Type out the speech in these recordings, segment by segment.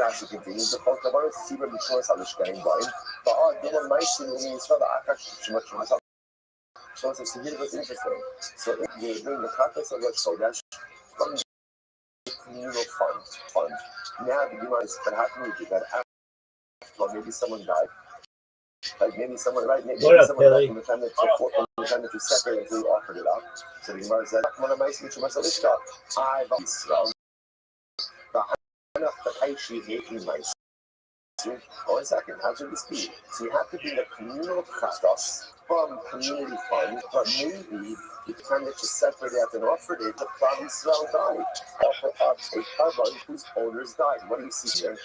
Rashi continues, the Chol Sibra B'Shores HaLishkaim Ba'im, Ba'ad Gilon Ma'ishin Uni Yisrael Akash Shemot Shemot. So it's here was interesting. So they bring the practice of Rosh Chodesh from the communal fund. Now the Gemara is what happened with you that after maybe someone died. Like maybe someone died from the time that you separated and you offered it up. So the Gemara said, one of my speech was a lishka. I Yisrael. The Aishi is making mice. Oh, a second, how should this be? So you have to be in a communal chatos from community fund, but maybe the time that you separated out and offered it, the Klal Yisrael died. Offer up a carbon whose owners died. What do you see here?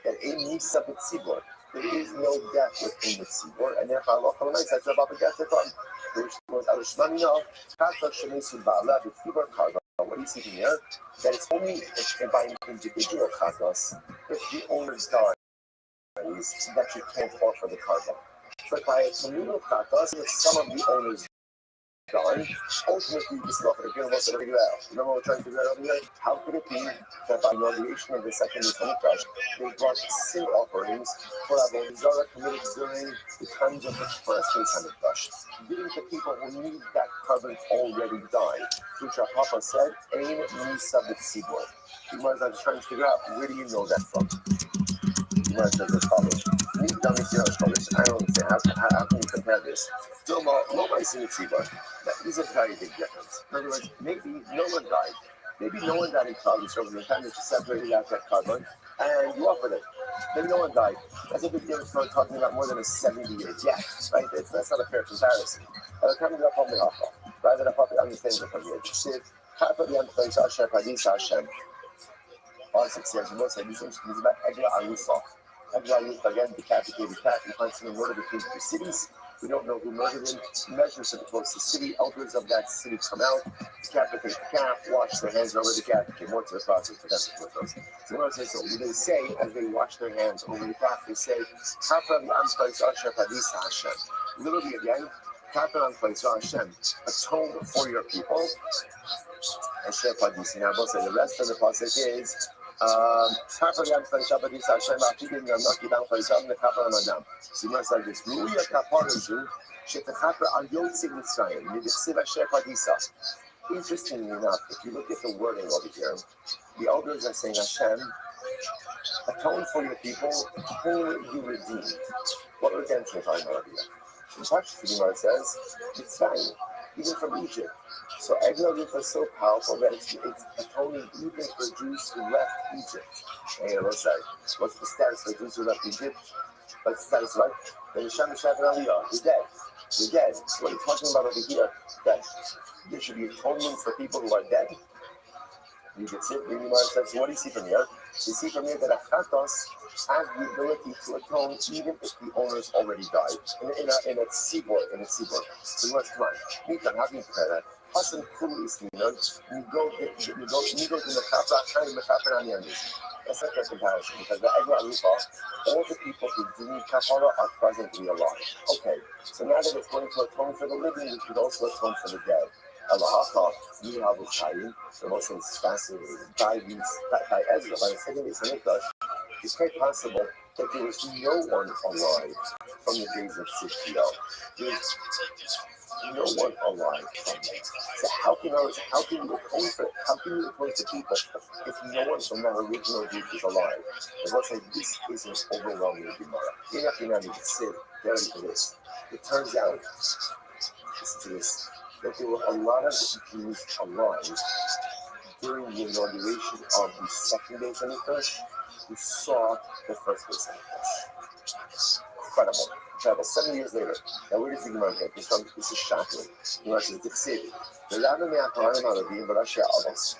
That a Nisa B'Tzibor. There is no death within the Tzibor, and therefore Allah says about the death of which was Alishmanino, Kata Shemesu Ba'ala, the Tzibor carbon. What do you see here? That it's only by an individual chatos if the owners die that you can't offer the carbon. But by a communal chatos, if some of the owners die, ultimately you still have to figure out. Remember what we're trying to figure out over here? How could it be that by inauguration of the second Mikdash, they brought sin offerings for Avodah Zarah committed during the times of the first Mikdash? Didn't the people who need that carbon already die? Which our Papa said, Ein Nisa B'Tzibor. You might have trying to figure out, where do you know that from? You might have as follows. I don't understand. How can you compare this? Still, no one seeing Tzibor. That is a very big difference. In other words, maybe no one died. Maybe no one died in Klal Yisrael from the time that you separated out that carbon and you offered it. Maybe no one died. That's a big difference from talking about more than a 70 years. Yeah, right? That's not a fair comparison. Coming up on the offer. Rather than probably understand the from here. Hashem. Also, it says, most of these things is about Egla Arusa. Egla Arusa, again, decapitated cat. You find someone murdered between two cities. We don't know who murdered him. Measures of the closest city. Elders of that city come out, decapitate the cat, wash their hands over the cat, get more to the process for them to put those. So what they say, as they wash their hands over the cat, they say, literally again, atone for your people. Now, both say the rest of the pasuk is Simon said this. Interestingly enough, if you look at the wording over here, the elders are saying Hashem, atone for your people whom you redeemed. What redemption are you talking about here? In Pashto, the Gemara says, it's fine, even from Egypt. So Egla is so powerful that it's atoning even for Jews who left Egypt. And what's the status of Jews who left Egypt? What's the status like? Then Hashem and Aliyah, you're dead. You're dead. So what are you talking about over here? That there should be atonement for people who are dead. You can see it. The Gemara says, so what do you see from here? You see from here that a chatos has the ability to atone even if the owners already died. In a tzibor. So you must come on. Nikan, how do you compare that? Hasan Kulu is you go to the Mechapra and the Mechapra on the end. That's not a comparison because the Egla Arufa, all the people who didn't Kapara are presently alive. Okay, so now that it's going to atone for the living, we could also atone for the dead. Allah, the Muslims fascinated by Ezra, by the second Mikdash. It's quite possible that there was no one alive from the days of Sishio. There's no one alive from them. So how can you atone for people if no one from that original group is alive? And let's say this is an overwhelming Gemara. You're not going to need to sit ready for this. It turns out, listen to this, that there were a lot of Jews alive during the inauguration of the second day of Mikdash who saw the first day of Mikdash. Incredible. 7 years later. Now where does the Gemara get this from? This is shocking. The Gemara says, Dixit. The Rabbi me'akohanim ha'levim v'rashei avos.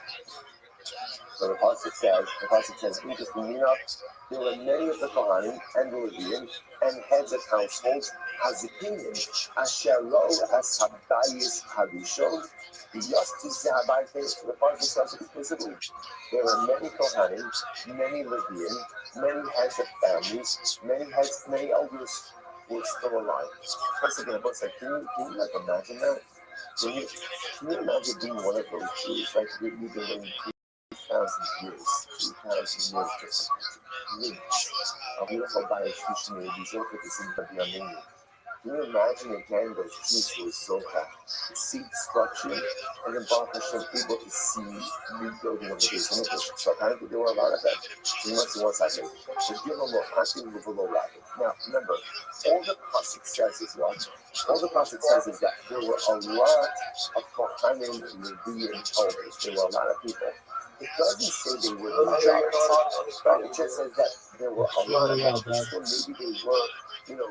So the pasuk says, interestingly enough, there were many of the Kohanim and the Leviim and heads of households, Hazikinim, Ashero, Ashabayis, Harishon, the Yostis, the Habayis, the pasuk says explicitly. There were many Kohanim, many Leviim, many heads of families, many elders who were still alive. Once again, can you imagine that? Can you imagine being one of those Jews? Like, you've been living 2,000 years just Can you imagine again those trees were so the seed destruction and then Baruch Hashem able to see rebuilding of the base images. So apparently there were a lot of them. So you must see what's happening. So give them a acting with a low level. Now remember, all the Pasuk says is what? All the Pasuk says is that there were a lot of Kohanim, Levi, and elders. There were a lot of people. It doesn't say they were the majority, right? It just says that there were a lot of people. Maybe they were, you know,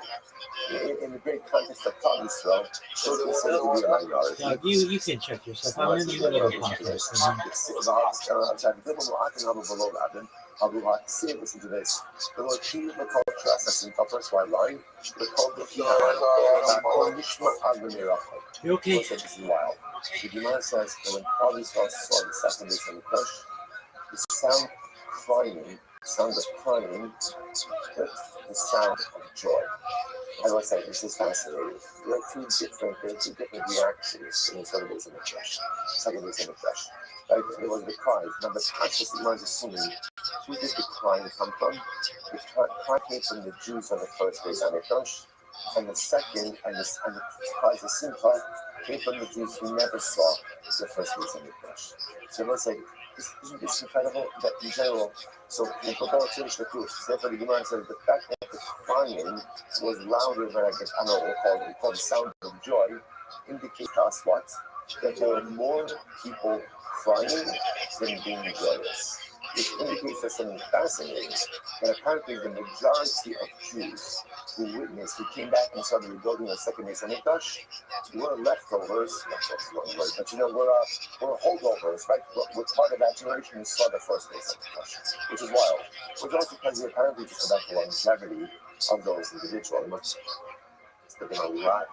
in the great context of Klal Yisrael, those considered to be a minority. Yeah, you can check yourself. I'm in the other podcast. Listen to this. The Lord treated the called trust us in the first white line. The called the You okay? This is wild. The Gemara says that when Klal Yisrael saw the second base on the push, the sound of crying, the sound of joy. I was like, this is fascinating. There are two different reactions in the second base and the crush. Right? There was the cries. Now the conscious was assuming who did the crying come from? The cry came from the Jews on the first base on the crush, and the second and the cries of Simcha came from the Jews who never saw the first base on the crush. So let's say, isn't this incredible that in general? So in Kotel Sefer the Gemara says the fact that the crying was louder than I don't know what we call the sound of joy indicates to us what? That there were more people crying than being joyous. Which indicates that something fascinating. That apparently the majority of Jews who came back and started rebuilding the second Beis Hamikdash were leftovers, but you know, we're holdovers, right? We're part of that generation who saw the first Beis Hamikdash, which is wild. Which also tells you apparently just about the longevity of those individuals. There been a lot,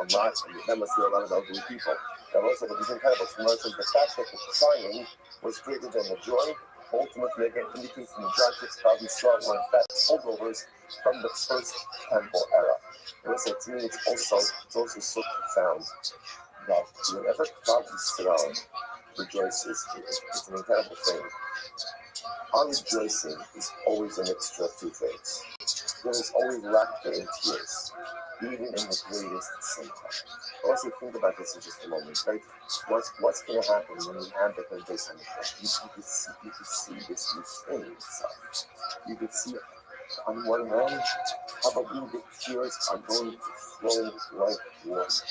and that must be a lot of elderly people. That also, but it's incredible. So the fact that the crying was greater than the joy, ultimately again indicates the majority of probably strong were in fact holdovers from the first temple era. And also, to me, it's also so profound that whenever Klal Yisrael rejoices, it's an incredible thing. Our rejoicing is always a mixture of two things. There is always laughter and tears, even in the greatest symptom. Also, think about this for just a moment, right? What's going to happen when we have the third day on the first? You could see this within itself. You could see on one hand, probably the tears are going to flow like water.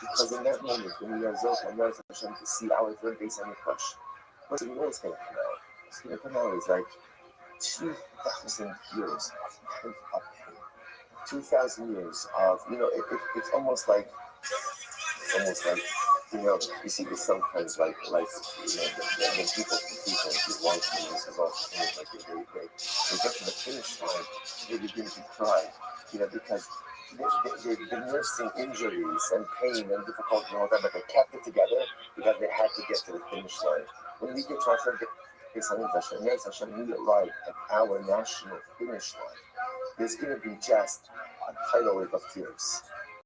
Because in that moment, when we are Zohar and Hashem to see our third day on the crush, what do you know what's going to come out? What's going to come out is like 2,000 years of pain. 2,000 years of, it's almost like, you see this sometimes like when people compete and do one thing, this is also things like they're very great. They get to the finish line, they begin to cry, because they've been nursing injuries and pain and difficulty and all that, but they kept it together because they had to get to the finish line. When we get to our third Hashem, we arrive at our national finish line. There's going to be just a tidal wave of tears.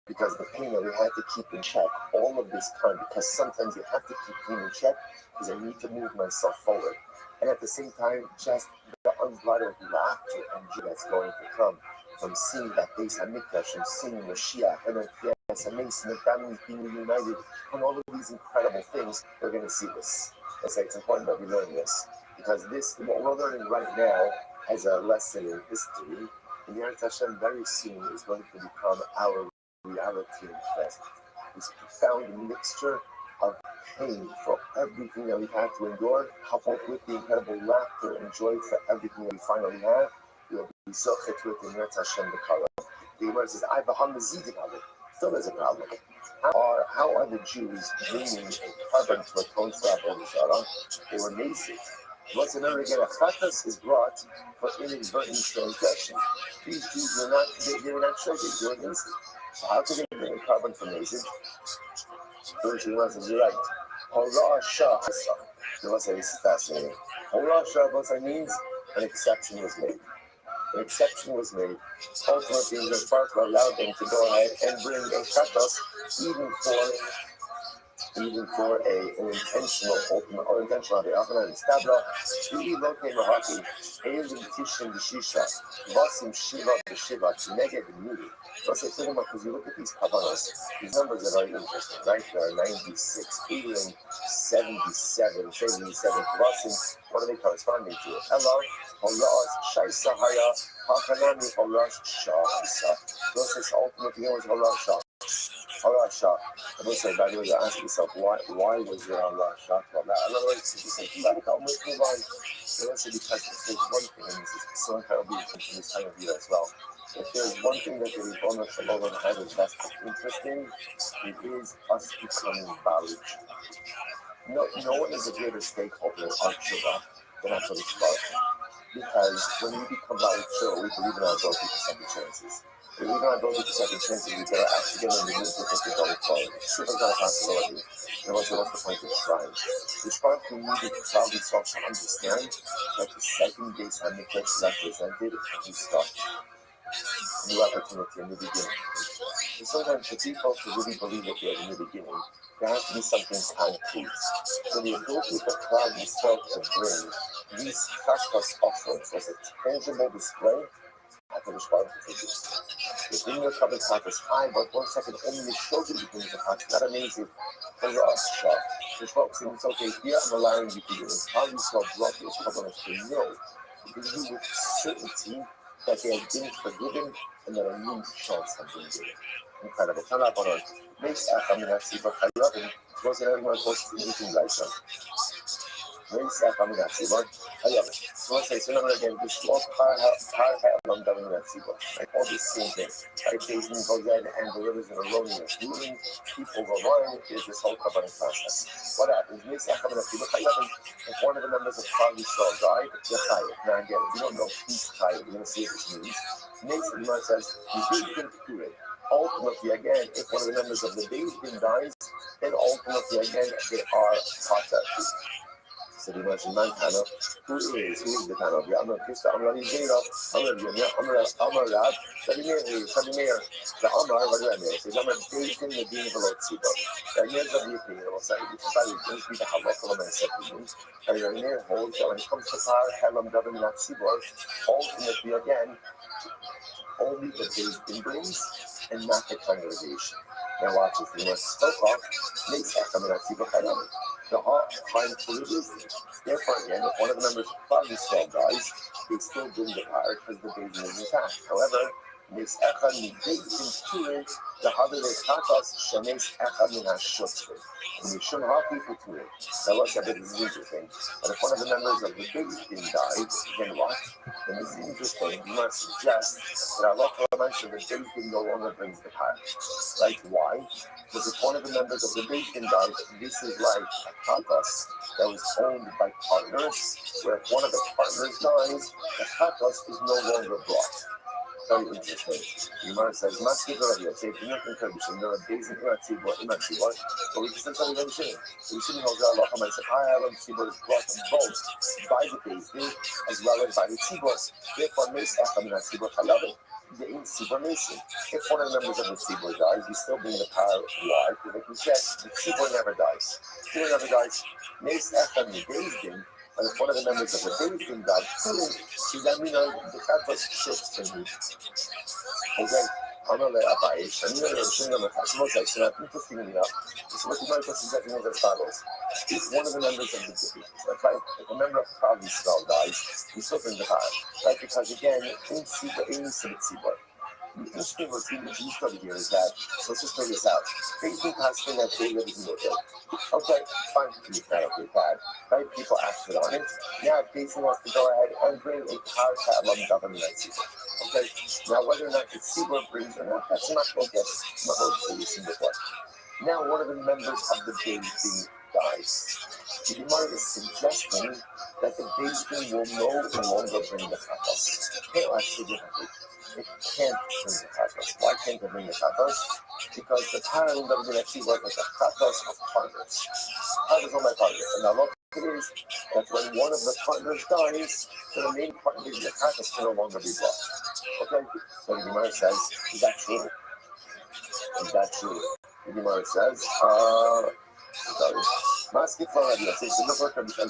Because the pain that we had to keep in check all of this time, because sometimes you have to keep pain in check because I need to move myself forward. And at the same time, just the unbridled laughter and joy that's going to come from seeing that Beis Hamikdash and seeing Mashiach and then yes, amazing, the families being reunited, and all of these incredible things, we're going to see this. It's important that we learn this, because what we're learning right now as a lesson in history, in Yad Hashem very soon is going to become our reality and present. This profound mixture of pain for everything that we have to endure, coupled with the incredible laughter and joy for everything that we finally have. We'll be so fit with in Yad Hashem the Kara. The Gemara says, "I beham mezidin ale." Still there's a problem. How are the Jews bringing a carbon to atone for Avodah Zarah? They were nascent. Once another again, a chatas is brought for inadvertent transgression. These Jews they were not children, they were nascent. So how could they bring a carbon from nascent? First, you must be right. Hora Shah. You must say this is fascinating. Hora Shah means an exception was made. An exception was made. Ultimately, the Baruch allowed them to go ahead and bring a chatas even for even for an intentional ultimate or intentional Avna and Stabla, Shili Loke Mahaki, Alim Tishin Shisha, Vasim Shiva the Shiva, Neged Mudi. So I say to them, because you look at these Kavanas, these numbers are very interesting, right? There are 96, 80, 77, 77 Vasim. What are they corresponding to? Hello, Holas, Shaisa Haya, Hakanami, Holas, Shah. This is ultimately was Holas Shah. Allah Shah. I will say, by the way, you ask yourself, why was there Allah Shah? Well, now, in other words, if you say, let's move on. So let's say, because there's one thing, and this is so incredibly in this time of year as well. If there's one thing that the Ribbon of Shalom has that's interesting, it is us becoming valid. No one is a greater stakeholder of Tshuva than us of because when we become valid, we believe in our ability to second chances. We believe in our ability to second chances, we better actually get on the move differently going forward. Tshuva is not a possibility. What's the point of trying? The spark we needed probably sought to understand that the second base Hamikdash represented a new start, a new opportunity, a new beginning. And sometimes for people to really believe that they're in the beginning, there has to be something concrete. So the ability for cloud itself to bring these Kashkas offerings as a tangible display, I can respond to this. The bring your covenant is high, but 1 second only the children begin to touch. Not amazing. For us, the folks saying it's okay, here I'm allowing you to do it. How you saw brought this covenant to know. You can do with certainty that they have been forgiven and that a new chance has been given. Incredible. Turn up on it. Makes Akaminasi, but I love it. Because everyone posts anything like that. Makes Akaminasi, but I love it. So let's say, so now again, this walk hard along Dominancy, like all these same things. Right? Basin goes in and the rivers are rolling and moving, people go running, there's this whole covering process. What happens? Makes Akaminasi, but I love it. If one of the members of Probably Saul died, you're tired. Now again, if you don't know who's tired, you're going to see what this means. Makes it says, you did do it. Ultimately, again, if one of the members of the Din dies, then ultimately, again, they are Pata. So the Muslim man Tana, who is the Tana of Yammer, Krista Amrani Zero, Amar Rab, Sadimir, the Amar, what do I mean? So Amar based in the Dean of the Lord Sibo. The years of the opinion of Osai, which is very good, be the Halakha and Septimus, and your near holds that when it comes to power, Helam Government at Sibo, ultimately again, only the Din brings and not the congregation. Now watch this, we must spoke off, makes Akaman at Sibo Kalam. The heart time polluted. Therefore, again, if one of the members of Probably Saul dies, they still bring the power because the baby is intact. However, makes Echad Midayim to it, the holiday Tatas Shames Echad Min HaShotzim. And we shouldn't have people to it. Now, look at this is interesting. But if one of the members of the big dies, then what? Then this is interesting. You must suggest that Allah mentioned that Beit no longer brings the power. Like, why? Because if one of the members of the Beit dies, this is like a Tatas that was owned by partners, where if one of the partners dies, the Tatas is no longer brought. Very interesting. Yimar says, Maski Rabbi, say, if you're not contribution, there are days in Imatzibor, but we just said something very shame. So we shouldn't hold Allah and say, I have Tzibor is brought on both by the Beis as well as by the Tzibor. Therefore, Meis Echad Tzibor Chalavim. The in Tzibor Nation. If one of the members of the Tzibor dies, you still bring the power. Why? Because like we said, the Tzibor never dies. Tzibor never dies. Meis Echad Beis. And if one of the members of the Beis died, see that means the fact was shifts to me. Okay, I'm going to let Rabbi, and you're going to show them a Hashemot section. I'm interesting enough. This is what you might consider as follows. If one of the members of the Beis, right? If a member of Probably Saul dies, you still bring the power, right? Because again, in Tzibor, the interesting routine that you study here is that, so let's just figure this out. Facing passing that David is in the okay, fine, you can't okay, bad, right? People acted on it. Now, Jason wants to go ahead and bring a power to Elam government at Tzibor. Okay, now whether or not the Tzibor brings or not, that's not going to get the single one. Now, one of the members of the Beis dies. The Gemara is suggesting that the Beis will no longer bring the Chatos. Okay, well, actually differently. It can't bring the Chatos. Why can't it bring the Chatos? Because the power of the Beis was like the Chatos of partners. Partners are my partners. And now look, it is that when one of the partners dies, the main partner of the Chatos can no longer be brought. Okay? So the Gemara says, is that true? Is that true? The Gemara says, Maski Florida, se no puede permitir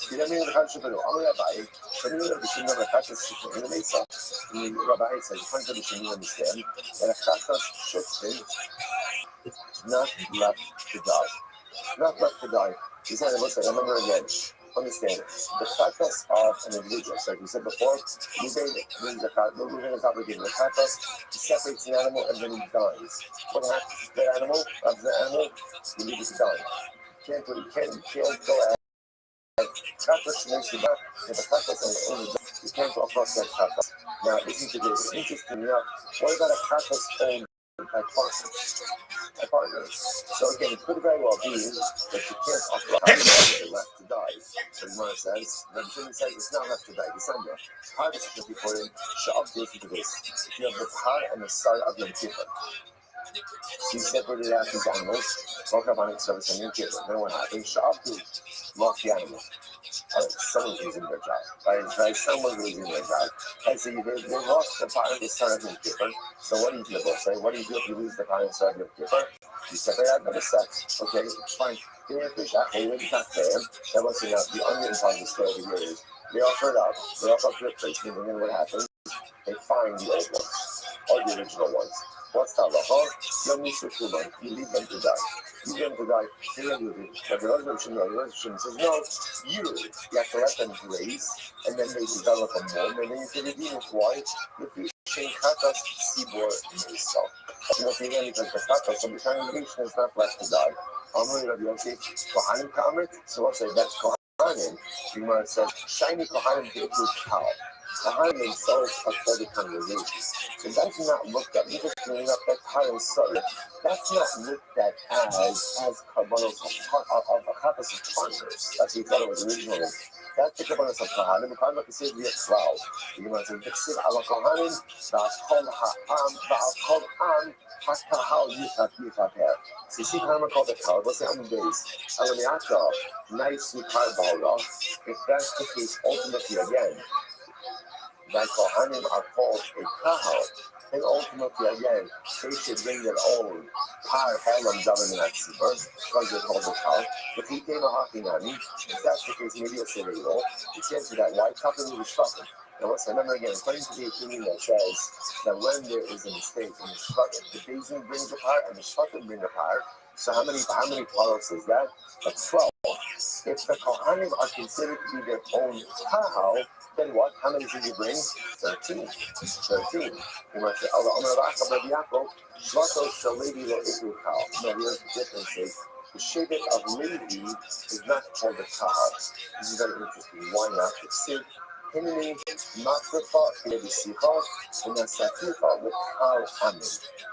Tiramino calcio però, allora vai, Shamino vicino alla casa in mezzo, Rabbi says, Hunter vicino misteri, and a kata shifting, not left to die. Not left to die. These animals, I remember again, understand, the katas of an individual, so like we said before, brings a kat, moving is obligated. The katas separates the animal and then he dies. What happens to the animal? Of the animal, you need to die. You can't go at katas makes you back, if the katas are only you can't go across that katas. Now, listen to this, interesting enough, what about a katas owned by partners? So again, it could very well be that you can't offer a left to die. So Gemara says, Rabbi says it's not left to die. December. How does it be for him? Sha'ab goes into this. If you have the par and the side of Yom Kippur, he separated out these animals, broke up on its service on Yom Kippur. Then what happened? Sha'ab lost the animal. Someone's losing their job. Right? Someone's losing their job. And so they lost the part of the start of Yom Kippur. So what do you do? They'll say, what do you do if you lose the part of the start of Yom Kippur? You separate out the steps. Okay, fine. That was enough. The onion part of the story of the years. They offer it up. They offer up the replacement, and then what happens? They find the old ones, or the original ones. What's that? You leave them to die. You leave them to die. But the Rothschild says, no, you have to let them graze, and then they develop a mom, and then you can redeem it. Why? If you change katas, sibor, yourself. Because the katas of the congregation is not left to die. Kohanim Kamet, so what's it? That's Kohanim. Gemara says, shiny Kohanim get to cow. Kohanim themselves are for the congregation. So that's not looked at, because cleaning up that Kohanim sorry, that's not looked at as carbonos of a katas of partners. That's what we thought it was originally. That's the carbonos of Kohanim. Kohanim can say, be a cloud. Gemara says, Bixit ala Kohanim, Va'akol ha'am, Va'akol am, HaKahal Yichaper. So you see Karma called the cow, what's the other days? Alamiata, nicely carbono. If that's the case, ultimately again, that Kohanim are called a kahal, and ultimately again, they should bring their own par helam government at Sibur, because they're called a cow. If he came a hakinani, if that's the case, maybe it's illegal. It's answer that why company was shocking. Now, let's remember again, according to the opinion that says that when there is a mistake in the shvatim, the Beis brings a par and the shvatim bring a par. So how many paros is that? That's 12. If the Kohanim are considered to be their own kahal, then what? How many did you bring? 13. 13. You might say, Shvatos Shalevi lo Ikru Kahal. No, here's the difference is, the Shevet of Levi is not called a kahal. This is very interesting. Why not? It's Hineni Makrifa Lebisicha and Nasatifa with Kal Amin.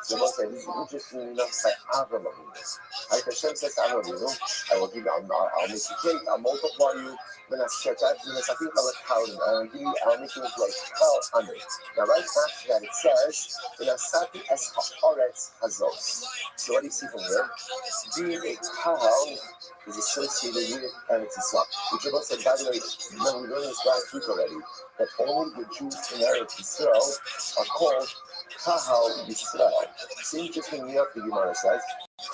So we'll say this is interesting enough by Avram Avinu. Like Hashem says to Avram Avinu, I will give you, I'll make you cake, I'll multiply you. Nasatifa with Kal Amin. I'll make you like Kal Amin. Now right after that it says, Nasati es Haaretz Hazos. So what do you see from here? Being a Kahal is associated with Eretz Yisrael. Which of us said, by the way, when we learned this last week already, that only the Jews in Eretz Yisrael are called Kahal Yisrael. It's interesting enough, the Gemara says,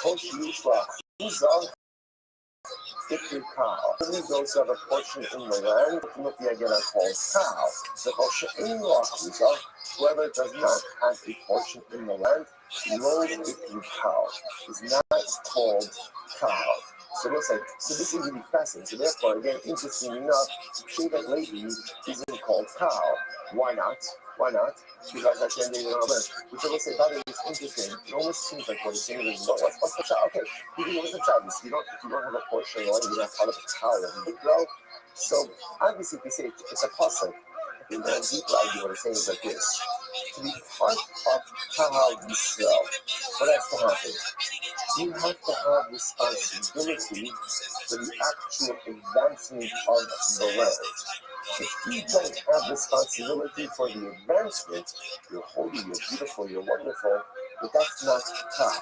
Kosh Yishra Chuzah Ikri Kahal. Only those who have a portion in the land, ultimately again are called Kahal. So Kosh Yishra Chuzah, whoever does not have a portion in the land, Lo Ikri Kahal, is not called Kahal. So we'll say, so this is really fascinating. So therefore, again, interesting enough, Shevet Levi isn't called Kahal. Why not? Why not? Because at the end of the day, which I will say, that is interesting. It almost seems like what it's saying is, what's the child? Okay, what's the child? If you don't have a portion, or you're not part of the child of the grow. So obviously, if you say it's a puzzle, the deeper idea what it's saying is like this. To be part of Kahal Yisrael, what has to happen? You have to have responsibility for the actual advancement of the land. If you don't have responsibility for the advancement, you're holy, you're beautiful, you're wonderful, but that's not Kahal.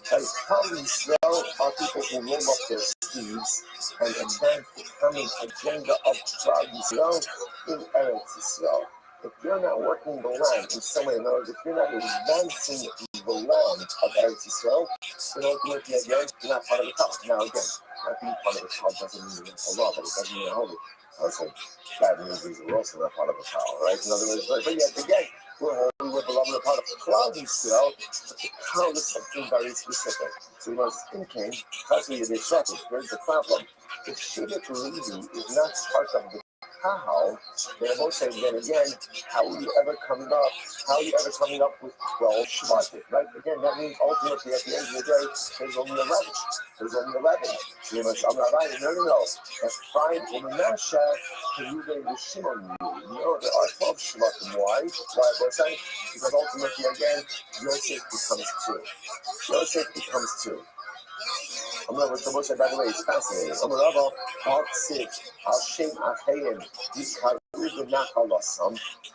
Kahal Yisrael are people who roll up their sleeves and advance the coming agenda of Klal Yisrael in Eretz Yisrael. If you're not working the land in some way, in other words, if you're not advancing the land of Eretz Yisrael, then ultimately again, you're not part of the Tal. Now again, not being part of the Tal doesn't mean you're Allah, but it doesn't mean you're holy. Also, bad news is we're also not part of the Tal, right? In other words, but yet again, we're holy, we're beloved, we're part of the Cloud Yisrael, but the Tal is something very specific. So, in came, that's what you disrupted. Here's the problem. If Shibit Levi is not part of the Kahal, they're both saying, then again, how are you ever coming up? How are you ever coming up with 12 Shvatim, right? Again, that means ultimately at the end of the day, there's only 11. There's only 11. So you must, I'm not right. No. That's fine. Well, the Nasha, Keruben, the Shimon, there are 12 Shvatim. Why? Why? Because ultimately, again, Yosef becomes 2. Yosef becomes 2. I'm going to Moshe, by the way, it's fascinating. I'm going to I'll sit, I'll shame Achayim,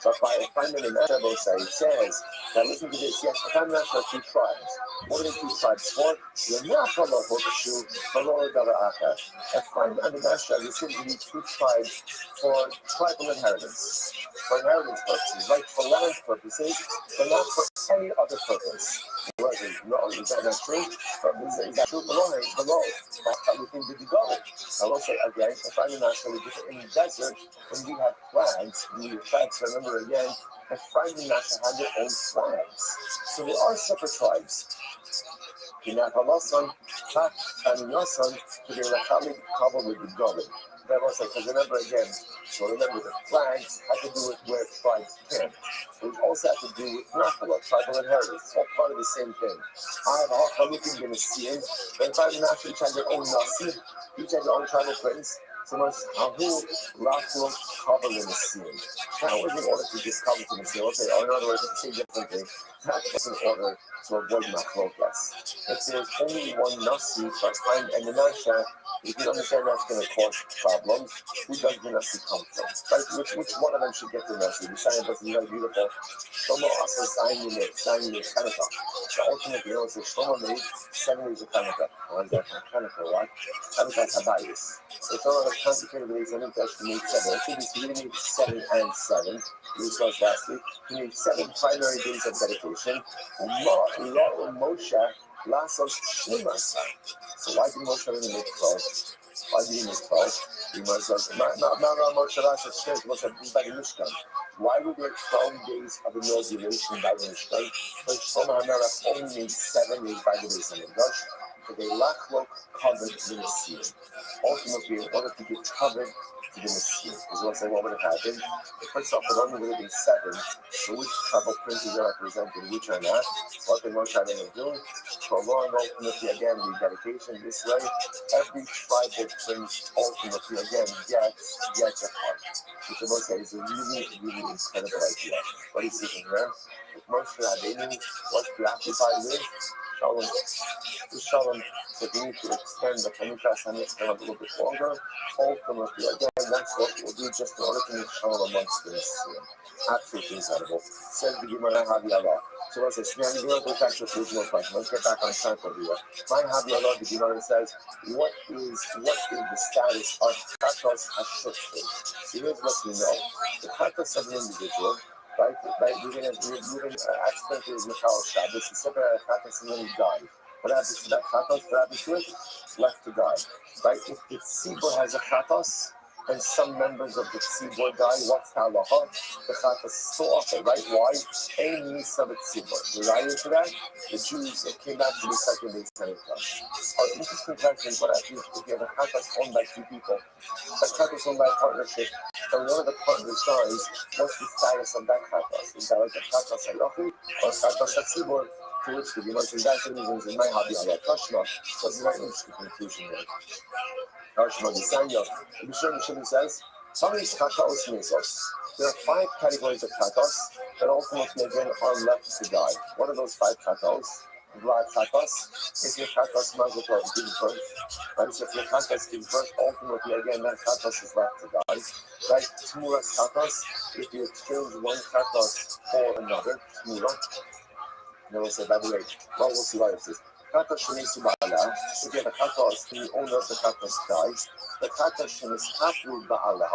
but by a time in the Moshe, it says, now listen to this, yes, if I'm not sure 2 tribes. What are the 2 tribes for? You're not Allah, Hokashu, Balor Dara Aka. If I'm on the Moshe, you should be 2 tribes for tribal inheritance. For inheritance purposes, like for land purposes, but not for any other purpose. No, is that not true? Is that true? Below. Everything did you go? I will say again, if I'm not sure, in the desert, when we have flags, remember again, if I'm not sure, have their own flags. So there are separate tribes. Kinakalasan, Tak, and Yasan, to be Rakali covered with the Golim. That was like, because remember again, so remember the flags had to do with where tribes came. It also had to do with Nakala, tribal inheritance. It's all part of the same thing. I have a Halukim in a scene, but if I'm not sure each has their own Nasi, each has their own tribal prince. So much Ahu, Rakul, cover in the scene. That was in order to just cover to the scene. Okay, or in other words, to say differently, that was in order to avoid Machlokas. If there's only one Nasi per time and the Nasha, if you understand that's going to cause problems, who does the Nasi come from? Right? Which one of them should get the Nasi? The Shine doesn't be very beautiful. Shlomo also signing it Chanukah. So ultimately, it's a Shlomo made 7 days of Chanukah. Or is that Chanukah, right? Chanukah Tabayis. So Shlomo has consecrated the days and it made 7. I think he made 7 and 7. We saw it last week. He made 7 primary days of dedication. Moshe Lasos Shlimas. So why did Moshe only make 12? Why did he make 12? He must have not Moshe Lasos Shlimas, by the Mishkan. Why were there 12 days of inauguration by the Mishkan? But Shlomo HaMelech only made 7 days by the Beis Hamikdash. Because they lachlok covered the Messiah. Ultimately, in order to get covered to the Messiah. Because once say, what would have happened? First off, it only would have been 7. So which tribal princes are represented, which are not? What did Moshe Rabbeinu do? Prolong ultimately again the dedication this way. Every tribal prince ultimately again gets a part. Which I must say is a really incredible idea. What is sitting here? If Moshe Rabbeinu was preoccupied with Shalom, so we need to extend the Chanukah Samyach a little bit longer. Ultimately, again, that's what we'll do just in order to make Shalom amongst the Messiah. Absolutely incredible. Says the Gemara Haviyallah. So let's say, we're going to go back to the original question. Let's get back on track over here. My Haviyallah, the Gemara says, what is the status of Katos HaShutfu? So here's what we know. The Katos of an individual, right? We're going to accidentally is Michal Shabbos. The separate Katos and then he died. What happens to that Katos? What happens to it? It's left to die. Right? If the Tzibur has a Katos, and some members of the Tzibur die, what's the halacha? The Chatas still offer, right? Why? Ein Nisa Tzibur. Related to that, the Jews came back to the second day Chanukah. Our interesting question is what happens if you have a Chatas owned by 2 people? A Chatas owned by a partnership, and one of the partners dies, what's the status of that Chatas? Is that like a Chatas Hayachi or a Chatas Tzibur? To which the Gemara says that's the reasons in my hobby I like Tashma. So it's a very interesting conclusion there. Tashma Disanya. The Mishnah says, some of these katos mesos. There are 5 categories of katos that ultimately again are left to die. What are those 5 katos? Vlad katos. If your katos mazotov gives birth, right? So if your katos gives birth, ultimately again that katos is left to die. Right? Tmuras katos. If you exchange one katos for another, tmura. Then we'll say, by the way, well, we'll see what it says. Katos shenis ba'ala. If you have a katos, the owner of the katos dies. The katos shenis hafru ba'ala.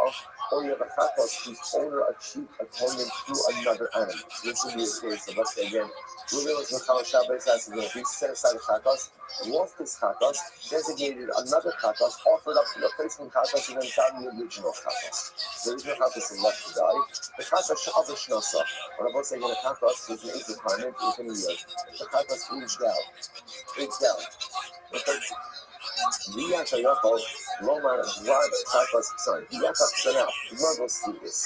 or you have a chatos whose owner achieved atonement through another animal. So this would be a case of, let's say again, Reuben was Mechal Shabbos asking if he set aside a chatos, lost his chatos, designated another chatos, offered up the replacement chatos, and then found the original chatos. The original chatos is left to die. The chatos of the shnasa, when I'm saying in a chatos, there's an age requirement within a year. The chatos aged out. Okay. Viyata Yaakov, Lomar, Vad, Chatas, sorry, Viyata Psanah, Murdos Tzibis.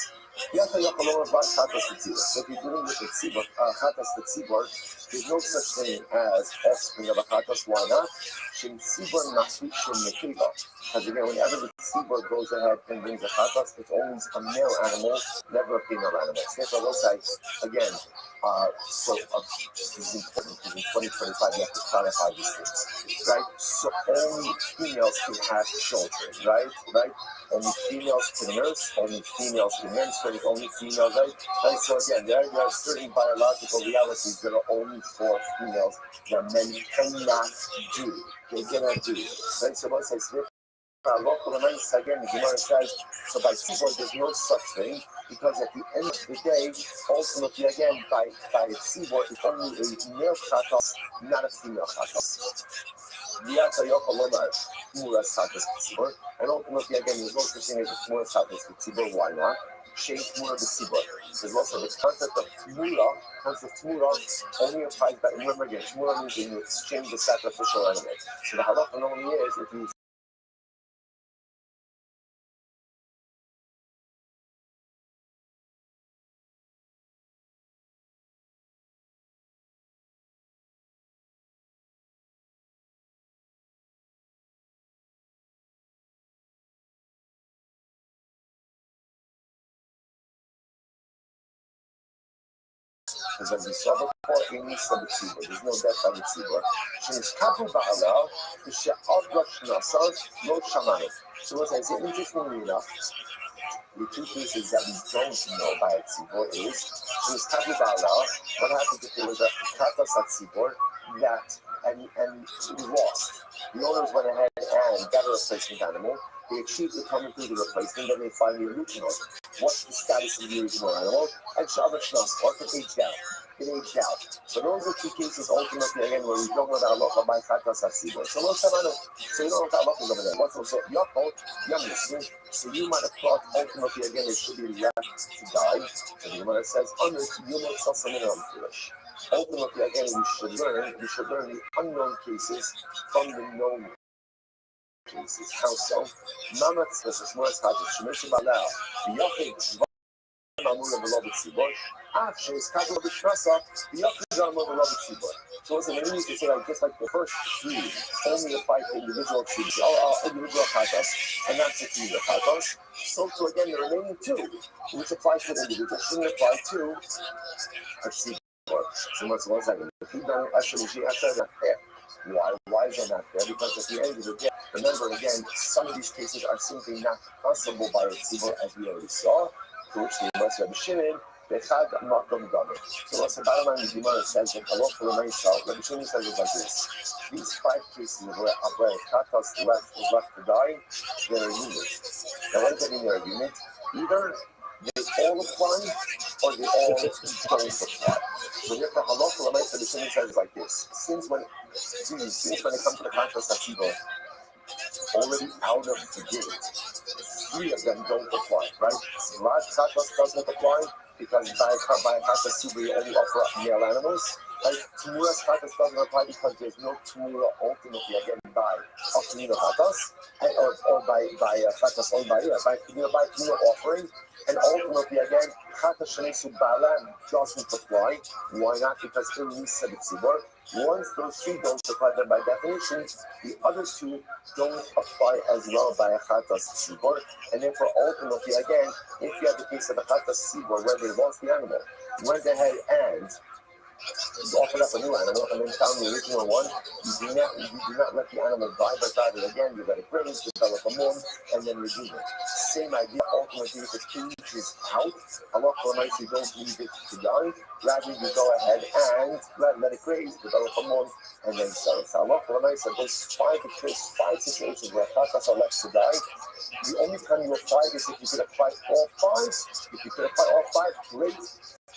Viyata Yaakov, Lomar, Vad, Chatas, Tzibis. So if you're dealing with the Tzibor, Chatas, the Tzibor, there's no such thing as offspring of a Chatas. Why not? Shem Tzibor Nasvik Shem Nekiva. Because again, whenever the Tzibor goes ahead and brings a Chatas, it's always a male animal, never a female animal. So therefore, those sites, again, this is important because in 2025 you have to clarify these things, right? So only females can have children, right? Only females can nurse, only females can menstruate, only females, right? So again, there are certain biological realities that are only for females that men cannot do. They cannot do, right? So once I say, again, the Gemara says, so by tzibor, there's no such thing, because at the end of the day, ultimately, again, by tzibor, it's only a male chatos, not a female chatos. And ultimately, again, there's no such thing as a tmura chatos with tzibor. Why not? Shame tmura b'tzibor. There's also the concept of tmura. Only applies that. Remember again, tmura means when you exchange the sacrificial animal. So the halacha only is if you because as we saw before, it needs to be tzibur. There's no death on the tzibur. She'nishkavu ba'ala, she'ad rashnasar, lo shamanu. So what I say, interestingly enough, the two cases that we don't know by a tzibur is, she'nishkavu ba'ala, what happens if there was a katas at tzibur that, and he lost. The owners went ahead and got a replacement animal. They achieved the coming through the replacement, then they find the original. What's the status of the original animal? And Shabbat Shnas, or it aged out. So those are two cases ultimately again where we don't know that Allah by Chatas HaTzibur. So you don't know that Allah is over there. What's also Yaakov, youngest. So you might have thought ultimately again it should be left to die. So the Gemara says, you make something foolish. Ultimately again we should learn the unknown cases from the known cases. How so? Mamatz versus Moritz Hadid Shemish Balal. Yochid Mamula beloved Tzibor. After is Kadol B'Shnasa. Yochid Mamula beloved Tzibor. So it's an enemy to say like just like the first three only apply to individual tzibor, individual chatos, and not to individual chatos. So to again the remaining two, which applies to the individual, shouldn't apply to a tzibor. So what's one second? If you don't actually see after that fair. Why is that not fair? Because at the end of the day, remember again, some of these cases are simply not possible by a tzibor, as we already saw, to which the must have a shinin, they had a makom gamer. So what's the bottom line? The Gemara says that Allah for the myself, Rabbi Shimon says it like this: these 5 cases where katas is left to die, they're a unit. Now what does that mean they're a unit? Either they all apply or they all don't apply. So therefore, Allah for the myself, Rabbi Shimon says it like this: since when it comes to the katas HaTzibur, already out of the gate, 3 of them don't apply, right? Vad Chatas doesn't apply because by Chatas Tzibur you only offer up male animals. Right? Tmuras Chatas doesn't apply because there's no Tmura ultimately again by Tmura Chatas or by Chatas owned by Tmura offering. And ultimately again, Chatas Shanisu Bala doesn't apply. Why not? Because in Nisa B'Tzibur, once those 3 don't apply, then by definition, the other 2 don't apply as well by a Chatas Tzibur. And therefore, ultimately, again, if you have the case of a Chatas Tzibur where they lost the animal, went ahead and You offered up a new animal and then found the original one. You do not let the animal die, but rather again, you let it graze, develop a mum, and then redeem it. Same idea, ultimately, if the cage is out, Allah Almighty, you don't leave it to die. Rather, you go ahead and let it graze, develop a mum, and then sell it. So Allah Almighty said there's five situations where Takas are left to die. The only time you apply this if you could apply all five. If you could apply all five, great.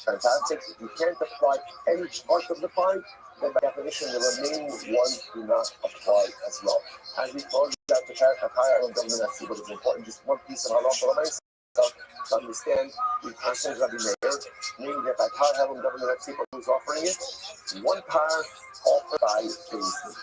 Fantastic. If you can't apply any part of the five, then by definition, the remaining ones do not apply as well. As we told you that the Parakataya and government that's what is important, just one piece of Allah to understand the concept of Rabbi Meir, meaning that by Parakataya and government that's who's offering it, one power offered by Daisy,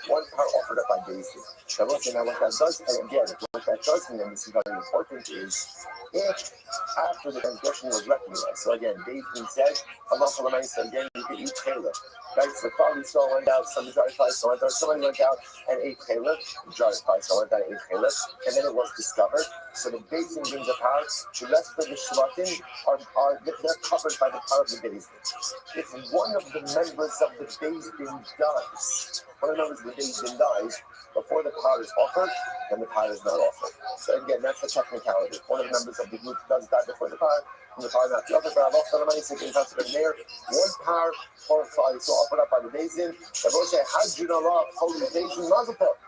one power offered up by Daisy. Now, listen, now what that does, and again, what that does mean, and this is very important, is if after the transgression was recognized, so again, Daisy said, Allah said again, you can eat Caleb. Right, so the Klal Yisrael went out, some Mizrahi Klal went out, somebody went out and ate Caleb, Mizrahi Klal went out and ate Caleb, and then it was discovered. So the Beis Din brings a power, the rest of the Shvatim they're covered by the power of the Beis Din. If one of the members of the Beis Din dies, one of the members of the Beis Din dies, before the power is offered, then the power is not offered. So again, that's the technicality. One of the members of the group does die before the power, and the power not the other. But Allah one power qualified, so offered up by the Beis Din. The Lord said, Hajjun Allah, holy Beis Din, Mazel Tov.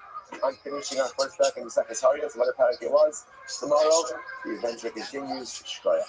I'm finishing our first back in the second Sariya, so what a parak it was. Tomorrow, the adventure continues. Shkoya.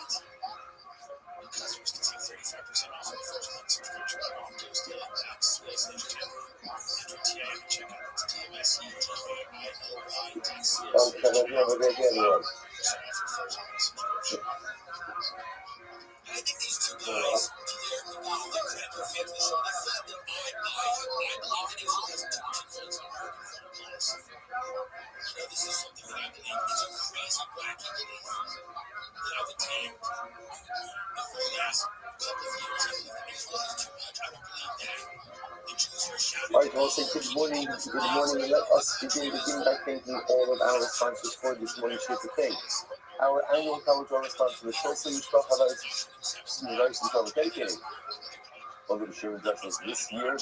I think these two guys, they're not only critical fit to the show, the fact that I believe that Israel has too much influence on American foreign policy. You know, this is something that I believe is a crazy, wacky belief that I've attained over the last couple of years. I believe that Israel has too much. I don't believe that the Jews are shouting. All right, well, say good morning, and let us begin by thanking all of our sponsors for this morning's show to thank. Our annual college response to the Shosei Yishpach University College dedicated over the Shirin Judges this year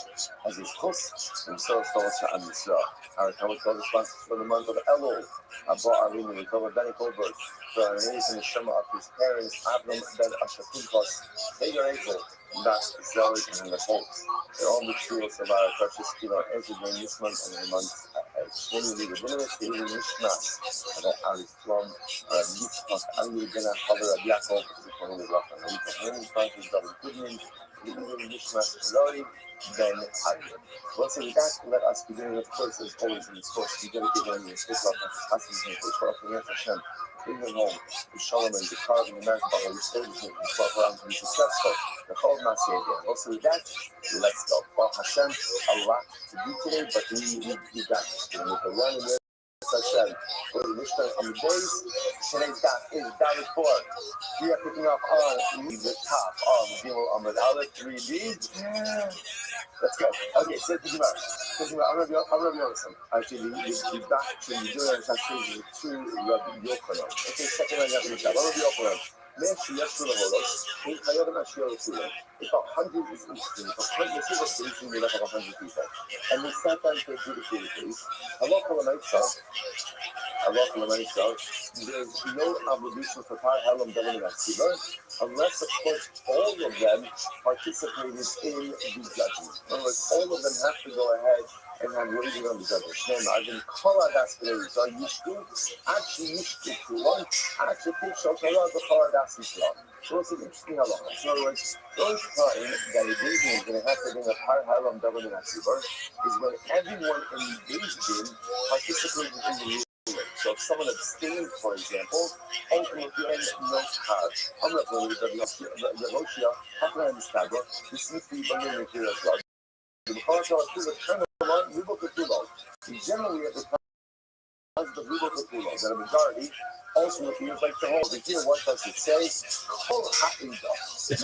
as his host himself, Am Yisrael. Our college sponsors for the month of Elul, Abba Arim and Recover Benny Goldberg, for our amazing Shema of his parents, Abram Ben Ashapunkos, Hagar April, Max Zelik, and the folks. They're all the tools of our precious Kilo entered during this month and the months ahead. When we leave the dinner, we will Nishmas, and our Islam, Yitzchak, Ali Ben Achavar of Yaakov, the Kohen of Rachel, and the Kohen sponsors of the Goodman, the Kohen Nishmas, Lori, Ben Hadley. Once with that, let us begin with course as always in this course. We dedicate one year, speak up, and discuss and for Hashem. Bring them home, the Shalom and the Karv and the American Bible, the stages and the 12 rounds to be successful. The Chol Masiyah. Also with that, let's go. Well, Hashem, a lot to do today, but we got this. We're going to run in there. Hashem, for the Mishnah on the days, today's daf is Dalit 4. We are picking up on the top of the Gimel Amud Aleph 3b. Let's go. Okay, so the Gemara. I'm Rabbi Yonason. Actually, the back to the Gemara is to Rabbi Yochanan. Okay, second one, Rabbi Yochanan. If 100 is interesting, if 100 is interesting, we have 100 people. And we sat down to adjudicate the case. Allah there's no obligation for Par Halam Dalam Akiva unless, of course, all of them participated in the judgment. In other words, all of them have to go ahead and have waiting on the judgment. I've been called as so actually so it's an interesting halacha. So in other words, those time that a Beis Din is going to have to bring a Par Halam Dalam Akiva is when everyone in the Beis Din participated in the ruling. So if someone abstained, for example, ultimately no charge. I'm not going to the Rothschild, how can I understand? This needs to be bundled in here as well. Generally, at the time of the Rubo Kapulo, that a majority ultimately is like the whole. But here, what does it say? Kol ha'ida.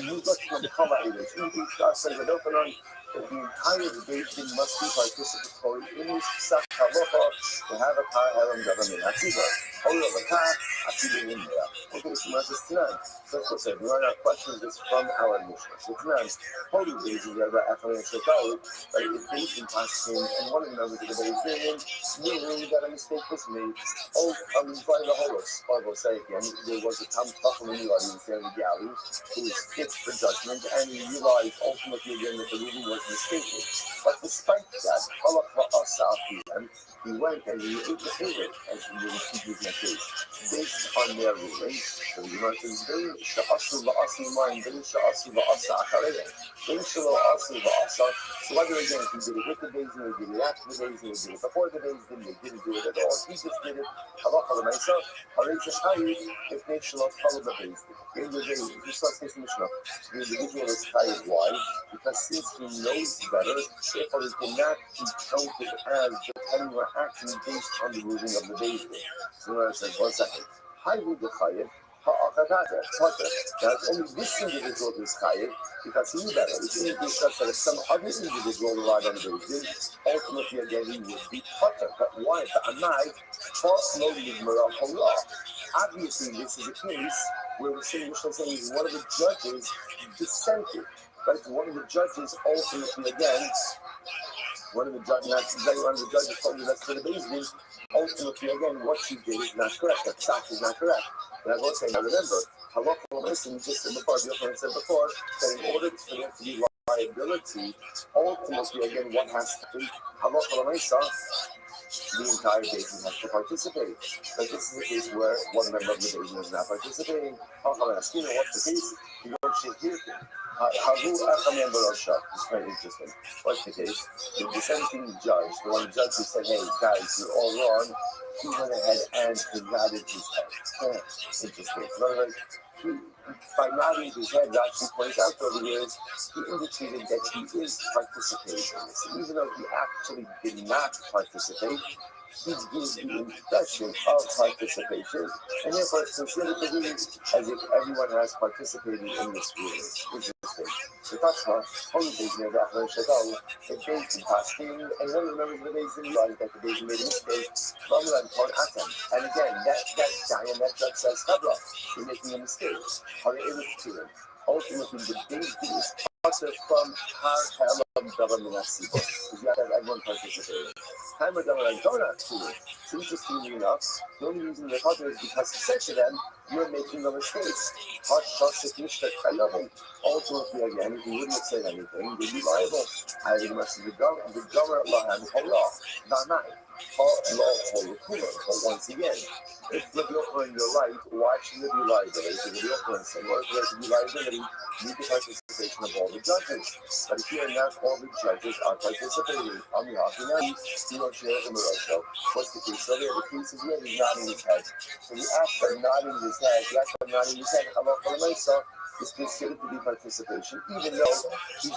You look from Kol ha'ida. You do says an open on that the entire Beit Din must be participatory in this psak halacha to have a parhalam government hatziva. Hold of a car, hatziva in there. Okay, so much is tonight. That's what said. We run our questions this from our Mishnah. So tonight, holy days is Rabbi Ephraim Shekau, right? If Beit Din passed him and one of the members of the Beit Din knew that a mistake was made. Oh, I'm by the Horus. Bible say again, there was a Tam Tachum in the audience there in the gallery who was fit for judgment, and he realized ultimately again that the ruling was mistaken. But despite that, Allah Ta'ala, he went and he ate the favorite, as the Hebrews case, based on their ruling. So the Gemara says, "Bein sha'asu va'asu ma'in, bein sha'asu va'asa acharei, bein shelo asu va'asa." So whether again he did it with the days and he did it after the days and he did it before the days, then they didn't do it at all. He just did it. Halacha l'maisa, harei shachayit, if they shelo follow the days. In the day, just like this Mishnah, the individual is chayiv. Why? Because since he knows better, therefore he cannot be counted as depending on acting based on the ruling of the days. So I said, 1 second. How would the chayiv? Now, only this individual is chayiv because he knew better. It didn't discuss that if some other individual relied on the days, ultimately again he would be potter. But why? The anai, false loading of obviously, this is a case where we're saying one of the judges dissented. Right? One of the judges ultimately again, one of the judges told you that's for the basis. Ultimately again, what you did is not correct. That psak is not correct. And I will say, now remember, halacha l'maisa, we just said before, the other said before, that in order for there to be liability, ultimately again, what has to be halacha l'maisa, the entire basin has to participate. But this is a case where one member of the basin is not participating. What's the case? You don't shake here. It's very interesting. What's the case? The dissenting judge, the one judge who said, "Hey guys, you're all wrong," he went ahead and he nodded his head. Interesting. In other words, by nodding his head, Rashi points out over here, he indicated that he is participating. So even though he actually did not participate, he gives the impression of participation, and therefore it's considered to be as if everyone has participated in this ruling. Interesting. The Tashma, holy days near the Achron Shadal, it based in Paskin, and one of the members of the Basin realized that the Basin made a mistake, Ramadan called Atam. And again, that guy and that judge says, Kabra, you're making a mistake. Are you able to him? Ultimately, the Basin is part from Har Halam Government Asiba, because you have to have everyone participating. Time of Government Donut to it. So interestingly enough, the only reason they're part is because he said to them, you're making a mistake. Ultimately, again, if he wouldn't have said anything, they'd be liable. I think the government Lahan Allah, not but once again, if Rabbi Yochanan, you're right, why should there be liability? Rabbi Yochanan said, well, if there should be liability, you need the participation of all the judges. But if you're not, all the judges are participating. On the Akinah, you don't share the Rothschild. What's the case? So there, the case is here, he's nodding his head. So the act of nodding his head, Allah is considered to be participation, even though he's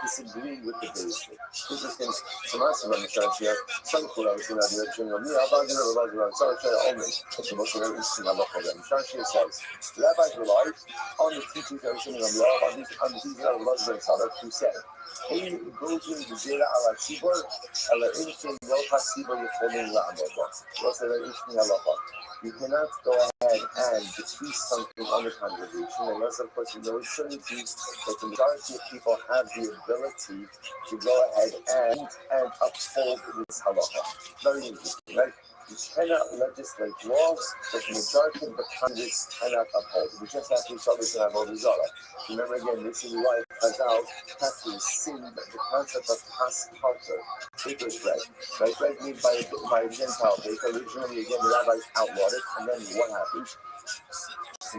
disagreeing with the basic. Interesting. So that's what I'm trying to some Quran is not the original. Me, I'm sorry, only. It's the most interesting halacha. I'm trying to says, rabbis relied on the teachings of the on the teachings of Rothschild, who said, "Ein gozin gzera ala tzibor, ala infin lo hasiba yicholim la'amod." What's the interesting halacha? You cannot go ahead and decrease something on the congregation unless, of course, you know certainty that the majority of people have the ability to go ahead and uphold this halacha. Very interesting, right? You cannot legislate laws that the majority of the Congress cannot uphold. We just have to show this in our Zara. Remember again, this is why Chazal had to rescind the concept of Pas Culture, baker's bread. Right? Bread made by a Gentile baker. Originally, again, the rabbis outlawed it, and then what happened? They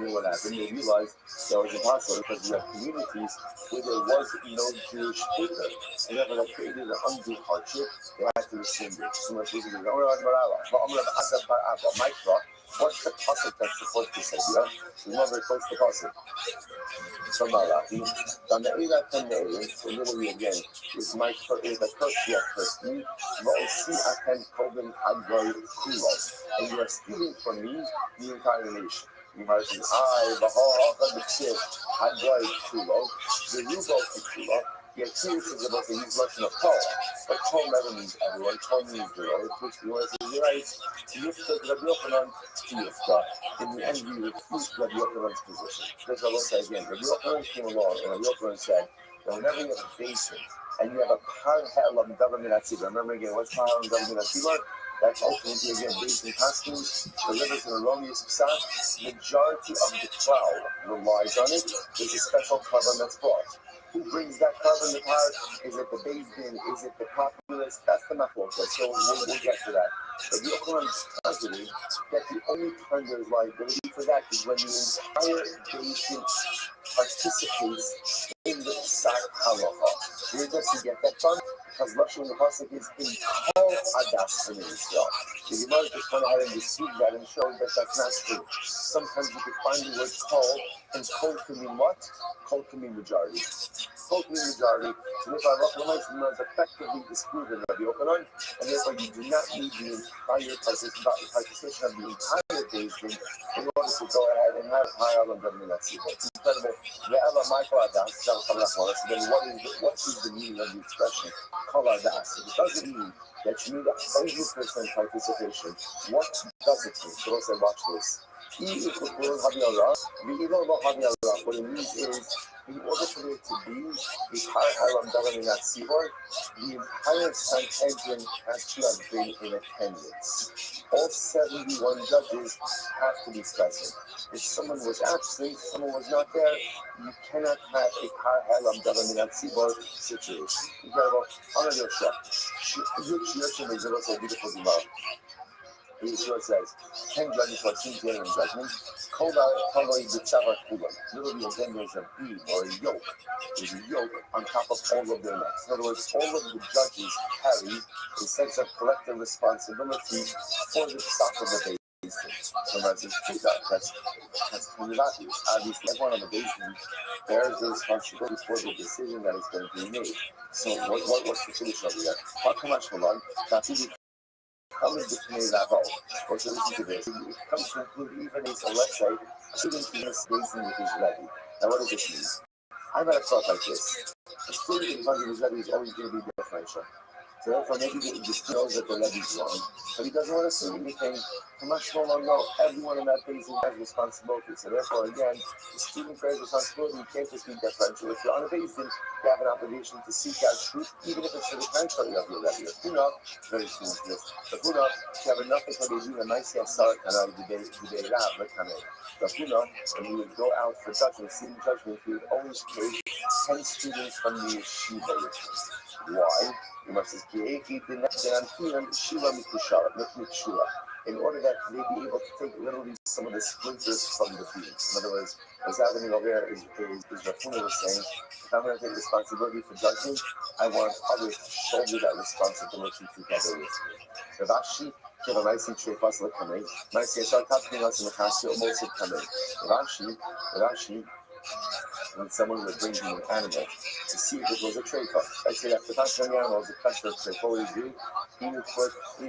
realized that was impossible because you have communities where there was no Jewish baker. And therefore that created an undue hardship. They had to rescind it. So much easier. What's the pasuk that supports this idea? Remember, close the pasuk. So Malachi, on the Eila Tanei, so literally again, is my is a curse yet curse me. V'osi achen koben hadroy kulos, and you are stealing from me the entire nation. You might say, I, the whole of the ship, hadroy kulos, the rubo kulo, Yet here it says about he's looking at Paul. But Paul never means everyone. Paul means the Lord, which we want to say, you're right. Yifta Rabbi Yochanan to Yifta. In the end, we refute Rabbi Yochanan's position. Because I will say again, Rabbi Yochanan came along and Rabbi Yochanan said that whenever you have a basin and you have a par helam government at Tzibur, remember again, what's par helam government at Tzibur? That's ultimately again based in costumes, delivers an erroneous psak. Majority of the crowd relies on it. There's a special carbon that's brought. Who brings that carbon to power? Is it the Beis Din? Is it the populace? That's the machloka. So we'll get to that. But the Yochanan is positive that the only time there's liability for that is when the entire basin participates in the psak halacha. Where does he get that from? Because Lashon the pasuk is in Kol Adas in Israel. The Gemara just went ahead and dispute that and showed that that's not true. Sometimes you can find the word Kol, and Kol can mean what? Kol can mean majority. Kol can mean majority. So if our Rachel is effectively disproven Rabbi Yochanan, and therefore you do not need the entire participation of the entire basin in order to go ahead and have high on them in that sequence. It's incredible. Then what is the meaning of the expression? Koladas. It doesn't mean that you need 100% participation. What does it mean? So let's say, watch this. What it means is, in order for there to be a high haram dalam in that seahorn, the entire Sanhedrin has to have been in attendance. All 71 judges have to be present. If someone was absent, someone was not there, you cannot have a high haram dalam in that seahorn situation. Incredible. I'm going to do a shot. Your a beautiful Gemara. Yeshua says, 10 judges are seen together in judgment. Literally, again, there's a beam or a yoke. There's a yoke on top of all of their necks. In other words, all of the judges carry a sense of collective responsibility for the stock of the basin. So that's kind of obvious. Obviously, everyone on the basin bears the responsibility for the decision that is going to be made. So what's the solution over there? How come much for long? How is the Pnei Ravo? Or so listen to this. It comes to include even a, so let's say, student in this basin with his Rabbi. Now what does this mean? I've had a thought like this. A student in front of his Rabbi is always going to be differential. So therefore maybe the student knows that the Rabbi is wrong, but he doesn't want to say anything. No, everyone in that basin has responsibility. So therefore again, the student bears responsibility. You can't just be differential. If you're on a basin, you have an obligation to seek out truth, even if it's to the contrary of your Rabbi. Who knows? Very soon this. But who knows? You have enough of what they do, a nice yasar, and I did rab, but kind of. But who knows? When you would go out for judgment, seeing judgment, you would always take 10 students from the yeshiva. Why? You must say, in order that they be able to take literally some of the splinters from the beam. In other words, what's happening over there is Rafuna was saying, if I'm going to take responsibility for judgment, I want others to shoulder that responsibility together with me. Rashi, Rashi, when someone would bring you an animal to see if it was a treifa. I say that the touch of the animal is a touch of treifa. What would do? He would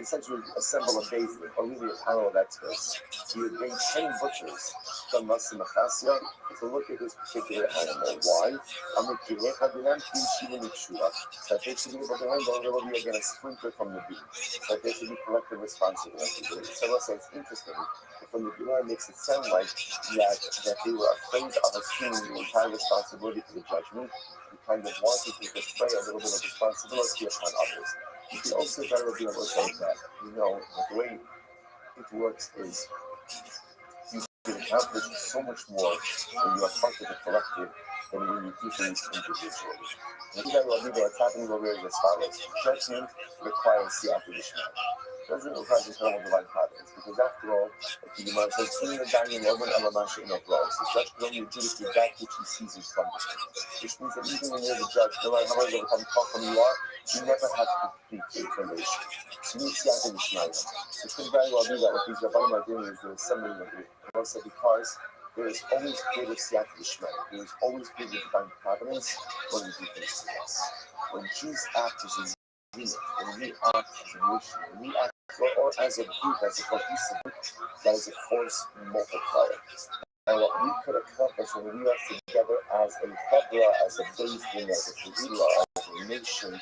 essentially assemble a basin, or really a panel of experts. He would bring 10 butchers from Masimachasya to look at this particular animal. Why? That they should be able to handle a little bit again a splinter from the beam. That they should be collective responsibility. So let's say it's interesting. When the Gemara makes it sound like that they were afraid of assuming the entire responsibility for the judgment, and kind of wanted to display a little bit of responsibility upon others. You can also very well be able to say that, the way it works is you can accomplish so much more when you are part of the collective than when you do things individually. And very well be what's happening over here is as follows. Judgment requires siyata d'shmaya. Doesn't require the total divine providence, because after all, like the Gemara says, "Seeing the dying woman alamasha in a blow." So judge can only adjudicate that which he sees in front of him, which means that even when you're the judge, no matter how much of a from you are, you never have complete information. So you need siyata d'shmaya. It could very well be that what these rabbanim are doing is they're assembling the group. Because there is always greater siyata d'shmaya. There is always greater divine providence when we do things together. When Jews act as a unit, when we act as a nation, when we act or as a group, as a cohesive group, that is a force multiplier. And what we could accomplish when we are together as a Hebra, as a Beis Din, as a Kehillah, as a nation,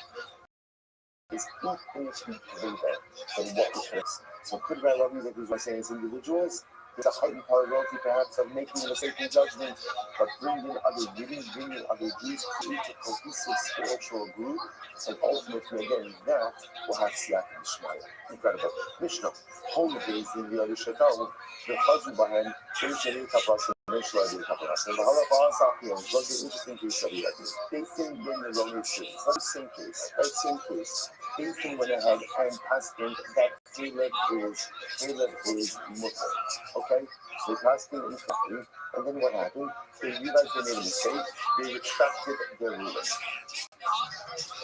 is infinitely greater than what we could. So could Rabbi that he's saying as individuals, there's a heightened probability perhaps of making a mistaken judgment, but bringing other Jews, create a cohesive spiritual group, and ultimately again that will have Siyat and Shmaya. Incredible. Mishnah, holy days in the Alishakal, the Chazu Bahan, Shari Kapas, and Shari Kapas. And the Halafa Sapiens was the interesting case of it. They think in the wrong case. Not the same case, right? Same case. They think went ahead and asking that Caleb is Muslim. Okay? So they passed in company, and then what happened? They realized they made a mistake, they retracted their ruling.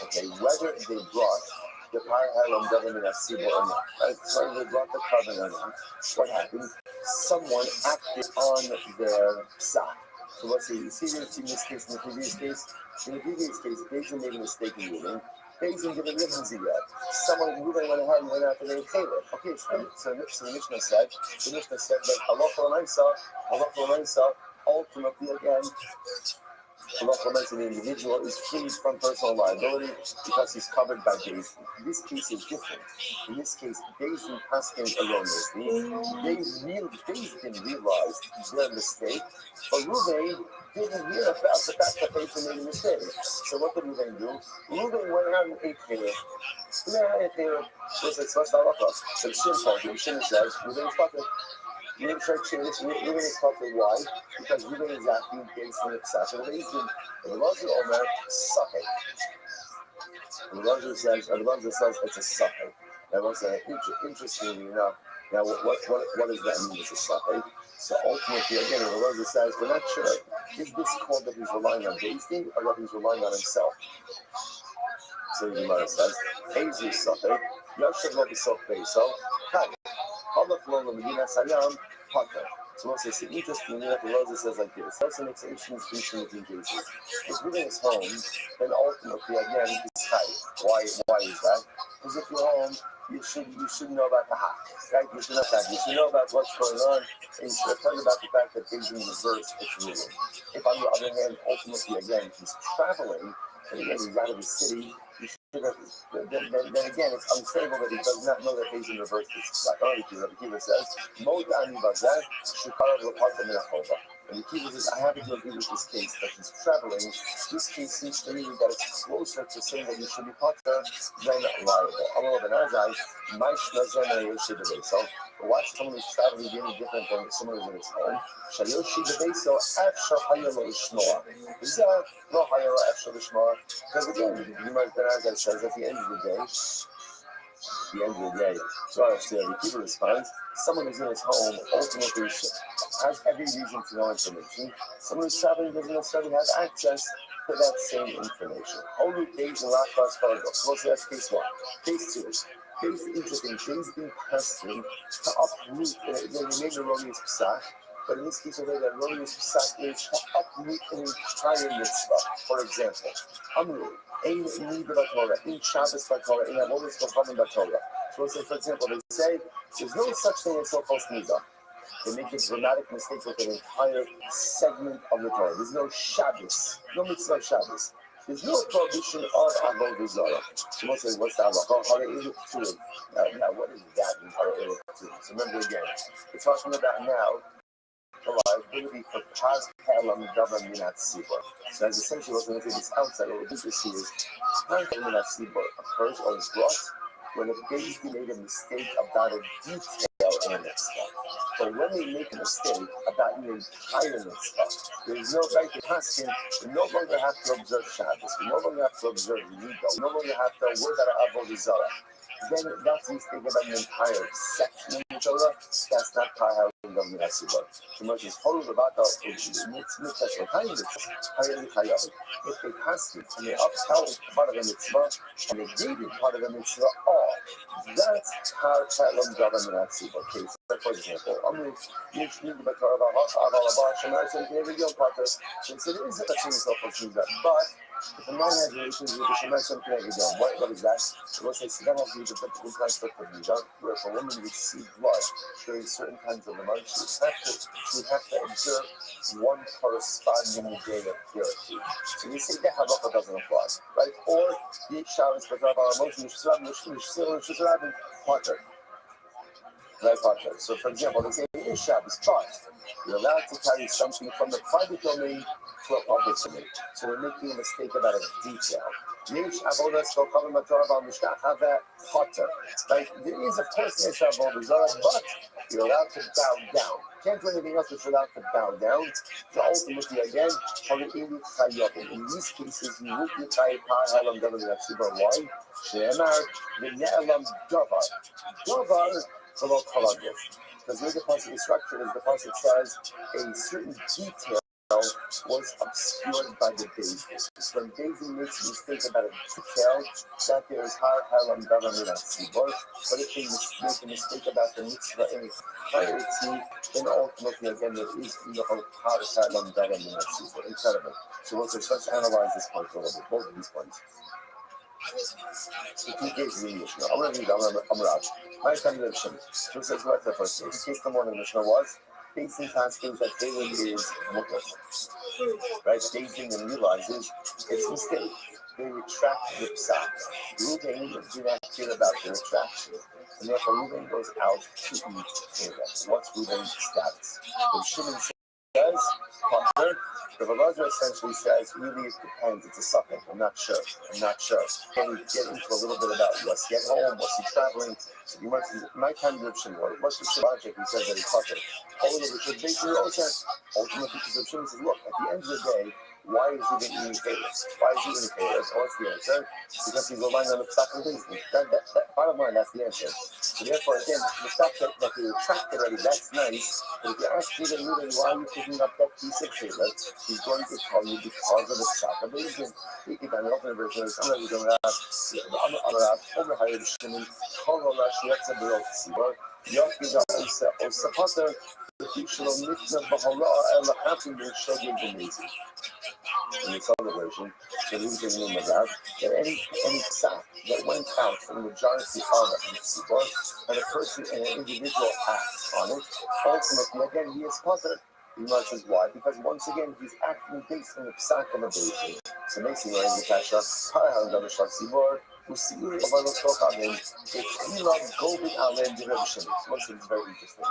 Okay, whether they brought the Parhalom government as Sibor or not, right? So they brought the covenant or not, what happened? Someone acted on their psak. So let's say, you see in this case, in the previous case, Bezin made a mistake in ruling. Bezin didn't live in Ziyad. Someone went ahead and went after their Caleb. Okay, so the Mishnah said that Allah ultimately again, Allah the individual is free from personal liability because he's covered by Bezin. This case is different. In this case, Bezin passed in erroneously. Bezin realized their mistake, but Reuven didn't hear about the fact that Bezin made a mistake. So what did Reuven do? Reuven went out and ate Caleb. So it's what's the halacha? So simple. The Mishnah says Reuven is potter. Reuven is potter. Why? Because Reuven is acting based on the psak. And the Rothschild Omer suffering. The Rothschild says it's a suffering. That was interestingly enough. Now, what does that mean? It's a suffering. So ultimately, again, the Rothschild says we're not sure. Is this called that he's relying on Bezdin or that he's relying on himself? So the Gemara says, Ezu Safek, Yashav Lo B'Sof Beiso, Kai, Halach Lo L'Medina Sayam, Pater. So once it's interesting that the Rosa says like this, also makes an interesting distinction between cases. If Reuven is home, then ultimately, again, he's Kai. Why is that? Because if you're home, you should know about the hack, right? You should know about what's going on, and you should have heard about the fact that things in reverse it's ruling. If on the other hand, ultimately, again, he's traveling, and again, he's out of the city, you should have, then again, it's unstable that he does not know that things in reverse is like, Rabbi Kiva says, Mod Ani Bazar, Shukarav Lapata Minachova. And the Kiva says, I happen to agree with this case that he's traveling. This case seems to me that it's closer to saying that you should be potter than liable. Allah ben Azai, so watch someone who's traveling being different than someone who's in his home. Shayoshi Bebeso, Afshar Hayalo Ishnoa. Is that no Hayalo Afshar Ishnoa? Because again, the Gemara ben Azai says at the end of the day, so the Kiva responds, someone who's in his home ultimately has every reason to know information. Someone who's traveling doesn't necessarily have access to that same information. Only days and last class cargo. So that's case one. Case two. Case interesting. Things being tested to uproot. They made erroneous psak, but in this case, the erroneous psak is to uproot an entire mitzvah. For example, Amru, Ein Nida Torah, in Shabbos Torah, in Avodas Kofam Torah. So for example, they say there's no such thing as so-called Nida. They make a dramatic mistake with an entire segment of the Torah. There's no Shabbos, no mitzvah Shabbos. There's no prohibition of Avodah Zarah. So we'll say, what's that? Now, what is that in Torah? So remember again, we're talking about now the liability for Paz Kalam Davar Minat Sibor. So that's essentially what we're going to do this outside. What we're going to see is Paz Kalam Minat Sibor occurs or is brought when a Bezdin made a mistake about a detail in a mitzvah. But when they make a mistake about the entire mitzvah, there is no right to ask him, we no longer have to observe Shabbos, we no longer have to observe Yudo, we no longer have to worry about Avodah Zarah. Then that's a mistake about an entire section in the Torah, that's not how we don't get to work. So much as whole about the mitzvah behind it, if they passed it and they upheld part of the mitzvah and they gave it part of the mitzvah off, that's how Kalam Government case. For example, you speak about Torah, since it is a thing but if a man has relations with the Shemesh K'neged, what is that? So let's say that has to do with the conflict of Nida, where if a woman receives blood during certain times of the month, Lord, you have to observe one corresponding day of purity. So we say the halacha doesn't apply, right? Or the Shabbos, but Rabbi Moshe Mishrav Potter. Right, Potter. So for example, they say it is Shabbos, but you're allowed to carry something from the private domain to a public domain. So they're making a mistake about a detail. Right? There is, of course, Yesh Avodah Zarah, but you're allowed to bow down. Can't do anything else, but you're allowed to bow down. So ultimately, again, in these cases, you would be chayav halam davar yatsibar. Why? She'emar v'ne'elam davar. Davar below kolagos. Because the way the pasuk is structured is the pasuk says a certain detail was obscured by the David. So when David makes a mistake about a detail, that there is har halam davar minatzibor. But if they make a mistake about the mitzvah in its entirety, then ultimately again there is no har halam davar minatzibor. Incredible. So let's analyze this point a little bit, both of these points. The two cases in the Mishnah. I'm going to read Amrav. My time of Shimon. Who says what the first case? The case number one in the Mishnah was facing passages that Balaam is mutter. Right? Facing and realizes it's a mistake. They retract the psak. Reuben do not care about the retraction. And therefore Reuben goes out to eat Caleb. What's Reuben's status? So Shimon says, Potter. The Rabbi essentially says, really, it depends. It's a suffix. I'm not sure. Can we get into a little bit about what's get home, what's he traveling? So you my time of Shimon. What's the logic? He says that he's Potter. Ultimately, because Shimon says, look, at the end of the day, why is he eating potatoes? Why is he eating potatoes? What's the answer? Because he's relying on the psak and things. That bottom line, that's the answer. So therefore, again, the fact that they retract already, that's nice. But if you ask Reuben, why are you picking up that piece of potato? He's going to tell you because of the psak. But you can the alternate version is, I'm ready to go out. Overhired Shimon, Kol Rashi, that's a below Tzibor. Yokiza Osa Potter, the future of Mikna Bahara, and the happiness shall be amazing. In the other version, the reason in the Rav, that any psak that went out from the majority of the Tzibor, and a person and an individual acts on it, ultimately, again, he is Potter. He says why? Because once again, he's acting based on the psak of a basis. So makes him learn the kasha, Parahal Davar Tzibor, Usiri Avalos Amen, Ekila Golden Amen Direction. Once it's very interesting.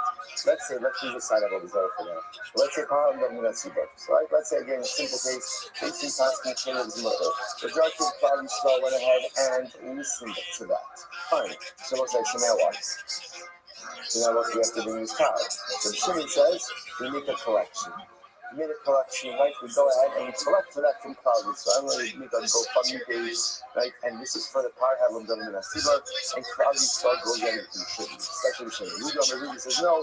Let's leave aside of all these other for now. Let's say Parahal Davar Tzibor. Right? Let's say again, a simple case, facing Paskin Caleb's mother. The judge of Rabbi Yisrael went ahead and listened to that. Fine. So let's say, so now what? So now what do we have to do in this car? So Shimon says, we make a collection. We made a collection, right? We go ahead and we collect for that from Klal. So I'm going to make a GoFundMe page, right? And this is for the Par Halam Davar Minatzibor, and Klal Yisrael goes in and contributes. Especially Shimon. Rudy says, no,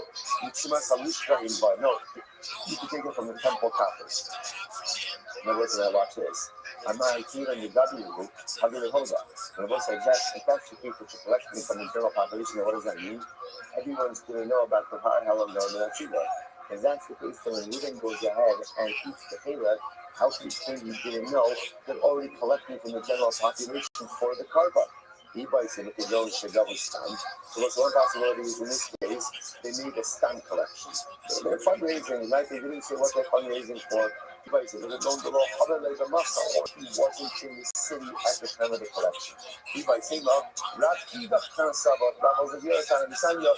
you can take it from the temple coffers. Now listen, I watch this. I'm not here in the W. How do they hold up? And I will say, if that's the case that you're collecting from the general population, what does that mean? Everyone's going to know about the Par Halam Davar Minatzibor. If that's the case, then when Reuben goes ahead and eats the Caleb, how can you claim you didn't know they're already collecting from the general population for the karba? He buys it if they don't double stand. So what's one possibility is in this case, they made a stand collection. So they're fundraising, right? They didn't say what they're fundraising for. He buys it. They don't below other labor muscle, or he wasn't in the city at the time of the collection. He buys it. Rabbi, the Kanasava, Rabbi, the other time, the Sanya,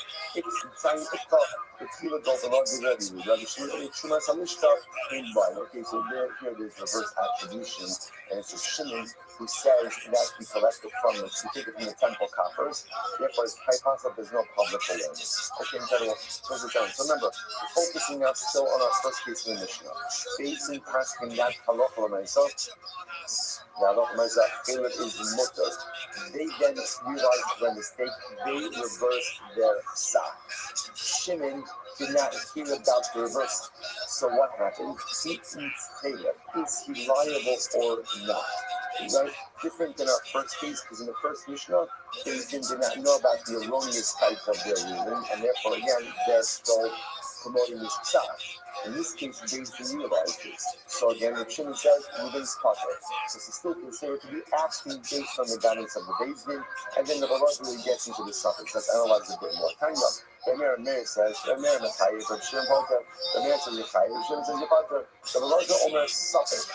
it's even though the Lord be ready. Rabbi Shimon Samishka in by. Okay, so here there's reverse attribution, and it's a Shimon who says that he collected from it. He took it from the temple coffers. Therefore, it's quite possible there's no public awareness. Okay, incredible. So remember, we're focusing now still on our first case in the Mishnah. Facing asking that halacha myself. The halacha myself, Caleb is mutter. They then realize their mistake. They reverse their psak. Shimon did not hear about the reverse. So what happened? He eats Caleb. Is he liable or not? Right? Different than our first case, because in the first Mishnah, they did not know about the erroneous type of their ruling, and therefore, again, they're still promoting this psak. In this case, Beis Din utilized it. So again, the Shimon says, Ruben's potter. This is still considered to be acting based on the guidance of the Beis Din, and then the Rabbi really gets into the suffix. Let's analyze a bit more. Tanya, the Meir says, the Meir Mechayev, the Shimon Potter, the Meir says Mechayev, the Shimon says Potter, the Rabbi Omer suffix.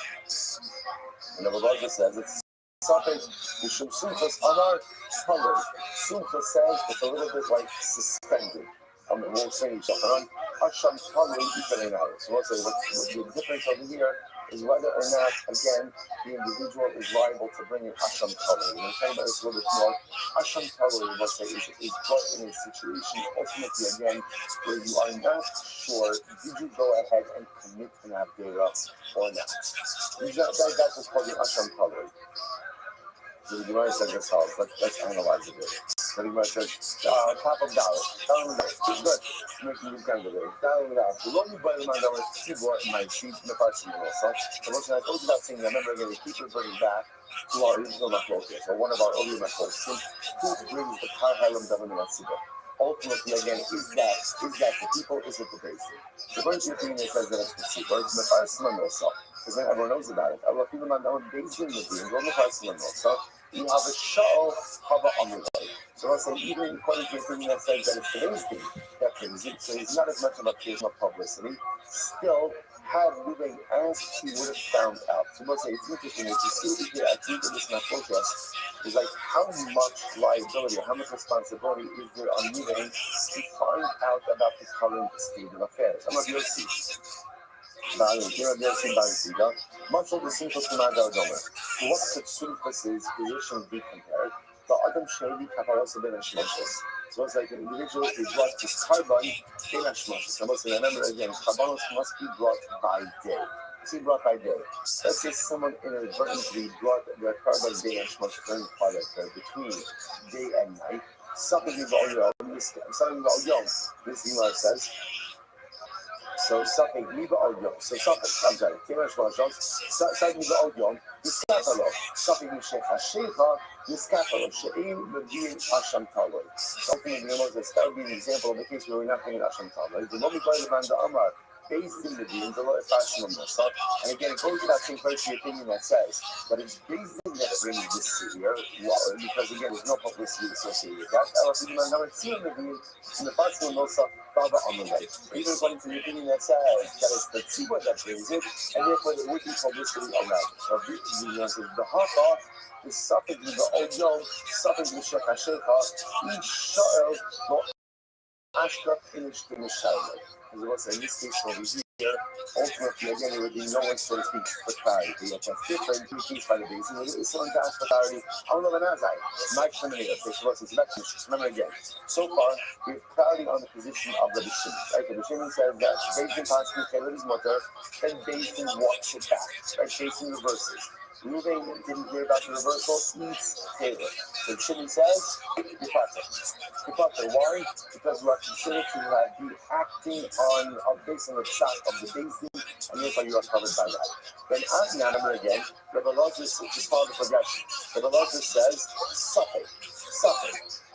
And the Rabbi says it's suffix, the Shim Sumchas Anar Talmud. Sumcha says it's a little bit like suspended. We'll say each other. Hasham Talmud Ikanenai. So we'll say what the difference over here is whether or not, again, the individual is liable to bring in Hasham Talmud. We're talking about this a little bit more. Hasham Talmud, we'll say, is brought in a situation, ultimately, again, where you are not sure, did you go ahead and commit an Avdera or not? That's what's called the Hasham Talmud. So the Gemara says this how. Let's analyze it a bit. So the Gemara says, top of dollar. Good. Making you kind of it. Down without. The only button on that was Tibor in my sheet in the parts of the also. So listen, I told you about saying, I remember again, we keep reverting back to our original Machlokas, or one of our earlier Machlokas. Who brings the Kar Halam Davan in Tibor? Ultimately, again, is that the people, is it the basic? The first opinion says that it's the Tibor. It's the first one also. Because then everyone knows about it. Allah people man down based in the dream, go the first one also. You have a show Hava Amulai. So let's say even according to the opinion that says that it's today's thing that brings it, so it's not as much of a case of publicity. Still, had Ruben asked, he would have found out. So let's say it's interesting, if you see here, I think in this protest is like how much liability, how much responsibility is there on Ruben to find out about the current state of affairs. I'm not going to see. Much of the simple Kumada Gomer. What could Sulfas's position be compared? The Adam Shady Kapalos Ben Ashmoshes. So it's like an individual who brought his carbon in Ashmoshes. I must remember again, carbonos must be brought by day. It's brought by day. Let's say someone inadvertently brought their carbon in Ashmoshes during part of between day and night. Something about Yom. This Gemara says. So something Liba Odyom. So something, I'm sorry, Kimash Mashos, something Liba Odyom, Niskatalo, something Mishech Hashecha, Niskatalo, She'im Mevin Asham Taloi. Something in the most, that's got to be an example of the case where we're not bringing Asham Taloi. The moment by the Manda Amar, based in the Deen, the Lord Fashion of Mosa. And again, it goes to that same crazy opinion that says, but it's based in that brings this here, because again, there's no publicity associated with that. Elohim and number two in the Deen, in the Fashion of Mosa, Baba Amalai. Even according to the opinion that says that it's the Tzibur that brings it, and therefore there would be publicity around it. So the Haka is something with the Odyom, something with Shech HaShecha, each child will Ashkraf finished in the Shaila. Because it was in this case over here, ultimately, again, there would be no one, so to speak, for clarity. Yet that's different, two things by the basin. There is someone to ask for clarity. I don't know what Nazai. Mike Sheminator, which was his election. Remember again, so far, we have clarity on the position of the Bishim. Right? The Bishim says that based in Paskin, Taylor is mutter, then based in walks it back. Right? Based in reverses. Ruben didn't hear about the reversal, eats Taylor. So Shimon says, Departure. Why? Because we are considered to be acting based on the shot of the basin, and therefore you are covered by that. Then Adnanamar again, Rabbi Lazarus, which is called the progression. Rabbi Lazarus says, suffer.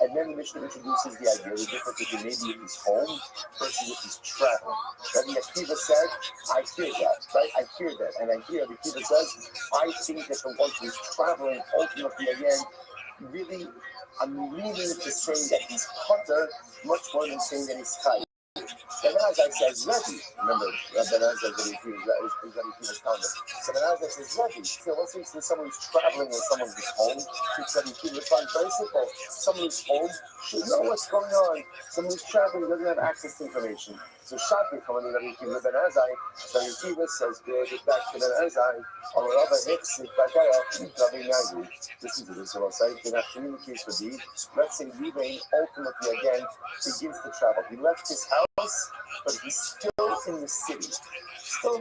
And then the Mishnah introduces the idea, the difference between maybe if he's home versus if he's traveling. Rabbi Akiva said, I hear that, right? I hear that. And I hear Rabbi Akiva says, I think that the one who's traveling, ultimately again, really, I'm leaning to saying that he's potter much more than saying that he's chai. Then as I says Rabbi, remember, then as I says Rabbi calendar. So then as I says Rabbi, so let's say someone who's traveling or someone who's home, Rabbi Akiva responds very simple. Someone who's home should know what's going on. Someone who's traveling doesn't have access to information. So Shapir coming in Rabbi Akiva Ben Azai, Rabbi Akiva says, back to Ben Azai, or Rabbi Hitzit Bakaya, Rabbi Nazi. Listen to this, what I'll say, then after communicates with thee, let's say Ruben ultimately again begins to travel. He left his house, but he's still in the city. So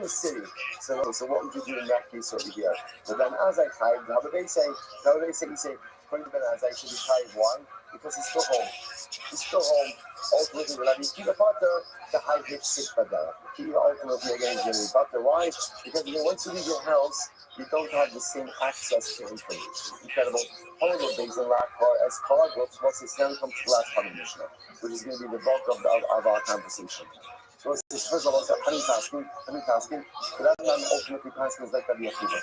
what would you do in that case over here? But then Azai Chai, how do they say, he say, according to Ben Azai, should be Chai. Why? Because he's still home. Ultimately, when I mean Kiva Potter, the high hit sit Badar. Kiva ultimately again is going to be Potter. Why? Because once you leave your house, you don't have the same access to information. Incredible. However, based on as paragraphs, once it's now comes to the last part of the Mishnah, which is going to be the bulk of our conversation. So it's first of all, honey tasking, but that man ultimately tasking is like Rabbi Akiva.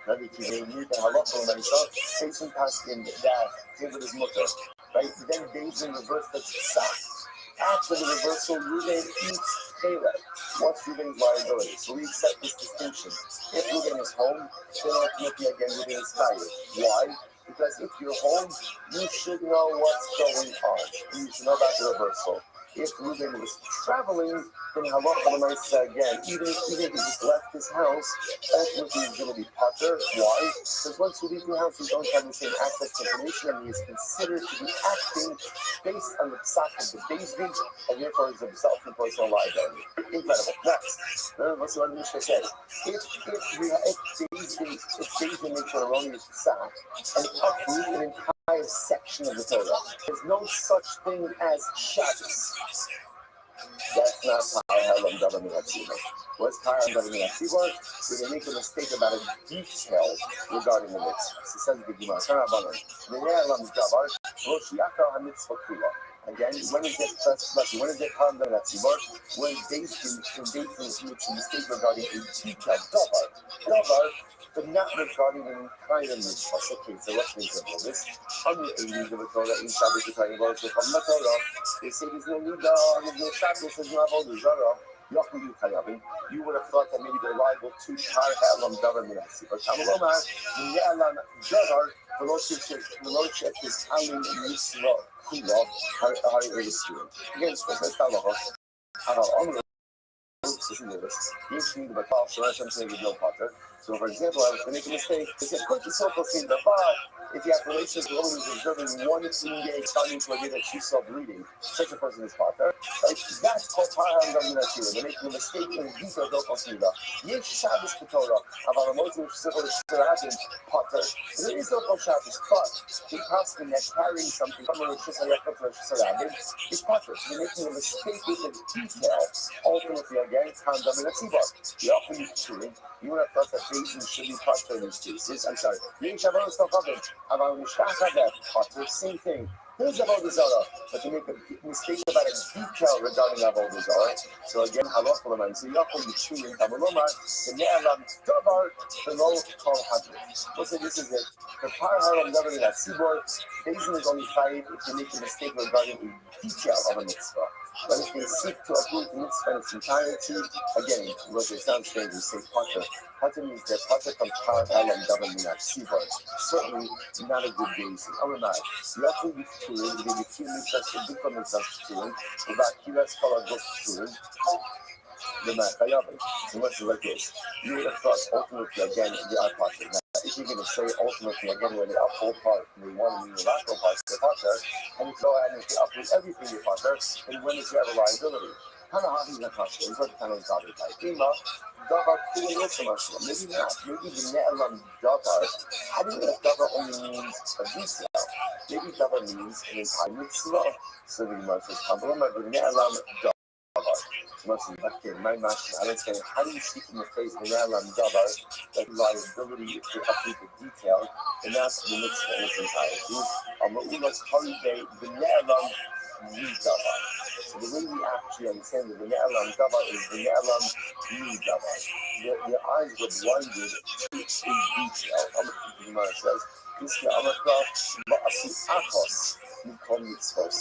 Rabbi Akiva knew the halacha when he saw Jason tasking that came with his mother, right? Then David reversed the tzah. After the reversal, Reuben eats Caleb. What's Reuben's liability? So we accept this distinction. If Reuben is home, then ultimately again Reuben is tired. Why? Because if you're home, you should know what's going on. You should know about the reversal. If Reuben was traveling, then halacha again, even if he just left his house, ultimately he's going to be potter. Why? Because once you leave your house, you don't have the same access to information, and he is considered to be acting based on the psak of the Bezdin, and therefore is himself in personal liability. Incredible. Next, what's what the Mishnah says? If Bezdin makes an erroneous psak and uproot an entire section of the Torah, there's no such thing as Shabbos. That's not Tahar Halam Davar. What's Tahar Halam Davar? When they make a mistake about a detail regarding the mitzvah. So says the Gemara, again, when is it first? When is it Tahar Halam Davar? When David makes a mistake regarding a detail. Davar, but not regarding an entire mitzvah. Okay, so what's the example of this? On the 80s of the Torah, in Shabbos, we're talking about the Torah. They say there's no Nida, there's no Shabbos, there's no Avodah Zarah. You would have thought that maybe they're liable to Tahar Halam Davar Minasi. But Tamaloma, Ne'alam Davar, Velochek is Alim Yisra Kula, Har Elisir. Again, it's the Halacha. So, for example, I was going to make a mistake. They said, put yourself in the bar. If you have relations with women observing one day starting to a day that she saw bleeding, such a person is potter. Right? That's called Tahar Halam Davar. They're making a mistake in the detail of the Yes, Shabbos Torah, about a Muslim potter. There is no Shabbos, but the person that's carrying something from a Rosh Hashanah is potter. So they're making a mistake with the detail. Ultimately, again, Tahar Halam Davar. You often use children. You would have thought that Jason should be potter in these cases. I'm sorry. You should have stuff of it. About potter, same thing. Here's Avodah Zarah, but you make a mistake about a detail regarding Avodah Zarah. So again, halacha l'man. So Yaakov Yishu in Tamaloma, the Ne'alam Davar, the Lo Kol Hadri. We'll say this is it. The Tahar Halam Davar in that seaboard, Jason is only fired if you make a mistake regarding a detail of a mitzvah. But if they seek to uproot the mitzvah in its entirety, again, what it sounds strange, we say potter. Potter means they're potter from Tahar Halam Davar in that seaboard. Certainly not a good reason. Otherwise, you have to be true, you need to feel mitzvah, you become mitzvah true, without Kiras Kala true. The Matayabin. So what's like this? You would have thought ultimately again the art potter. Now, if you're going to say ultimately again when the uphold part, the one in the lateral part, the potter, and you go ahead and uproot everything you potter, then when is your ever liability? Hanahavi Nakasha is what kind of Davar type. Ima, Davar Kulim Yosamasha. Maybe not. Maybe the Ne'alam Davar. How do you know Davar only means a detail? Maybe Davar means an entire mitzvah. So the Gemara says, Hablama, the Ne'alam Davar. My master, I don't say, how do you speak in the phrase Ne'alam Davar, that liability to update the detail, and that's the mitzvah in its entirety. Ma'ulas Holiday, the Ne'alam Davar. So the way we actually understand the Ne'alam Davar is the Ne'alam Davar. Your eyes were blinded to a detail. The Gemara says, this is Amakra Ma'asi Akos. We call mitzvahs.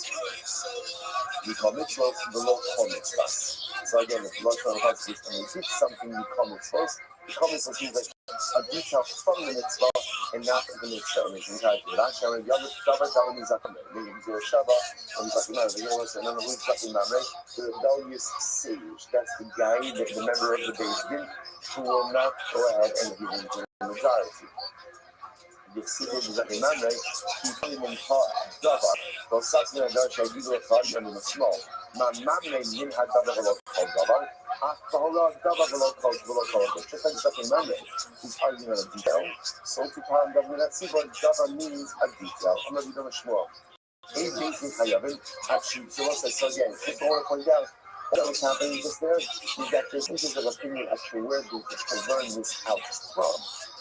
We call mitzvahs below call mitzvahs. So again, if you want to know when you teach something, you call mitzvahs. You call mitzvahs means like a detail from the mitzvah and not the mitzvah. And it's entirely. Rashi and Yom Davar means that maybe he's a Shabbat, or he's talking about the rebellious sage. That's the guy, the member of the Bezdin, who will not go ahead and give in to the majority. The civil design man, he came in part Davar. Those such a Dutch ideal of Rothschild in the small. My mom named him had Davar called Davar. After all, Davar called just like such a man, who's arguing on a detail. So to Tahar Halam Davar means a detail. I'm not even a shmur. A basic Hayavim, actually, so again, just want to point out. What was happening just there is that there's differences of opinion as to where to learn this out from.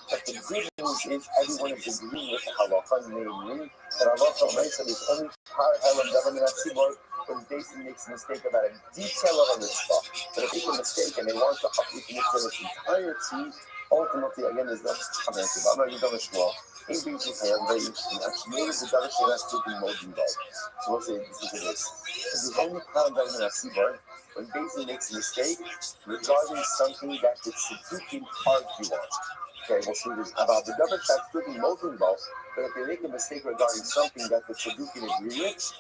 But the good news is everyone is agreeing with the halacha, namely that halacha Mesa is only Tahar Halam Davar when Jason makes a mistake about a detail of a mitzvah. But if they make a mistake and they want to uproot the mitzvah in its entirety, ultimately, again, there's no comment. I'm already done this law. In basically, I'm very interesting. Actually, maybe the Dutch has to be more involved. So we'll say this is this. There's only found out in a seaboard when Basin makes a mistake regarding something that the Tzaddukim argue on. Okay, we'll see this about the Dutch has to be more involved. But if they make a mistake regarding something that the Tzaddukim agree with,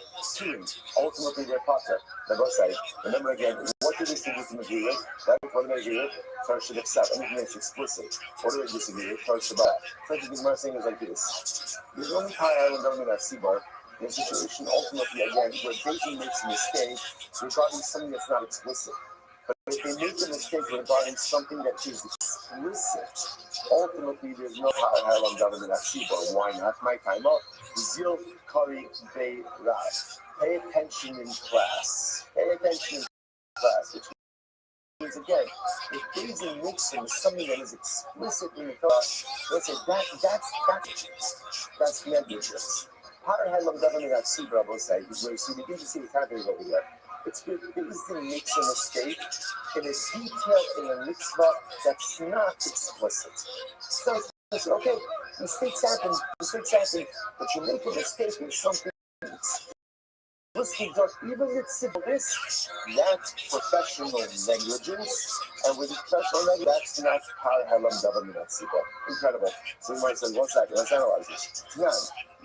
ultimately they're potter. Now both sides. Remember again, what do the Tzaddukim agree with? Right? What do they agree with? Torah should accept. Anything that's explicit. What do they disagree with? Torah should back. So the Gemara saying is like this. There's only high island government at Seabar. In a situation ultimately again where Beijing makes a mistake regarding something that's not explicit. But if they make a mistake regarding something that is explicit, ultimately there's no high island government at Seabar. Why not? My time up. Zil Kari Bay Ras. Pay attention in class. Pay attention in class. Which means again, if Beijing makes something that is explicit in the class, let's say that's negligence. Power had long government at Seabar, I will say, is where you see, begin to see the categories over there. It's where Beijing makes a mistake in a detail in a mitzvah that's not explicit. So, okay, mistakes happen, but you make a mistake in something even if it's simple, that's professional negligence, and with professional negligence, that's not power halam government at Seabar. Incredible. So you might say, one second, let's analyze this. None.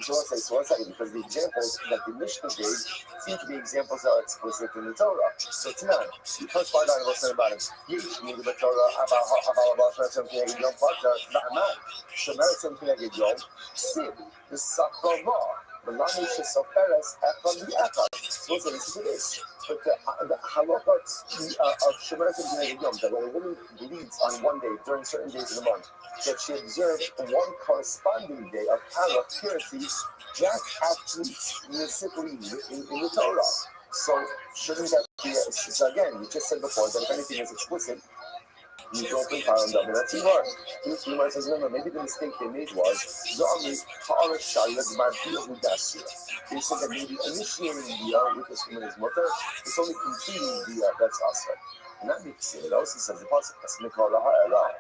So let's say, one second, because the examples that the Mishnah gave seem to be examples that are explicit in the Torah. So it's none. The first part I will say about it. Yesh, need the Torah, about something like Yom Pata, Ba'aman, Shemer something like Yom, Sib, the Sakravah. The language is so Paris from the Echad. So this is this. But the halachot of Shemer something Yom, that when a woman bleeds on one day during certain days of the month, that she observed one corresponding day of Hara purity, that's actually municipally written in the Torah. So shouldn't that be? So again, we just said before that if anything is explicit, you don't think Haram David. That's Ivar. This Gemara says, no, maybe the mistake they made was Zomi Hara Shayla Marbiya Hudasira. They said that maybe initiating the with this woman is mutter, it's only completing the that's also. And that makes it also says the pasuk that's Mikol Ha'ara.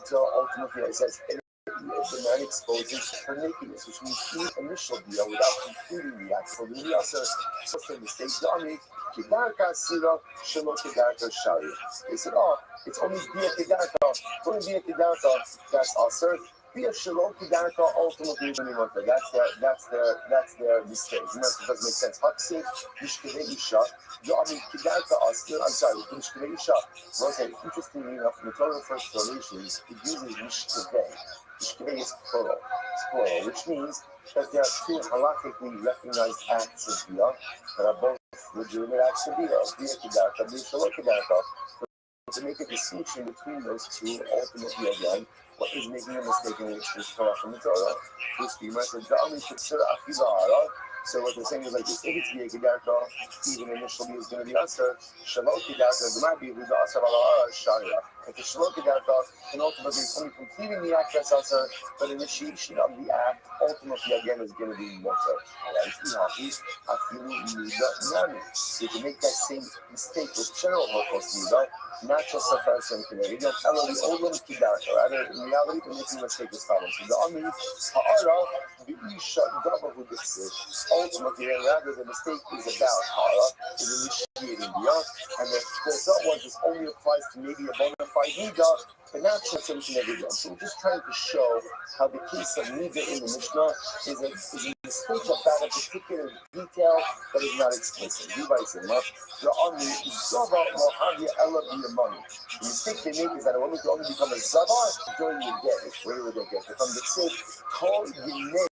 So ultimately it says the man exposes her nakedness, which means the initial deal without completing the act. So the also such a mistake. Zomi Kidarka Sira Shelo Kidarka Shari. They said, oh, it's only Bia Kidarka. It's only Bia Kidarka. That's also Bia Shelo Kidarka. Ultimately, that's their mistake. And that doesn't make sense. Haksik Mishkevei Isha. Kidarka Asir. I'm sorry, Mishkevei Isha. Okay, interestingly enough, in the Torah first relations, it uses Mishkevei. Mishkevei is plural. It's plural, which means that there are two halakhically recognized acts of Bia that are both legitimate acts of Bia. Bia Kidarka, Bia Shelo Kidarka. To make a distinction between those two, ultimately again, what is making a mistake in which is Torah from the Torah? This schema says, so what they're saying is like, if it's Bia Kidarka, even initially is going to be Asr, Shelo Kidarka, there might be who's Asr ala Sharia. If the Shelo Kidarka can ultimately be only completing the act that's Asr, but initiation of the act ultimately again is going to be Motor. So you can make that same mistake with general Hokos Nida, not just a person today. You don't tell the Olam Kidarka, rather in reality, the making mistake is follows. So the Ami, Ha'ara, the Isha, Dava who gets it. Ultimately, rather the mistake is about Hara, is initiating the art, and the thought was this only applies to maybe a bona fide Nida, but not just something every day. So we're just trying to show how the case of Nida in the Mishnah is a mistake about a particular detail that is not explicit. Levi said, the Ami, Zava, Mohavia, Ella, the money. The mistake they make is that a woman can only become a Zava during the day. Where would they get it? From the Tzid, call Yinei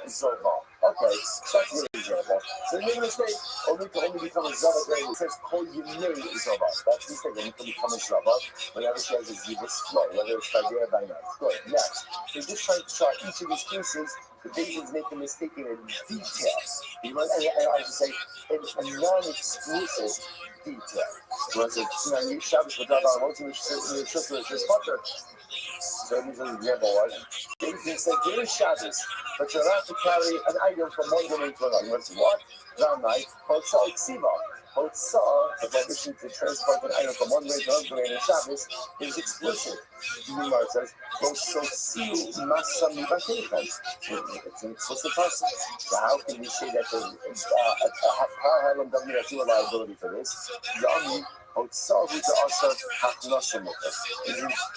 Zava. Okay, so that's an example. So the mistake, only to become a Zava during it says, call Yinei Zava. That's the mistake, only to become a Zava whenever she has a Zivus flow, whether it's by day or by night. Good, next. So just trying to try each of these cases. The Beijing's make a mistake in a detail. You know, and I should say, in a non-exclusive detail. Whereas if Shabbos would have our ultimate So this is an example was, David said, there is Shabbos, but you're allowed to carry an item from one domain to another. What? Ramai, Hotzah Ksiva. Hotzah, the prohibition to transport an item from one domain to another domain in Shabbos, is explicit. Gemara says, Hotzah Masa Mibatechan. It's an explicit person. So how can we say that there's a liability for this? Yami, Hotzah, who's the Asar, Haknasa Mukha.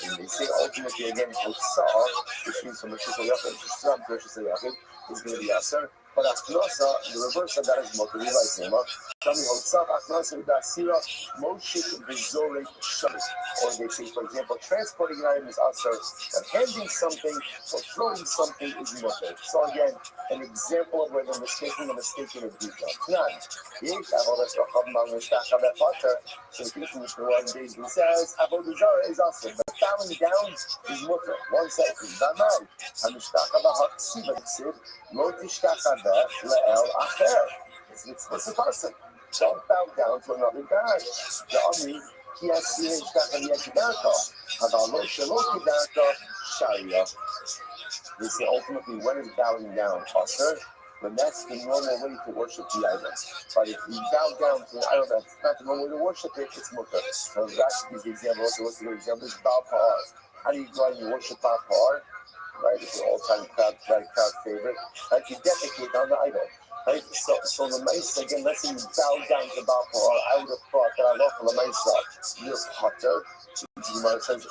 And they say ultimately again, Hotzah, which means from the Shishal Yachid, is going to be Asar. But Aknasa, the reverse of that is Mukha. Levi Sema. Tell me, Hotzah, Aknasa, Udasira, Moshik, Vizorik, Shabbat. Or they say, for example, transporting an item is Asar, but handing something or throwing something is Mukha. So again, an example of where they're mistaking a mistake in a detail. None. So if you listen to one day, he says, Avodah Zarah is Asar, but bowing down is Mukha. One second. Damai. Hamishtacha b'haksiva ksiv, lo tishtacha b'eh le'el acher. It's an explicit person. Don't bow down to another guy. The Ami, ki asir ishtacha v'yakidarka, aval lo shelo kidarka, sharia. They say ultimately, when is bowing down Asar? When that's the normal way to worship the idol. But if you bow down to an idol that's not the normal way to worship it, it's Mukha. So that's the example. Also, what's the example? It's Baal Pa'ar. How do you go and you worship Baal Pa'ar? Right, it's an all-time crowd favorite. Like you defecate on the idol. Right, so the Maisa, again, let's say you bow down to Baal Pa'ar. I would have thought that I love the Maisa. You're Potter. Says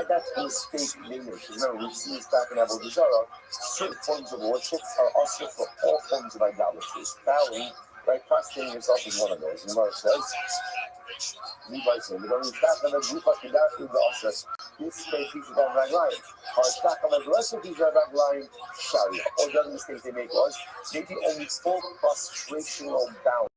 that's a mistake they make. Remember, we've seen this back in Avodah Zarah. Certain forms of worship are also for all forms of idolatry. Bowing, right, prostrating yourself is one of those. Gemara says, Levi said, we don't need that, and the group of the Asher. This space is about Ragline. Or stack on the rest of these Ragline, Sharia. Or the other mistake they make was maybe only full prostrational bowing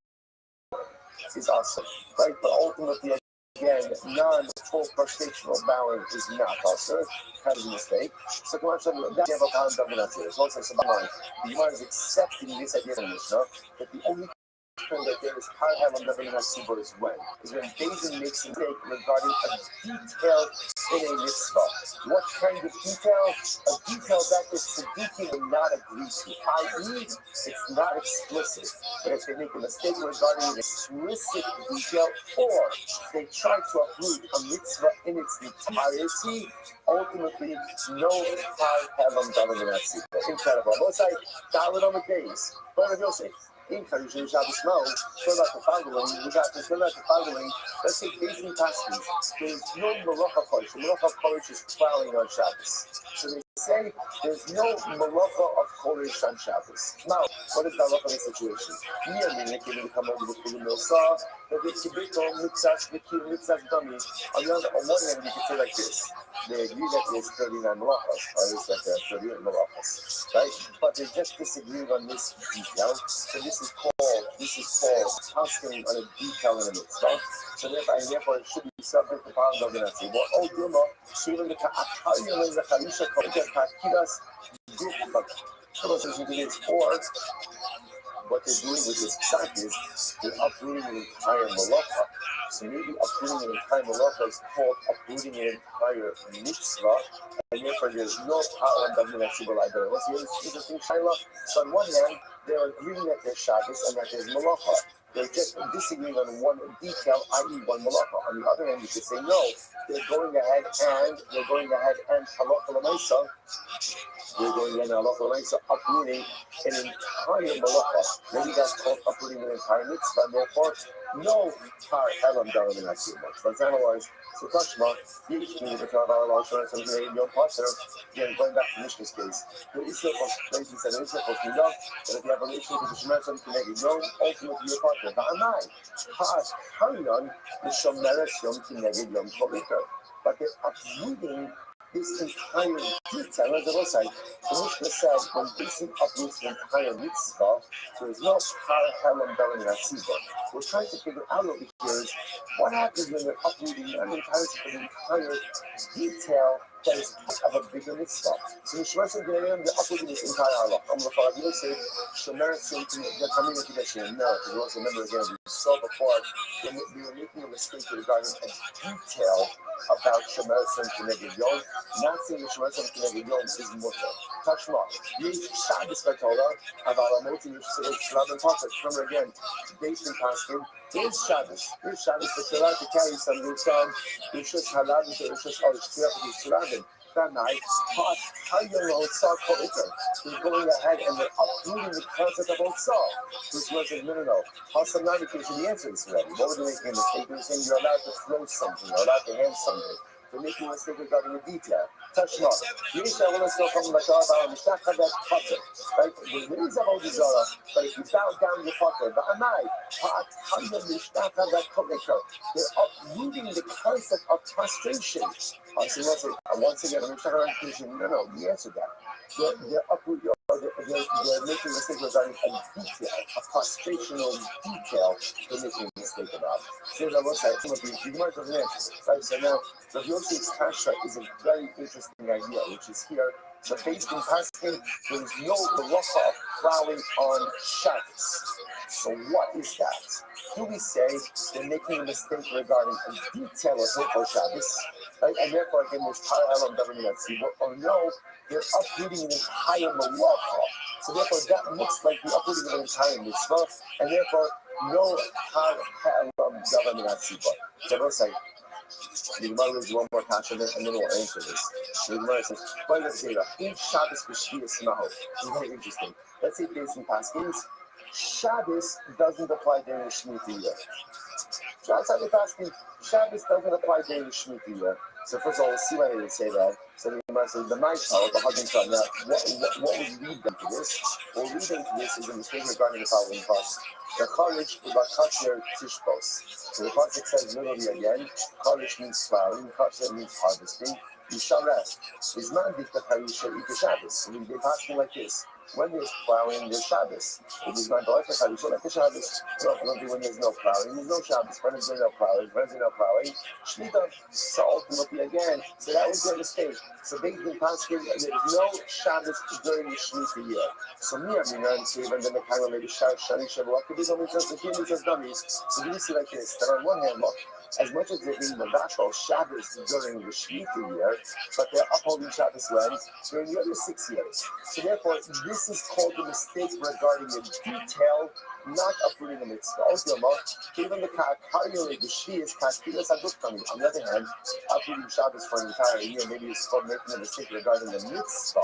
is awesome, right? But ultimately, again, non-full prostrational bowing is not also kind of a mistake. So come on, that example of how I'm doing that here. So let's say the Gemara is accepting this idea from Mishnah that the only time that there is Karham on the Sibur is when David makes a mistake regarding a detail in a mitzvah. What kind of detail? A detail that is Siddiqui will not agree to. I.e., it's not explicit. But if they make a mistake regarding an explicit detail, or they try to uproot a mitzvah in its entirety, ultimately, no Karham on the Sibur. Incredible. Both sides, Dalit on the days. But I will say, in Karisha Shabbos now, fill out the following, let's say based in Paskin, there's no Malacha Kodesh. The Malacha Kodesh is plowing on Shabbos. So they say there's no Malacha of Kodesh on Shabbos. Now, what is the Malacha in this situation? Here, meaning if you come over the Milsa, that it's a bit of Mitzvah dummy. On one hand, you can say like this. They agree that there's 39 malachas, or at least that there are 38 malachas, right? But they just disagree on this detail. So this is called constantly on a detail in a mitzvah. So therefore it should be subject to power of the Nazi. But oh, Duma, even the Ka'akariya and the Kalisha Kakiras group, or what they're doing with this psak is they're uprooting an entire malacha. So maybe uprooting an entire malacha is called uprooting an entire mitzvah, and therefore there's no power in the mitzvah liability. What's the interesting shayla? So on one hand, they're agreeing that there's Shabbos and that there's malacha. They're just disagreeing on one detail, i.e. one malacha. On the other hand, you could say no. They're going ahead and halacha l'maisa. They're going ahead and halacha l'maisa uprooting an entire malacha. Maybe that's called uprooting an entire mitzvah, and therefore no tar elam darim in that much. Let's analyze. So Tashma, Yishmi, the Kavala Lashon, and the Yom Potter, again, going back to Mishka's case, there is no possibility that there is no possibility that if you have a relationship with the Shemer, you can make it known, ultimately your partner. But Amai, Ha'as Karyon, the Shomeres Yom Kineged Yom Koviter. But they're uprooting this entire detail. As I was saying, the Mishnah says, when basing uproots the entire mitzvah, there is no Kar Helam Darim in Asiba. We're trying to figure out over here is what happens when they're uprooting an entire detail that is part of a bigger mitzvah. So the Shemer said, they're uprooting this entire halach. I'm going to follow you say, Shemer said, the community that's in America, we also remember again, we saw before, we were making a mistake regarding a detail about Shemer Son Keneged Yom. Not saying that Shemer Son Keneged Yom is mutter. Tashma. Yesh Shabbos V'Torah, Aval Amoti Yisrael Shlab and Pater. Remember again, based in Paskin, is Shabbos. Is Shabbos V'Torah to carry some Yisrael, Yishus Halad, Yishus Al-Shtiach Yisrael. That night, how you know Otsar Koiter? They're going ahead and they're uprooting the concept of Otsar, which was a no. Hasam Navigation, the answer is already. What were they making a mistake? They were saying you're allowed to throw something, you're allowed to hand something. They're making a mistake regarding the detail. Tashma. Yisha will still come like our Mishnah that Potter. Right? There is a Zara, but if you bow down your Potter, the Anai, how you Mishnah that Koiter? They're uprooting the concept of prostration. Once again, I'm trying to answer no, the answer to that. They're making a mistake regarding a detail, a prostrational detail they're making a mistake about. So I will say, the Gemara doesn't answer it. Right? So now, the Yosef's Kasha is a very interesting idea, which is here. So based in Paskin, there is no halacha of plowing on Shabbos. So what is that? Do we say they're making a mistake regarding a detail of Hilchot Shabbos, right? And therefore, again, there's parallel on governing that tzibur, or no, they're uprooting an entire malacha. So therefore, that looks like the uprooting of an entire mitzvah, and therefore, no parallel governing that tzibur. So we'll say, the Gemara is one more passion, and then we'll answer this. The Gemara says, "By the Zera, in Shabbos b'Shvius Maho." This is very interesting. Let's say based in Paskins, Shabbos doesn't apply during the Shemitah year. So outside the Paskin, Shabbos doesn't apply during the Shemitah year. So first of all, we'll see why they would say that. So the Gemara says, the Maishal, the husband son. Now, what would lead them to this? What would lead them to this is a mistake regarding the following verse. The Kharich about Kachir Tishbos. So the Pasuk says literally again, Kharich means plowing, Kachir means harvesting. You shall rest. Is man dikta Harisha Ika Shabbos? So they pass me like this. When there's plowing, there's Shabbos. If there's not like the Shabbos, when there's no plowing, there's no Shabbos. When there's no plowing, Shmita. So ultimately, again, so that was their mistake. So basically, there's no Shabbos during the Shemitah year. So me, and so even then the kind of maybe Shani Shavuot could be something just the humans as dummies. So we see like this. That on one hand, look, as much as they're being Mavashal Shabbos during the Shemitah year, but they're upholding Shabbos when? During the other 6 years. So therefore, this is called a mistake regarding the detail, not uprooting the mitzvah. Even the Karyo, the Shvi is Kastilas Agutami. On the other hand, uprooting Shabbos for an entire year, maybe it's called making a mistake regarding the mitzvah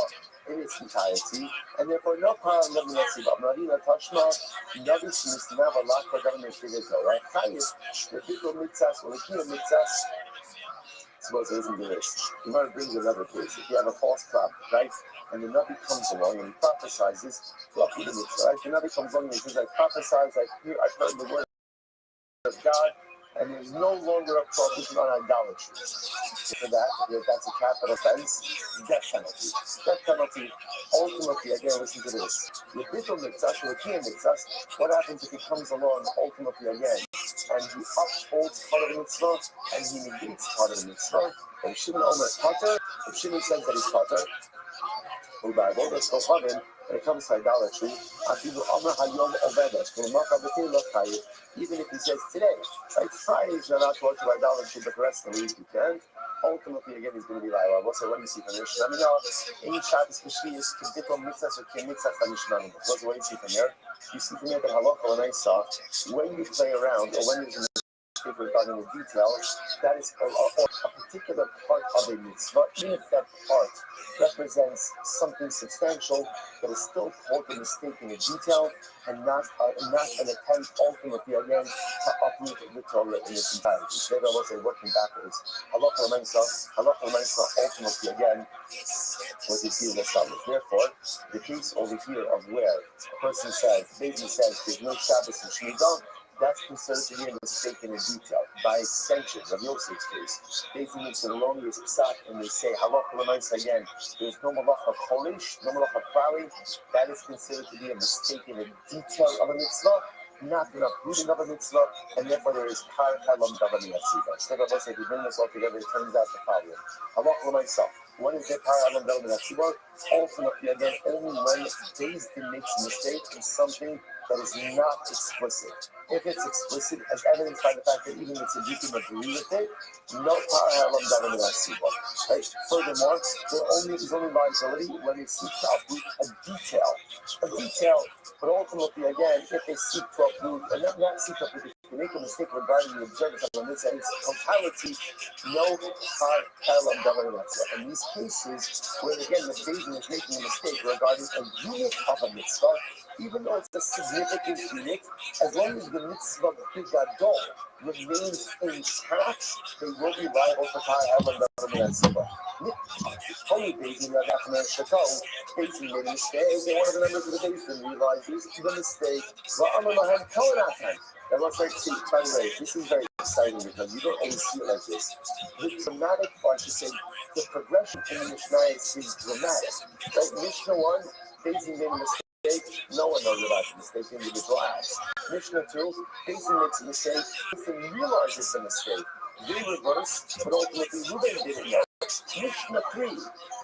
in its entirety, and therefore no problem of Nazi, but Marina Tashma, Navi seems to have a lot for government figures, right? Kayis, the people mitzvahs, or the key of mitzvahs. Suppose listen to this. You might bring another case. If you have a false prophet, right? And the Navi comes along and he prophesizes, right? The Navi comes along and he says, I prophesize, I've heard the word of God, and there's no longer a prohibition on idolatry. For that, if that's a capital offense, death penalty. Death penalty, ultimately, again, listen to this. The Bittul Mitzvah, the Kiyam Mitzvah, what happens if he comes along, ultimately, again, and he upholds part of the mitzvah, and he negates part of the mitzvah? If Shimon Omer Potter, if Shimon says that he's Potter, the Bible, let's go for him. When it comes to idolatry, even if he says today, like Fridays you're not to work with idolatry, but the rest of the week you can. Ultimately, again, he's going to be liable. So what do you see from this? Let me know. Any Shabbos Kishvi is Kedikon Mitzvahs or Kim Mitzvahs Tanishmanim. What's what you see from there? You see from there that halacha when I saw when you play around or when there's a regarding the details, that is a particular part of a mitzvah, even if that part represents something substantial, that is still called a mistake in the detail and not an attempt ultimately again to uproot the Torah in its entirety. Maybe I will say working backwards. Halacha ultimately again what you see in the Sabbath. Therefore, the case over here of where a person says, baby says, there's no Shabbos in Shemitah, that's considered to be a mistake in the detail. By extension, of Yosef's case, they think it's the longest psak, and they say, halacha l'maisa again, there's no malacha cholish, no malacha plowing, that is considered to be a mistake in the detail of a mitzvah, not an uprooting of a mitzvah, and therefore there is par kalam davani atziva. Instead of us, if we bring this all together, it turns out the following. Halacha l'maisa, what is the par kalam davani atziva? Ultimately, again, only when Din makes a mistake in something that is not explicit. If it's explicit, as evidenced by the fact that even the tzaddikim agree with it, no parallel davar minasiba. Right? Furthermore, there's only liability when they seek to uproot a detail. But ultimately, again, if they seek to uproot, and not seek to uproot, if they make a mistake regarding the observance of the mitzvah in its totality, no parallel davar minasiba. In these cases, where again the Bezdin is making a mistake regarding a unit of a mitzvah, even though it's a significant unit, as long as the mitzvah bigadol remains intact, they will be liable for parallel davar minasiba. Only Bezdin that after Bezdin made a mistake, and one of the members of the Bezdin realizes the mistake. Now let's see, by the way, this is very exciting because you don't always see it like this. The dramatic part to say the progression in the Mishnah is dramatic. Right? Mishnah 1, Bezdin made a mistake. No one knows about the mistake, individual acts. Mishnah 2, Bezdin makes a mistake. Bezdin realizes the mistake. They reverse, but ultimately Reuben didn't know. Mishnah 3,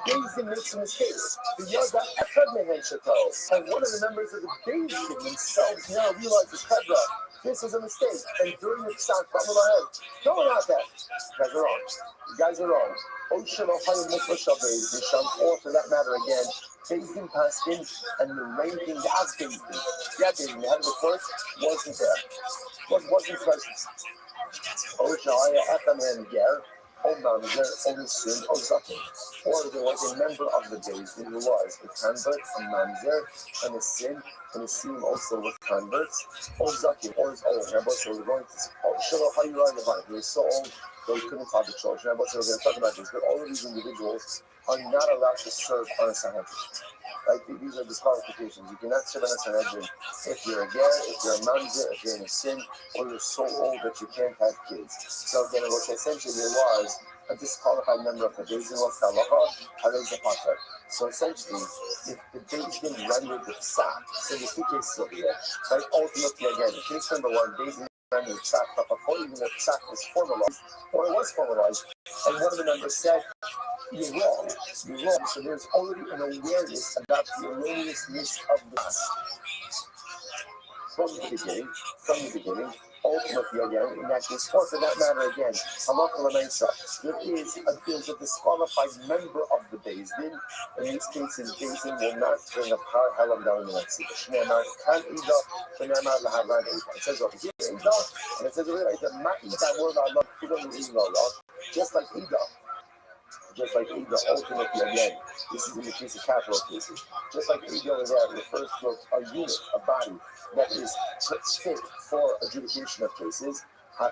Bezdin makes a mistake. The Yada Echad Mehen Shato, and one of the members of the Bezdin themselves now realizes Chedra. This is a mistake, and during the psak, don't about that. You guys are wrong. Or for that matter, again, Bezdin passed in, and the ranking as Bezdin, the head of the court, wasn't there. Wasn't present. Or there was a member of the Bezdin who was a convert, a mamzer, and a sin, and a sin also with converts. Or Zakim, or his old. Rabbi, so we're going to he was so old that he couldn't father children. Rabbi, so we're going to talk about this, but all of these individuals are not allowed to serve on a Sanhedrin. Right? These are disqualifications. You cannot serve on a Sanhedrin if you're a ger, if you're a mamzer, if you're in a sin, or you're so old that you can't have kids. So again, what essentially there was a disqualified member of the Bezdin was halacha, harei zapater. So essentially, if the Bezdin rendered the psak, so there's two cases over here. Right? Ultimately, again, case number 1, Bezdin rendered the psak, but before even the psak was formalized, or it was formalized, and one of the members said, you're wrong. So there's already an awareness about the erroneousness of this. From the beginning, ultimately again, in that case, or for that matter again, there's a disqualified member of the Bezdin. In these cases, Bezdin will not bring a par halam down the next. It says over here, and it says over here, that word Allah, just like Ida. Ultimately, again, this is in the case of capital cases. Just like Ida over there refers to a unit, a body that is fit for adjudication of cases. So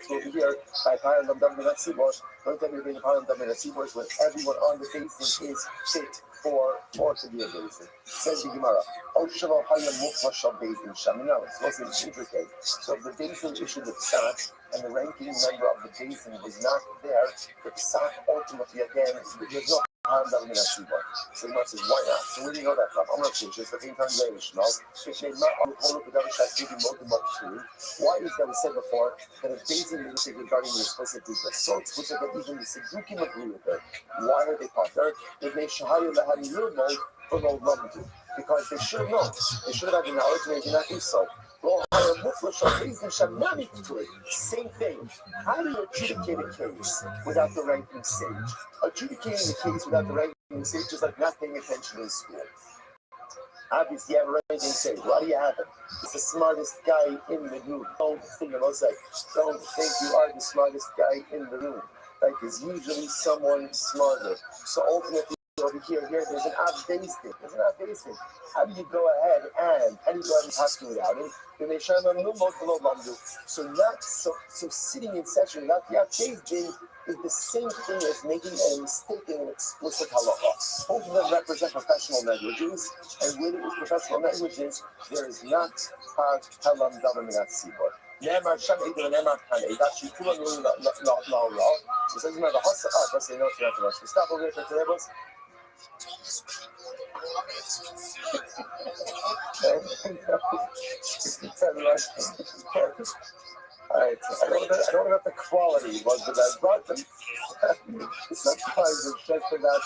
over here, by Param Dam Sibos, don't ever be the Param Dam Sibos when everyone on the basis is fit for to be a basin. Says the Gemara, Oshalo Hayam Mukmashal Basin Shaminal. It's interesting. So if the basin issued the psak and the ranking member of the basin was not there, the psak ultimately again, there's no Param Dam Sibos. So the Gemara says, why not? So where do you know that from? I'm not sure. Just the thing comes very rational. If they not on the whole of the why is that we said before that if basin is regarding the explicit details, so explicit that even the Siddukim agree with it. Why are they potter? If they shahaya lahari yurmod for no lumdu, because they should have known. They should have had the knowledge, and they did not do so. Same thing. How do you adjudicate a case without the ranking sage? Adjudicating the case without the ranking sage is like not paying attention in school. Obviously, you have a ranking sage. Why do you have it? It's the smartest guy in the room. Don't think you are the smartest guy in the room. Like, there's usually someone smarter. So ultimately, over here, there's an obvious thing. How do you go ahead and pass me without it? So sitting in session without the Bezdin is the same thing as making a mistake in an explicit halacha. Both of them represent professional negligence, and where there is professional negligence, there is not halam davar minat sibor. Ne'emar sham eidah ne'emar kan eidah shitulah la'ora. So it says, "Remember, hasa let's say no to that. Stop over there for today, boys." Alright, I don't know if the quality was the best, but sometimes it's just about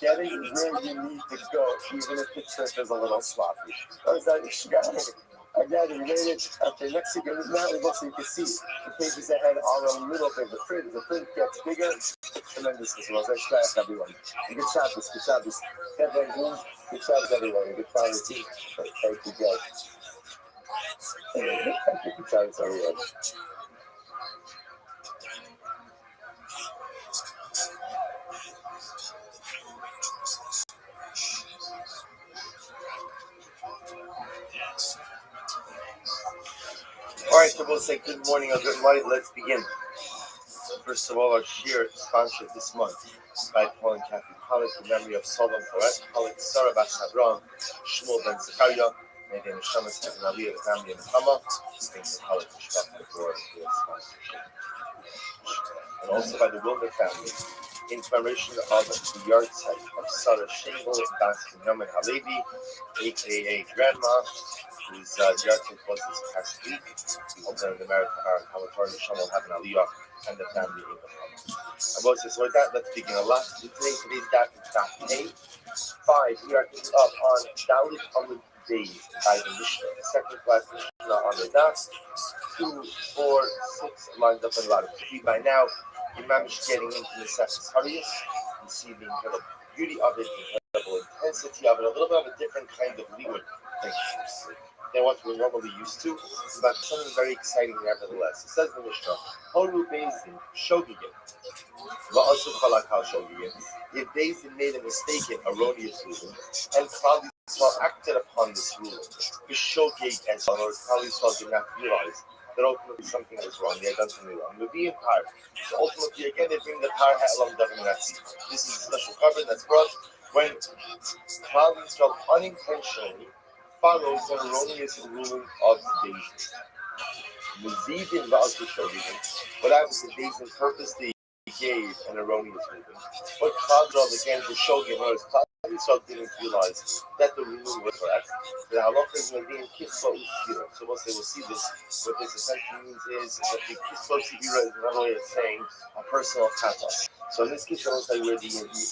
getting where you need to go, even if the trip is a little sloppy. Again, you made it after Mexico. Now so you can see the pages ahead are a little bit. The print gets bigger. Tremendous as well. Nice try, everyone. And good job, good job. Good job, everyone. Good job. Thank you, guys. Good job, everyone. Alright, so we'll say good morning or good night. Let's begin. First of all, our shir sponsored this month by Paul and Kathy Pollack in memory of Solomon Poret, Pollack, Sarah Bas Abraham, Shmuel Ben Zechariah, may the Neshamas have an Aliyah, the family, and the Chama. Thanks to Pollack and Shmuel for the sponsorship. And also by the Wilder family, in commemoration of the yard site of Sarah Shingle Bas Yamin Halevi, aka Grandma, whose yard site was this past week. We hope that in America, our Hamatar Neshama will have an Aliyah and the family in the home. And we'll say, so with that, let's begin. Allah, today's daf is daf 8. 5, we are up on Dalit Amud Days by the Mishnah. The second class Mishnah on the daf. 2, 4, 6 lines up in a lot of three. By now, Imam is getting into the Sef's Hariyas. You see the incredible beauty of it, the incredible intensity of it, a little bit of a different kind of liquid than what we're normally used to, but something very exciting nevertheless. It says in the Mishnah, Horu Bezdin Shogigin, Va'asu Chalakal Shogigin, if Bezdin made a mistaken, erroneous ruling, and Klal Yisrael acted upon this ruling, Bishogig as well, or Klal Yisrael did not realize that ultimately something was wrong, they had done something wrong. Would be in power. So ultimately, again, they bring the power along Davinatzi. This is a special cover that's brought when Klal Yisrael unintentionally follows the erroneous ruling of Days. Muzidin Va'al Shogigin. What happens if Days in purpose they gave an erroneous ruling? But Klal again to Shogin, whereas Klal Yisrael didn't realize that the ruling was correct. The halacha is going to be in Kisva U'Sira. So we'll see this. What this essentially means is that the Kisva U'Sira is another way of saying a personal kata. So in this case, I will tell you where the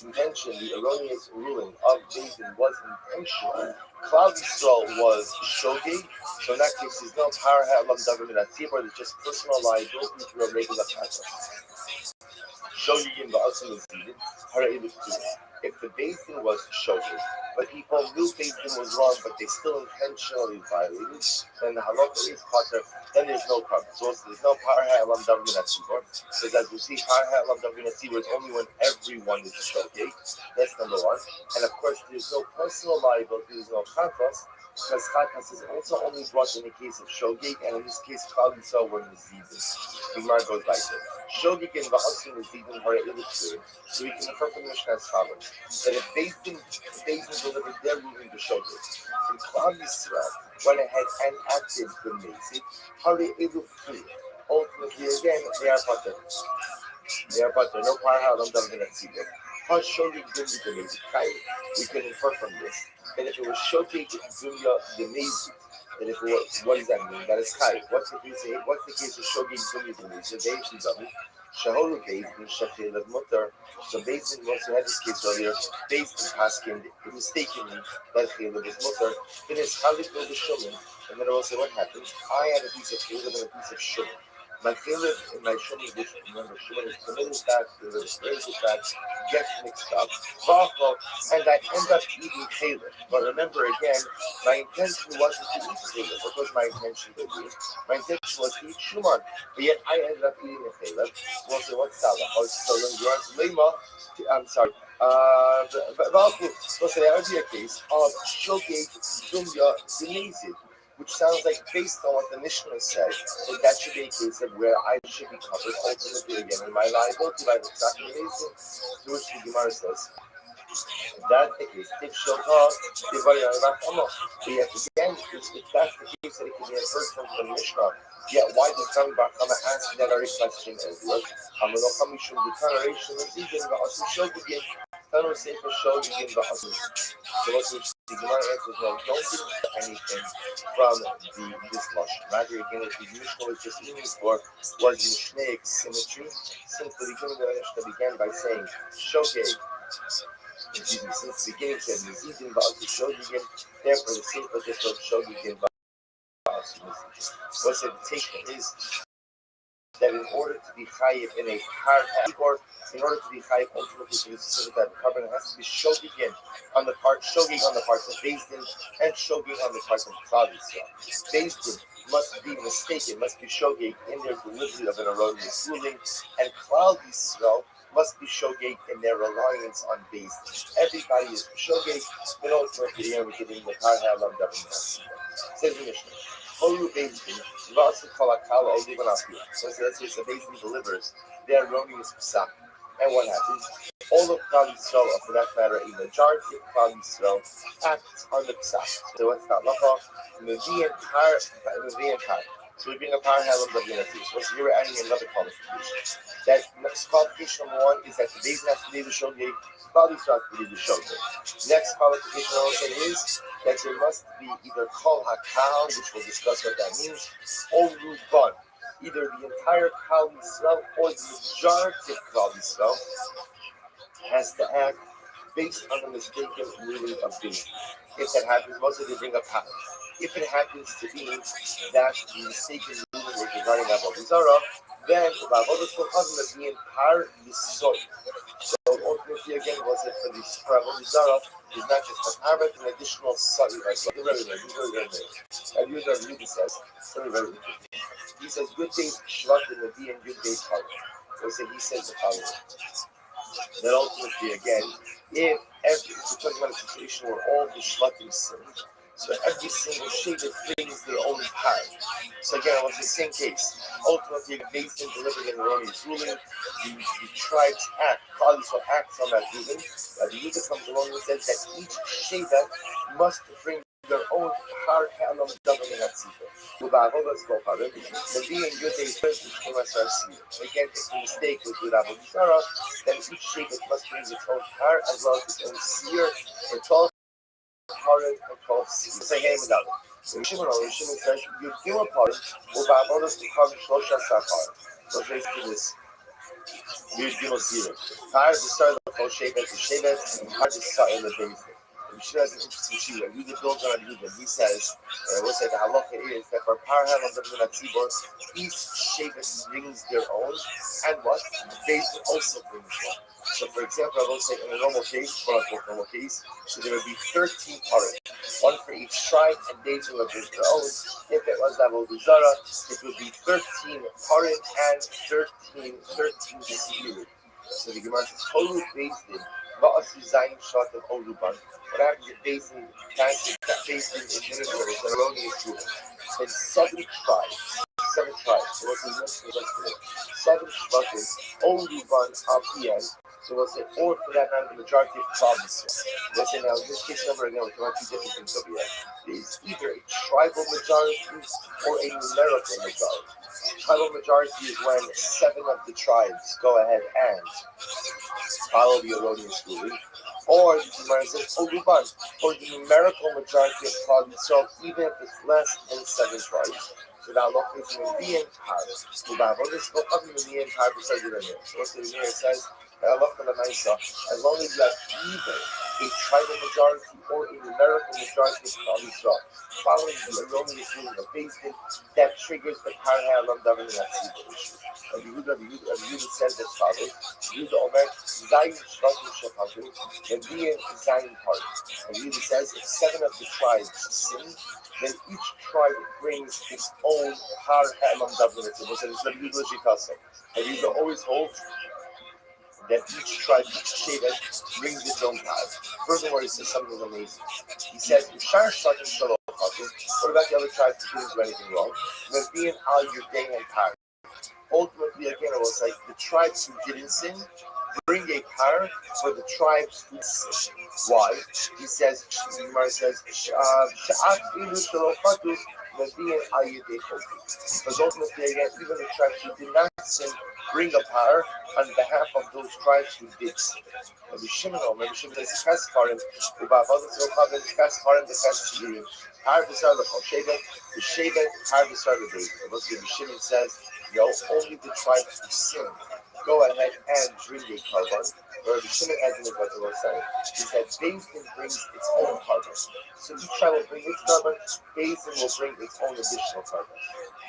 intention, the erroneous ruling of David was intentional. Klal Yisrael was shogeg, so in that case, there's no power ha'elam davar minatzib, or there's just personal liability through a regular kata. Shogeg in ba'asim is needed. If the Basin was shogeg, but people knew Basin was wrong, but they still intentionally violated, then the halacha is pater, then there's no problem. So there's no power ha'elam davar minatzib, because as we see, power ha'elam davar minatzib is only when everyone is shogeg. That's number one. And of course, there's no personal liability, there's no chatas, because chatas is also only brought in the case of shogeg, and in this case, Klal Yisrael were mezidin. The Gemara goes like this: shogeg and va'asim mezidin are illustrated, so we can infer from the Mishnah as follows: that if Bezdin delivered their ruling to shogeg, and Klal Yisrael went ahead and acted the mezid, hare illustrated. Ultimately, again, they are pater. They are pater. No power ha'elam davar minatzib. How shogeg dunya the mezid? We can infer from this that if it was shogeg dunya the mezid, that if it was, what does that mean? That is kai. What's the case of shogeg dunya the mezid? They actually done it. Shahoru Bezdin Shafil of Mutter. So Bezdin, once we had this case earlier, Bezdin asking mistakenly that Chilad is Mutter. Then it's Chalik of the Shuman, and then also what happens? I had a piece of Chilad and a piece of Shuman. My Chilad and my Shuman, which remember Shuman is familiar with that, Chilad is very with that, gets mixed up, and I end up eating Chilad. But remember again, my intention wasn't to eat Chilad. What was my intention to do? My intention was to eat Shuman. But yet I ended up eating a chaleb. We'll say what's tallah? Oh, so then I'm sorry. We'll say that would be a case of shogeg dunya denizid, which sounds like based on what the Mishnah said, that should be a case of where I should be covered ultimately again in my liability by the tzachim denizid, to which the Gemara says. If that's the case, if shogeg, but yet again, if that's the case, that it can be inferred from the Mishnah. Yet why does Rabbi Barchama ask that very question as well? So what the Gemara answers, no, don't think anything from this lashon. Rather, again, what the Mishnah was just meaning for was Mishnaic symmetry, since the beginning of the Mishnah began by saying shogeg since the beginning said Mizidin Ba'al Shogigin, therefore the Sefer just wrote Shogigin Ba'al. What's the invitation is that in order to be chayiv in a hard or in order to be chayiv ultimately to the system that carbon has to be shogig on the parts of Bezdin and shogig on the parts of Klal Yisrael. Bezdin must be mistaken, must be shogig in their delivery of an erroneous ruling, and Klal Yisrael must be shogig in their reliance on Bezdin. Everybody is shogig in order to be able to be the Parhalam Davin. Says the Mishnah. Horu Bezdin, Vasu Kalakala Olivanapia. So let's say the Bezdin delivers their erroneous psak. And what happens? All of Klal Yisrael, or for that matter, a majority of Klal Yisrael, acts on the psak. So what's that? Mevi'en Par. So we bring a Par Halam Davinatis. So here we're adding another qualification. That qualification number one is that the Bezdin has to be the Shogeg, Klal Yisrael has to be the Shogeg. Next qualification also is that there must be either Kol HaKal, which we'll discuss what that means, or Ruban, either the entire Klal Yisrael or the majority of Klal Yisrael has to act based on the mistaken ruling of Din. If that happens, most of them bring up Hal. If it happens to be that the mistaken ruling was regarding Avodah Zarah, then Avodah Zarah is being Par Yisod. So ultimately, again, was it for the Avodah Zarah is not just a par, but an additional study as well. And Yudah says, very interesting. He says, good days Shvat in the D and good days Chol. So he says the following. That ultimately, again, if we're talking about a situation where all the Shvatim sin, so every single Shevet brings their own par. So again, it was the same case. Ultimately, based in delivering an erroneous ruling, the tribes act, Klal Yisrael acts on that ruling. The Yudah comes along and says that each Shevet must bring their own par halam double in that sefer. The B and good days first is from us our seer. Again, if the mistake was with Avodah Zarah, then each Shevet must bring its own par as well as its own seer for 12 parent and 12 seers. Say hey without it. Shimon says you do a part or Avodah to come Shlosha Sachar. So basically this. You give us zero. Par the start of the whole Shevet, and par the start of the base. Mishnah has an interesting shira. Yudah builds on Yudah. He says, what's that? The halacha is that for Par Halam Davin Tzibor, each Shevet brings their own, and what? They also brings one. So, for example, I will say in a normal case, quote-unquote normal case, so there would be 13 parim, one for each tribe, and they will bring their own. If it was Avodah Zarah, it would be 13 parim and 13 seers. So the Gemara says, Holu Bezdin, Va'asu Zayin Shot of Oluban. What happens if Bezdin is administered as an erroneous rule? Then 7 tribes, so what's the next one? 7 Shvatim, Oluban Apian, so we'll say, or for that matter, the majority of provinces. Let's say now, in this case number again, we're talking about 2 different things over here. There's either a tribal majority or a numerical majority. Tribal majority is when 7 of the tribes go ahead and follow the erroneous ruling, or the Gemara says Oruban, or the numerical majority of Klal Yisrael, even if it's less than 7 tribes. So that location will be in Par. So that this will come in the entire percentage of it. So what the Gemara says, as long as you have either a tribal majority or a numerical majority of Klal Yisrael following the erroneous ruling of Bezdin, that triggers the Par Halam Davin Tzibor issue. And Yehuda says as follows: Yehuda Omer Zayin Shvatim Shechadu, and being Zayin part. And Yehuda says if 7 of the tribes sin, then each tribe brings its own Par Halam Davin Tzibor. So it's not Yehuda Shikasa. And Yehuda always holds that each tribe, each Shevet brings its own path. Furthermore, he says something amazing. He says, what about the other tribes who didn't do anything wrong? Then being Al Yudei and Par. Ultimately, again, it was like the tribes who didn't sin bring a par for the tribes who sin. Why? He says, Gemara says, because ultimately, again, even the tribes who did not sin bring a par on behalf of those tribes who did sin. Rabbi Shimon says, Kasparim, the Kasparim, Par B'Sar L'Chol Shevet, the Shevet, Par B'Sar L'Beis. Rabbi Shimon says, only the tribes who sin go ahead and bring a carbon. Or the Shimon as in the Godzilla say, is that Basin brings its own carbon. So each tribe will bring its carbon, Basin will bring its own additional carbon.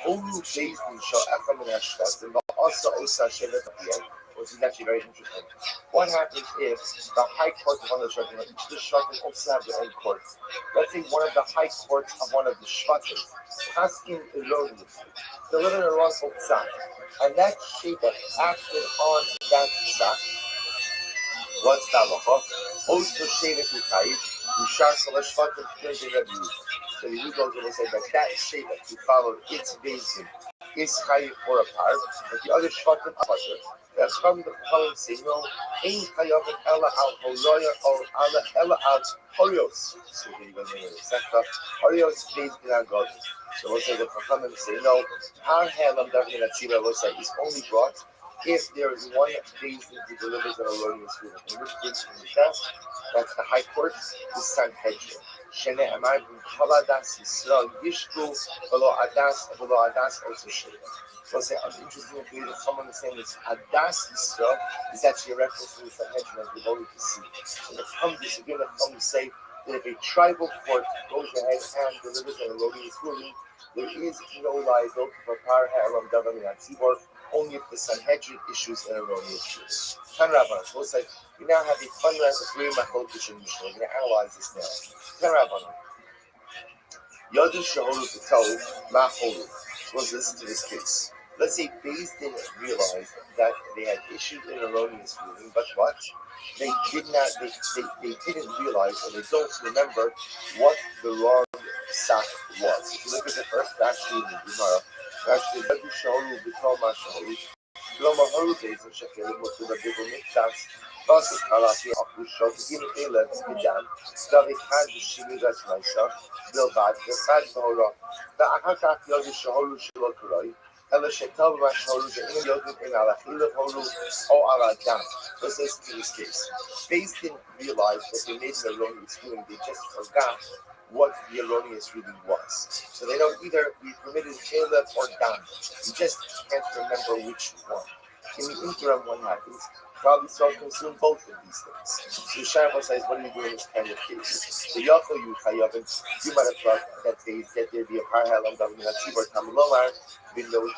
Only Basin shall Echam and Ashvat, and also Osa Shevet Apiyah, which is actually very interesting. What happens if the high court of one of the Shvatim, each of the Shvatim also have their own courts? Let's say one of the high courts of one of the Shvatim, Paskin Eroni, delivered a wrongful psak, and that Sheba acted on that psak. What's the halacha? Also Sheba Kukayiv, Ushar Salashvatim Kizir Rabbi. So the Yudol will say that that Sheba who followed its basin is chayiv for a par, but the other shvatim are pasher. That from the Chachamim say no, ein chayavim ela al holoya or ela al horios. So we're going to name it exactly. Horios based in Agod. So we'll say the Chachamim say no. Par helam davin atzira will say is only brought if there is one basin who delivers an erroneous ruling. In which case, in the test, that's the high court, the Sanhedrin. Shene Amad Haladas Yisrael Yishku Velo Adas also Sheva. So say an interesting way that someone is saying is Adas Yisrael is actually a reference to the Sanhedrin as we've already seen. So the Chum disagree, the Chum say that if a tribal court goes ahead and delivers an erroneous ruling, there is no liability for Par Ha'elam Davam and Tzibor, only if the Sanhedrin issues an erroneous ruling. Tan Rabban, so it's like we now have a fun round of three Machlokish and Mishnah. We're going to analyze this now. Tan Rabban, Yadu Shaholu B'Tol Ma'Cholu. So let's listen to this case. Let's say Beis Din realized that they had issued an erroneous ruling, but what? They did not. They didn't realize, or they don't remember what the wrong sak was. If you look at the first Rashi in the Gemara, Rashi Yadu Shaholu B'Tol Ma'Cholu. כלומר, הורו בעצם שכלים מוצאו בדיבור מקצץ, ועשו קלפי אחושו, בגין אלף בדם, דבר אחד בשינוי והשמייסה, בלבד, ואחד בהורו. ואחר כך יודו שהורו שלא קרוי, אלא שטל מה שהורו שאינם יודעים אם על החילוף הורו או על הדם. Let's listen to this case. Beis didn't realize that they made an erroneous ruling, they just forgot what the erroneous reading was. So they don't either be permitted Caleb or Dam. You just can't remember which one. In the interim, what happens? Probably so consume both of these things. So Shaiva says, what do you do in this kind of case? So Yako you Chayavin, you might have thought that there'd be a parhalam davin atzibor tamilomar, bindos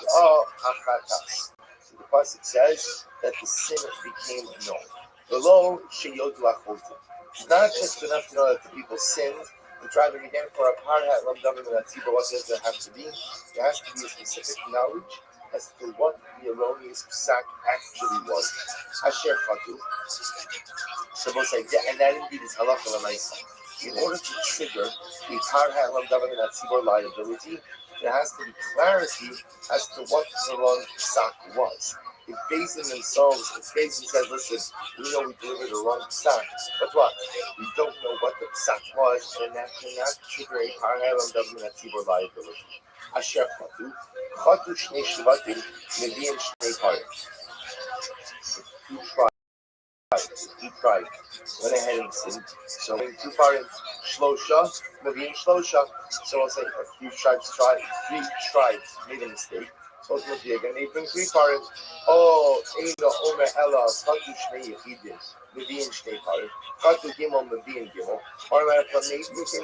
achatas. So the pasuk says that the sin became known. Below sheyodu achotim. It's not just enough to know that the people sinned. And driving again for a parhat lam davin atzibor, what does there have to be? There has to be a specific knowledge as to what the erroneous psak actually was. Asher Chatu. So we'll say, and that indeed is halacha l'maisa. In order to trigger the parhat lam davin atzibor liability, there has to be clarity as to what the wrong psak was. If Basin themselves, if Basin says, listen, we know we delivered the wrong psak, but what? We don't know what the psak was, and that cannot trigger a parhat lam davin atzibor liability. Asher Chatu. Chatu Shnei Shvatim Mevi'im Shnei Parim. Two tribes went ahead and sinned. So in two parim, Shlosha, Mevi'im Shlosha. So I'll say a few tribes three tribes made a mistake. So ultimately again they bring three parim. Oh, Eino Omer Ella Chatu Shnei Yechidim Mevi'im Shnei Parim. Chatu Gimel Mevi'im Gimel. Or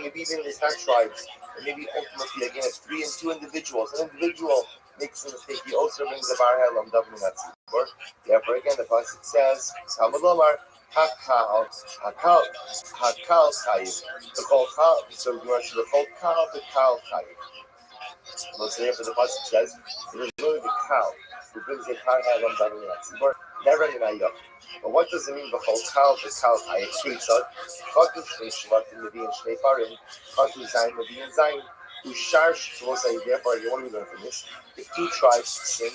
maybe even it's not tribes. And maybe ultimately again it's 3 and 2 individuals. An individual makes a mistake. He also brings the parhalam davin atzibor. Therefore again the pasuk says, Hamalomar Hakal Chayiv. The Kol Kal. So the Kol Kal the Kal Chayiv. So therefore the pasuk says it is really the cow who brings the parhalam davin atzibor. Never in ayah. But what does it mean? The whole cow, the cow, I excuse us. Chatu Shnei Shvatim Mevi'im Shnei Parim. Chatu Zayin Mevi'im Zayin. Ushar Shvosai. Therefore, what are we learn from this? If two tribes sin,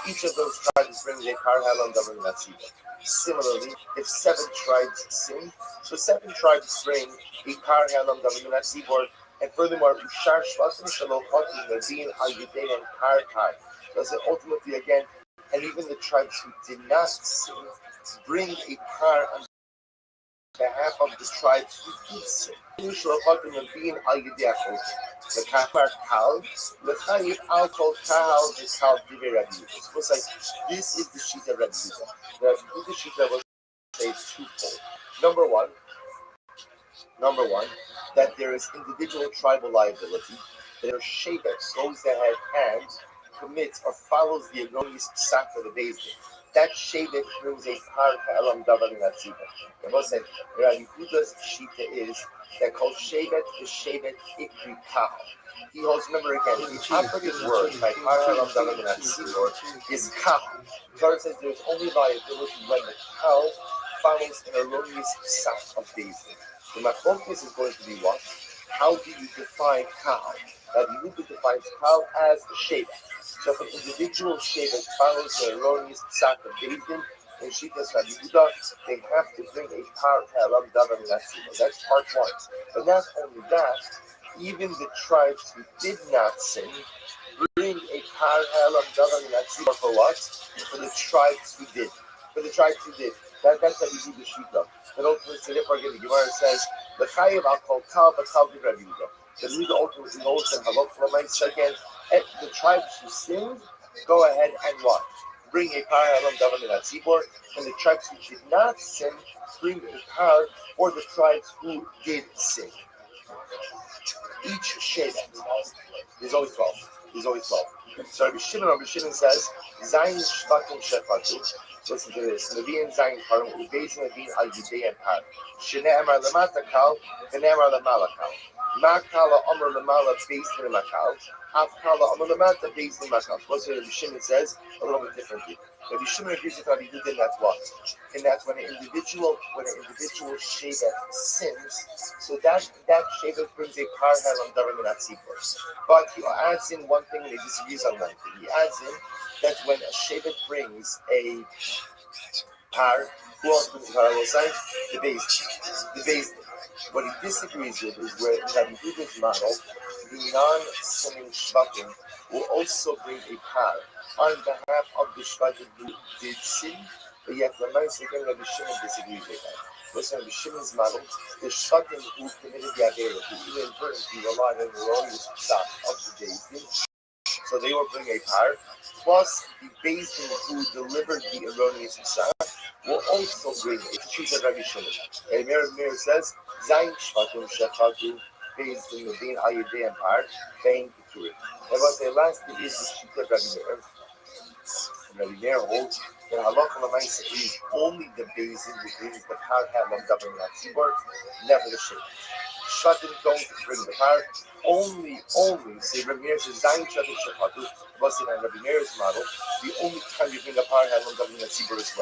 each of those tribes brings a parhalam davin atzibor. Similarly, if 7 tribes sin, so 7 tribes bring a parhalam davin atzibor. And furthermore, Ushar Shvatim Shalom Chatu Mevi'im Al Yudei and Par. So ultimately again, and even the tribes who did not sin bring a par behalf of the tribes who did sin. The kafar kal, the chayif al kol kahal is kal divrei Rabbi Yehuda. So it's like this is the shita Rabbi Yehuda. The Rabbi Yehuda shita was say twofold. Number one, that there is individual tribal liability. That their shevet goes ahead and commits or follows the erroneous psak of the Beis Din. That shevet brings a par elam davar in that siva. The Most said, Rabbi Yehuda's shita is that called shevet is shevet ikri kal. He holds, remember again, the operative word by par elam davar in that siva is kal. Torah says there's only liability when the kal follows an erroneous psak of Beis Din. The machlokes is going to be what? How do you define kal? That Yehuda defines kal as a shevet. So if an individual shevet follows the erroneous psak of Beis Din in Shitas Rabbi Yehuda, they have to bring a par halam davar minasimo. That's part one. But not only that, even the tribes who did not sin bring a par halam davar minasimo for what? For the tribes who did. For the tribes who did. That's Rabbi Yehuda shita. But ultimately, so therefore, again, the Gemara says, the chayiv al kol kal v'kal di Rabbi Yehuda. The Yehuda ultimately holds them halot l'maisa again. The tribes who sinned, go ahead and what? Bring a par halam davar min hatzibor, and the tribes who did not sin, bring a par, or the tribes who did sin. Each shevet, there's always 12. There's always 12. So Rabbi Shimon says, Zayin shvatim shefatu. Listen to this. Nevi'im Zayin Parim, Ubezim Nevi'im Al Yidei and Par. Shnei Amar Lamata Kal, V'nei Amar Lamala Kal. Ma Kala Amar Lamala Bezim Makal. Af Kala Amar Lamata Bezim Makal. What's what Rabbi Shimon says? A little bit differently. Rabbi Shimon agrees with Rabbi Yehuda, and that's what? And that's when an individual shevet sins, so that shevet brings a par halam davar min hatzibur. But he adds in one thing, and he disagrees on one thing. He adds in that when a shevet brings a par, who else brings a par? Well, the base. What he disagrees with is where Rabbi Yehuda's model, the non-sinning shvatim will also bring a par on behalf of the shvatim who did sin, but yet the nice again Rabbi Shimon disagrees with that. Listen, Rabbi Shimon's model, the shvatim who committed the avera, who inadvertently relied on the erroneous psak of the Beis Din, so they will bring a par, plus the Beis Din who delivered the erroneous psak will also bring a choose of Rabbi Shimon. And Meir says, Zayin shvatim shefatu, Beis Din Medin al Yidei and par, Bein Keturim. And what they last is the shita of Rabbi Meir. Rabbi Meir holds that halacha l'maisa is only the Beis Din who brings the par halam davar min hatzibur, never the shevet. Shvatim don't bring the par. Only. Say Rabbi Meir says Zayin shvatim shefatu. Was in Rabbi Meir's model, the only time you bring a par halam davar min hatzibur is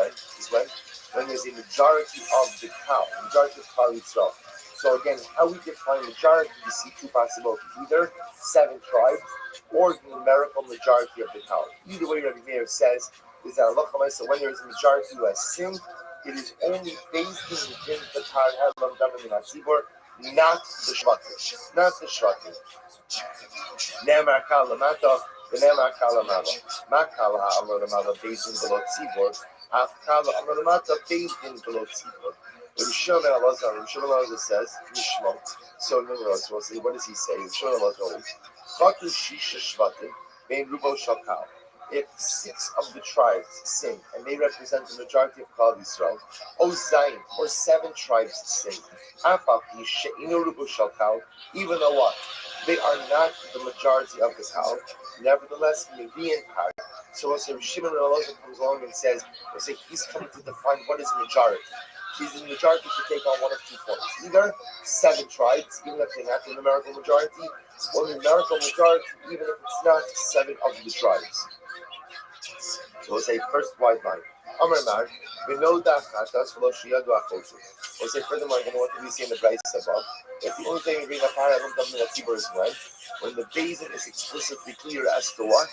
when there's a majority of the cow, majority of Klal Yisrael. So again, how we define majority, we see two possibilities: either 7 tribes or the numerical majority of the cow. Either way, Rabbi Meir says is that halacha so when there is a majority who has sinned, it is only based in the par halam davar min hatzibur, not the shvatim, Ne'emar kal lamata, v'ne'emar kal lamala. Ma kal ha'amar lamala based in below tzibur, af kal ha'amar lamata based in below tzibur. Rabbi Shimon Elazar says, Mishmo. So what does he say? Rabbi Shimon Elazar holds, Chatu shisha shvatim, bein rubo shakal. If 6 of the tribes sin, and they represent the majority of Klal Yisrael, O Zayin, or 7 tribes sin, Apapi she'inu rubo shakal, even though what? They are not the majority of the cow, nevertheless, Nevi'im par. So also Shimon Elazar comes along and says, he's coming to define what is majority. He's the majority to take on one of 2 points. Either 7 tribes, even if they have the numerical majority, or the numerical majority, even if it's not 7 of the tribes. So we'll say first wide line. Amar Mar, we know that Chatas V'lo Shiyadu Achotu. We'll say furthermore, what do we see in the Brayz above? That the only thing we bring a par halam davar min hatzibur is when the Beis Din is explicitly clear as to what?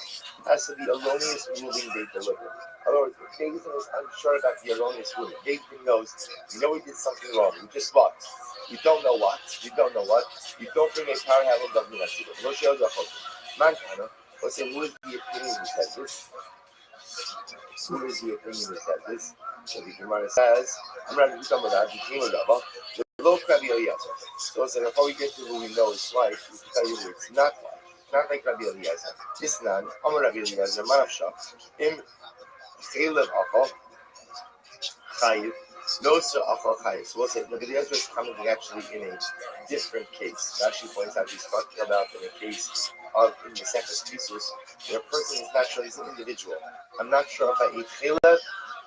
As to the erroneous ruling they deliver. In other words, the Beis Din is unsure about the erroneous ruling. Beis Din knows, we did something wrong. We just what? We don't know what. You don't bring a par halam davar min hatzibur. V'lo Shiyadu Achotu. Man kana. We'll say, who is the opinion who says this? Who is the opinion that says this? So the Gemara says, I'm not going to talk about Rabbi. Low Rabbi Eliezer. So before we get to who we know is life, we can tell you who it's not like. Not like Rabbi Eliezer. This nan, Amar Rabbi Eliezer, Marafsha, Im Chelev Achal, Chayiv, no Sir Achal Chayiv. So we'll say Rabbi Eliezer is commenting actually in a different case. Rashi points out he's talking about in a case of in the second thesis, where a person is not sure he's an individual. I'm not sure if I ate Chelev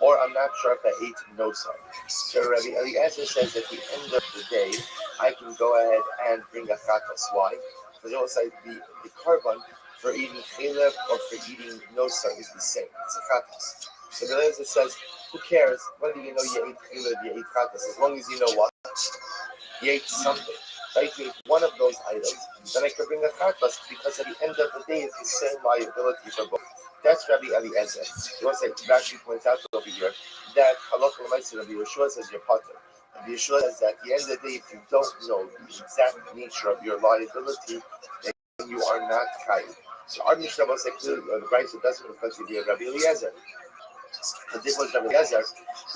or I'm not sure if I ate no son. So Rabbi Eliezer says at the end of the day, I can go ahead and bring a chatas. Why? Because it also the carbon for eating chelev or for eating no son is the same. It's a chatas. So Rabbi Eliezer says, who cares whether you know you ate chelev, you ate chatas, as long as you know what? You ate something. Right? You ate one of those items, then I can bring a chatas because at the end of the day, it's the same liability for both. That's Rabbi Eliezer. You want to say, Rashi points out over here that Halacha L'maaseh Rabbi Yeshua says you're potter. Rabbi Yeshua says that at the end of the day, if you don't know the exact nature of your liability, then you are not chayiv. So our Mishnah will say clearly, the Brisa doesn't reflect the idea of Rabbi Eliezer. The difference of Rabbi Eliezer,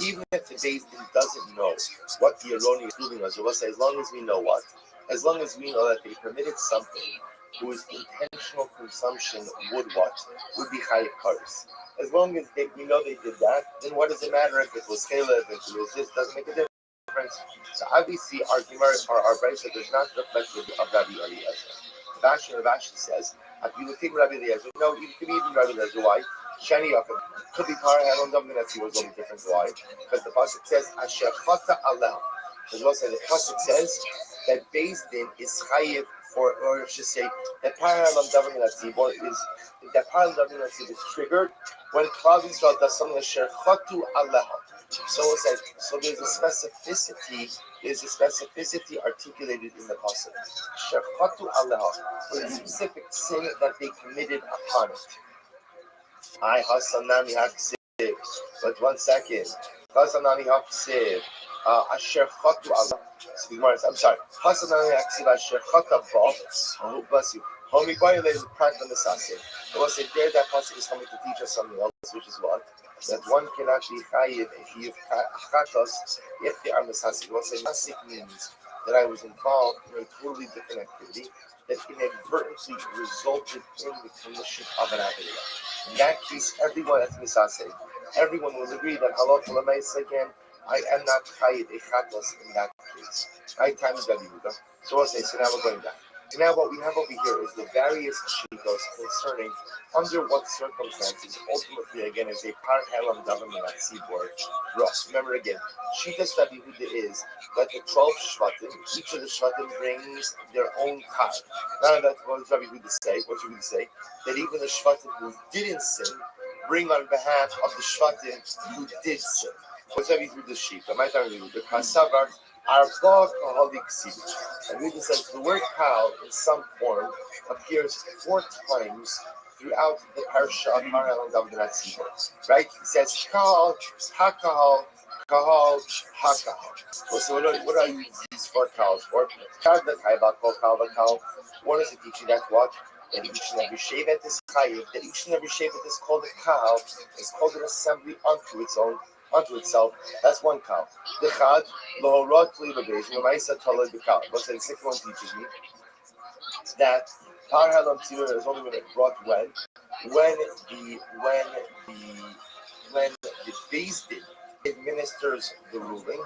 even if the Beis Din doesn't know what the erroneous ruling was, we'll say as long as we know what, as long as we know that they permitted something whose intentional consumption would be chayiv kares. As long as we know they did that, then what does it matter if it was chelev, if it was this, doesn't make a difference. So obviously our Gemara, our Brisa does not reflect the of Rabbi Eliezer. Rashi says, if you would take Rabbi Eliezer, no, you could even Rabbi Eliezer. Why? Shani Yaakov could be Parah Elon Dom that he was only different. Why? Because the pasuk says Asher Chata Aleh. As well as the pasuk says that Beis Din is chayiv for, or I should say, that Parah Elon Dom is triggered when Klal Yisrael does something Asher Chatu Aleh. So it's like, so there's a specificity articulated in the pasuk. Asher Chatu Aleh, for the specific sin that they committed upon it. I Hasanami Haksiv. But 1 second. Hasanami Haksiv. Asher Chatu Allah. I'm sorry. Hasanami Haksiv Asher Chata Ba. Oh, bless you. Homie, why are they practicing the sase? It was there that pasuk is coming to teach us something else, which is what? That one cannot be chayiv if you have chatos if they are misasik. It was say masik means that I was involved in a totally different activity that inadvertently resulted in the commission of an averah. In that case, everyone at Misaseh, everyone will agree that Halacha L'maaseh again, I am not chayiv a chatos in that case. Right, time is Rabbi Yehuda. So we'll say, so now we're going back. So now what we have over here is the various shittos concerning under what circumstances, ultimately again is a par helam government at seaboard. Remember again, shittas Rabbi Yehuda is that the 12 shvatim, each of the shvatim brings their own car. Now that what does Rabbi Yehuda say? What should we say? That even the shvatim who didn't sin bring on behalf of the shvatim who did sin. What's Rabbi Yehuda's sheep? My time Rabbi Yehuda, Kasavar, Arba Kahalik Sibi. And Rabbi Yehuda says the word kal in some form appears 4 times throughout the parasha of Par Helam David Tzibor. Right? He says kal, hakahal, kahal, hakahal. So what are these 4 kals for? Kal the kaiba, kal the kal. One is a teaching that what? That each and every shevet is chayiv, that each and every shevet is called a kal, is called an assembly unto itself. That's one kal. The chad, lohorot li'lebeis, l'maisa talad b'kal. What's the second one teaches me? That Par Helam Tzibur is only brought when the Beis Din administers the ruling,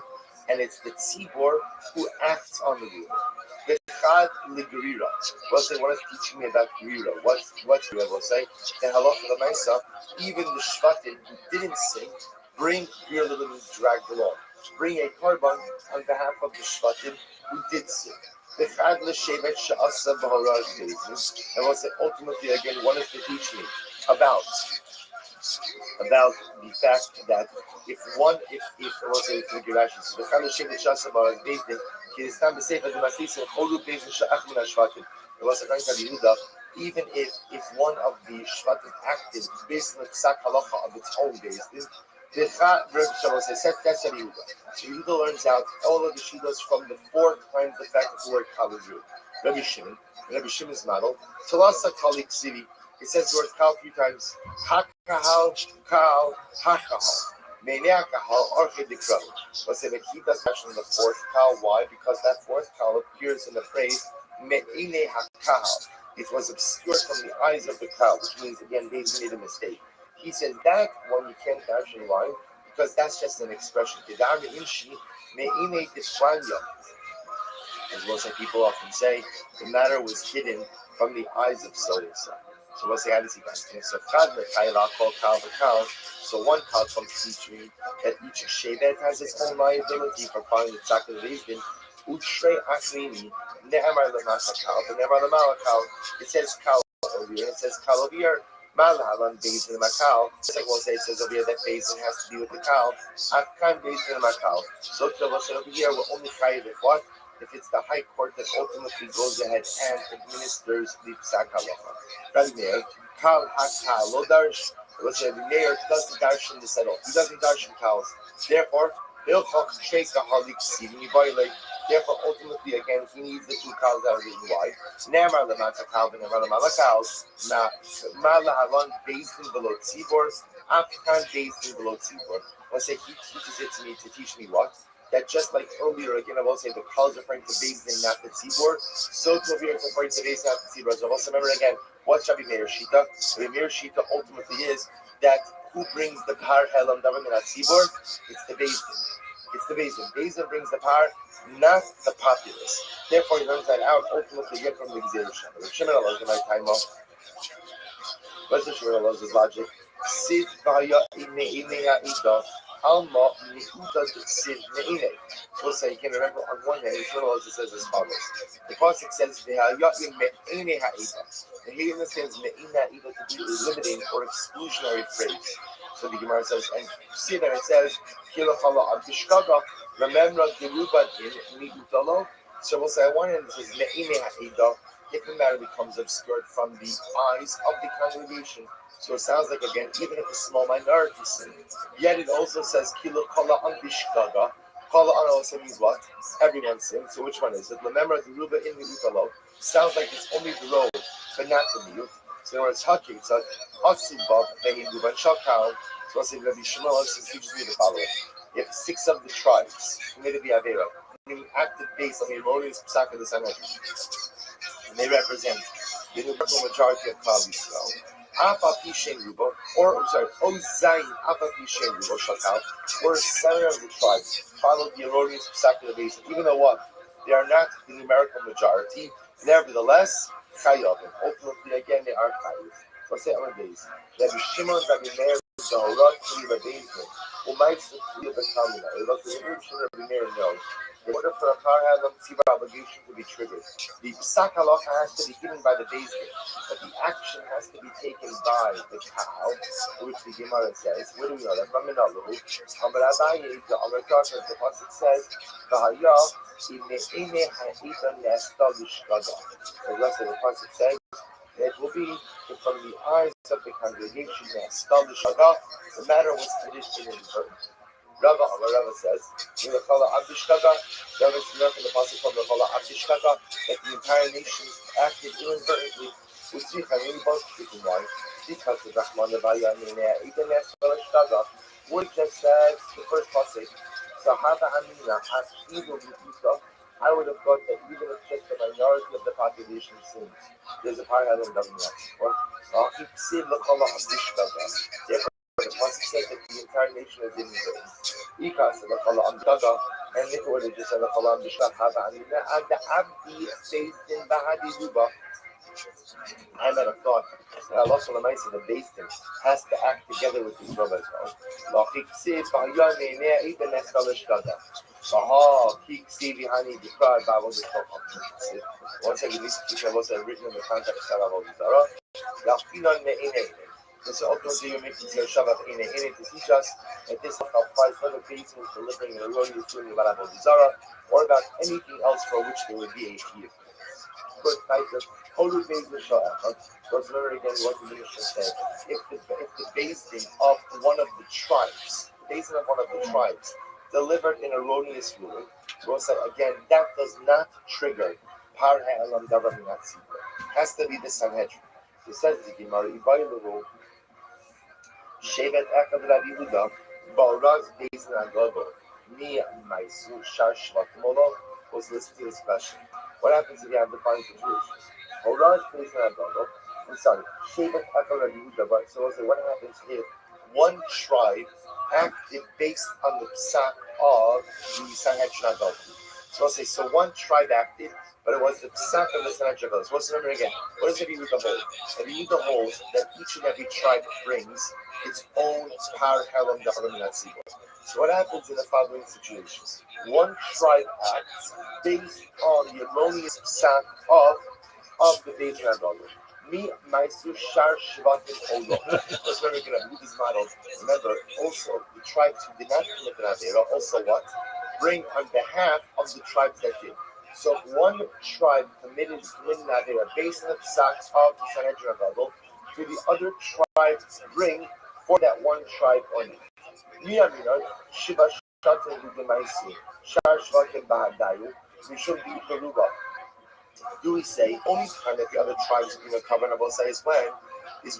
and it's the Tzibur who acts on the ruling. The Chad Ligerira. What's the one is teaching me about Gerira? What's Gerira? We'll say in Halacha L'maaseh, even the Shvatim who didn't sin bring Gerira and dragged along. Bring a korban on behalf of the Shvatim who did sin. The Chad L'Shevet Sha'asa B'Haraj Beis, and we'll say ultimately again, what is to teach me about the fact that if we'll say the Gerashi, so the Chad L'Shevet Sha'asa B'Haraj Beis, it is time to say that the Masisa Cholu Beis Sha'ach Min HaShvatim. It was according to Yehuda, even if one of the Shvatim acted based on the Psak Halacha of its own Beis, the Chad says that's Yehuda. So Yehuda learns out all of the Shidas from the 4 times the fact of the word Kalazur. Rabbi Shimon's model. Talasa Kalik Sivi. It says the word kal 3 times. Hakahal, kal, hakahal. Meneakahal, archidikro. Let's say that he does mention the fourth kal. Why? Because that fourth kal appears in the phrase me'ine hakahal. It was obscured from the eyes of the kal, which means, again, they made a mistake. He says that one you can't actually line because that's just an expression. As most people often say, the matter was hidden from the eyes of so and so. So we'll say, how does he get it? So one kal comes teaching that each shevet has its own liability for finding the tzak of the Bezdin. Utrei achlini, ne'emar lemasa kal, ne'emar lemala kal. It says kal over here, it says kal over here. Malhalan Bezdin Makal. Second we'll say it says over here that Bezdin has to be with the kal. Afkan Bezdin Makal. So we'll say over here we're only chayiv if what? If it's the high court that ultimately goes ahead and administers the psak halacha. Rabbi Meir, kal hakal lo darsh. Let's say Rabbi Meir doesn't darshan this at all. He doesn't darshan kals. Therefore, therefore, ultimately, again, he needs the 2 kals that are written wide. Ne'emar lemata kal v'ne'emar lemala kal. Ma lahalan Bezdin below tzibor. Afkan Bezdin below tzibor. Let's say he teaches it to me to teach me what? That just like earlier, again, I will say the kal is referring to Bezdin, not the tzibor. So to here it's referring to Bezdin, not the tzibor. So also remember again, what's Rabbi Meir Shita? Rabbi Meir Shita ultimately is that who brings the par helam davar min tzibor? It's the Bezdin. It's the Bezdin. Bezdin brings the par, not the populace. Therefore, he learns that out. Ultimately, get from the Gzeir Shem. The Shimon Allah is my time off. What's the Shimon Allah's logic? Sid v'haya ine ha'ida. Alma mi'uda sid me'ine. We'll say, you can remember on one hand, Shimon Allah says as follows. The pasuk says v'haya me'ine ha'ida. And he understands me'ine ha'ida to be a limiting or exclusionary phrase. So the Gemara says, and see that it says, Kilachala Abdishkaga, remember the Ruba in Mi'utalo. So we'll say, one hand it says me'ine ha'ida, if the matter becomes obscured from the eyes of the congregation. So it sounds like, again, even if a small minority sin. Yet it also says, Kilachala Abdishkaga. Kala also means what? Everyone sins. So which one is it? Remember the Ruba in Mi'utalo. Sounds like it's only the road, but not the Mi'ut. So in other words, Haki, it's like Asubab, Behin Ruban Shakal. So I'll say Rabbi Shmuel teaches me the following. If 6 of the tribes committed the Avera, meaning acted based on the erroneous psak of the Sanhedrin, and they represent the numerical majority of Klal Yisrael, Apapi Shen Rubo, or Ozayin Apapi Shen Rubo Shakal, or 7 of the tribes followed the erroneous psak of the base, even though what? They are not the numerical majority, nevertheless, Chayavim. Ultimately, again, they are Chayav. Let's say our days. Rabbi Shimon, Rabbi Meir, Zahorat, Rabbi Bezdin, Umaytz, Rabbi Kamina. Rabbi Meir knows. In order for a Karhalam Tzibah obligation to be triggered, the Psak Halacha has to be given by the Bezdin, but the action has to be taken by the cow, which the Gemara says. What do we know? That's from Minalu. Amar Abaye, the Amar Karka, the Pasuk says, V'haya, Ine Ha'ita Nesta Lishkaga. The rest of the Pasuk says, it will be from the eyes of the congregation Nesta Lishkaga, the matter was finished in inadvertence. Rava says, in the Chala Abdishkaga, Rava is learned from the Pasuk from the Chala Abdishkaga that the entire nation acted inadvertently with Tzichan, both speaking why, because the Rahman Levaya Minea, even Nesta we just said the first Pasuk, Sahaba Amina, as evil Yisra, I would have thought that even if just the minority of the population sins, there's a part of them doesn't have. Or, therefore, the Pasuk said that the entire nation is in the Ikas and if it would have just said the Chalam Bishkava Amina, and the Abdi based in Bahadi Zuba, I might have thought that Allah Shalamaisa, the Basin, has to act together with his brother as well. Once again, this was written in the context of Avodah This ultimately you're making Shabbat in it to teach us that this applies whether Basin is delivering an erroneous ruling about Avodah Zarah or about anything else for which there would be a chiyuv. Good title. Holy Basin Sha'ach. Let's remember again what the minister said. If the Basin of one of the tribes, delivered an erroneous ruling, we'll say again that does not trigger Par Ha'elam Davar Minatzibur. Has to be the Sanhedrin. It says the Gemara, Ibayilu, Shevet Echad Rabbi Yehuda, Ba'oraz Beizin Agogo, Mi Maisu Shar Shvatimolo, was listening to this question. What happens if you have the following situation? Ba'oraz Beizin Agogo, I'm sorry, Shevet Echad Rabbi Yehuda, but so we'll say, what happens if one tribe acted based on the psak of the Sanhedrin Agogo? So we'll say, so one tribe acted, but it was the psak of the Sanhedrin Agogo. So let's remember again, what does Rabbi Yehuda hold? Rabbi Yehuda holds that each and every tribe brings its own par helam darim natzibur. So what happens in the following situation? One tribe acts based on the erroneous psak of the Beit Haggadah. Mi ma'asu shar shvatim olo. That's where we're going to move this model. Remember, also the tribes who did not commit an avera also what? Bring on behalf of the tribes that did. So if one tribe committed an avera based on the psak of the Sanhedrin Haggadah, to the other tribes bring for that one tribe only. Miyamina, Shiva Shatin Hugemaisi, Shar Shvatim Bahadayu, we should be Garuba. Do we say only time that the other tribes in the covenant will say is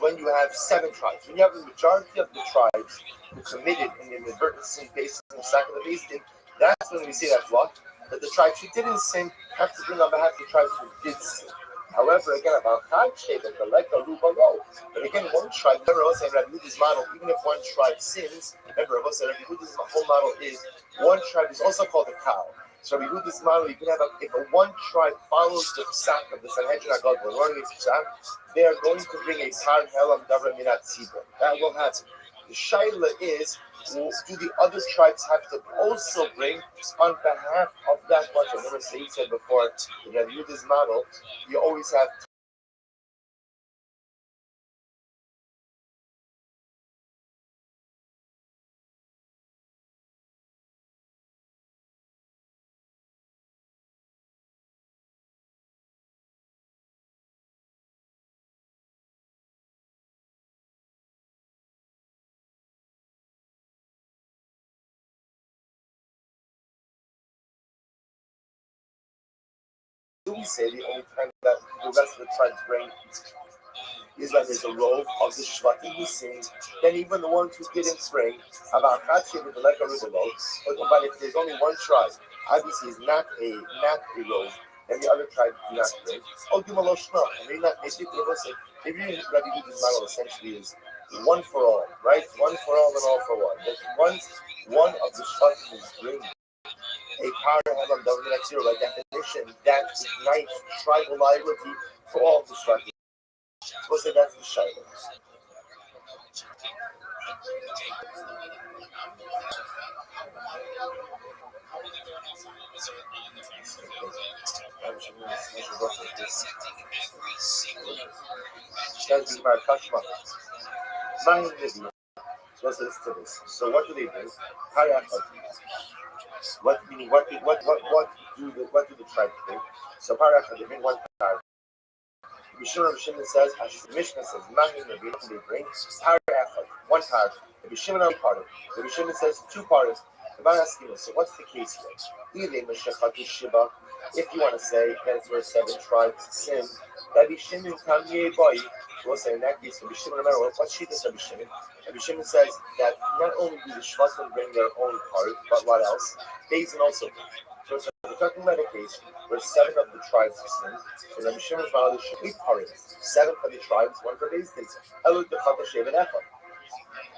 when you have 7 tribes. When you have the majority of the tribes who committed an inadvertent sin based on the sack of the beast, that's when we say that what? That the tribes who didn't sin have to bring on behalf of the tribes who did sin. However, again, about but again, one tribe, remember, I said Rabbi Yehuda's model, even if one tribe sins, remember, I said Rabbi Yehuda's whole model is one tribe is also called a cow. So Rabbi Yehuda's model, you can have if a one tribe follows the psak of the Sanhedrin Haggadah, learning its psak, they are going to bring a tar helam davar minat tzibur. That will happen. The shaila is, do the other tribes have to also bring on behalf of that much? Remember, Said said before, in Rabbi Yehuda's model, you always have do we say the only time that the rest of the tribes bring is when there's a rove of the Shvatim who sing, then even the ones who didn't bring, about Chachi with the Leka Rubelot, but if there's only one tribe, obviously is not a rove, then the other tribes do not bring. Oh, do Malo Shma. Maybe not, maybe Rabbi Yehuda's model essentially is one for all, right? One for all and all for one. That once one of the Shvatim is bringing a power helam davar minat tzibur, by definition, that ignites tribal loyalty for all of the Shvatim. So say that's the shaila. So what do they do? What meaning? What do the tribes do? So they bring one card. Rabbi Shimon says, the Mishnah says, they bring one card. Rabbi Shimon only part of it. Rabbi Shimon says 2 parts. So what's the case here? If you want to say that's where 7 tribes sin, Rabbi Shimon we'll say in that case, Rabbi Shimon, remember what she does, Rabbi Shimon? Rabbi Shimon says that not only do the Shvatim bring their own part, but what else? Beis Din also bring. So we're talking about a case where 7 of the tribes have sinned. So Rabbi Shimon's value should be parties. 7 for the tribes, 1 for Beis Din.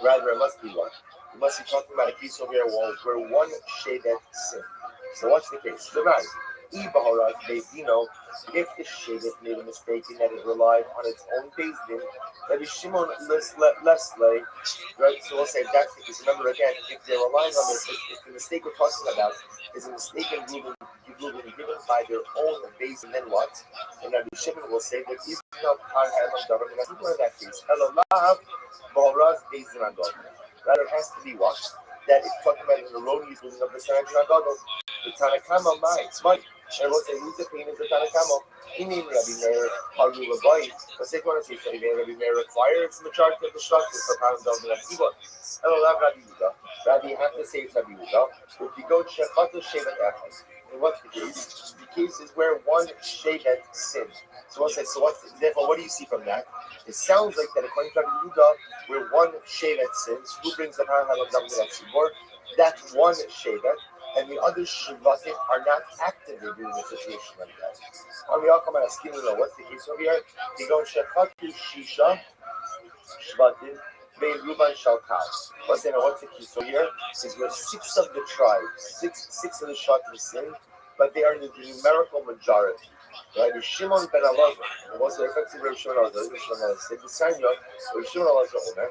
Rather, it must be one. We must be talking about a case over here where one shevet sinned. So what's the case? The right. If the shevet made a mistake in that it relied on its own Beis Din, Rabbi Shimon less lay, right? So we'll say that's the case. Remember again, if they're relying on this, if the mistake we're talking about is a mistake in ruling given by their own Beis Din, then what? And Rabbi Shimon will say that even though in that case, rather it has to be what? That it's talking about an erroneous ruling of the Sanhedrin Haggadah. The Tanakama might. And we'll say, who's the pain is the Tanakama? He named Rabbi Meir, Haru Rabbi. Let's take one and say, Rabbi Meir requires the majority of the structure for pounds of the Nasiba. And we'll have Rabbi Yehuda. Rabbi, you have to say it's Rabbi Yehuda. If you go Shechata Shevet Echad, and what's the case? The case is where one Shevet sinned. So we'll say, so therefore, what do you see from that? It sounds like that according to Rabbi Yehuda, where one shevet sins, who brings the parahel of David and Tzibor? That's one shevet, and the other shvatim are not actively doing a situation like that. On the outcome, I'm asking, what's the case over here? They go shechatu shisha shvatim. What's the key? So here is where six of the tribes, six of the Shatim sin, but they are in the numerical majority. Right? Shimon ben Elazar, what's the effective Rabbi Shimon Elazar? Rabbi Shimon Elazar said, Rabbi Shimon Elazar Omer,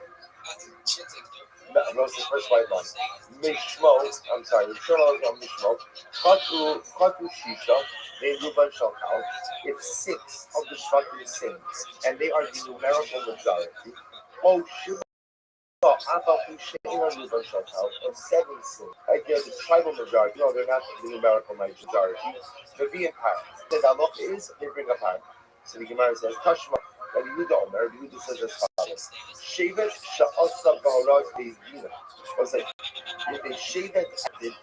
what's the first white line? Mishmo, I'm sorry, Rabbi Shimon Elazar Mishmo, Chatu Shisha, they Ruban Shalkal. If six of the Shatim sin, and they are the numerical majority, oh, Shimon. Or seven sin. Right? They're the tribal majority. No, they're not the numerical majority. The V and par. The halach is they bring a par. So the Gemara says, Tashma, Rabbi Yehuda Omer, Rabbi Yehuda says as follows. Shevet sha'asa ba'oraz be'zdina. What's like? If a shevet acted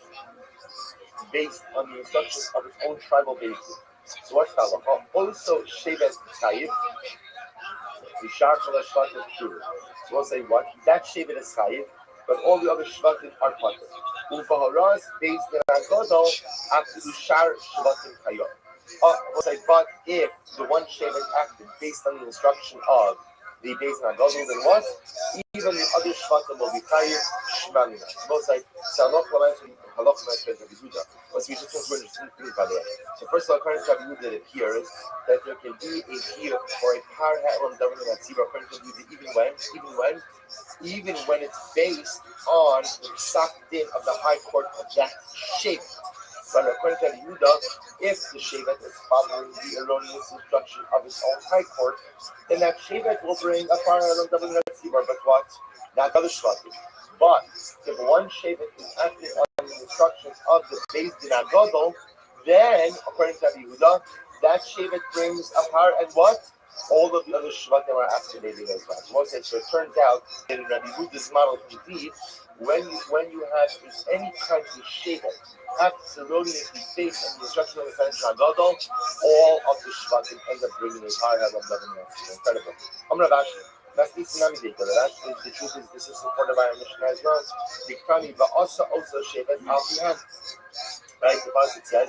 based on the instructions of its own tribal basis. So what's the halacha? Also shevet tayyib. So we'll say what? That shevet is chayiv, but all the other shvatim are patur. Uvaharaz based on agadol after the shar shvatim chayot. We'll say, but if the one shevet acted based on the instruction of the based on agadol, then what? Even the other shvatim will be chayiv shmanina. We'll say, halach l'mayin Rabbi Yehuda. Let's see, just two interesting things by the way. So first of all, according to Rabbi Yehuda, it appears that there can be a here or a par ha'elam davar l'matzibah according to Rabbi Yehuda, even when it's based on the psak din of the high court of that shevet. But according to Rabbi Yehuda, if the shevet is following the erroneous instruction of its own high court, then that shevet will bring a par ha'elam davar l'matzibah, but what? Not other shvatim. But if one shevet is acting on the instructions of the Beis Din Agadol, then, according to Rabbi Yehuda, that shevet brings a par and what? All of the other shvatim are activating as well. So it turns out that in Rabbi Yehuda's model, indeed, when you have any kind of shevet acts erroneously based on the instruction of the Beis Din Agadol, all of the shvatim end up bringing a par and incredible. I'm going to that's the truth is this is supported by our Mishnah as well. But also shevet al pihan. Right? The pasuk says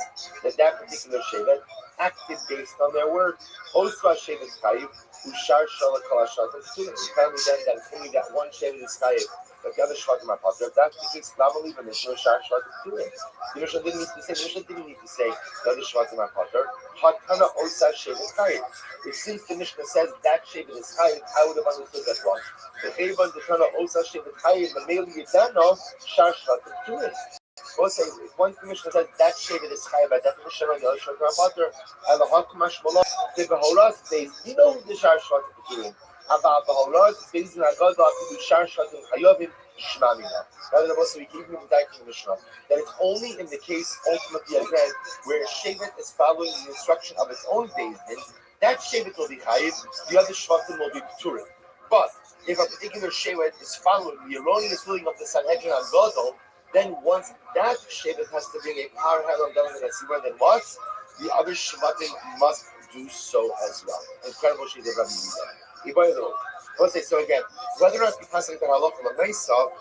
that particular shevet acted based on their word. Also shevet chayiv ushar shalak kol hashatim tefillin. You tell me then that only that one shevet is chayiv, but the other shvatim are patur. If that's the case, lama leave Mishnah ushar shalak tefillin. The Mishnah didn't need to say the other shvatim are patur. Hatana osa shevet chayiv. Since the Mishnah says that shevet is chayiv, I would have understood that wrong. If everyone the Tana osa shevet chayiv, the male yidano shar shvatim tefillin. Once the Mishnah says that shevet is chayiv by definition on the other shvatim are patur, and the hakamash malah the behoras says you know who the shar shvatim tefillin. Ava behoras based on agadol afidu shar shvatim chayovim shmamina. Rather than also we keep moving back to the Mishnah that it's only in the case ultimately again where a shevet is following the instruction of its own Beis Din, that shevet will be chayiv, the other shvatim will be pturim. But if a particular shevet is following the erroneous ruling of the Sanhedrin on Gadol, then once that shevet has to bring a par ha'elam davar l'matzibah, then what? The other shvatim must do so as well. Incredible shit of Rabbi Yehuda. Let's say so again. Whether or not the pasuk that halacha l'maisa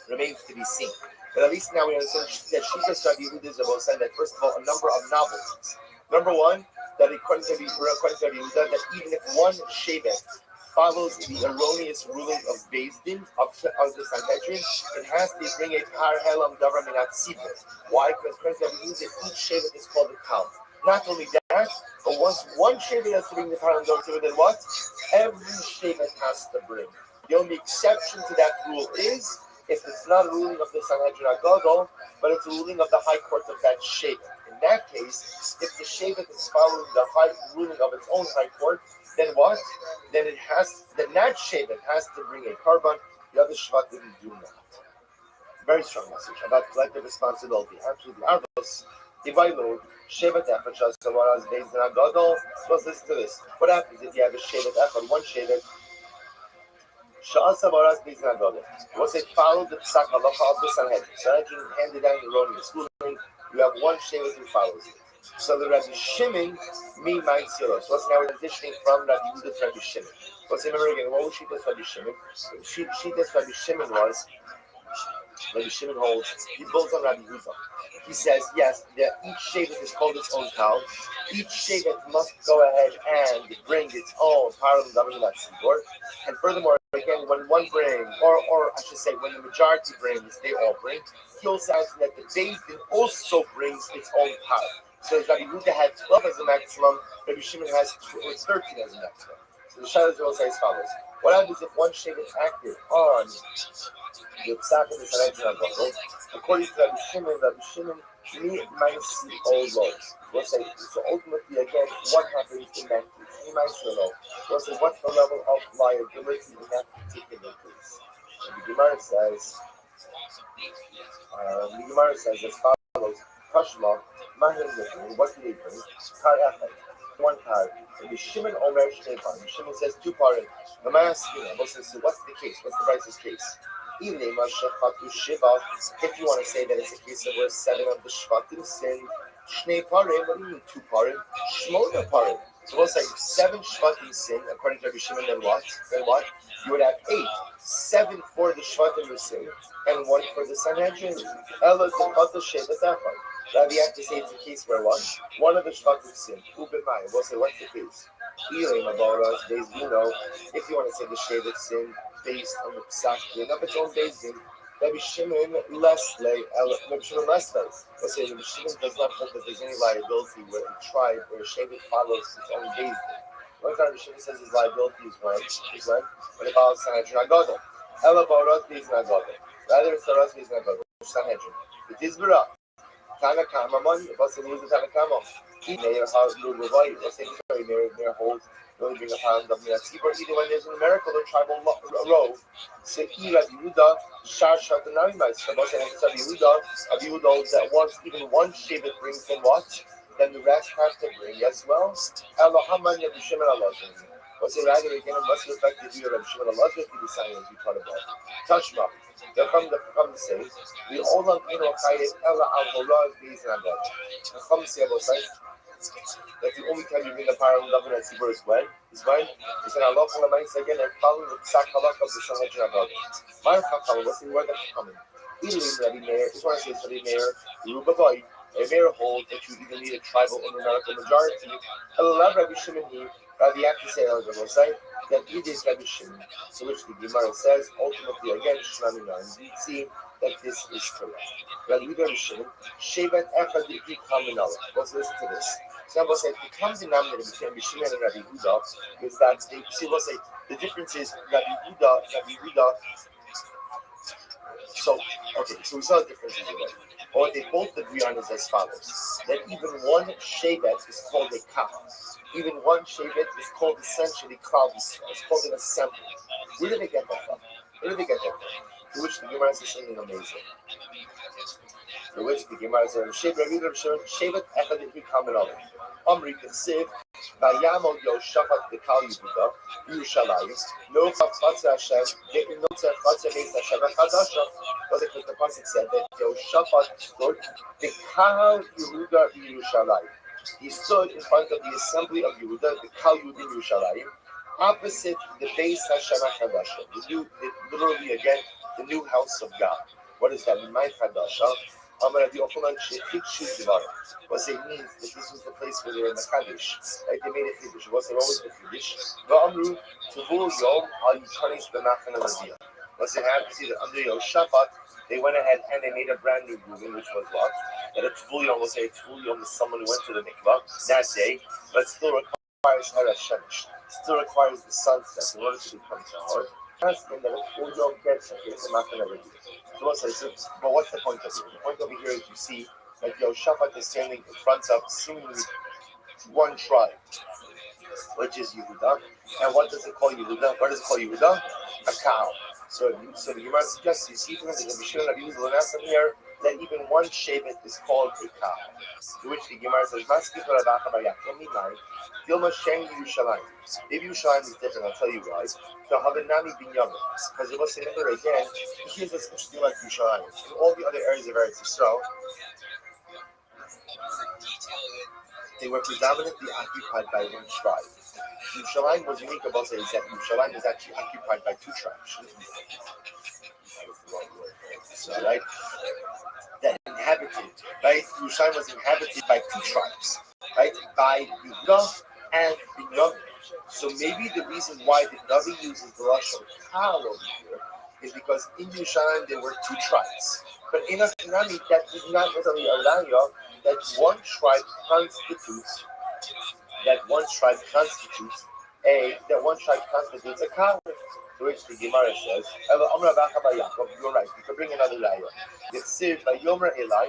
remains to be seen. But at least now we understand that Shitas Rabbi Yehuda is about saying that first of all a number of novelties. Number one, that according to Rabbi Yehuda, that even if one shevet follows the erroneous ruling of Beis Din of the Sanhedrin, it has to bring a par ha'elam davar minat tzibur. Why? Because Rabbi Yehuda, each shevet is called a count. Not only that, but once one shevet has to bring the par ha'elam davar tzibur, then what? Every shevet has to bring. The only exception to that rule is if it's not a ruling of the Sanhedrin Agadol, but it's a ruling of the high court of that shevet. In that case, if the shevet is following the high ruling of its own high court, then what? Then that shevet has to bring a carbon. The other shvatim do not. Very strong message about collective responsibility. Absolutely. Arbos, Ivaylu, shevet echad shasavaras based on Agadol. Let's listen to this. What happens if you have a shevet echad, one shevet? Shasavaras based on Agadol. Once they follow the psak halacha of the Sanhedrin, Sanhedrin handed down erroneous ruling. You have one shevet who follows it. So the Rabbi Shimon, me, my zero. So now we're transitioning from Rabbi Yehuda to Rabbi Shimon. Let's remember again, what was Shita's Rabbi Shimon? Shita's Rabbi Shimon was, Rabbi Shimon holds, he builds on Rabbi Yehuda. He says, yes, that each Shevet is called its own cow. Each Shevet must go ahead and bring its own parallel dominant tzibur. And furthermore, again, when one brings, or I should say, when the majority brings, they all bring. He also adds that the Beis Din also brings its own power. So Rabbi Yehuda had 12 as a maximum, Rabbi Shimon has 13 as a maximum. So the Shabbos will say as follows. What happens if one Shevet acted on the Psak and the Sanhedrin HaGadol? According to Rabbi Shimon, me minus all laws. We'll say, so ultimately, again, what happens in that case? Me minus the law. We'll say, what's the level of liability in that particular case? And the Gemara says as follows. Kashma, Mahim Yifim, what do they bring? Kar Echad, one card. And the Shimon Omer Shnei Parim. Shimon says two parim. The Gemara asks, so what's the case? What's the Bryce's case? If you want to say that it's a case of where 7 of the Shvatim sinned, Shnei Parim, what do you mean 2 Parim? Shmona Parim. So we'll say 7 Shvatim sinned, according to Rabbi Shimon, then what? You would have 8. 7 for the Shvatim who sinned, and 1 for the Sanhedrin. Ella Zechata Shevet Echad. Now we have to say it's a case where what? One of the Shvatim sinned. Ubemai. We'll say, what's the case? If you want to say the Shevet sinned, based on the Psak of its own Beis Din, Rabbi Shimon less lay. Let's say Rabbi Shimon does not hold that there's any liability where a tribe or a Shevet follows its own Beis Din. One time Rabbi Shimon says his liability is when it follows Sanhedrin HaGadol. Ela Barat Beis Din HaGadol. Rather it's Saras Beis Din HaGadol. Sanhedrin. It is Bara. Tanakama money. What's the news of Tanakama? Mayor House Lubavai. Let's say Mayor holds. Really bring a hand of either when there's a numerical or tribal row. So Rabbi Yehuda, Shar Shatanami Meister. Most of Rabbi Yehuda holds that once even one Shevet brings in what, then the rest has to bring as well. Elohaman Rabbi Shimon Alazim. What's it rather again? It must reflect the view of Rabbi Shimon Alazim to the science we taught about. Tashma. They come to say, we all love Chayet Ella Al Horaz Beis Din HaGadol. They come to say about that the only time you bring the power of government tzibur is when? It's an Allah for the mice again and following the Psak Halak of the Sanhedrin HaGadol. My Chacham, what's the word that's coming? Either Rabbi Meir, this one says Rabbi Meir, Rubavai, a Meir holds that you either need a tribal or numerical majority. Allah Rabbi Shimon, Rabbi Yaakov say on the website that it is Rabbi Shimon. So which the Gemara says, ultimately again, Shlamina, and we see that this is correct. Rabbi Shimon, Shevet Echad Yikri Kaminala. Let's listen to this. Somebody said the common denominator between Rabbi Shimon and Rabbi Yehuda is that they see. We'll say the difference is Rabbi Yehuda. So we saw the differences already. Or what they both agree on is as follows: that even one shevet is called a kaf. Even one shevet is called essentially klal Yisrael. It's called an assembly. Where did they get that from? To which the Gemara says something amazing. To which the Gemara says, Shevet Echad Yikri Kaminala. Amri Kassiv, Vayamo Yoshafat Bekal Yehuda, Yerushalayim, No Chatzah Hashem, No Chatzah Beis Hashem Chadasha. Was it because the pasuk said that Yoshafat stood Bekal Yehuda Yerushalayim. He stood in front of the assembly of Yehuda, Bekal Yehuda Yerushalayim, opposite the Beis Hashem Chadasha. Literally again, the new house of God. What is that? My Chadasha. What's it means that this was the place where they were in the Kaddish. Like they made a Kiddush. What's it always the Kiddush? Va'amru Tuvul Yom Al Yikanis B'Machan Al-Rabiyah. What's it have to see that under Yoshafat, they went ahead and they made a brand new ruling, which was what? That a Tuvul Yom, we'll say a Tuvul Yom is someone who went to the mikvah that day, but still requires Harash Shemesh. Still requires the sunset in order to become Tahor. Asking that a Tuvul Yom gets the Machan Al-Rabiyah. But what's the point of it? The point over here is you see that Yoshafat is standing in front of seemingly one tribe, which is Yehuda. And what does it call Yehuda? What does it call Yehuda? A cow. So the Gemara suggests you see from the Mishnah of Yehuda here that even one shevet is called a cow. To which the Gemara says, Maybe Yerushalayim is different, I'll tell you why. Because it was remember again, here's what's interesting about Yerushalayim. In all the other areas of Eretz Yisrael, they were predominantly occupied by one tribe. Yerushalayim was unique about it is that Yerushalayim is actually occupied by two tribes. So, right? That inhabited, right? Yerushalayim was inhabited by two tribes, right? By Yehuda and Binyamin. So maybe the reason why the Navi uses the lashon kal over here is because in Yerushalayim there were two tribes. But in Ashanami, that is not necessarily a raya that one tribe constitutes a kal. To which the Gemara says, you're right, you can bring another raya. Yitzir vayomer elai,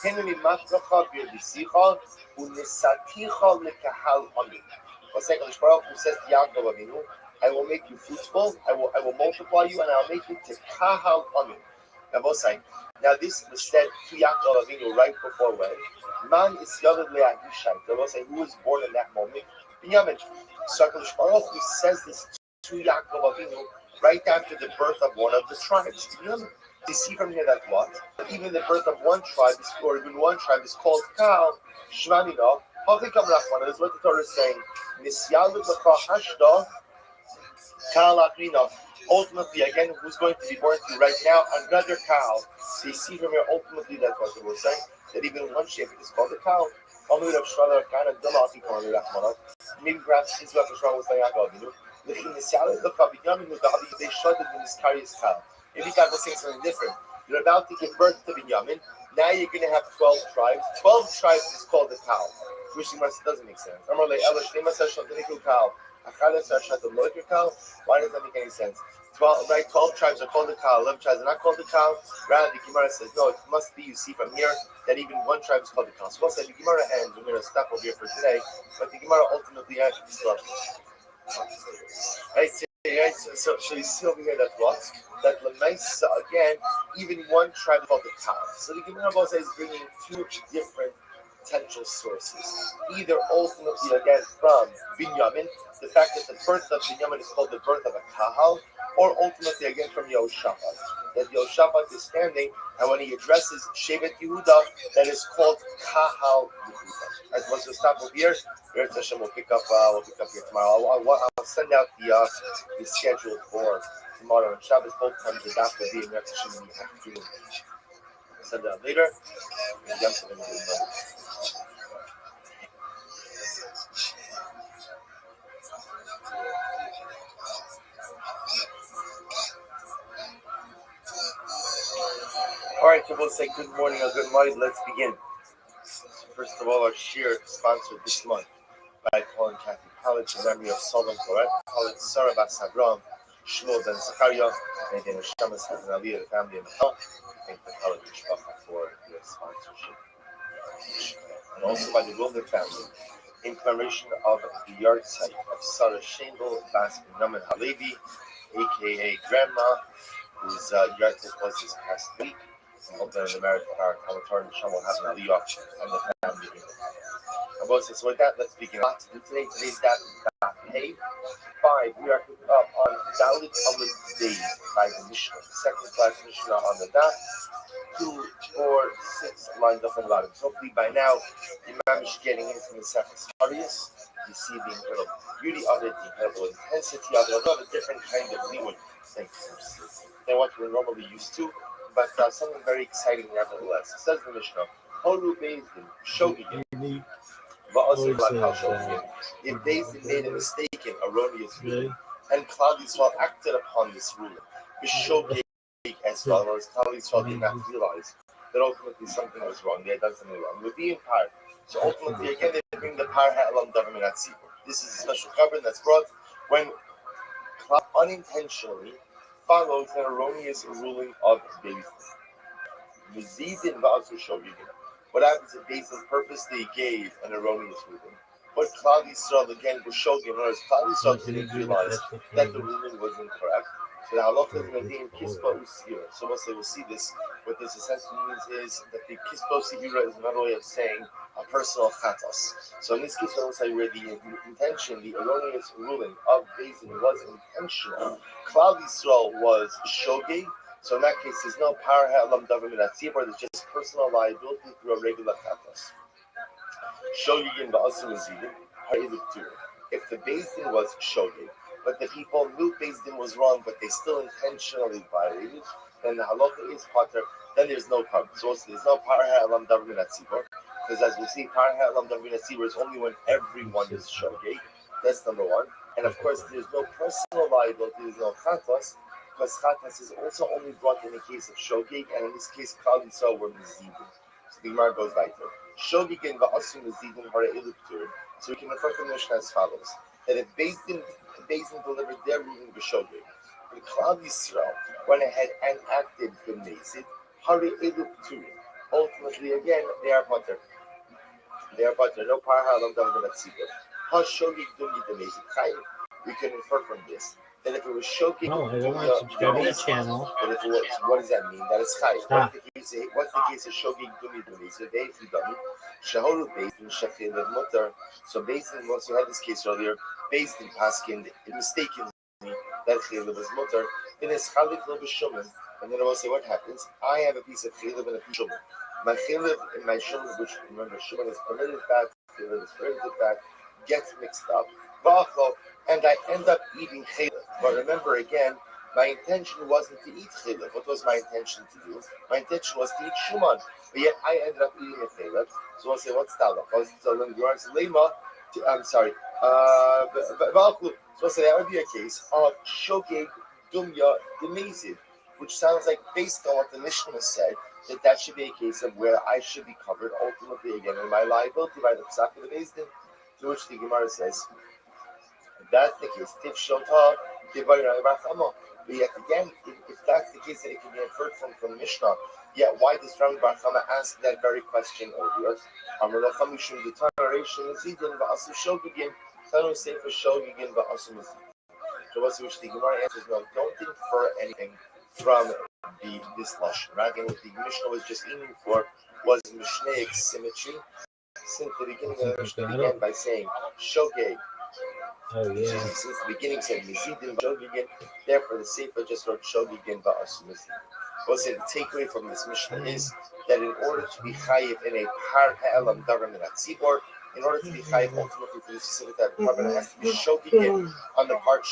henuni matlacha birdisicha, unisaticha lekahal amin. What's that? Who says to Yaakov Avinu, I will make you fruitful, I will multiply you, and I'll make you to kahal amin. Now this was said to Yaakov Avinu right before when? Man is Yalid Le'ahishai. They will say who was born in that moment? Binyamin. So HaKadosh Baruch Hu says this to Yaakov Avinu right after the birth of one of the tribes. Binyamin. You see from here that what? Even the birth of one tribe is, or even one tribe is called Kal, Shvanina. This is what the Torah is saying. Nisyalid L'cha Hashda, Kal Akrina. Ultimately, again, who's going to be born to you right now? Another cow. So you see from here, ultimately, that's what we're saying. That even one shape is called a cow. Maybe perhaps it's what was wrong with Yaakov. They shuddered in this carrier's cow. Maybe God was saying something different. You're about to give birth to Binyamin. Now you're going to have 12 tribes. 12 tribes is called a cow. Which doesn't make sense. Why does that make any sense? 12 tribes are called the cow, 11 tribes are not called the cow. Rather, the Gemara says, no, it must be, you see from here, that even one tribe is called the cow. So we'll say the Gemara ends, we're going to stop over here for today, but the Gemara ultimately ends this stuff. Right, so you see over here that what? That Lamaisa, again, even one tribe is called the cow. So the Gemara also is bringing two different potential sources. Either ultimately again from Binyamin, the fact that the birth of Binyamin is called the birth of a kahal, or ultimately again from Yehoshaphat, that Yehoshaphat is standing, and when he addresses Shevet Yehuda, that is called kahal Yehuda. As once we stop over here, we'll pick up here tomorrow. I'll send out the schedule for tomorrow and Shabbos. Both times the daf will be in Eretz Hashem in the afternoon. I'll send it out later. All right, so we'll say good morning or good morning. Let's begin. First of all, our shir sponsored this month by Paul and Kathy College in memory of Solomon Koret, College Sarah Bas Abraham, Shmuel Ben Zachariah, and then Shamas has an Aliyah, the family, and health. Thank the College Mishpacha for their sponsorship. And also by the Wilder family, in commemoration of the yard site of Sarah Shingle Bas Naman Halevi, aka Grandma, whose yard site was this past week. I hope that in the marriage of our Kamatar and Sham will have an aliyah and the family. So with that, let's begin. Lots to do today. Today's daf is daf Hey 5. We are up on Dalit Amud Days by the Mishnah. Second class Mishnah on the daf. 2, 4, 6 lined up in the bottom. Hopefully by now, Imam is getting into the second Arius. You see the incredible beauty of it, the incredible intensity of it, a lot of different kind of limud than what we're normally used to. But something very exciting nevertheless. It says the Mishnah, Horu Bezdin, Shogigin, if Bezdin made a mistaken, erroneous ruling, and Klal Yisrael acted upon this ruling, Bishogig as well, whereas Klal Yisrael did not realize that ultimately something was wrong, they had done something wrong. With the empire, so ultimately again they bring the power ha'elam government at Sipur. This is a special covenant that's brought when Klal unintentionally follows an erroneous ruling of Bezdin. What happens if Bezdin purposely gave an erroneous ruling? But Klal Yisrael again was shogim, whereas Klal Yisrael didn't realize that the ruling was incorrect. So the halacha is going to be in kispa usira. So we'll see this. What this essentially means is that the kispa usira is another way of saying a personal chatos. So in this case, we'll say where the intention, the erroneous ruling of Bezdin was intentional. Klal Yisrael was shogim. So in that case, there's no power ha'elam government at Tzibor. There's just personal liability through a regular chatos. Shogigin va'asim mezidin ha'iluk tur. If the Beis Din was shogig, but the people knew Beis Din was wrong, but they still intentionally violated, then the halacha is pater. Then there's no carbon. So there's no par ha'elam davin atzibor, because as we see, par ha'elam davin atzibor is only when everyone is shogig. That's number one. And of course, there's no personal liability. There's no chatas, because chatas is also only brought in the case of shogig, and in this case, Klal Yisrael were mezidin. So the Gemara goes weiter. Shogigin va'asim mezidin hara'iluk tur. So we can refer to the Mishnah as follows: that if Beis Din delivered their ruling b'shogig, the Klal Yisrael went ahead and acted b'mezid, hara'iluk tur. Ultimately, again, they are butter. They are butter. No par ha'elam davin atzibur. Ha shogig dumyi b'mezid. We can infer from this that if it was shogig, No, everyone subscribe to the channel. that if it was, what does that mean? That it's chayv. What's the case of shogig dumyi b'mezid? They if you dummy, shahoru Beis Din shachil mutter. So Beis Din, once you had this case earlier, Beis Din paskined mistakenly that chaylev was mutter. Then it's chalik lo b'shumen, and then I will say what happens. I have a piece of chaylev and a piece of shumen. My chaylev and my shumen, which remember shumen is permitted fat, chaylev is prohibited fat, gets mixed up. And I end up eating chaylev. But remember again, my intention wasn't to eat chaylev. What was my intention to do? My intention was to eat shuman. But yet I ended up eating a chaylev. So I'll say, what's talach? So when you answer lema, I'm sorry. So I'll say that would be a case of shogeg dumya demezid, which sounds like based on what the Mishnah said, that should be a case of where I should be covered ultimately again in my liability by the psak of the Beis Din, to which the Gemara says, if that's the case, tif shota, but yet again, if that's the case, that it can be inferred from the Mishnah, yet why does Rabbi Bar Chama ask that very question earlier? The toleration is even va'asu shogigin, tanu sefer shogigin va'asu mezid. So which the Gemara answers, no, don't infer anything from this lashon. Right? And what the Mishnah was just aiming for was Mishnaic symmetry. Since the beginning of the Mishnah began by saying shogeg. Oh yeah. Since the beginning said mezidin shogigin, therefore the sefer just wrote shogigin va'asu mezid. We'll say the takeaway from this Mishnah is that in order to be chayiv in a par ha'elam davar min hatzibor, in order to be chayiv ultimately for the specific type of carbon, it has to be shogig on the part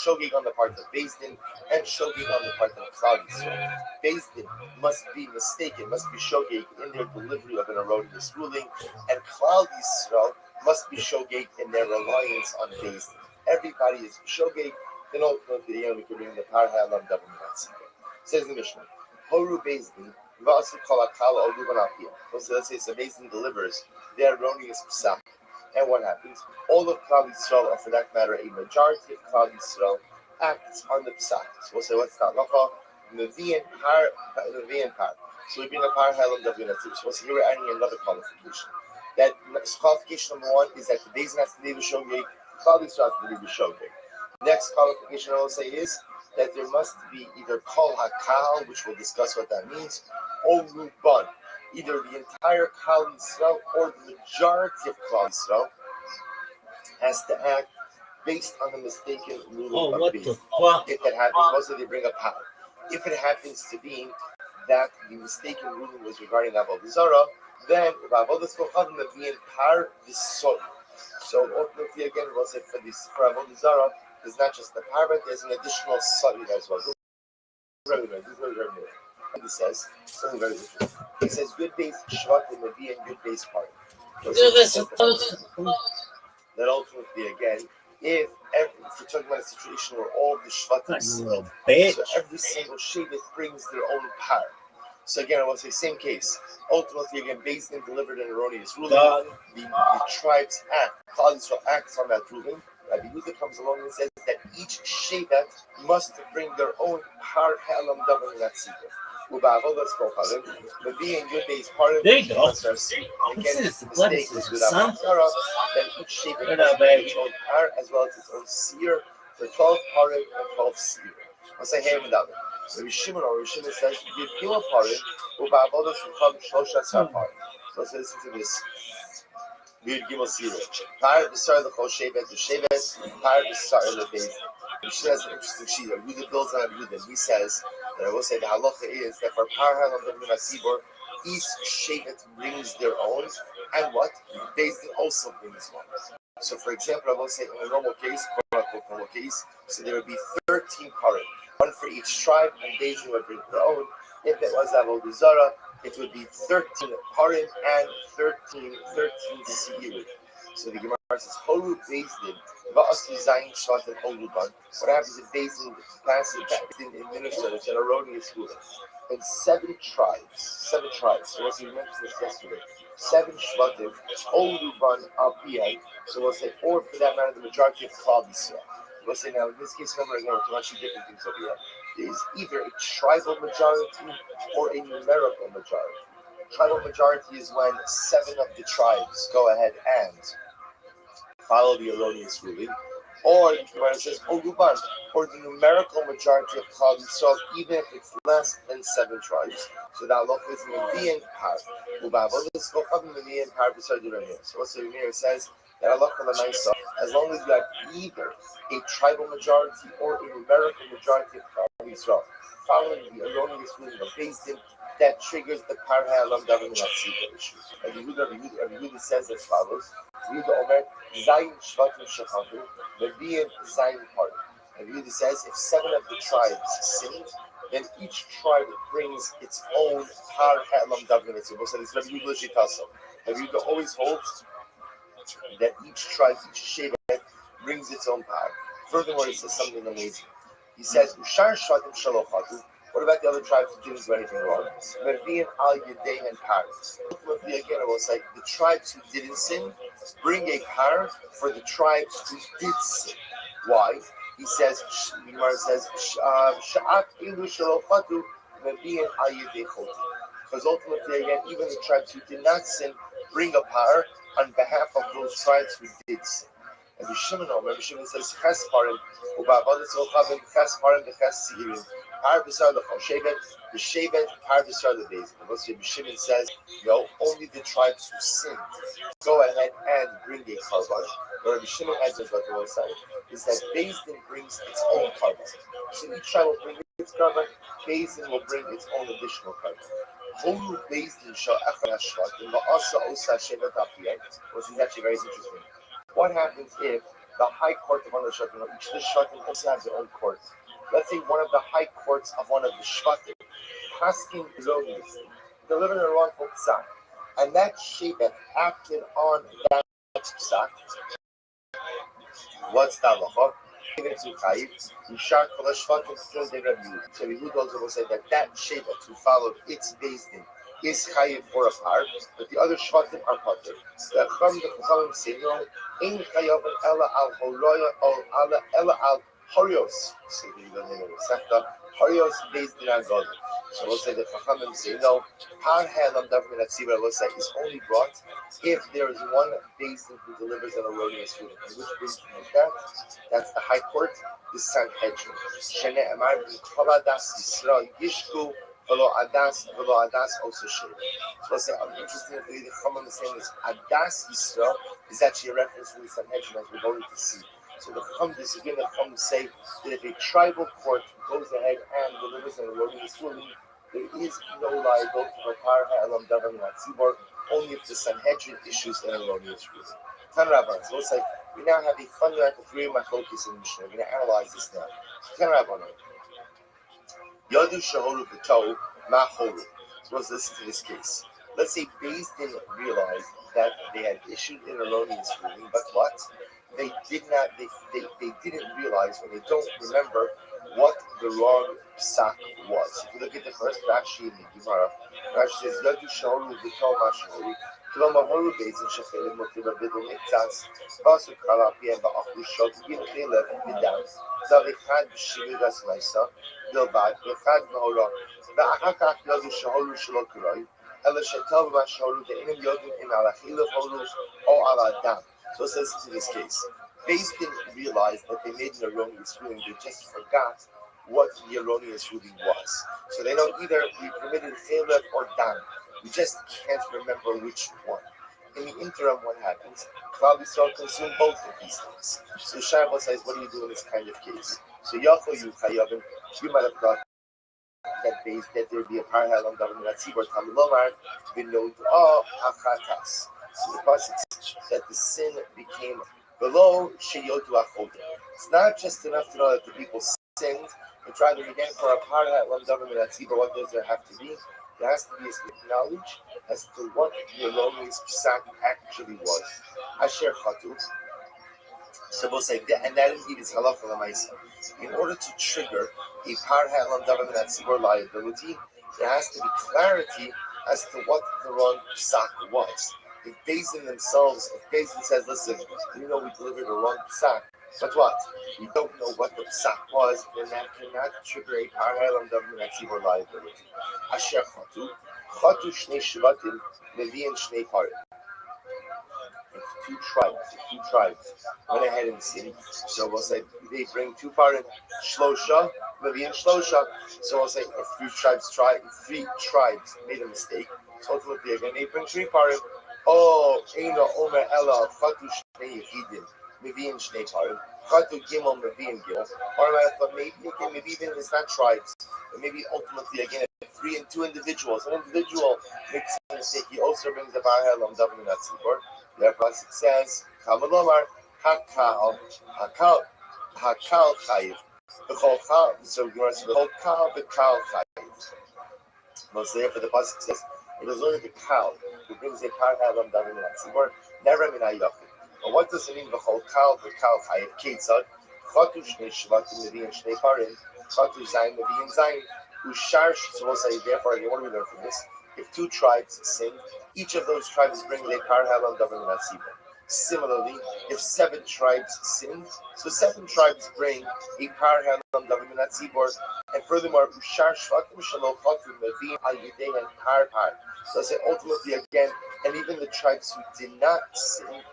of Beis Din, and shogig on the part of Klal Yisrael. Beis Din must be mistaken, must be shogig in their delivery of an erroneous ruling, and Klal Yisrael must be shogig in their reliance on Beis Din. Everybody is shogig, then ultimately we can bring the par ha'elam davar min hatzibor. Says the Mishnah, Horu Beis Din, v'asu kol hakal oluvan apiyah. So let's say Beis Din delivers their erroneous psak. And what happens? All of Klal Yisrael, or for that matter, a majority of Klal Yisrael, acts on the psak. So we'll say, what's that? Mevi'en par. So we bring a par ha'elam davin atzibur. So we'll say, here we're adding another qualification. That qualification number one is that the Beis Din has to be shogeg, Klal Yisrael has to be shogeg. Next qualification I will say is that there must be either kol hakal, which we'll discuss what that means, or ruban, either the entire Klal Yisrael or the majority of Klal Yisrael has to act based on the mistaken ruling of what Beis the Din. fuck? If that happens, mostly they bring a power. If it happens to be that the mistaken ruling was regarding Avodah Zarah, then Avodah Zarah being par v'soy. So ultimately, again, we'll say for Avodah Zarah, there's not just the par, but there's an additional soy as well. He says something very interesting. He says, good base shvatim will be and good base part. That ultimately, again, if we're talking about a situation where all the shvatim sealed, so every single shevet brings their own par. So again, I want to say same case. Ultimately, again, Beis Din delivered an erroneous ruling. The tribes Klal Yisrael acts on that ruling. Rabbi Yehuda comes along and says that each shevet must bring their own par ha'elam davar min hatzibur. But being good days part of there you go. Again, This the is what mistake is is this, without son? Sarah, that each shevet must bring its own par as well as its own seer for 12 parim and 12 seer. I'll say hey without it. Rabbi Shimon says give Gimel parim uba'avodas v'cham shlosha asar parim. So let's listen to this. We'd Gimel seer. Par b'sar l'chol shevet v'shevet, par b'sar l'beis. She has an interesting sheet. Yehuda builds on Yehuda. He says that I will say the halacha is that for par ha'elam davin atzibur, each shevet brings their own, And what? Beis Din also brings one. So, for example, I will say in a normal case, quote unquote normal case, so there would be 13 parim, one for each tribe, and Beis Din would bring their own. If it was Avodah Zarah, it would be 13 parim and 13 seirim. So the Gemara says, Horu Beis Din, Va'asu Zayin Shvat and Oluban. What happens if Beis Din passes, Beis Din administers, it's an erroneous ruling. In 7 tribes, so as we mentioned this yesterday, 7 Shvatim, Oluban Abiyai, so we'll say, or for that matter, the majority of Klal Yisrael. We'll say now, in this case, remember, again, we're talking different things over here. There is either a tribal majority or a numerical majority. Tribal majority is when 7 of the tribes go ahead and follow the erroneous ruling, or when it says Oluban, or the numerical majority of Klal Yisrael, even if it's less than 7 tribes. So that halacha is Median Par. So what's the Ramir says that halacha l'maisa, as long as you have either a tribal majority or a numerical majority of Klal Yisrael following the erroneous ruling of Beis Din, that triggers the Par Ha'elam Davar Milatzibur issue. Rabbi Yehuda says as follows: Yehuda Omer Zayin Shvatim Shechatu, Median Zayin Par. Rabbi Yehuda says if 7 of the tribes sinned, then each tribe brings its own Par Ha'elam Davar Milatzibur. So this Rabbi Yehuda Shitasa. Rabbi Yehuda always holds that each tribe, each Shevet, brings its own Par. Furthermore, he says something amazing. He says, Ushar Shvatim Shalochatu. What about the other tribes who didn't do anything wrong? Mervian al Yedei and Par. Ultimately, again, I will say the tribes who didn't sin bring a Par for the tribes who did sin. Why? He says, Gemara says, Sha'at ilu shalochatu mervian al Yedei choti. Because ultimately, again, even the tribes who did not sin bring a Par on behalf of those tribes who did sin. And Rabbi Shimon says, Ches parim, u'ba'avodas v'chavim, Ches parim, v'Ches seirim. Par b'sar l'chol shevet, v'shevet, par b'sar l'beis. And Rabbi Shimon says, no, only the tribes who sinned go ahead and bring a karban. What Rabbi Shimon adds as what the Lord said is that Beis Din brings its own karban. So each tribe will bring its karban, Beis Din will bring its own additional karban. Horu Beis Din shal echad hashvatim, va'asa osa shevet apiyah, which is actually very interesting. What happens if the high court of one of the Shvatim, each of the Shvatim also has their own court? Let's say one of the high courts of one of the Shvatim, Paskin erroneously, delivered a wrongful psak, and that Shevet acted on that psak. What's the halacha? So Yehuda also will say that Shevet who followed its Beis Din is chayiv for a par, but the other shvatim are pater. The Chachamim say no, ein chayav ela al horoya or ela al horios. So the horios Beis Din agod. So we'll say the Chachamim say no. Par ha'elam davar milatzibur will say is only brought if there is one Beis Din who delivers an erroneous ruling. And which Beis Din is that? That's the High Court, the Sanhedrin. Shnei amar b'chavadas Yisrael yishku. V'lo adas also shade. So let's say, interestingly, the Chachamim is saying this adas Yisrael is actually a reference to the Sanhedrin as we're going to see. So the Chachamim disagree. The Chachamim say that if a tribal court goes ahead and delivers an erroneous ruling, there is no liability for Par Ha'elam Davar Milatzibur, only if the Sanhedrin issues an erroneous ruling. Tan Rabban. So let's say we now have a fundamental 3 machlokes in the Mishnah. We're going to analyze this now. Tan Rabban. Yadu shahoru b'tou ma'horu. So let's listen to this case. Let's say Beis Din realized that they had issued an erroneous ruling, but what? They didn't realize, or they don't remember what the wrong psak was. If you look at the first Rashi in the Gemara, Rashi says, Yadu shahoru b'tou ma'horu. כלומר, הורו בעצם שחררים אותי בבדל מקצץ, ועשו קרא פיהם ואכלו שוט, וחילב בדם, דבר אחד בשינוי הסמייסה, בלבד, ואחד מהורו. ואחר כך ידעו שהורו שלא קרוי, אלא שטוב מה שהורו ואינם יודעים אם על החילב הורו או על הדם. So it says in this case, Beis Din realized that they made an erroneous ruling, they just forgot what the erroneous ruling was. So they know either we permitted chilef or dam. We just can't remember which one. In the interim, what happens? Klal Yisrael consume both of these things. So Shabbos says, what do you do in this kind of case? So Yachol Yuchayavim, you might have thought that there would be a Par Ha'elam Davar Milatzibur Tamilomar V'Nod Achatas. So the pasuk says that the sin became below sheyotu achodim. It's not just enough to know that the people sinned and tried to again for a part of that one government at Tzibor. What does there have to be? There has to be a knowledge as to what the erroneous psak actually was. Asher chatu. So we'll say, and that indeed is halacha l'maisa. In order to trigger a par ha'lam davar that tzibor liability, there has to be clarity as to what the wrong psak was. If Bezdin themselves, if Bezdin says, listen, we delivered a wrong psak, but what? We don't know what the psak was, then that cannot trigger a par ha'lam davar that tzibor liability. Asher chatu shnei shvatim, mevi'en shnei parim. Two tribes went ahead and sinned. So we'll say they bring two parim, shlosha, maybe in shlosha. So we'll say three tribes made a mistake. So ultimately again they bring three parim. Oh, eina omer ela chatu shnei yechidim, maybe in shnei parim. Chatu gimel, maybe in gimel. But maybe even it's not tribes. But maybe ultimately again three and two individuals. An individual makes a mistake. He also brings the bar helam davin in that tzibor. Therefore, it says, Kamalomar, Hakal Chayiv. So you want to say, the whole Kal, the Kal Chayiv. Most therefore, the pasuk says, it is only the Kal who brings a Par Halam down in that Tzibor, never Mina Yachid. But what does it mean, the whole Kal, the Kal Chayiv? Ketzad, Chatu Shnei Shvatim Nevi and Shnei Parim, Chatu Zayin Nevi and Zayin, Usharsh. So we'll say, therefore, again, what do we learn from this? If two tribes sinned, each of those tribes brings a par halam davar min hatzibur. Similarly, if 7 tribes sinned, so 7 tribes bring a par halam davar min hatzibur. And furthermore, ushar shvatim shalochatu mevin al yidei and par. So I say ultimately again, and even the tribes who did not sin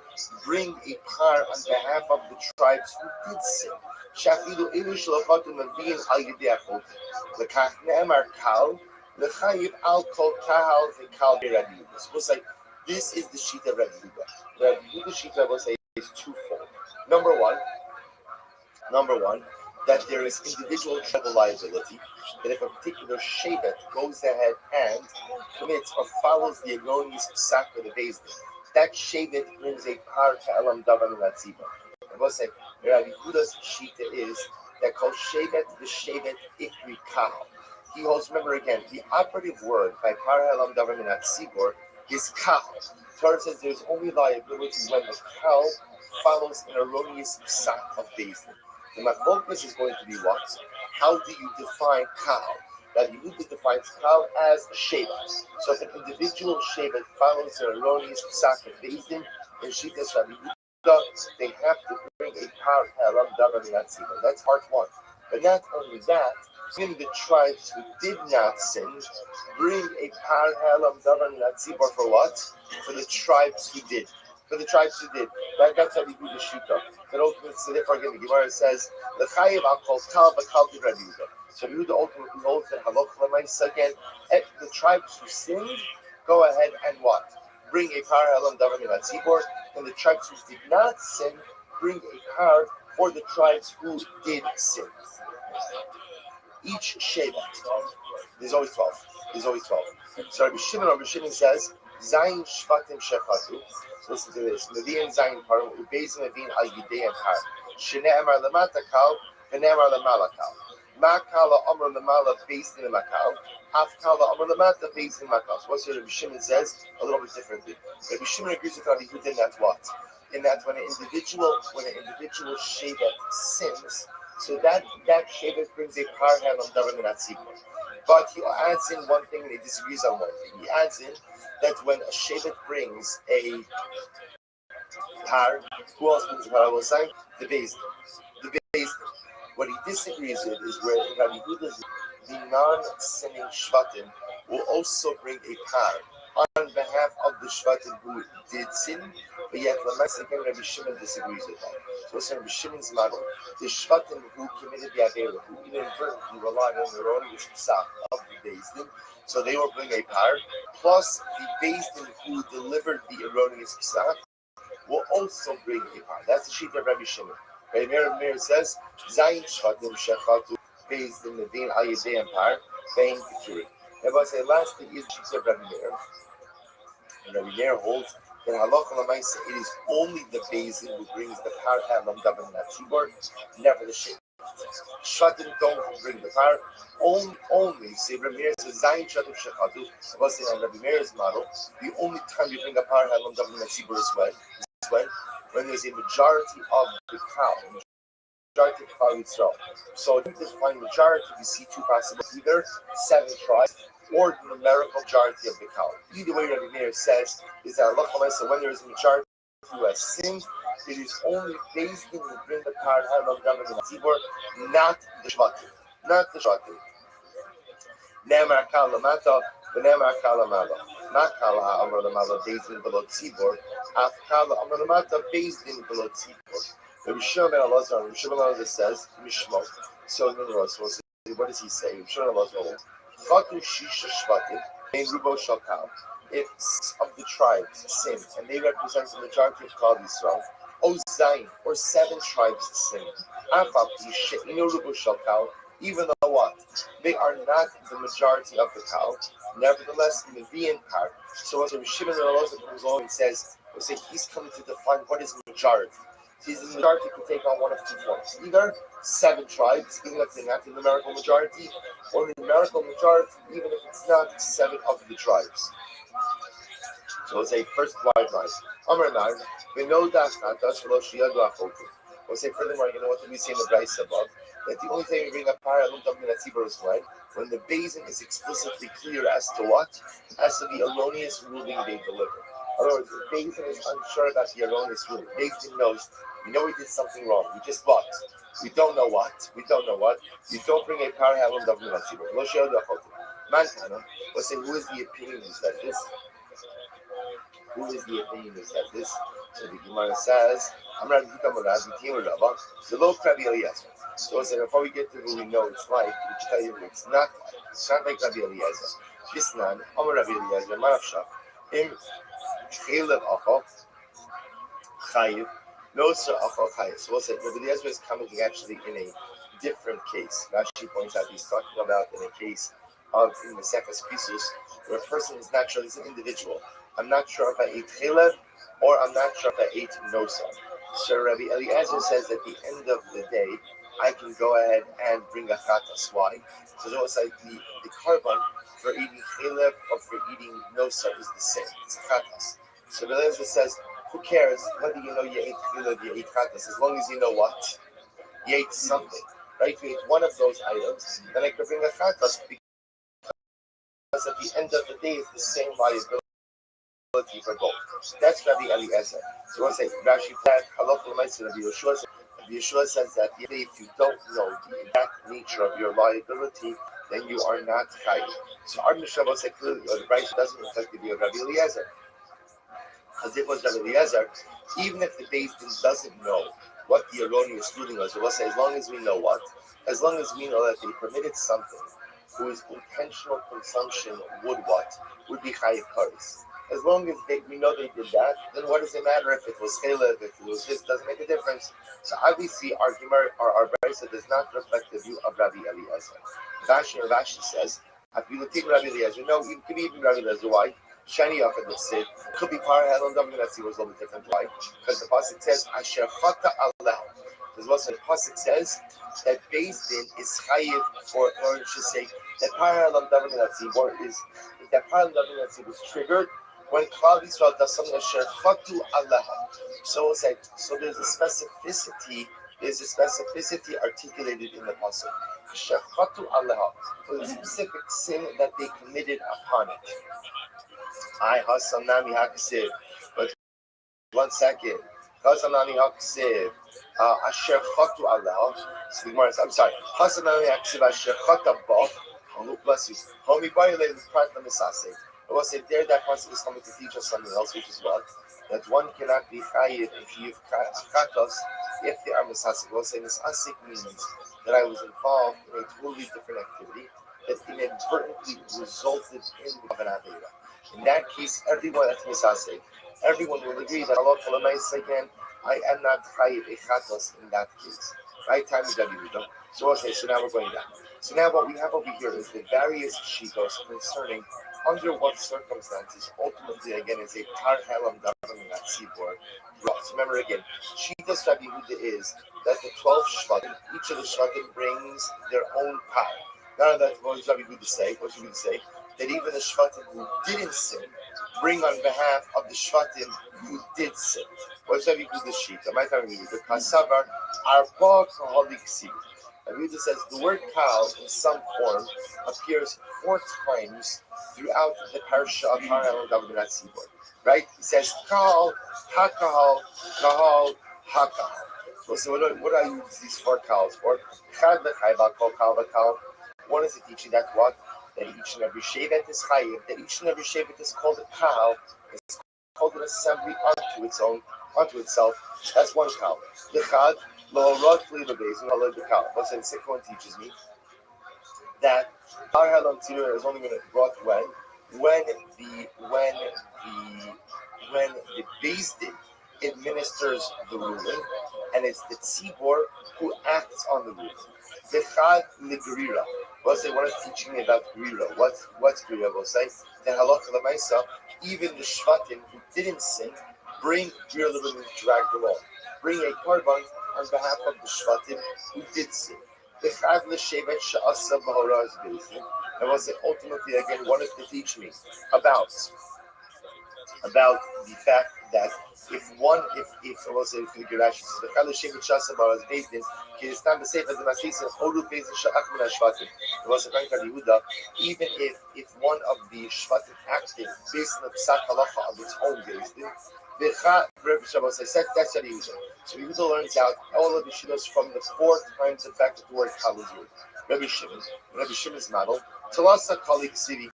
bring a par on behalf of the tribes who did sin. Shafidu ilu shalochatu mevin al yidei achot. Lekach ne'emar kal. L'chayiv al kol kahal v'kal Rabbi Yehuda. So we'll say this is the sheet of Rabbi Yehuda. The Rabbi Yehuda sheet I will say is twofold. Number one, that there is individual tribal liability. That if a particular shevet goes ahead and commits or follows the erroneous psak of the Beis Din, that shevet brings a par ka'elam davar l'tziba. And we'll say Rabbi Yehuda's sheet is that called shevet the shevet ikri kahal. He holds, remember again, the operative word by Par Halam Davar Min HaTzibor is Kal. Torah says there's only liability when the Kal follows an erroneous psak of Beis Din. And my focus is going to be what? How do you define Kal? That you defines Kal as a shevet. So if an individual shevet follows an erroneous psak of Beis Din, in Shitas Rabbi Yehuda, they have to bring a Par Halam Davar Min HaTzibor. That's part one. But not only that, in the tribes who did not sin, bring a par halam davar natzibor for what? For the tribes who did. For the tribes who did. That's how we do the shita. But ultimately, so therefore again, the Gemara says, the chayiv al kol kal v'kal di Rabbi Yehuda. So Rabbi Yehuda ultimately holds that halacha l'maisa again. The tribes who sinned go ahead and what? Bring a par halam davar natzibor, and the tribes who did not sin bring a par for the tribes who did sin. Each shevet, there's always 12. So Rabbi Shimon says, Zayin Shvatim Shechatu. So listen to this. Mevi and Zayin Parim, Ubeis Mevin Al Yidei and Par. Shne'emar Lamata Kal, V'ne'emar Lamala Kal. Ma Kala Amr Lamala Beis in the Makal. Af Kala Amr Lamata Beis in Makal. So what's Rabbi Shimon says? A little bit differently. Rabbi Shimon agrees with Rabbi Yehuda in that what? In that when an individual shevet sins, so that shevet brings a par halam davar min hatzibor. But he adds in one thing and he disagrees on one thing. He adds in that when a shevet brings a par, who else brings a par? I will say the Beis Din. What he disagrees with is where Rabbi Yehuda's the non-sinning shvatim will also bring a par on behalf of the shvatim who did sin, but yet again Rabbi Shimon disagrees with that. So it's Rabbi Shimon's model. The shvatim who committed the avera, who inadvertently relied on their own psak of the Beis Din, so they will bring a par, plus the Beis Din who delivered the erroneous psak will also bring a par. That's the sheet of Rabbi Shimon. Rabbi Meir says, Zayin shvatim shechatu Beis Din Medin al Yidei and Par, Vein Keturim. Everybody say last thing is the sheet of Rabbi Meir. And Rabbi Meir holds In halacha l'maisa, it is only the bezin who brings the par halam daven natzibor, never the sheikh. Shvatim don't bring the par. Only say Rabbi Meir says Zayin Shvatim Shechatu. Was in Rabbi Meir's model, the only time you bring a par halam daven natzibor is when there's a majority of the cow. Majority of Klal Yisrael. So in this fine majority, we see two possibilities: either 7 tribes or the numerical majority of the cow. Either way, Rabbi Meir says is that so when there is a majority who has sinned, it is only based in the bring the power of the Tzibor, not the Shvatim, not the Shvatim. Ne'emar kal lamata, v'ne'emar kal lamala. Not kal ha'amar lamala based in below Tzibor, af kal ha'amar lamata based in below Tzibor. Rabbi Shimon ben Elazar says Mishmot. So in other words, what does he say? Rabbi Shimon ben Elazar, Chatu Shisha Shvatim, Ein Rubo Shalkal. If of the tribes sin, and they represent the majority of Klal Yisrael, O Zayin, or 7 tribes sin, Afal She'inu Rubo Shalkal, even though what? They are not the majority of the cow, nevertheless in the Vian part. So as Rabbi Shimon ben Elazar comes along and says, he's coming to define what is majority. The majority could take on one of 2 forms. Either 7 tribes, even if they're not the numerical majority, or the numerical majority, even if it's not 7 of the tribes. So let's say first wide line. We know that's not that's We'll say furthermore, you know what we say in the Bryce above? That the only time we bring up para is when the basin is explicitly clear as to what? As to the erroneous ruling they deliver. In other words, the basin is unsure about the erroneous ruling. Basin knows, we know we did something wrong. We just what? We don't know what. You don't bring a para halum daven natzibur. Mantana, let's say who is the opinion is that this? Who is the opinion is that this? So the Gemara says, I'm not going to Rabbi, the low Rabbi Eliezer. So I said, before we get to who we know it's like, we tell you it's not like. It's not like Rabbi Eliezer. This man, Amar Rabbi Eliezer, Marafsha, Im Chelev Acho, Chayiv, no Sir Acho Chayiv. So we'll say, Rabbi Eliezer is coming actually in a different case. Rashi points out he's talking about in a case of in the Sefer Pisus, where a person is not sure, he's an individual. I'm not sure if I ate chelev or I'm not sure if I ate nosa. So Rabbi Eliezer says at the end of the day, I can go ahead and bring a chatas. Why? So it's like the carbon for eating chelev or for eating nosa is the same. It's a chatas. So Rabbi Eliezer says, who cares whether you know you ate chelev, you ate chatas, as long as you know what? You ate something. Right? If you ate one of those items, then I could bring a chatas because at the end of the day, it's the same liability for both. That's Rabbi Eliezer. So we'll say Rashi that Halach L'Maisa Rabbi Yeshua. Rabbi Yeshua says that if you don't know the exact nature of your liability, then you are not chayiv. So our Mishnah will say clearly, the Rashi doesn't reflect the view of Rabbi Eliezer. Because if it was Rabbi Eliezer, even if the Beis Din doesn't know what the erroneous ruling was, we'll say as long as we know what, as long as we know that they permitted something whose intentional consumption would be chayiv kares. As long as we know they did that, then what does it matter if it was chelev, if it was this, doesn't make a difference. So obviously our Gemara, our Brisa does not reflect the view of Rabbi Eliezer. Rashi says, if you look at Rabbi Eliezer, no, it could be even Rabbi Eliezer. Why? Shani Yachad the Sid could be par halon daven natzibur was a little bit different. Why? Because the pasuk says Asher Chata Allah. Because what the pasuk says that Beis Din is chayiv or it should say that par halon daven natzibur is that par halon daven natzibur is triggered when Klal Yisrael does something Asher Chatu Allah. So it's like there's a specificity. There's a specificity articulated in the pasuk. Asher Chatu Allah for the specific sin that they committed upon it. Hasanami Haksiv. But 1 second. Hasanami Haksiv. Asher Chatu Allah. I'm sorry. Hasanami Haksiv Asher Chata Ba. Bless you. Homi violated the part of the Misase. I will say there that pasuk is coming to teach us something else, which is what? That one cannot be chayiv if you've chatos if they are misasik. We'll say misasik means that I was involved in a totally different activity that inadvertently resulted in an avera. In that case, everyone that's misasik, everyone will agree that Allah again, I am not chayiv a chatos in that case. Right? Time is Davidah. So okay, so now we're going down. So now what we have over here is the various shikos concerning under what circumstances ultimately again is a tar helam davening at Tzibor. Remember again, Shitas Rabbi Yehuda is that the 12 Shvatim, each of the Shvatim brings their own kal. Now that what does Rabbi Yehuda say? What should we say? That even the Shvatim who didn't sin bring on behalf of the Shvatim who did sin. What's Rabbi Yehuda's Shita? My time Yehuda Kasavar Arba Kahalik Siv. Rabbi Yehuda says the word kal in some form appears 4 times throughout the parsha of Har El David Tzibor. Right? He says kal, hakal, kahal, hakal. So what do I use these 4 kals for? Chad v'chayva kol kal v'kal. One is a teaching that what? That each and every shevet is chayiv. That each and every shevet is called a kal. It's called an assembly unto itself. That's one kal. The chad lo rotli lebeis no le kal. What's the second one teaches me? That Har Helam Tzibor is only going to be brought when the Beis Din administers the ruling, and it's the Tzibor who acts on the ruling. The Chad Ligrira. We'll say what is teaching me about Grira. What's Grira? We'll say the Halakha Lamaisa. Even the Shvatim who didn't sin bring Grira Ligrira to drag the law. Bring a korban on behalf of the Shvatim who did sin. The Chad L'Shevet Sha'asa B'Hora is Beis Din. And we'll say ultimately again, what does it teach me about the fact that if we'll say if the Gerash says the Chad L'Shevet Sha'asa B'Hora is Beis Din, it's time to say that the Masisa Oru Beis Din Sha'ach Min HaShvatim. It was a kind of Yehuda, even if one of the Shvatim acted based on the Psak Halacha of its own Beis Din, that's what he was. So Yehuda learns out all of the shidduchos from the 4 times the fact that the word kal is used. Rabbi Shimon's model. Talasa Kalik City.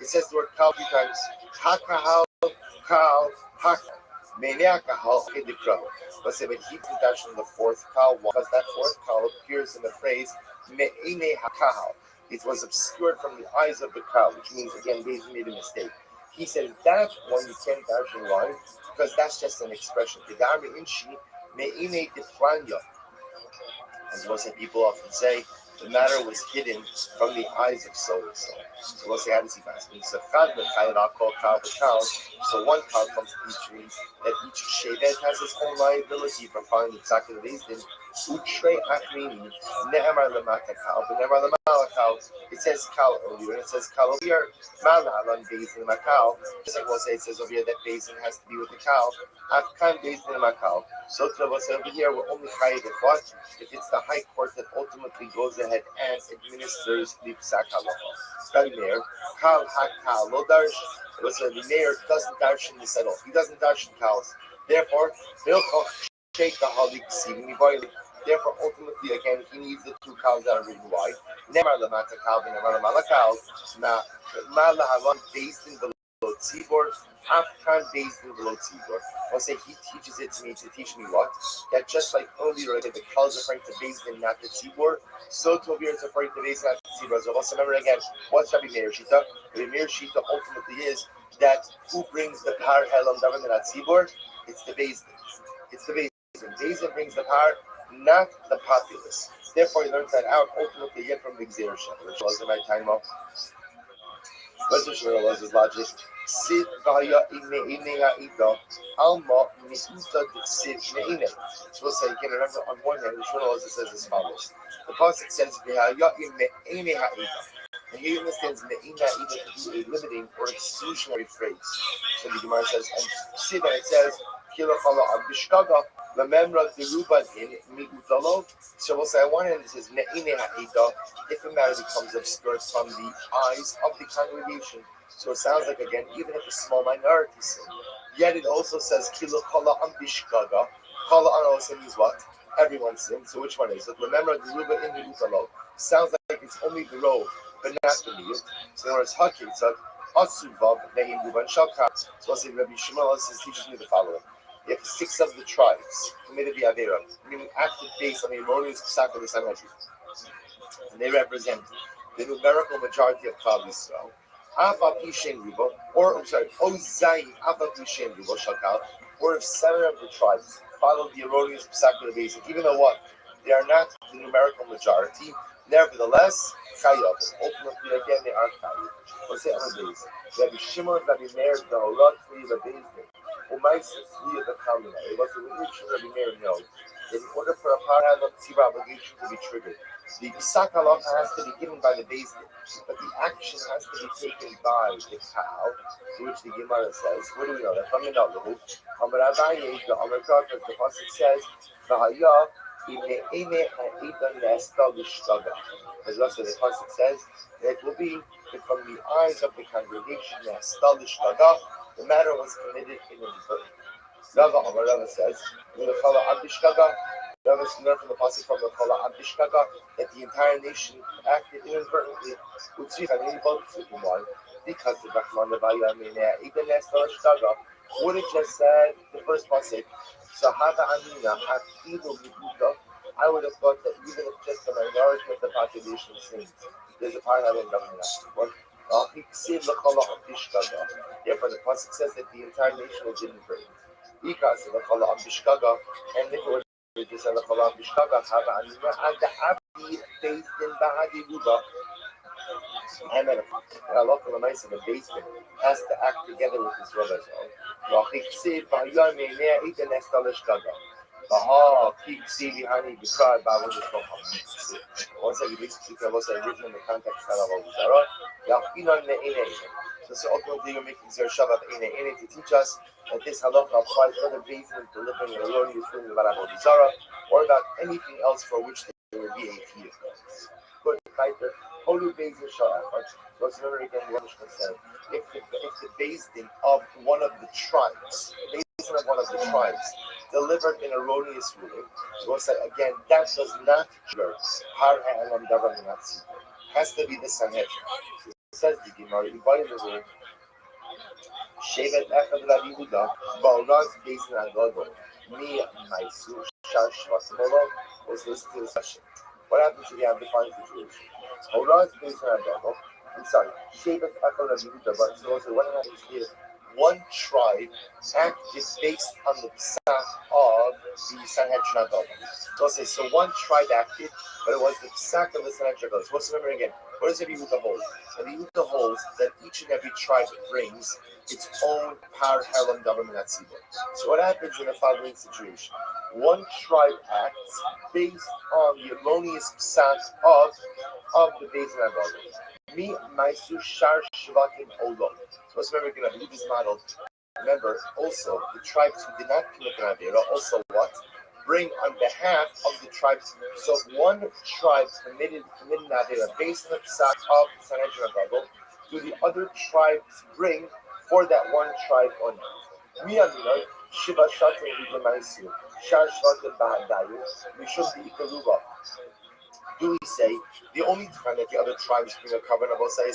It says the word kal 3 times. Hakahal, kal, hak. Meneakahal, kedikro. But say, but he didn't touch on the 4th kal because that 4th kal appears in the phrase me'ine hakahal. It was obscured from the eyes of the kal, which means again, they made a mistake. He said that one you can't actually line because that's just an expression. As we'll say, people often say, the matter was hidden from the eyes of so and so. So we'll say, how does he pass me? So one kal comes to teach me that each shevet has its own liability for finding the tzaka of Beis Din. It says kal earlier, and it says kal over here. Just like we'll say, it says over here that Beis Din has to be with the kal. Afkan Beis Din makal. So we'll say over here, we're only chayiv if what? If it's the high court that ultimately goes ahead and administers the psak halacha. Rabbi Meir, kal hakal lo darsh. Listen, the mayor doesn't darshan this at all. He doesn't darshan cows. Therefore, therefore, ultimately, again, he needs the 2 cows that are written wide. Never lamata cow, never malakal. Now, malahalan based in the below tzibor, afkan based in below tzibor. I'll say he teaches it to me to teach me what? That just like earlier, that the cows are referring to based in not the tzibor, so to here is referring to based in not the tzibor. So also remember again, what's Rabbi Meir Shita? Rabbi Meir Shita ultimately is that who brings the par helam daven in tzibor? It's the Beis Din. It's the Beis Din. Beis Din brings the par, not the populace. Therefore, he learns that out ultimately yet from the Gzerusha, which was in my time of. Let's just realize his logic. Sid v'haya ine'inea ida alma mi'uta d'sid me'ine. So we'll say, you can remember on one hand, the Shmuel says as follows. The pasuk says v'haya ine'inea ida. And he understands me'ina ida to be a limiting or exclusionary phrase. So the Gemara says, and see that it says, Kila chala abishkaga, remember the ruban in mi'utalo. So we'll say, on one hand, it says me'ine ha'ida, if a matter becomes obscured from the eyes of the congregation. So it sounds like, again, even if a small minority sin. Yet it also says, Kila chala abishkaga. Chala also means what? Everyone sins. So which one is it? Remember the ruban in mi'utalo. Sounds like it's only the row, but not the mi'ut. So in other words, hakit, so Asuvav Ne'im Ruban Shalka. So I'll say Rabbi Shmuel teaches me the following. If 6 of the tribes committed the Avera, meaning acted based on the erroneous psak of the Sanhedrin, and they represent the numerical majority of Klal Yisrael, Afa Pishen Ruba, or I'm sorry, Ozayin Afa Pishen Ruba Shalka, or if 7 of the tribes follow the erroneous psak of the basic, even though what? They are not the numerical majority, Nevertheless, Chayav, ultimately again they are Chayav. What's the other days? Rabbi Shimon, Rabbi Meir, the Holot, the Bezdin, Umaisis, the Kamina. It was a religion Rabbi Meir knows. In order for a parallel tzira obligation to be triggered, the Isak halacha has to be given by the Bezdin, but the action has to be taken by the cow, to which the Gemara says, what do we know? That from the Nagahu, Amar Abaye, the Amar Krak, as the Pasuk says, V'haya, as also the Pasuk says, that it will be that from the eyes of the congregation, the matter was committed inadvertently. Rava says, Rava is learned from the Pasuk from the Kala Abdishkaga that the entire nation acted inadvertently because the Rahman Levaya would have just said the first Pasuk, Sahaba Amina Hakidu Mibuka. I would have thought that even if just the minority of the population sins, there's a part of it government. Therefore, the Pasuk says that the entire nation was inadvertent. And if it was just a Lakalam Bishkaga, Hava Amina, and the Abdi based in Bahadi and then a local amazing the basement has to act together with his brother as well. Once I release it, was written in the context of so ultimately you're making Zer Shabbat to teach us that this halacha applies whether basement delivering a lori is doing the Barabot Zara or about anything else for which there would be a fear. Good, tighter. Holy Bezdin Sharach. Let's remember again what Rothschild said. If the Bezdin of one of the tribes, delivered an erroneous ruling, we'll say again that does not trigger Har Ha'elam Davar Minatzi. Has to be the Sanhedrin. Says the Gemara, invite the room. Shevet Echad Rabbi Yehuda, Ba'oraz Bezdin Agodo, Mi Maisu Shar Shvasimolo. Let's listen to the session. What happens if you have defined situation? Horaz Bezdin Agodo. I'm sorry, Shevet Echad Rabbi Yehuda, but so also what happens if one tribe acted based on the psak of the Sanhedrin Agoda? So one tribe acted, but it was the psak of the Sanhedrin Agoda. So let's remember again. What does Rabbi Yehuda hold? Rabbi Yehuda holds that each and every tribe brings its own par helam government at Tzibur. So what happens in the following situation? One tribe acts based on the erroneous psak of the Beis Agoda. Mi maisu shar shvatim olom. So let's remember Rabbi Yehuda's model. Remember also the tribes who did not commit an avera also what? Bring on behalf of the tribes. So if one tribe committed an avera based on the psak of the Sanhedrin Agoda, do the other tribes bring for that one tribe or not? Mi aminoi shiva shatim v'maisu shar shvatim ba'adayu mishum v'ikaruba. Do we say the only time that the other tribes bring a covenant of Osai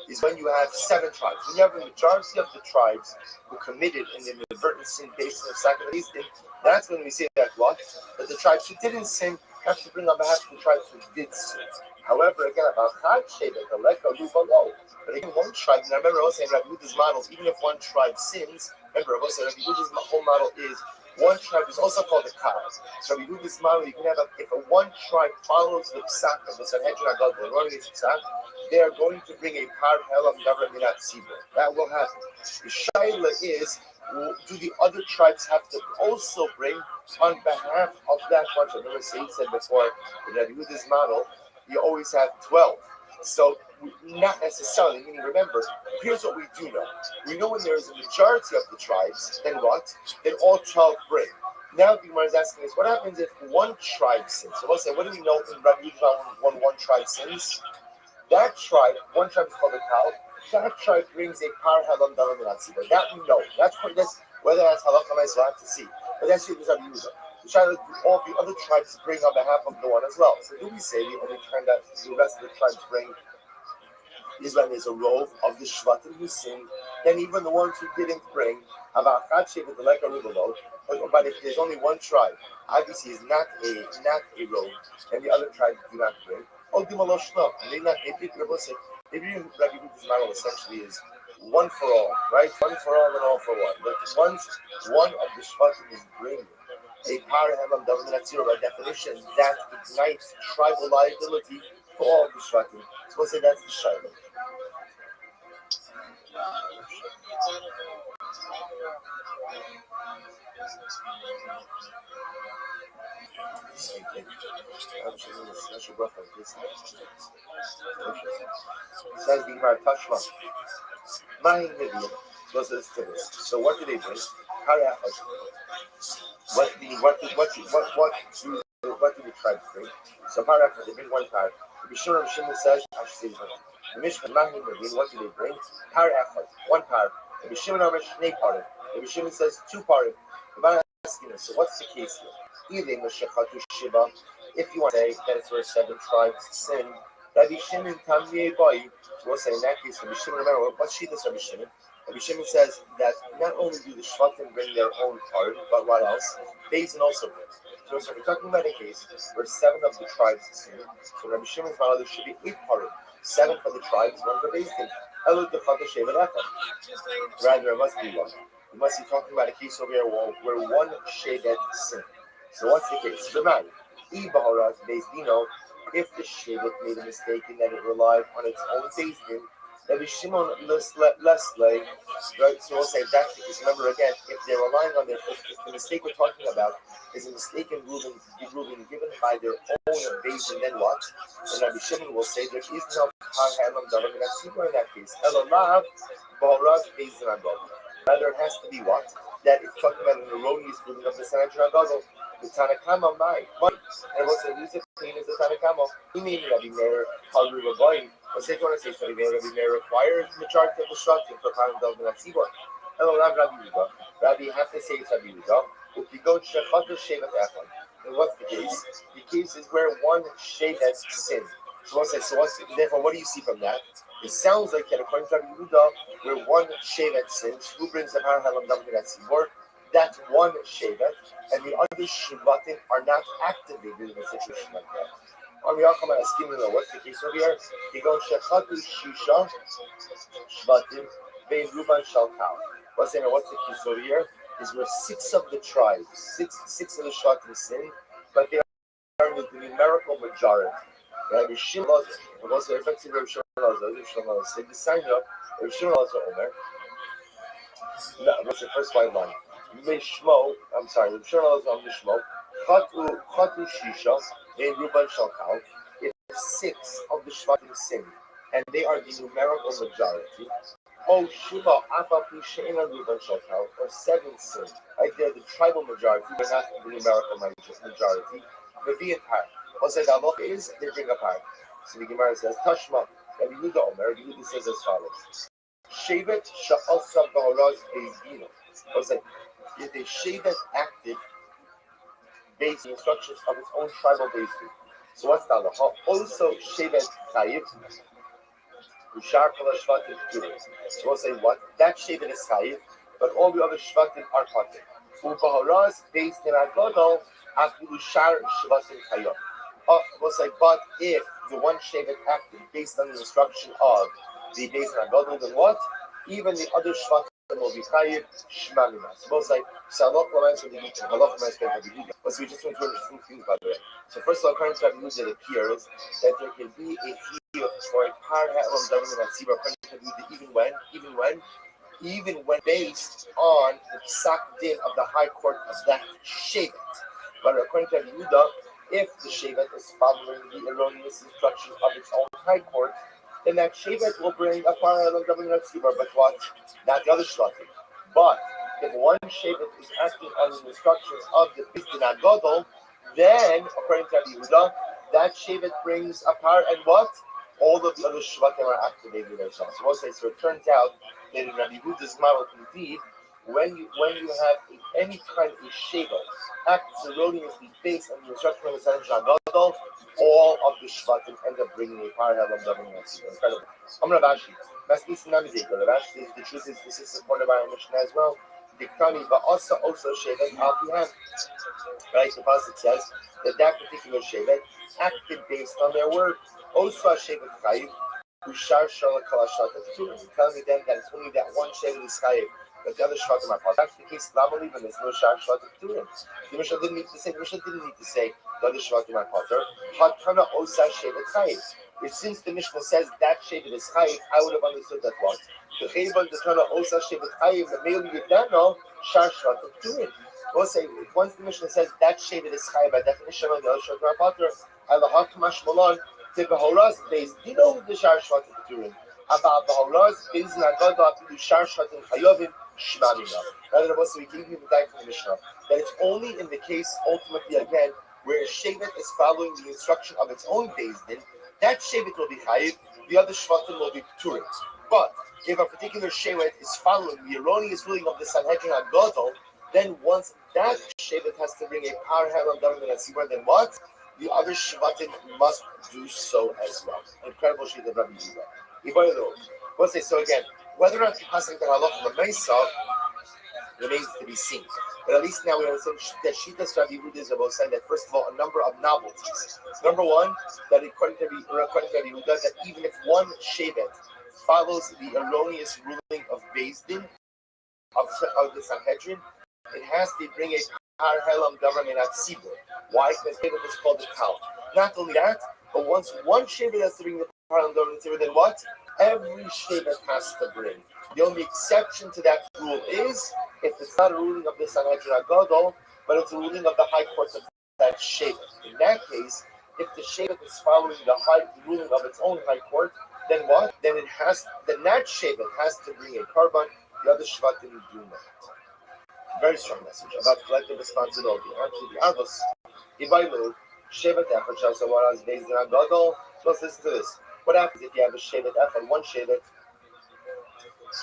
is when you have 7 tribes. When you have the majority of the tribes who committed an inadvertent sin based on the sacrifice, that's when we say that what? That the tribes who didn't sin have to bring on behalf of the tribes who did sin. However, again, about Chad Shebet, the Leka Luba. But again, one tribe, and I remember also in Rabbi Yehuda's models, even if one tribe sins, remember also Rabbi Yehuda's whole model is one tribe is also called the Kaz. So we do this model, you can have if a one tribe follows the psak of the Sanhedrin Agoda, and running its psak, they are going to bring a par helam davar minat tzibur. That will happen. The shaila is, do the other tribes have to also bring on behalf of that bunch? Remember, Said said before, in Rabbi Yehuda's model, you always have 12. So not necessarily, meaning remember, here's what we do know. We know when there is a majority of the tribes, then what? Then all 12 bring. Now the Gemara is asking us, what happens if one tribe sins? So we'll say, what do we know in Rabbi Yehuda when one tribe sins? That tribe, one tribe is called a cow, that tribe brings a par halam dalam minatzibah. That we know. That's whether that's halakha we'll have to see. But that's what Rabbi Yehuda. We try to do all the other tribes to bring on behalf of the one as well. So do we say the only time that the rest of the tribes bring is when there's a rove of the shvatim who sinned, then even the ones who didn't bring, about with the Leka Rubalo, but if there's only one tribe, obviously is not a rove, and the other tribes do not bring. Oh, Dimaloshno, maybe Rabbi Yehuda's model essentially is one for all, right? One for all and all for one. But once one of the shvatim is bringing, A power helam davar minatzira by definition that ignites tribal liability for all the shvatim. So we'll say that's the shayla. Says the Gemara Tashma. So what do they bring? What do the tribes bring? So they bring one part. The Bishur Shimon says, I should say the Mishnah Mahim Rabin, what do they bring? One part. The Bishur Shnei part. The Bishur says two part. So what's the case here? If you want to say that it's where 7 tribes sin, Rabbi Shimon Tamye Boy, we'll say in that case, Rabbi Shimon, remember, what she does, Rabbi Shimon? Rabbi Shimon says that not only do the Shvatim bring their own part, but what else? Bezin also brings. So we're talking about a case where 7 of the tribes sin. So Rabbi Shimon's model, there should be 8 part. 7 for the tribes, 1 for Bezin. Rather, it must be 1. We must be talking about a case over here where 1 Shevet sin. So what's the case? The man. If the Shevet made a mistake in that it relied on its own Bezdin, Rabbi Shimon less like, right? So we'll say that's because remember again, if they're relying on if the mistake we're talking about is a mistake in ruling given by their own Bezdin, then what? And Rabbi Shimon will say there is no Halam Davar in that case. Elolav Baharaz Bezdin Agog. Rather, it has to be what? That it's talking about an erroneous ruling of the Sanhedrin Agog. The Tanakama might. And what's the reason clean is the Tanakama? He mean Rabbi Meir, Rabbi Rabbi. What's they going to say? Rabbi Meir requires majority of the structure for Param Del Benatzibor. Hello, Rabbi Yehuda. Rabbi, you have to say it's Rabbi Yehuda. If you go Shechatu Shevet Echad, then what's the case? The case is where 1 Shevet sinned. So what's that? Therefore, what do you see from that? It sounds like that according to Rabbi Yehuda, where 1 Shevet sins, who brings the Param Del Benatzibor? That's 1 Shevet, and the other Shvatim are not activated in a situation like that. On the Akama Askim, what's the case over here? They go Shechatu Shisha Shvatim Vein Ruban Shalkal. What's the case over here? Is where 6 of the tribes, six of the Shvatim sin, but they are in the numerical majority. Rabbi Shimon Lazar, and what's the effective Rabbi Shimon Lazar? Say the sign up, Rabbi Shimon Lazar Omer. What's the first line? Mishmo, I'm sorry, the journal on Mishmo, Chatu Shisha, and Ruban Shalkal. If 6 of the Shvatim sin, and they are the numerical majority, Oh Shiva, Afapu Sheina Ruban Shalkal, or 7 sin, right? They're the tribal majority, but not the numerical majority. The part. What's the halach is? They bring a part. So the Gemara says, Tashma, Rabbi Yehuda Omer, Rabbi Yehuda says as follows: Shevet Sha'asa Ba'araz Bezdino. What's that? If a Shevet acted based on the instructions of its own tribal basis. So what's the halacha? Also Shevet Chayiv, Ushar Kol Shvatim Kuru. So we'll say what? That Shevet is Chayiv, but all the other Shvatim are Patim. Ubaharaz based in Agadol, Afilu Shar Shvatim Chayiv. We'll say, but if the 1 Shevet acted based on the instruction of the base in Agadol, then what? Even the other Shvatim will be chayiv shma minas. Both like salok lamans from the Yidden, halach lamans from the Yidden. So we just went through interesting things by the way. So first of all, according to Rabbi Yehuda, it appears that there can be a chiyuv for a par ha'elam davar minatzibur, according to Rabbi Yehuda, even when based on the psak din of the high court of that shevet. But according to Rabbi Yehuda, if the shevet is following the erroneous instruction of its own high court, then that shevet will bring a par ha'elam davar minatzibur, but what? Not the other shvatim. But if 1 shevet is acting on the instructions of the Bezdin Agadol, then, according to Rabbi Yehuda, that shevet brings a par, and what? All of the other shvatim are activated themselves. So it turns out that in Rabbi Yehuda's model, indeed, when you have any kind of shevet acts erroneously based on the instruction of the Sanhedrin Agadol, all of the shvatim end up bringing a par ha'elam davar minatzibur. Incredible. I'm Ravashi. Ravashi, the truth is, this is supported by our Mishnah as well. Diktani, but also shevet al pihan. Right? The pasuk says that particular shevet acted based on their word. Also shevet chayiv, ushar shalak kol hashatim. Telling me then that it's only that 1 shevet is chayiv that the other Shvatim are part. That's the case. Lamali when there's no Shar Shvatim Keturim. The Mishnah didn't need to say. The Mishnah didn't need to say the other Shvatim are part. Hatana Osa Shevet Chayiv. If since the Mishnah says that Shevet is Chayiv, I would have understood that what the Chayiv the Tana Osa Shevet Chayiv. The male Yidano Shar Shvatim Keturim. We'll say once the Mishnah says that Shevet is Chayiv by definition of the other Shvatim are part. Allah Hakmash Malon. The Behoraz based, you know the Shar Shvatim Keturim. About Behoraz based in Agada to Shar Shvatim Chayovim Shmanina. Rather than we give you the guide from the Mishnah that it's only in the case ultimately again where a Shevet is following the instruction of its own based in, that Shevet will be Chayiv, the other Shvatim will be Keturim. But if a particular Shevet is following the erroneous ruling of the Sanhedrin Agadol, then once that Shevet has to bring a parallel government and see where then what? The other Shvatim must do so as well. Incredible shit of Rabbi Yehuda. We'll say so again. Whether or not you pass the halacha of Mesa remains to be seen. But at least now we understand that Shitas Rabbi Yehuda is about saying that first of all a number of novelties. Number one, that according to Rabbi Yehuda, that even if one Shevet follows the erroneous ruling of Beis Din of the Sanhedrin, it has to bring a Parhelam government at Sibur. Why? Because Shevet is called the Kal. Not only that, but once one Shevet has to bring the Parhelam government Sibur, then what? Every Shevet has to bring. The only exception to that rule is if it's not a ruling of the Sanhedrin Agadol, but it's a ruling of the High Court of that Shevet. In that case, if the Shevet is following the ruling of its own High Court, then what? Then that Shevet has to bring a Karban. The other Shvatim do not. Very strong message about collective responsibility. Actually, the Avos, Ibailu, Shevet Echad, Shasawara is based in Agadol. Let's listen to this. What happens if you have a Shevet Echad, one Shevet,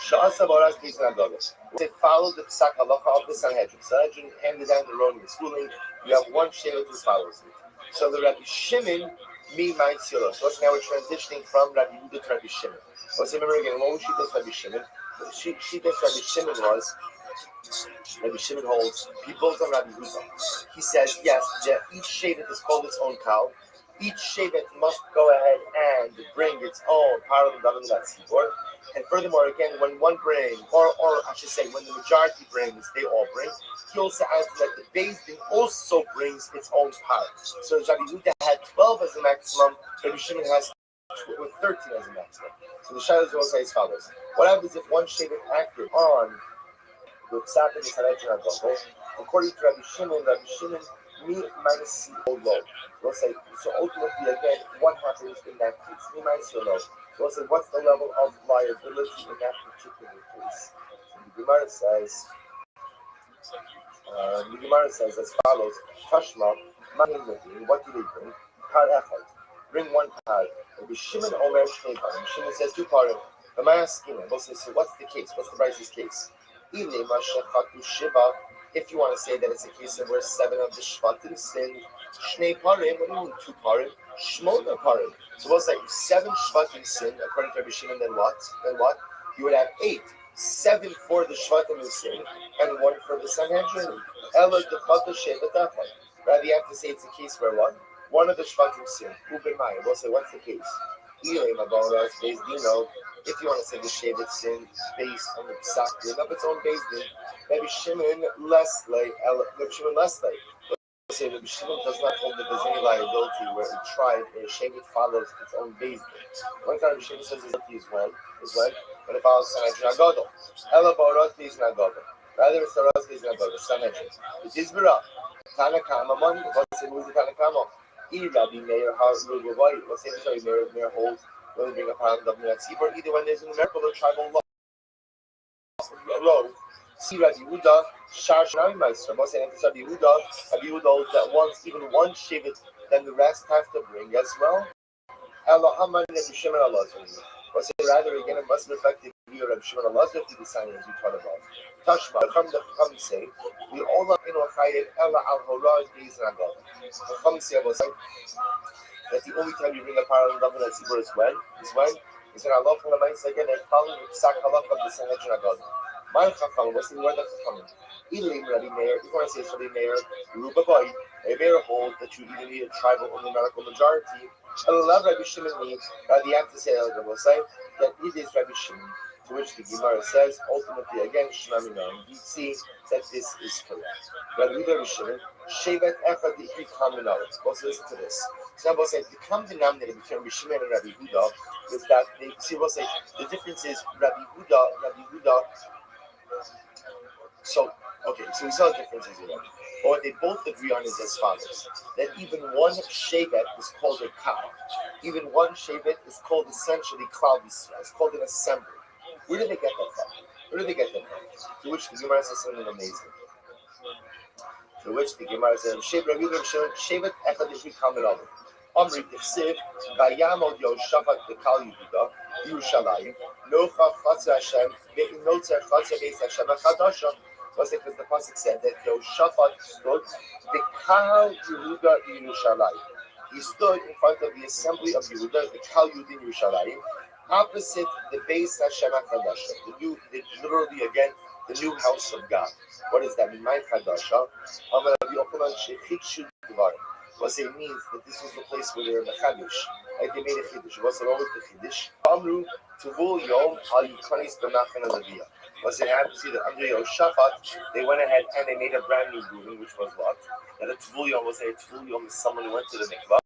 Shasawara is based in Agadol? They follow the Psak Halacha of the Sanhedrin. Sanhedrin handed down the erroneous ruling. You have one Shevet who follows it. So the Rabbi Shimon, me, my Tzilo. So now we're transitioning from Rabbi Yehuda to Rabbi Shimon. Let's remember again, what was Shitas Rabbi Shimon? Shitas Rabbi Shimon was Rabbi Shimon holds, he builds on Rabbi Yehuda. He says, yes, each Shevet is called its own cow. Each Shevet must go ahead and bring its own parallel government at Sibor. And furthermore, again, when one brings, or I should say, when the majority brings, they all bring. He also adds that the Beis Din also brings its own power. So Rabbi Yehuda had 12 as a maximum, Rabbi Shimon has 13 as a maximum. So the Shadows will say as follows. What happens if one Shevet acted on the Psak of the Sanhedrin Agadol? According to Rabbi Shimon, me minus C low. We'll say, so ultimately again, what happens in that case? Me minus low. So we'll say, what's the level of liability in that particular case? So the Gemara says as follows: Tashma, what do they bring? Par Echad. Bring one par. Rabbi Shimon Omer Shnei Parim. Shimon says two parim. The Maya Skina. We'll say, so what's the case? What's the Bryce's case? If you want to say that it's a case of where 7 of the Shvatim sin, Shnei Parim, what do you mean 2 Parim? Shmona Parim. So we'll say 7 Shvatim sin, according to Rabbi Shimon, then what? You would have 8. 7 for the Shvatim who sin, and 1 for the Sanhedrin. Ella Defata Shevet Echad. Rather, you have to say it's a case where what? 1 of the Shvatim sin. Ubermai. We'll say, what's the case? If you want to say the Shevet sin based on the Psak of its own based in, Rabbi Shimon less like. Say Rabbi Shimon does not hold that there's any liability where a tribe or a Shevet follows its own based in. One time Rabbi Shimon says his is when it follows Sanhedrin Agadol. Ela Baraz based in Agadol. Rather it's Baraz based in Agadol. Sanhedrin. It is Birah. Tanakama money. What's the move to Tanakama? Rabbi Meir has Rabbi. Let's say the Meir holds when we bring a parallel government at Sibor, either when there's a numerical or tribal law. See Rabbi Yehuda, Shar Shnai Meister. Most say Rabbi Yehuda holds that once even one Shevet, then the rest have to bring as well. Allah Haman Rabbi Shimon Allah. Or say rather again, it must reflect the view of Rabbi Shimon Allah to the sign as we taught about. Tashma, Chacham say, we all up in Ochayev Ella Al Horah is Nagol. Chacham say about that the only time you bring a parallel government at Sibur is when Allah from the minds again and following the Psak Halach of the Sanhedrin Agadol. My Chacham, what's the word of Chacham? Ilim Rabbi Meir, if you want to say it's Rabbi Meir, Rubabai, Rabbi Meir holds that you either need a tribal or numerical majority. I love Rabbi Shimon means, rather you have to say, we'll say, that it is Rabbi Shimon. To which the Gemara says, ultimately again, Shnaminah, you see that this is correct. Rabbi Yehuda Rishon, Shevet Echad Ichi Kaminah. Let's listen to this. So we'll say the common denominator between Rishon and Rabbi Yehuda is that they see. We'll say the difference is Rabbi Yehuda. So we saw the differences here. But what they both agree on is as follows: that even one shevet is called a cow. Even one shevet is called essentially klal Yisrael. It's called an assembly. Where did they get that from? To which the Gemara says something amazing. To which the Gemara says, Shevet Echad Ishi Kamer Aleph. Amri Tifsiv, Vayamod Yoshafat Bekal Yehuda, Yerushalayim, Nocha Chatzah Hashem, Ve'inotzer Chatzah Beis Hashem HaChadasha. Was it because the pasuk said that Yoshafat stood Bekal Yehuda in Yerushalayim. He stood in front of the assembly of Yehuda, the Kal Yud in Yerushalayim, opposite the Beis Hashem HaChadasha, literally again, the new house of God. What does that mean? My Chadasha. What it means that this was the place where they were mechadish, like they made a chiddush. What's wrong with the chiddush? Amru tuvul yom al yikanis b'nachan aleviyah. What's it happened? See that under Yoshafat, they went ahead and they made a brand new ruling, which was what? That a tuvul yom was a tuvul yom is someone who went to the mikvah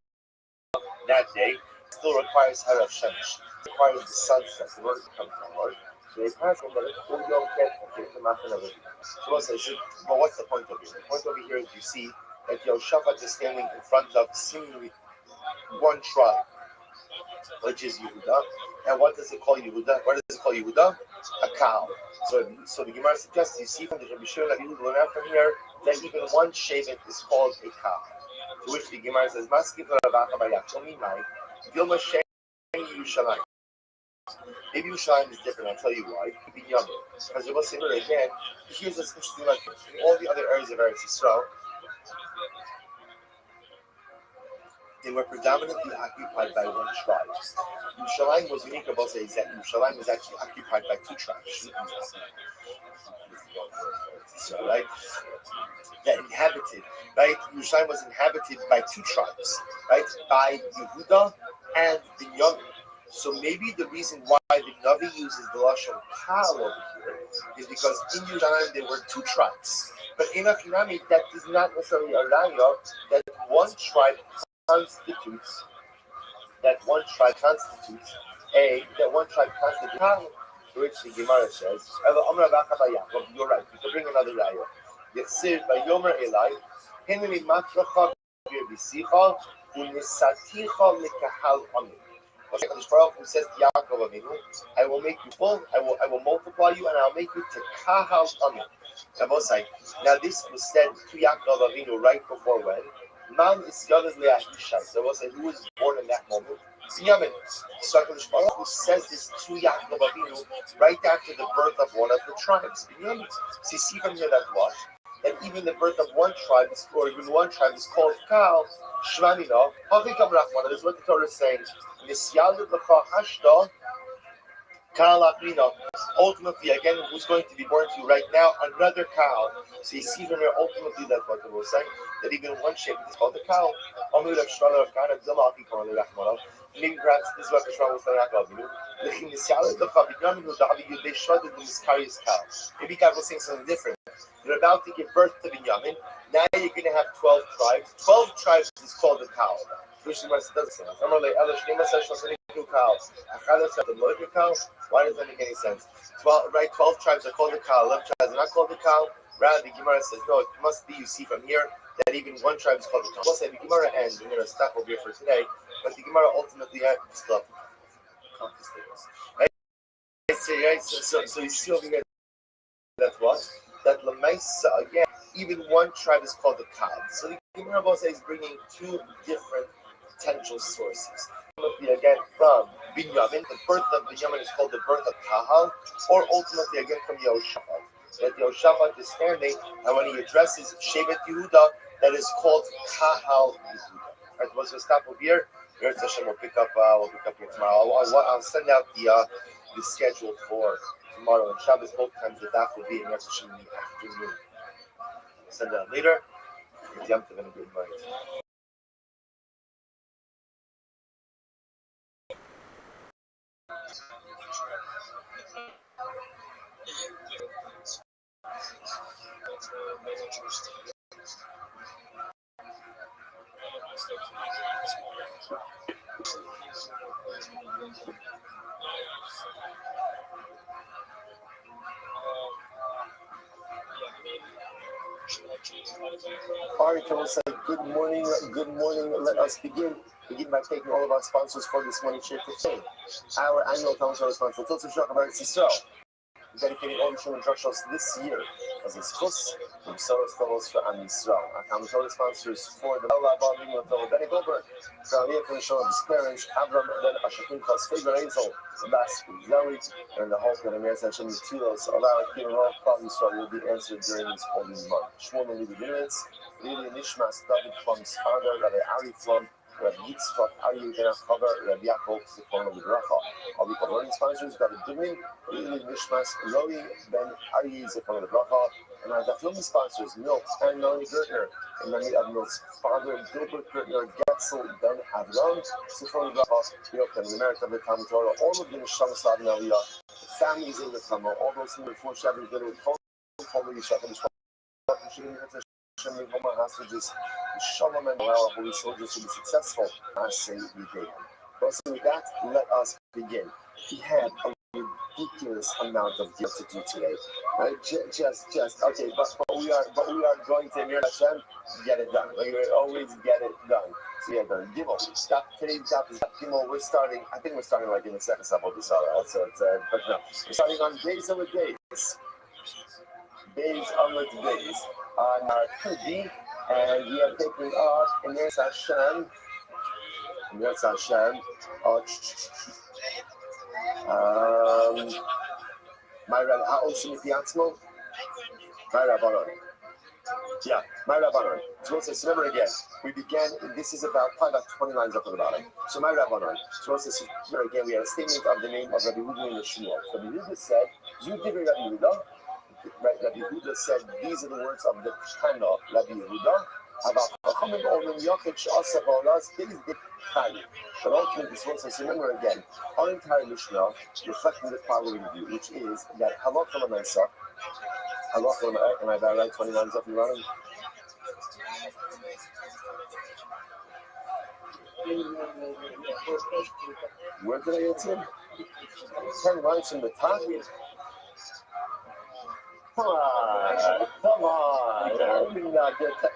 that day. Still requires harav shemesh. Requires the sunset in order to come forward. So they pass on that a tuvul yom can't the machan aleviyah. So what says? But what's the point over here? The point over here is you see that Yoshafat is standing in front of seemingly one tribe, which is Yehuda. And what does it call Yehuda? What does it call Yehuda? A cow. So the Gemara suggests, you see from the Rabbi Shimon that you learn out from here that even one shevet is called a cow. To which the Gemara says, Maskif Ravacha Bayachom Imai, Dilma Shem Yerushalayim. Maybe Yerushalayim is different, I'll tell you why. It could be Yom. Because it was similar again, here's what's interesting like in all the other areas of Eretz Yisrael, they were predominantly occupied by one tribe. Yerushalayim was unique about saying that Yerushalayim was actually occupied by two tribes. So, right? That inhabited, right? Yerushalayim was inhabited by two tribes, right? By Yehuda and Binyamin. So maybe the reason why the Navi uses the lashon cow over here is because in Yerushalayim there were two tribes. But in Akinami, that is not necessarily a raya that one tribe constitutes cow, which the Gemara says. You're right. You can bring another raya. Yechsir bayomer elai, hineni matracha b'yisicha unisaticha lekahal amin. Who says to Yaakov Avinu, I will make you full, I will multiply you, and I'll make you to kahal amin. Now this was said to Yaakov Avinu right before when? Man is Yadad Le'ahishai. So we'll say who was born in that moment? Binyamin. So HaKadosh Baruch Hu says this to Yaakov Avinu right after the birth of one of the tribes, Binyamin. So you see from here that what? That even the birth of one tribe is, or even one tribe is called Kal, Shmanina, Havikam Rachman. That is what the Torah is saying. Nisyalid L'cha Hashta, Kal Akrina. Ultimately, again, who's going to be born to you right now? Another cow. So you see from here, ultimately, that's what the Torah is saying. That even one shape is called a cow. Maybe perhaps this is what the Shmuel was saying. Maybe God was saying something different. You're about to give birth to Binyamin. Now you're going to have 12 tribes. 12 tribes is called a cow. Which is what it doesn't say. Why does that make any sense? 12 tribes are called a cow. 11 tribes are not called a cow. Rather, the Gemara says, no, it must be, you see from here, that even one tribe is called a cow. We'll say the Gemara ends. We're going to stop over here for today. But the Gemara ultimately still right? So you see over here that what? That Lamaisa, again, even one tribe is called the cow. So the Gemara is bringing two different potential sources. Again, from Binyamin, the birth of Binyamin is called the birth of Kahal, or ultimately again from Yehoshaphat. That Yehoshaphat is standing, and when he addresses Shevet Yehuda, that is called Kahal Yehuda. Right, once we stop over here, Yirtzeh Hashem will pick up here tomorrow. I'll send out the schedule for tomorrow and Shabbos. Both times the daf will be in Yirtzeh Hashem in the afternoon. I'll send it out later. It's Yom Tov and a good night. All right, will say good morning, good morning. Let us begin. Begin by taking all of our sponsors for this morning share to fame. Our annual Talmud Torah sponsor, Totzah Shach about Yisrael, dedicating all the Shulman drug shows this year as his chus and Soros fellows for Am Yisrael. Our Talmud Torah sponsors for the Bella Bar Meeting of Benny Goldberg, for Aliyah from the show of his parents, Avram Ben Ashakim Chas Faber Hazel, Bas Zoe, and the hope that Amir Hashem Yitzilos allow it here in all Klal Yisrael will be answered during this holy month. Shmuel Levi Minutes, Lili Nishmas, David Plum's father, Rabbi Ari Plum, Rabbi Yitzchak, Ari Ben Achava, Rabbi Yaakov, Zichrono Livracha. All the learning sponsors, David Dumi, Lili Nishmas, Loi Ben Ari, Zichrono Livracha, and our Dafyomi sponsors, Milt and Melanie Gertner, and many of Milt's father, Gilbert Gertner, Getzel Ben Avram, Zichrono Livracha, Milt and the merit of the Talmud Torah, all of the Neshama Slav and Aliyah, the families in the Talmud, all those who were for Shabbat, the Holy Shabbat, hostages, Shalom and our holy soldiers to be successful. I say we did. So with that, let us begin. We had a ridiculous amount of work to do today. Just okay, but we are going to Amir Hashem get it done. We always get it done. So yeah, the Gimel. Today's job is Gimel. We're starting. I think we're starting like in the second step of the Sarah. Also, but no, we're starting on days over days. Days over days. On our 2D, and we are taking off in Yetz Hashem. My Rabbi, how old should we be Atzmo? My Rabbanon. Yeah, my Rabbanon. So remember again, we began, this is probably about 20 lines up at the bottom. So my Rabbanon. So remember again, we had a statement of the name of Rabbi Yehuda in the Shmuel. So Rabbi Yehuda said, you give Rabbi Yehuda. Right, Rabbi Yehuda said, these are the words of the Tana, Rabbi Yehuda. But ultimately, this one says, remember again, our entire Mishnah reflecting the following view, which is that Halakha L'Maisa, am I about right? 20 lines up and running? Where did I answer? 10 lines from the top? Come on. I did not get that.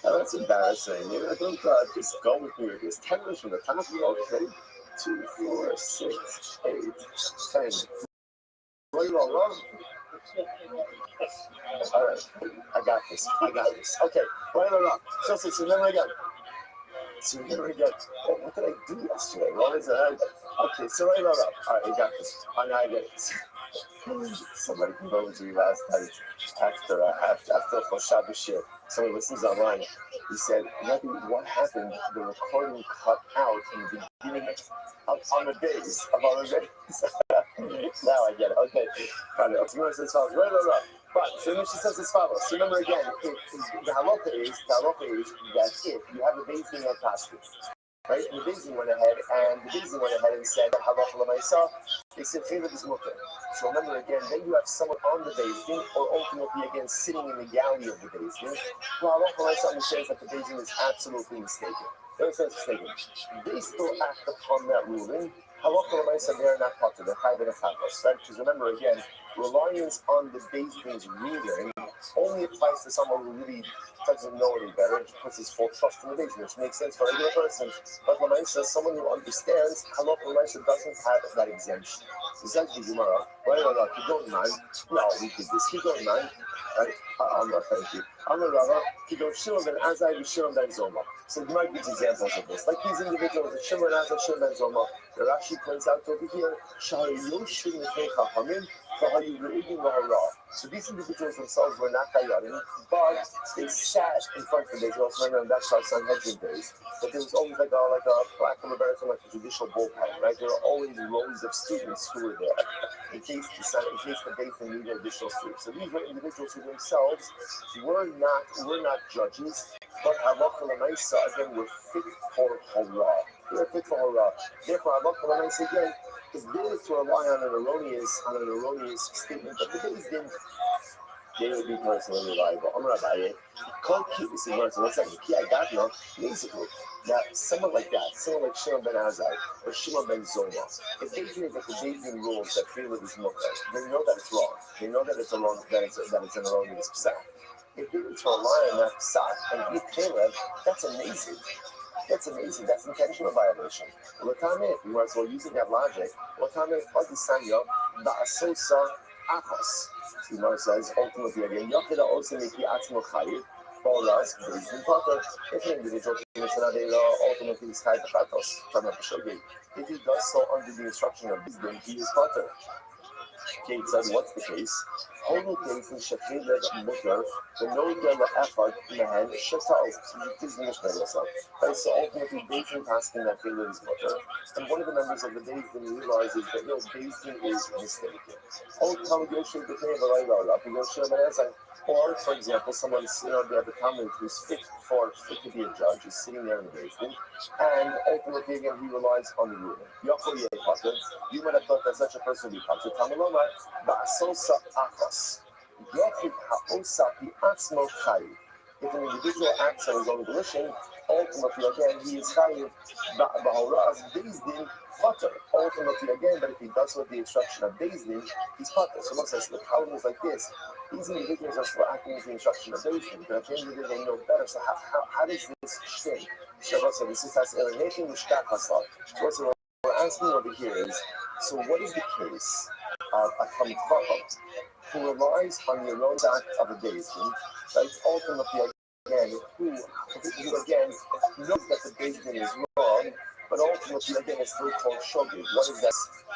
Oh, that's embarrassing. Don't just go with me with this. 10 minutes from the top. Okay. 2, 4, 6, 8, 10. All right. I got this. Okay. So remember again. Oh, what did I do yesterday? What is it? Okay. So all right. I got this. I got it. Somebody came over to me last night after Shabbos shir. Somebody listens online. He said, Rabbi, what happened? The recording cut out in the beginning on the days of our days. Now I get it. Okay. Got it. Okay, says follows. But so Mishnah says as follows. So remember again, the halacha is that if you have a base being on Pascha, right? And the Bezdin went ahead and said that Halacha L'Maisa, they said favor this mutter. So remember again, then you have someone on the Bezdin, or ultimately again sitting in the galley of the Bezdin. Well, Halacha L'Maisa understands that the Bezdin is absolutely mistaken. They still act upon that ruling. Halacha L'Maisa, they're not part of the Chayv and the Chakos, right? Because remember again, reliance on the Bezdin's ruling only applies to someone who really doesn't know any better and puts his full trust in the Bezdin, which makes sense for a regular person. But L'Maisa, someone who understands, Halacha L'Maisa doesn't have that exemption. So says the Gemara, well, keep going, man. No, we did this. Keep going, man. Right? Thank you. Keep going. Shimon ben Azai, Shimon ben Zoma. So the Gemara gives examples of this. Like these individuals, Shimon ben Azai, Shimon ben Zoma. The Rashi points out over here, so these individuals themselves were not Kayanim, but they sat in front of the Beis. Also remember that's how Sanhedrin days. But there was always like a lack of a better term, like a judicial bullpen, right? There were always rows of students who were there in case the Beis needed additional students. So these were individuals who themselves were not judges, but Halacha L'Maisa again were fit for Horah. They were fit for Horah. Therefore, Halacha L'Maisa again is there to rely on an erroneous statement of the Bezdin. they would be personally reliable. I'm Rabbi. Call keep this in words. 1 second. Ki I got no. Basically, now someone like that, someone like Shimon ben Azai or Shimon ben Zoma, if they hear that the Bezdin rules that freely is mutter, they know that it's wrong. They know that it's a wrong, that it's an erroneous psak. If they were to rely on that psak and eat Caleb, that's amazing. That's amazing. That's intentional violation. Latame, you might as well using that logic. Latame, Fadisanyo, Ba'asosa, Akos. Gemara says, ultimately again, Yokida also Miki Atmo Chayiv, Bolas, Bezdin Potter. If an individual commits an Avera, ultimately is Chayiv Chatos, from a Shogi. If he does so under the instruction of Bezdin, he is Potter. Kate said, what's the case? Holy case in Shekhilev Mutter, the no Della Effort in the hand, Shetal, it is Mishnah yourself. So ultimately, Bezdin asking that Caleb is Mutter, and one of the members of the Bezdin realizes that no, Bezdin is mistaken. Or, for example, someone's, they have a comment who's fit to be a judge, is sitting there in the Bezdin, and ultimately, again, he relies on the ruling. You might have thought that such a person would be Pater. Tamaloma, Ba'asosa Akos. Yechid Ha'osa Pi'atzmo Chayiv. If an individual acts on his own volition, ultimately, again, he is Chayiv Ba'oraz Bezdin Pater. Ultimately, again, but if he does with the instruction of Bezdin, he's Pater. Someone says, the problem is like this. These individuals are still acting with the instruction of Bezdin, but at the end of the day, they know better. So how does this stay? Shabbat said, this is as eliminating the Shkat Hasal. So what we're asking over here is, so what is the case of a Talmid Chacham who relies on the erroneous act of a Bezdin, right? Ultimately, again, who again knows that the Bezdin is wrong, but ultimately, again, it's still called Shogeg. What is that?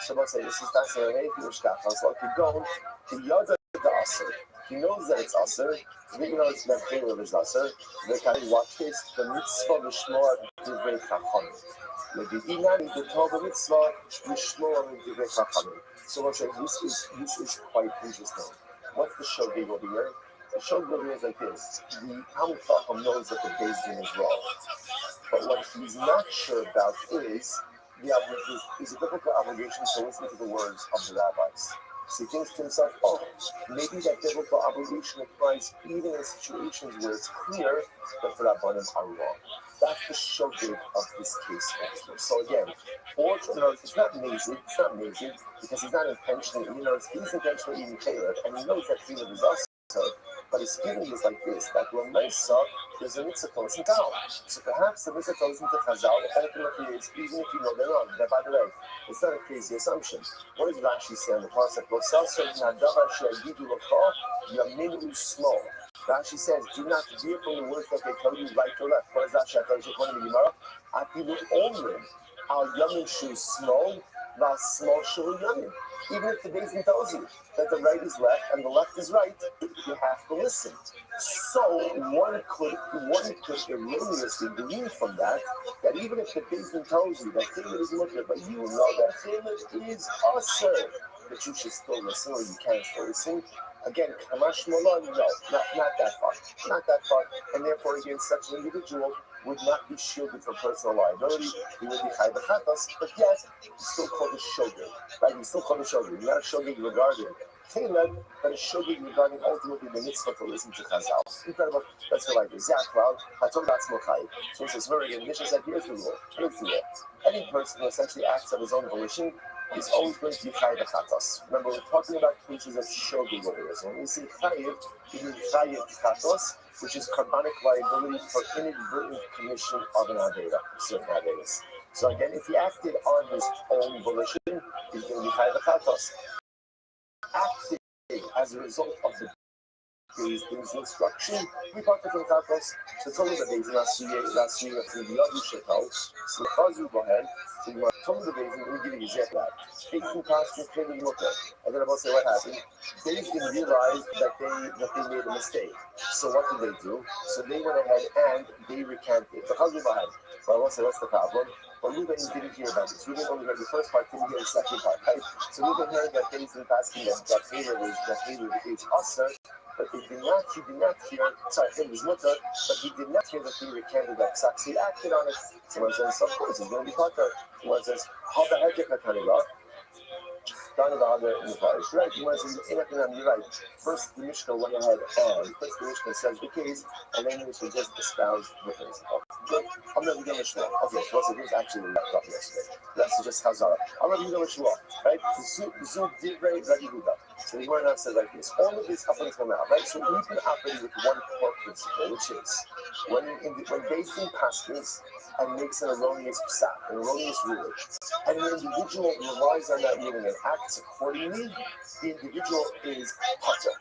Shabbat said, this is as eliminating the Shkat Hasal. Kegon, the Yada the Aser. He knows that it's Aser. He knows that Caleb is Aser. They can watch this. The mitzvah Lishmoa Divrei Chachamim. The Torah mitzvah Lishmoa Divrei Chachamim. So I say this is quite interesting. What's the shogeg over here? The shogeg over here is like this. The Talmid Chacham knows that the Bezdin is wrong, but what he's not sure about is a biblical obligation to listen to the words of the rabbis. So he thinks to himself, oh, maybe that biblical obligation applies even in situations where it's clear that the Rabbanim are wrong. That's the shogeg of this case. So again, it's not amazing because he's not intentionally, he's intentionally eating Caleb, and he knows that Caleb is also, but his feeling is like this, that when I saw, there's a mitzvah to listen down. So perhaps the mitzvah to listen to Chazal ultimately is, even if you know they're wrong. Now, by the way, it's not a crazy assumption. What does Rashi say in the pasuk? Rashi says, do not veer from the words that they tell you right or left. What is that? According to Gemara, Apilu Omrim, Al Yamin Shu Small, Val Small Shu Yamin. Even if the Bezdin tells you that the right is left and the left is right, you have to listen. So one could erroneously glean from that even if the Bezdin tells you that Caleb is mutter, but you know that Caleb is also, that you should still listen or you can't still listen. Again, Kamash Molan, no, not that far. Not that far. And therefore, again, such an individual would not be shielded from personal liability. He would be Chai B'chatos, but yet, he's still called a shogeg. Right? He's still called a shogeg. Not a shogeg regarding Caleb, but a shogeg regarding ultimately the mitzvah to listen to Chazal. Incredible. Let's go like this. Yaakov, Hatom Batzmo Chai. So it says, very good. Mishnah said, here's the rule. Any person who essentially acts of his own volition is always going to be Chayiv Chatos. Remember, we're talking about cases of shogeg over here. So when we say Chayiv, it means Chayiv Chatos, which is carbonic liability for inadvertent commission of an Avera, certain Averas. So again, if he acted on his own volition, he's going to be Chayiv Chatos. Acting as a result of the Bezdin's instruction, we part from Chatos. So tell me the Bezdin, last year, the Yadu Shetal. So Chazu, go ahead. So you want to tell me the Bezdin, let me give you an example of that. Bezdin passed with Caleb Mutter. And then I'm going to say what happened. Bezdin realized that they made a mistake. So what did they do? So they went ahead and they recanted. But Chazu, go ahead. Well, I will say, what's the problem? But Ruben didn't hear about this. Ruben only heard the first part, didn't hear the second part, right? So Ruben heard that Bezdin passed that Caleb is Asr. But he did not hear, it was mutter, but he did not hear that he recanted that psak. So he acted on it. Someone says, of course, he's going to be potter. Someone says, how the heck is that? Down to the other in the Farish. Right? You're right. First, the Mishnah went ahead and first the Mishnah says the case, and then the Mishnah just espoused the principle. I'm not going to Mishnah. Okay, so it was actually left off yesterday. That's just Chazara. I'm not going to Mishnah. Right? Zug Divrei Rabbi Huda. So the Gemara says like this. All of this up until now, right? So we've been operating with one core principle, which is when Beis Din paskins and makes an erroneous psak, an erroneous ruling, and the individual relies on that ruling and acts accordingly, the individual is potter.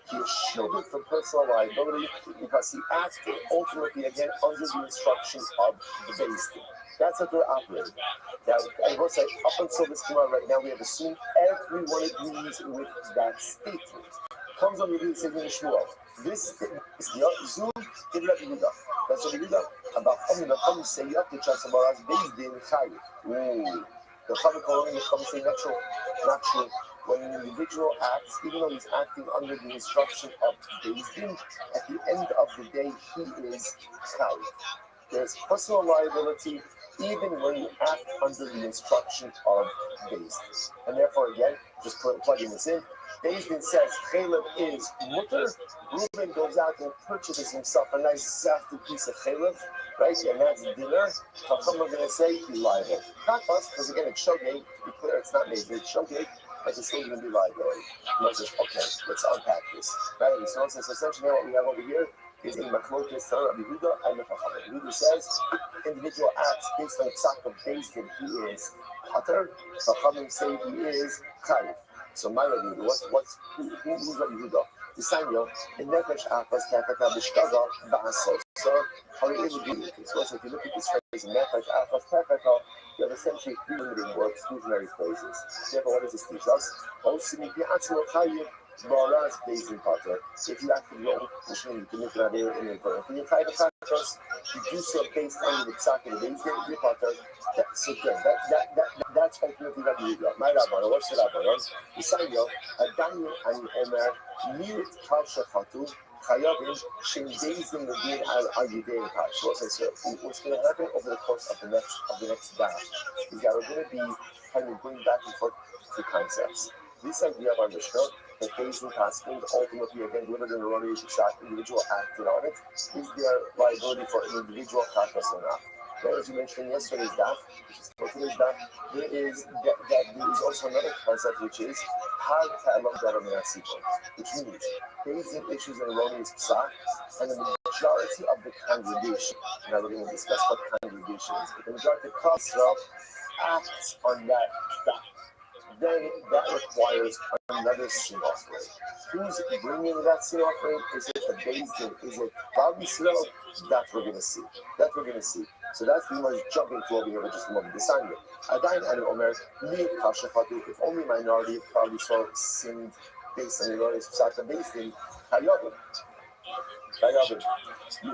He is shielded from personal liability because he acted ultimately again under the instruction of the Beis Din. That's what we're operating. Now, I will say, up until this Gemara right now, we have assumed everyone agrees with that statement. Comes on the Rebbe saying in Shmuel, this is Zoom in Rabbi Huda. That's what Rabbi Huda about Chum say you have to trust about us Beis Din Chayiv. Ooh, the Chum calling the Chum say not true. When an individual acts, even though he's acting under the instruction of Beis Din, at the end of the day he is Chayiv. There's personal liability even when you act under the instruction of Beis Din. And therefore, again, just plugging this in, Beis Din says chaylev is mutter. Reuben goes out and purchases himself a nice zafted piece of chaylev, right? And that's dinner. Chacham are going to say he's liable. Not us, because again, it's shogeg. To be clear, it's not Beis Din, it's shogeg, but it's still going to be liability. Moses, okay, let's unpack this. Right? So essentially what we have over here is a machlokes Rabbi Huda and the Chacham. Rabbi Huda says individual acts based on the psak of Beis Din, he is pater. Chachamim say he is chayiv. So my Rabbi Huda, who's Rabbi Huda? The Samuel in Nefesh Achas Tefeta B'Shkaga Ba'asos. So how do you do it? So if you look at this phrase in Nefesh Achas Tefeta, you have essentially three limiting or exclusionary phrases. Therefore, what does this teach us? Beis Din pater. If you act wrong, which means you commit an error in inadvertent, you try to practice, you do so based on the psak of the Beis Din, you pater. So again, that's ultimately Rabbi Huda. My Rabbi, what's the Rabbi? Yisrael, Adanu and Omer, Miut Kal Shachatu, Chayavim, Shem Beis Din Medin Al Yidei Pash. What's going to happen over the course of the next daf is that we're going to be kind of going back and forth to concepts. This idea of our Mishnah, that Beis Din paskins ultimately again delivered an erroneous psak, individual acted on it, is there liability for an individual chatas or not? Now, as you mentioned in yesterday's daf, which is today's daf, there is also another concept which is har ta'alam davar which means Beis Din issues an erroneous psak, and the majority of the congregation. Now we're going to discuss what congregation is, but the majority of Klal acts on that psak. Then that requires another sin offering. Who's bringing that sin offering? Is it the Beis Din? Is it Rabbi? That we're going to see. So that's the one jumping to over here for just a moment. Desanya. Adain and Omer, if only minority of Rabbi sinned based on the erroneous psak of Beis Din, Chayavim.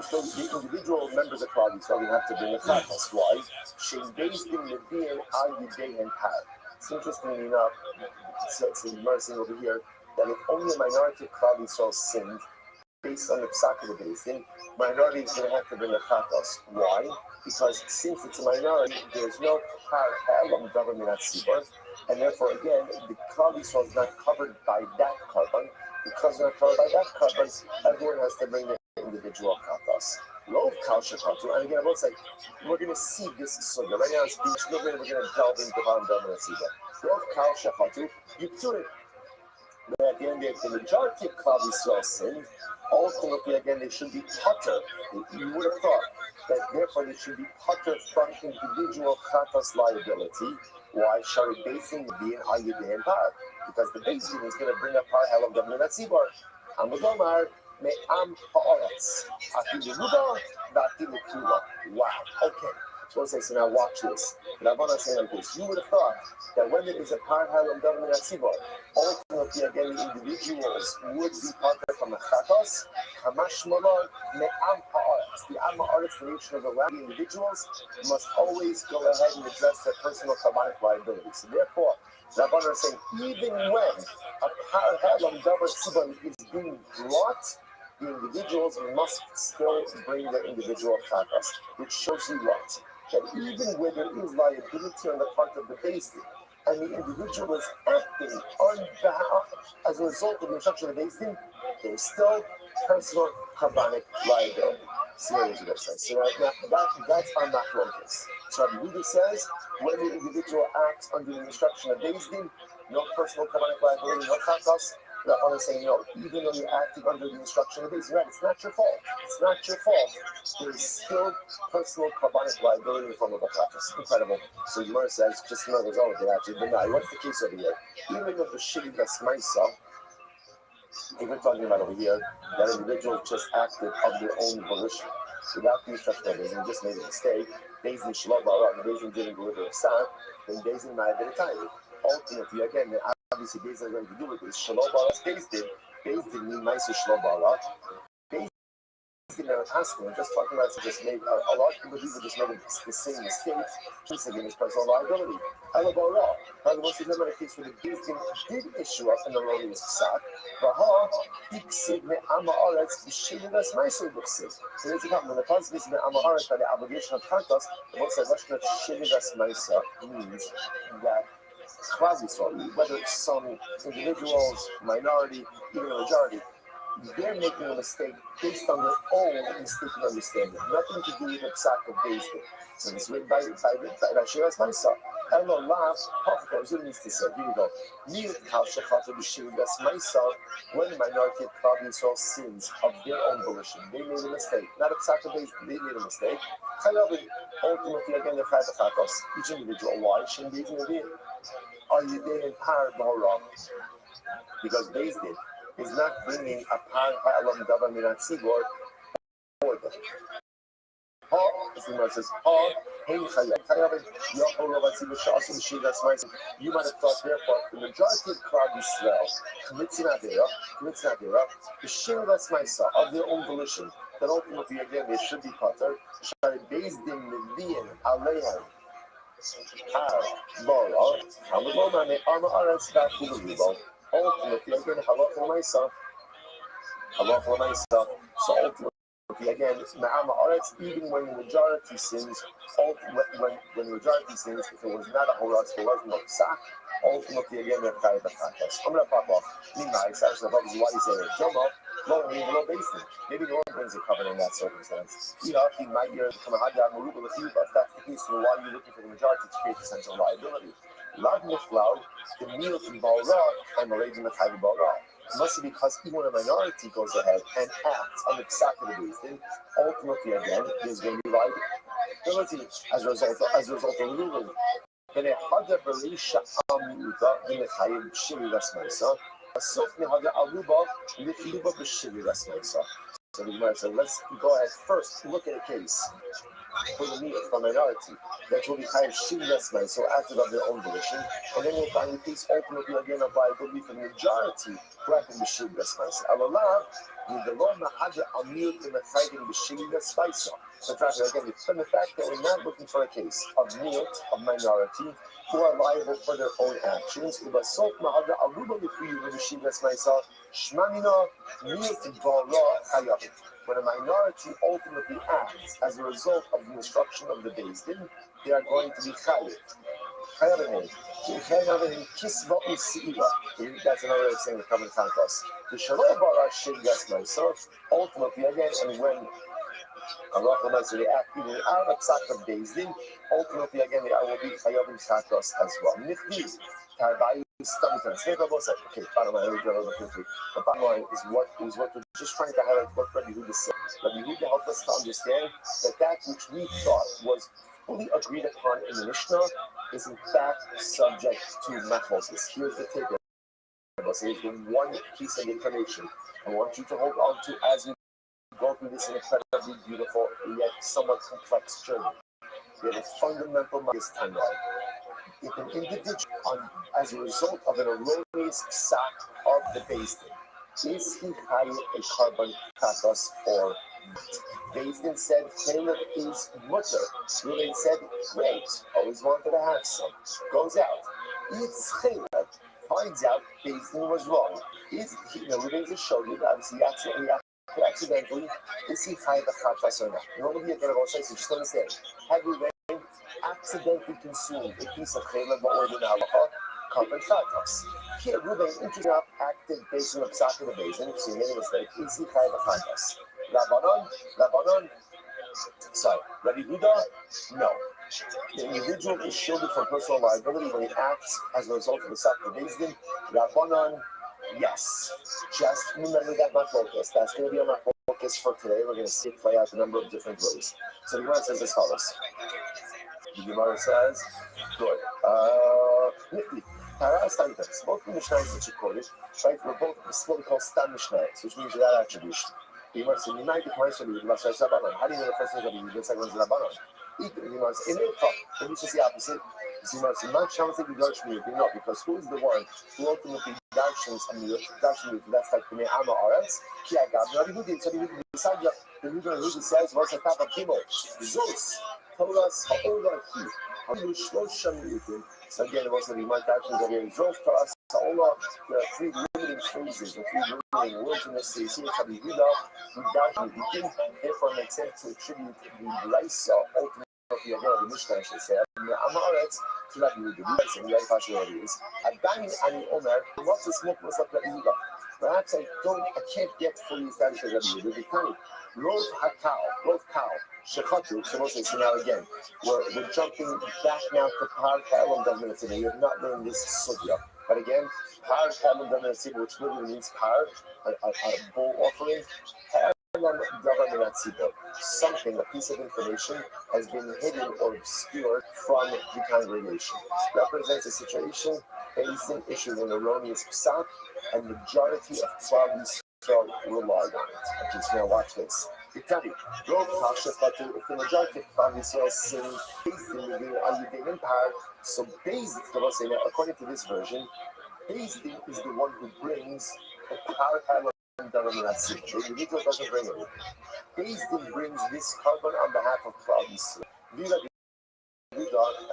So the individual members of Rabbi so we have to bring a chatas. Why? Shem Beis Din Medin Al Yidei and Par. It's interesting enough, it's the mercy over here, that if only a minority of Klal Yisrael sinned based on the psak of the Beis Din, minority is going to have to bring a chatos. Why? Because since it's a minority, there's no par government at Sibor, and therefore again, the Klal Yisrael is not covered by that carbon. Because they're not covered by that carbon, everyone has to bring the individual chatos. Love Kalshakatu, and again, I will say, we're going to see this sugya. Right now, it's beach, we're going to delve into Van Dam and Siva. Love Kalshakatu, you do it. But at the end of the majority of Klal Yisrael sinned, ultimately, again, they should be pater. You would have thought that therefore they should be pater from individual chatas liability. Why? Shari Beis Din be an Ayudeh and Par. Because the Beis Din is going to bring up Par Hel of Government at Sibor. Amagomar. Me'am ha'aretz. Ati l'ruba, v'ati l'kula. Wow. Okay. So now watch this. Rabbanan saying like this. You would have thought that when there is a par halam government at Sibor, ultimately again the individuals would be part from a chatos. Kamash malon me'am ha'aretz. The am ha'aretz, the nation of the land, the individuals must always go ahead and address their personal kabbalic liability. So therefore, Rabbanan is saying even when a par halam government Sibor is being brought, the individuals must still bring their individual chatas, which shows you what? That even where there is liability on the part of the Beis Din, and the individual is acting on behalf as a result of the instruction of the Beis Din, there's still personal Kabbanic liability. See what I'm saying? So that's our machlokes. So Rabbi Yehuda says when the individual acts under the instruction of Beis Din, no personal Kabbanic liability, no chatas. Rabbi is saying no, even though you're acting under the instruction of Beis Din, right? It's not your fault. It's not your fault. There is still personal Kabbanic liability in front of the chatas. Incredible. So Gemara says, just know there's always actually deny. What's the case over here? Even though the shitty that's myself. If we're talking about over here, that individual just acted of their own volition, without the instruction of Beis Din, just made a mistake. Beis Din shelo ba'ara, Beis Din didn't deliver a psak, then Beis Din might have been a tiny. Ultimately, again, obviously Beis Din are going to do with this. Shelo ba'ara, Beis Din mean ma'aser shelo ba'ara. Beis Din are asking, just talking about just made a lot of people just made the same mistakes. He's saying his personal liability. Ela ba'ara. However, once there's never a case where the Beis Din did issue up an erroneous psak, so there's a problem. When the pasuk is by the obligation of kantos, the book says shivas ma'isa means that whether it's some individuals, minority, even a majority, they're making a mistake based on their own mistaken understanding, nothing to do with the psak of Beis Din. So it's written by Shivas Ma'isa. Elo lav, Hafka, needs to say, here we go. When the minority of Klal Yisrael sins of their own volition, they made a mistake. Not a psak of Beis Din, they made a mistake. Ultimately, again, they're chayv each individual. Why? Shouldn't be in are you there in par b'hora? Because Beis Din is not bringing a par ha'alam davar minat tzibor for them. As the Gemara says, you might have thought, therefore, the majority of Klal Yisrael commits an avera, the shivas ma'isa of their own volition, that ultimately, again, they should be pater. Beis Din mevi'in aleihem ultimately, again, halacha l'maisa. So ultimately, again, even when the majority sins, when the majority sins, if it was not a horatz, if it wasn't a psak, ultimately, again, they're chayv b'chatas. I'm going to pop off. Meanwhile, it's actually why he said it. Maybe no one brings a covenant in that circumstance. He might hear the Kamahadya Maruba with you, but if that's the case, then why are you looking for the majority to create a sense of liability? Lag Niflau, the meal from Balra, and Malayim Machayim Balra. It must be because even when a minority goes ahead and acts on the psak of the Beis Din, ultimately, again, there's going to be liability as a result of the ruling. Then a Hadar Berisha Amiuta, in the Chayim Shiri Rasmaisa. So the Gemara said, let's go ahead first, look at a case for the meat from a minority that will be chayav shivas, so acted of their own volition, and then we'll find the case ultimately again of liability for the majority who acted with shivas. Allah, the Lord Mahadra Amir to the fighting with shivas. But rather, again, from the fact that we're not looking for a case of miut, of minority, who are liable for their own actions. When a minority ultimately acts as a result of the instruction of the Beis Din, they are going to be chayiv. That's another way of saying the covenant contrast. The shalom bara shivas myself ultimately again, and when Allah they act even out of psak of Beis Din, ultimately again they will be chayav in chatos as well. Okay, bottom line, the bottom line is what we're just trying to highlight what Rabbi Yehuda said. Rabbi Yehuda helped us to understand that which we thought was fully agreed upon in the Mishnah is in fact subject to machlokas. Here's the takeaway. Here's the one piece of information I want you to hold on to as we go through this incredibly beautiful yet somewhat complex journey. We have a fundamental timeline. If an individual, as a result of an erroneous psak of the Beis Din, is he chayav a carbon katos or not? Beis Din said Caleb is mutter. Reuben said, great, always wanted to have some. Goes out, eats Caleb, finds out Beis Din was wrong. Reuben just showed you that obviously accidentally, is he chayav a katos or not? Normally you're going to go say, so just understand. Had Reuben accidentally consumed a piece of chaylev or the halacha, carbon chatos. Here, Ruben interesting enough acted based on the psak of the basin, so he made a mistake. Is he chaylev chatos? Rabbanon. Sorry, Rabbi Huda, no. The individual is shielded from personal liability when he acts as a result of the psak of the basin. Rabbanon, yes. Just remember that my focus. That's going to be on my focus for today. We're going to see it play out a number of different ways. So the Gemara says as follows. The Gemara says, good. Nifty. Both the Mishnayos that you quoted, right, were both what we call stam Mishnayos, which means without attribution. The Gemara says, Unite the Gemara says, how do you know the first one is Rabbi, the second one is Rabbanon? The Gemara says, maybe it's just the opposite. The Gemara says, not Shammai Gedarsh Miyutim, no, because who is the one who ultimately darshans a Miyutim, that's like the Me'ama Aretz, Ki Agab, Rabbi Hudim, so the Hudim says, what's the top of Kibble? Zeus told us, how old are he? So again, it was the Rimai actions that he drove to us. Allah, there are three limiting phrases, the three limiting words in this case. Here, Rabbi Huda, Udash, Midikim, therefore it makes sense to attribute the Laisa, ultimately, the Mishnah, I should say, Amaretz, to Rabbi Huda. The Laisa, the Yaifash, where it is. Adani, Ani, Omer, what's the smoke was like Rabbi Huda? Perhaps I can't get fully established with Rabbi Huda. They tell me, Rov Cow, Shechatu, so now again, we're jumping back now to Par Kalam Damin today. We have not learned this sugya. But again, Par Kalam Damin, which literally means Par, a bull offering. Something, a piece of information, has been hidden or obscured from the congregation. Represents a situation based in issues an erroneous psak, and majority of Klaus rely on it. Okay, so now watch this. If the majority of Klaus sin based in the Ayudim Empire, so based, according to this version, based is the one who brings the power. The individual doesn't bring it. Bezdin brings this carbon on behalf of Klaus. And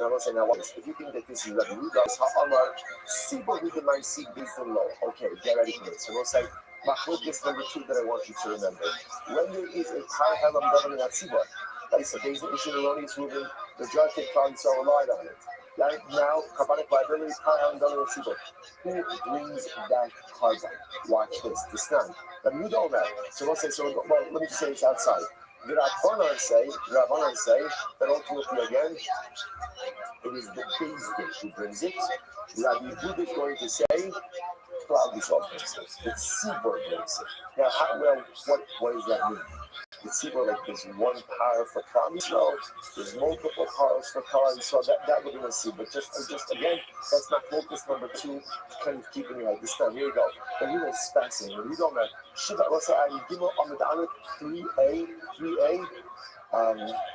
I'm not saying now, if you think that this is Rabbi Huda's Ha'amar, Sibo Hudamai Sig Bezdin Lo. Okay, get ready for it. So we'll say, Machlokes number 2 that I want you to remember. When there is a Par Halam Davan at Sibo, that is a Bezdin issue erroneous movement, the judge of Klaus relied on it. Right now, carbonic liability, Par Halam Davan at Sibo. Who brings that carbon? Watch this. The stand. But you don't know. So we'll say, let me just say it's outside. The Rabbanan say that ultimately again, it is the Bezdin who brings it. Rabbi Huda is going to say, Claudius brings it. The Tzibor brings it. Now, what does that mean? The Tzibor, like there's one power for Claudius, no, there's multiple powers for Claudius, so that would be a Tzibor. But just again, that's not focus number 2 to kind of keep in your head. This time, here you go. And you know, it's fascinating. You don't know. Shiva, let's say I give you on the 3A,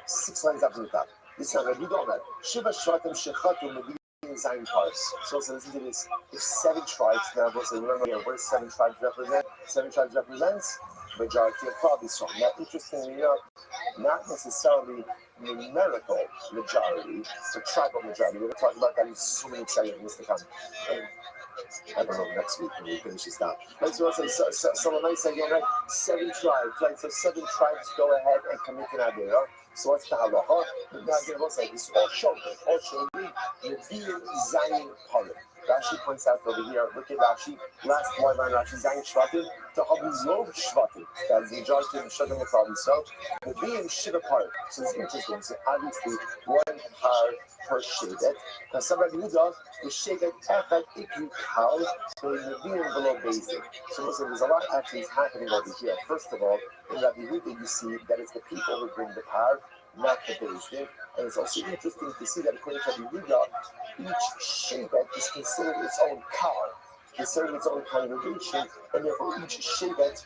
6 lines up from the top. This time, you don't know. Shiva Shvatim Shechatu Zayin parts. So listen to this. If 7 tribes, now we'll say, remember here, what does 7 tribes represent? 7 tribes represents majority of Klaus. Now, interestingly enough, not necessarily numerical majority, but tribal majority. We're going to talk about that in so many exciting things to come. I don't know, next week when we finish this down. Right, so we'll say, so when I say again, right, 7 tribes, right, so 7 tribes go ahead and commit an Avera. So what's the halacha? Now again, we'll say, this is all showing, Nevi'im Zayin Parim. Rashi points out over here, look at Rashi, last one line, Rashi, Zayin Shvatim, to Habu Lov Shvatim. That's the majority of the Shvatim of Klaus. So, Nevi'im Shiva Parim. So it's interesting, so obviously, 1 par per Shevet. Now, some Rabbi Huda, the Shevet Echad Ikri Kal, so Nevi'im below Bezdin. So listen, there's a lot actually happening over here. First of all, in Rabbi Huda, you see that it's the people who bring the par, not the Bezdin. And it's also interesting to see that according to Rabbi Huda, each Shevet is considered its own car, considered its own congregation, and therefore each Shevet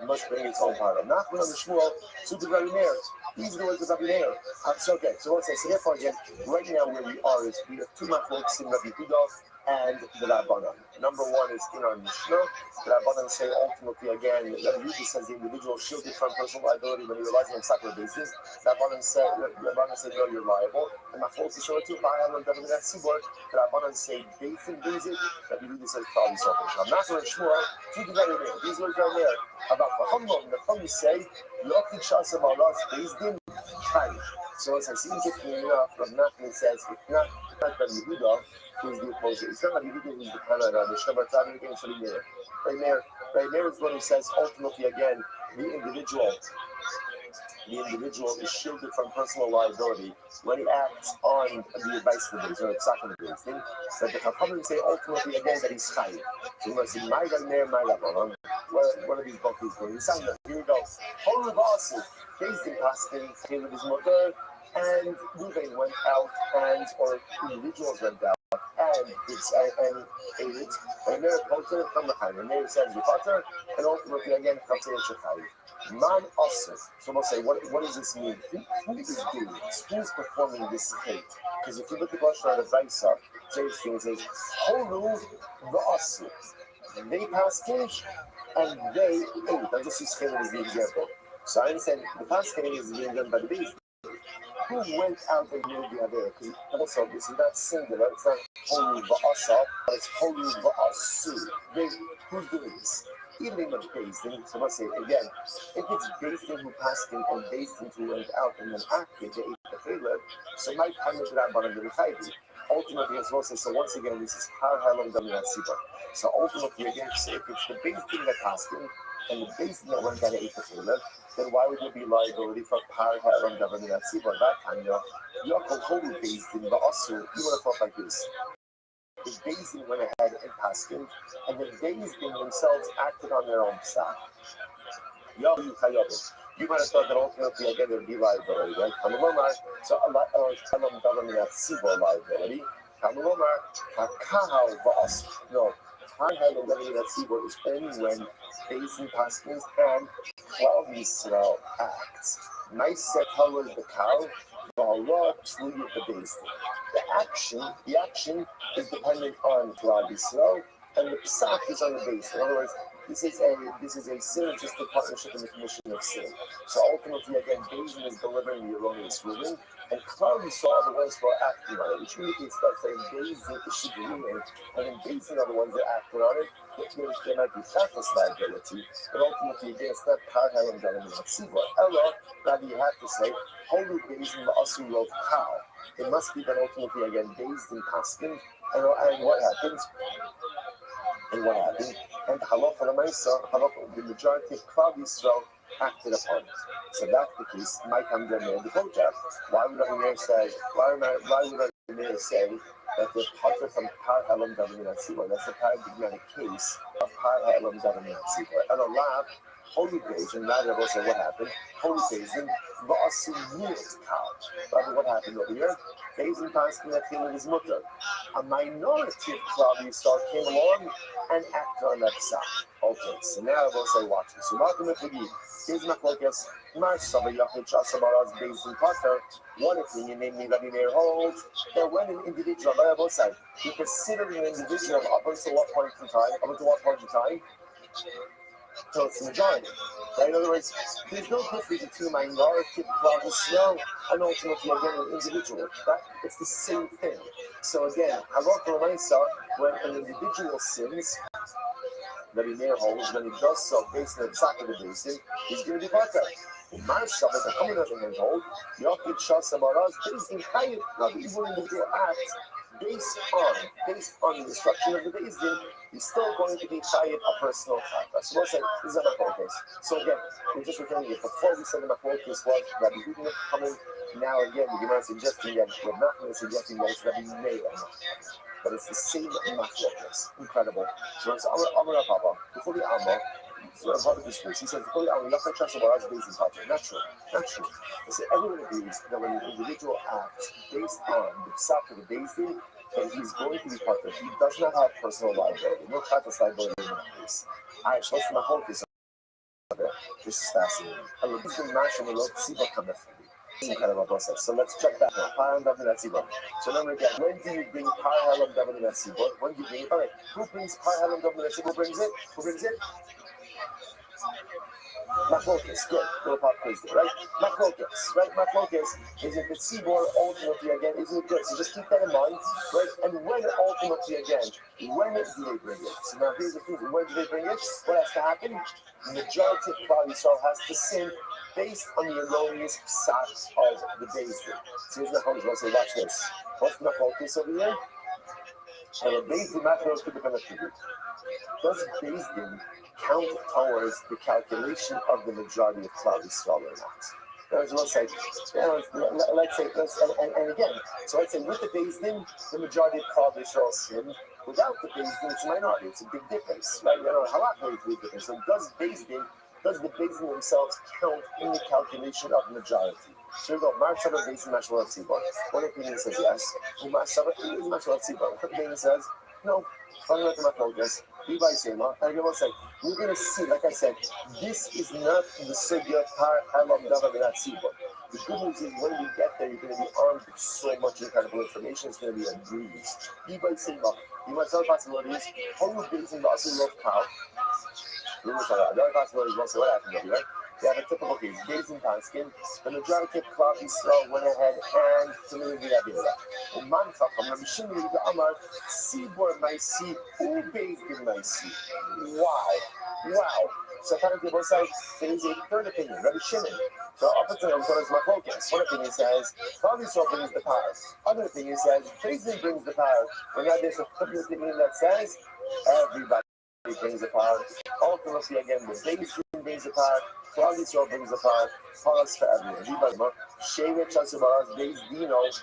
must bring its own part. I'm not going to Shmuel to the Rabbi Meir. These are the words of Rabbi Meir. So okay, so let's say, so therefore again, right now where we are is we have 2 machlokes in Rabbi Huda and the Rabbanan. Number 1 is in our Mishnah. The Rabbanan say ultimately again, Rabbi Huda says the individual is shielded from personal liability when he relies on sacred basis. Rabbanan say no, you're liable. And machlokes is similar to Ba'al and David Sibor. The Rabbanan say Basin brings it. Rabbi Huda says Klaus open. I'm not going to Shmuel to the Rabbi Meir. These words are there about the Chacham. The Chacham say Yochid Shasam Alas Bezdin Kai. So as I see it enough, Rav Nachman says it's not Rabbi Yehuda who's the opposite. It's not Rabbi Yehuda who's the Kana Rabbi Shemar Tzaddik against Rabbi Meir. Rabbi Meir is one who says ultimately again the individual is shielded from personal liability when he acts on the advice of the base or the psak of the base. But the Chachamim say ultimately again that he's chayiv. So you must say my Rabbi Meir, my Rabbi. What are these both going? Here we go. Holy Vasu, based in Paskin, Caleb is mother, and Ruvain went out, or individuals went out, and Erit, and Meir Potter from the Chaim. And Meir says the Potter, and ultimately again Chatzir Shechayiv. Man also. So we'll say, what does this mean? Who is doing this? Who is performing this hate? Because if you look at Rothschild the Vaisa, it says, Holu V'asu. They passed and they ate. I'll just use Caleb as the example. So I understand the passing is being done by the beast. Who went out and knew the other? Because also this is not singular, it's not Holu V'asa, but it's Holu V'asu. Who's doing this? Even in the based in, so let's say again, if it's based in who passed in and based in who went out and then acted, they ate the favorite, so my time is that bottom of the Chaydi. Ultimately, as well says, so once again, this is Har Halom Dominat Siba. So ultimately, again, so if it's the based in that passed in and the based in that went down and ate the favorite, then why would there be liability for Har Halom Dominat Siba? At that time, you're holy based in, but also, you want to talk like this. The Bezdin went ahead and passed in, and the Bezdin themselves acted on their own side. You might have thought that ultimately again there would be liability, right? So Kalam Government Sibo liability. Kamalomar Hakahal Voss. No, Hanhal Government Sibo is only when Bezdin Paskins and 12 Yisrael acts. Nice set color the cow. The action is dependent on Klal Yisrael, and the psak is on the base. In other words, this is a synergistic partnership in the commission of sin. So ultimately, again, Bezdin is delivering the erroneous ruling, and Klal Yisrael are the ones who are acting on it, which indicates that saying Bezdin is shigurine, and then Bezdin are the ones that acted on it. There might be factless liability, but ultimately, again, it's not Parhal and Galam Siva. Ella, rather you have to say, Holy Bezdin Ma'asu Lov Cow. It must be that ultimately, again, Bezdin Paskin, and what happens? And Halacha L'Maisa, the majority of Klal Yisrael acted upon it. So that's the case. Might come to the protest. Why would Rabbi Meir say that the potter from Par Halam Davenin Atzibor? That's a paradigmatic case of Par Halam Davenin Atzibor. And Allah, Holy Bezdin, and rather also what happened? Holy Bezdin, Va'asu Yirot Cow. Rather what happened over here? Bezdin passing that feeling is mutter. A minority of Klal Yisrael came along and acted on that psak. Okay, so now we'll say watch this. So Martin Mefagi, here's my focus. Marsava Yachid Shasabaraz Bezdin Potter. One opinion, namely Rabbi Meir holds that when an individual, on both sides, you consider an individual up until what point in time? Till it's the majority. Right? In other words, there's no difference between a minority of Klal Yisrael and ultimately again an individual. It's the same thing. So again, Halacha L'Maisa, when an individual sins, Rabbi Meir holds when he does so based on the psak of the Bezdin, he's going to be part of it. In my Shabbat, the coming of the hand hold, Yachid Shasa Baraz, Bezdin Chayim. Now, the evil individual acts based on the instruction of the Bezdin, he's still going to be chayiv a personal chata. So we'll say this is a machlokes. So again, we're just referring to it. Before we said the machlokes was Rabbi Yehuda coming. Now again, the Gemara suggesting that we're not going to suggesting that it's Rabbi Meir, but it's the same machlokes. Incredible. So it's Amar Papa before the Amar. So about this case, he says before the Amar, Yachid Shasa Baraz Bezdin Potter. Not true. So everyone agrees that when an individual acts based on the psak of the Bezdin, and he's going to be part of it. He does not have personal liability. No chatas liability in that case. Alright, so what's my focus on it? This is fascinating. And the Bezdin Marshal will look see what comes from it. Incredible process. So let's check that now. Par Halam Davenin Atzibor. So remember again, when do you bring Par Halam Davenin Atzibor? When do you bring it? Alright, who brings Par Halam Davenin Atzibor? Who brings it? Machlokes, good. Little pop quiz there, right? Machlokes, right? Machlokes is it the tzibor ultimately again? Is it good? So just keep that in mind, right? And when ultimately again, when do they bring it? So now here's the thing: when do they bring it? What has to happen? The majority of Klal Yisrael has to sin based on the erroneous psak of the Beis Din. So here's the Chachamim will say, watch this. What's the Machlokes over here? And the Beis Din Machlokes could depend on you. Does Beis Din count towards the calculation of the majority of Klal Yisrael or not? Let's say, and again, so let's say with the Beis Din, the majority of Klal Yisrael sinned. Without the Beis Din, it's a minority. It's a big difference, right? Halakha is a big difference. So does the Beis Din themselves count in the calculation of majority? So we go, Mar Shabbat Beis Din Mashal Tzibor. One opinion says yes. Mar Shabbat Mashal Tzibor. One opinion says no. And again, say, we're going to see, like I said, this is not the Sugya Par Halam Dava Minat Tzibor. The good news is when you get there, you're going to be armed with so much incredible information, it's going to be a breeze. You might tell possibilities, how you based in the Asul Love Cow. The other possibility is also what happened here, right? You have a typical case, based in Panskin, the majority of Klal Yisrael went ahead and committed the Abiyah. And Man Chacham, Rabbi Shimon the Amar, Sibor Maisi, who based in Maisi? Wow. So apparently both sides, there is a third opinion, Rabbi Shimon. So up until now, what is my focus? One opinion says, Klal Yisrael brings the power. Other opinion says, Beis Din brings the power. And now there's a third opinion that says, everybody brings the power. Ultimately, again, the Beis Din brings the power. Klal Yisrael brings the power. Powers for everyone. Shevet Shasubaras, Beis Dinos.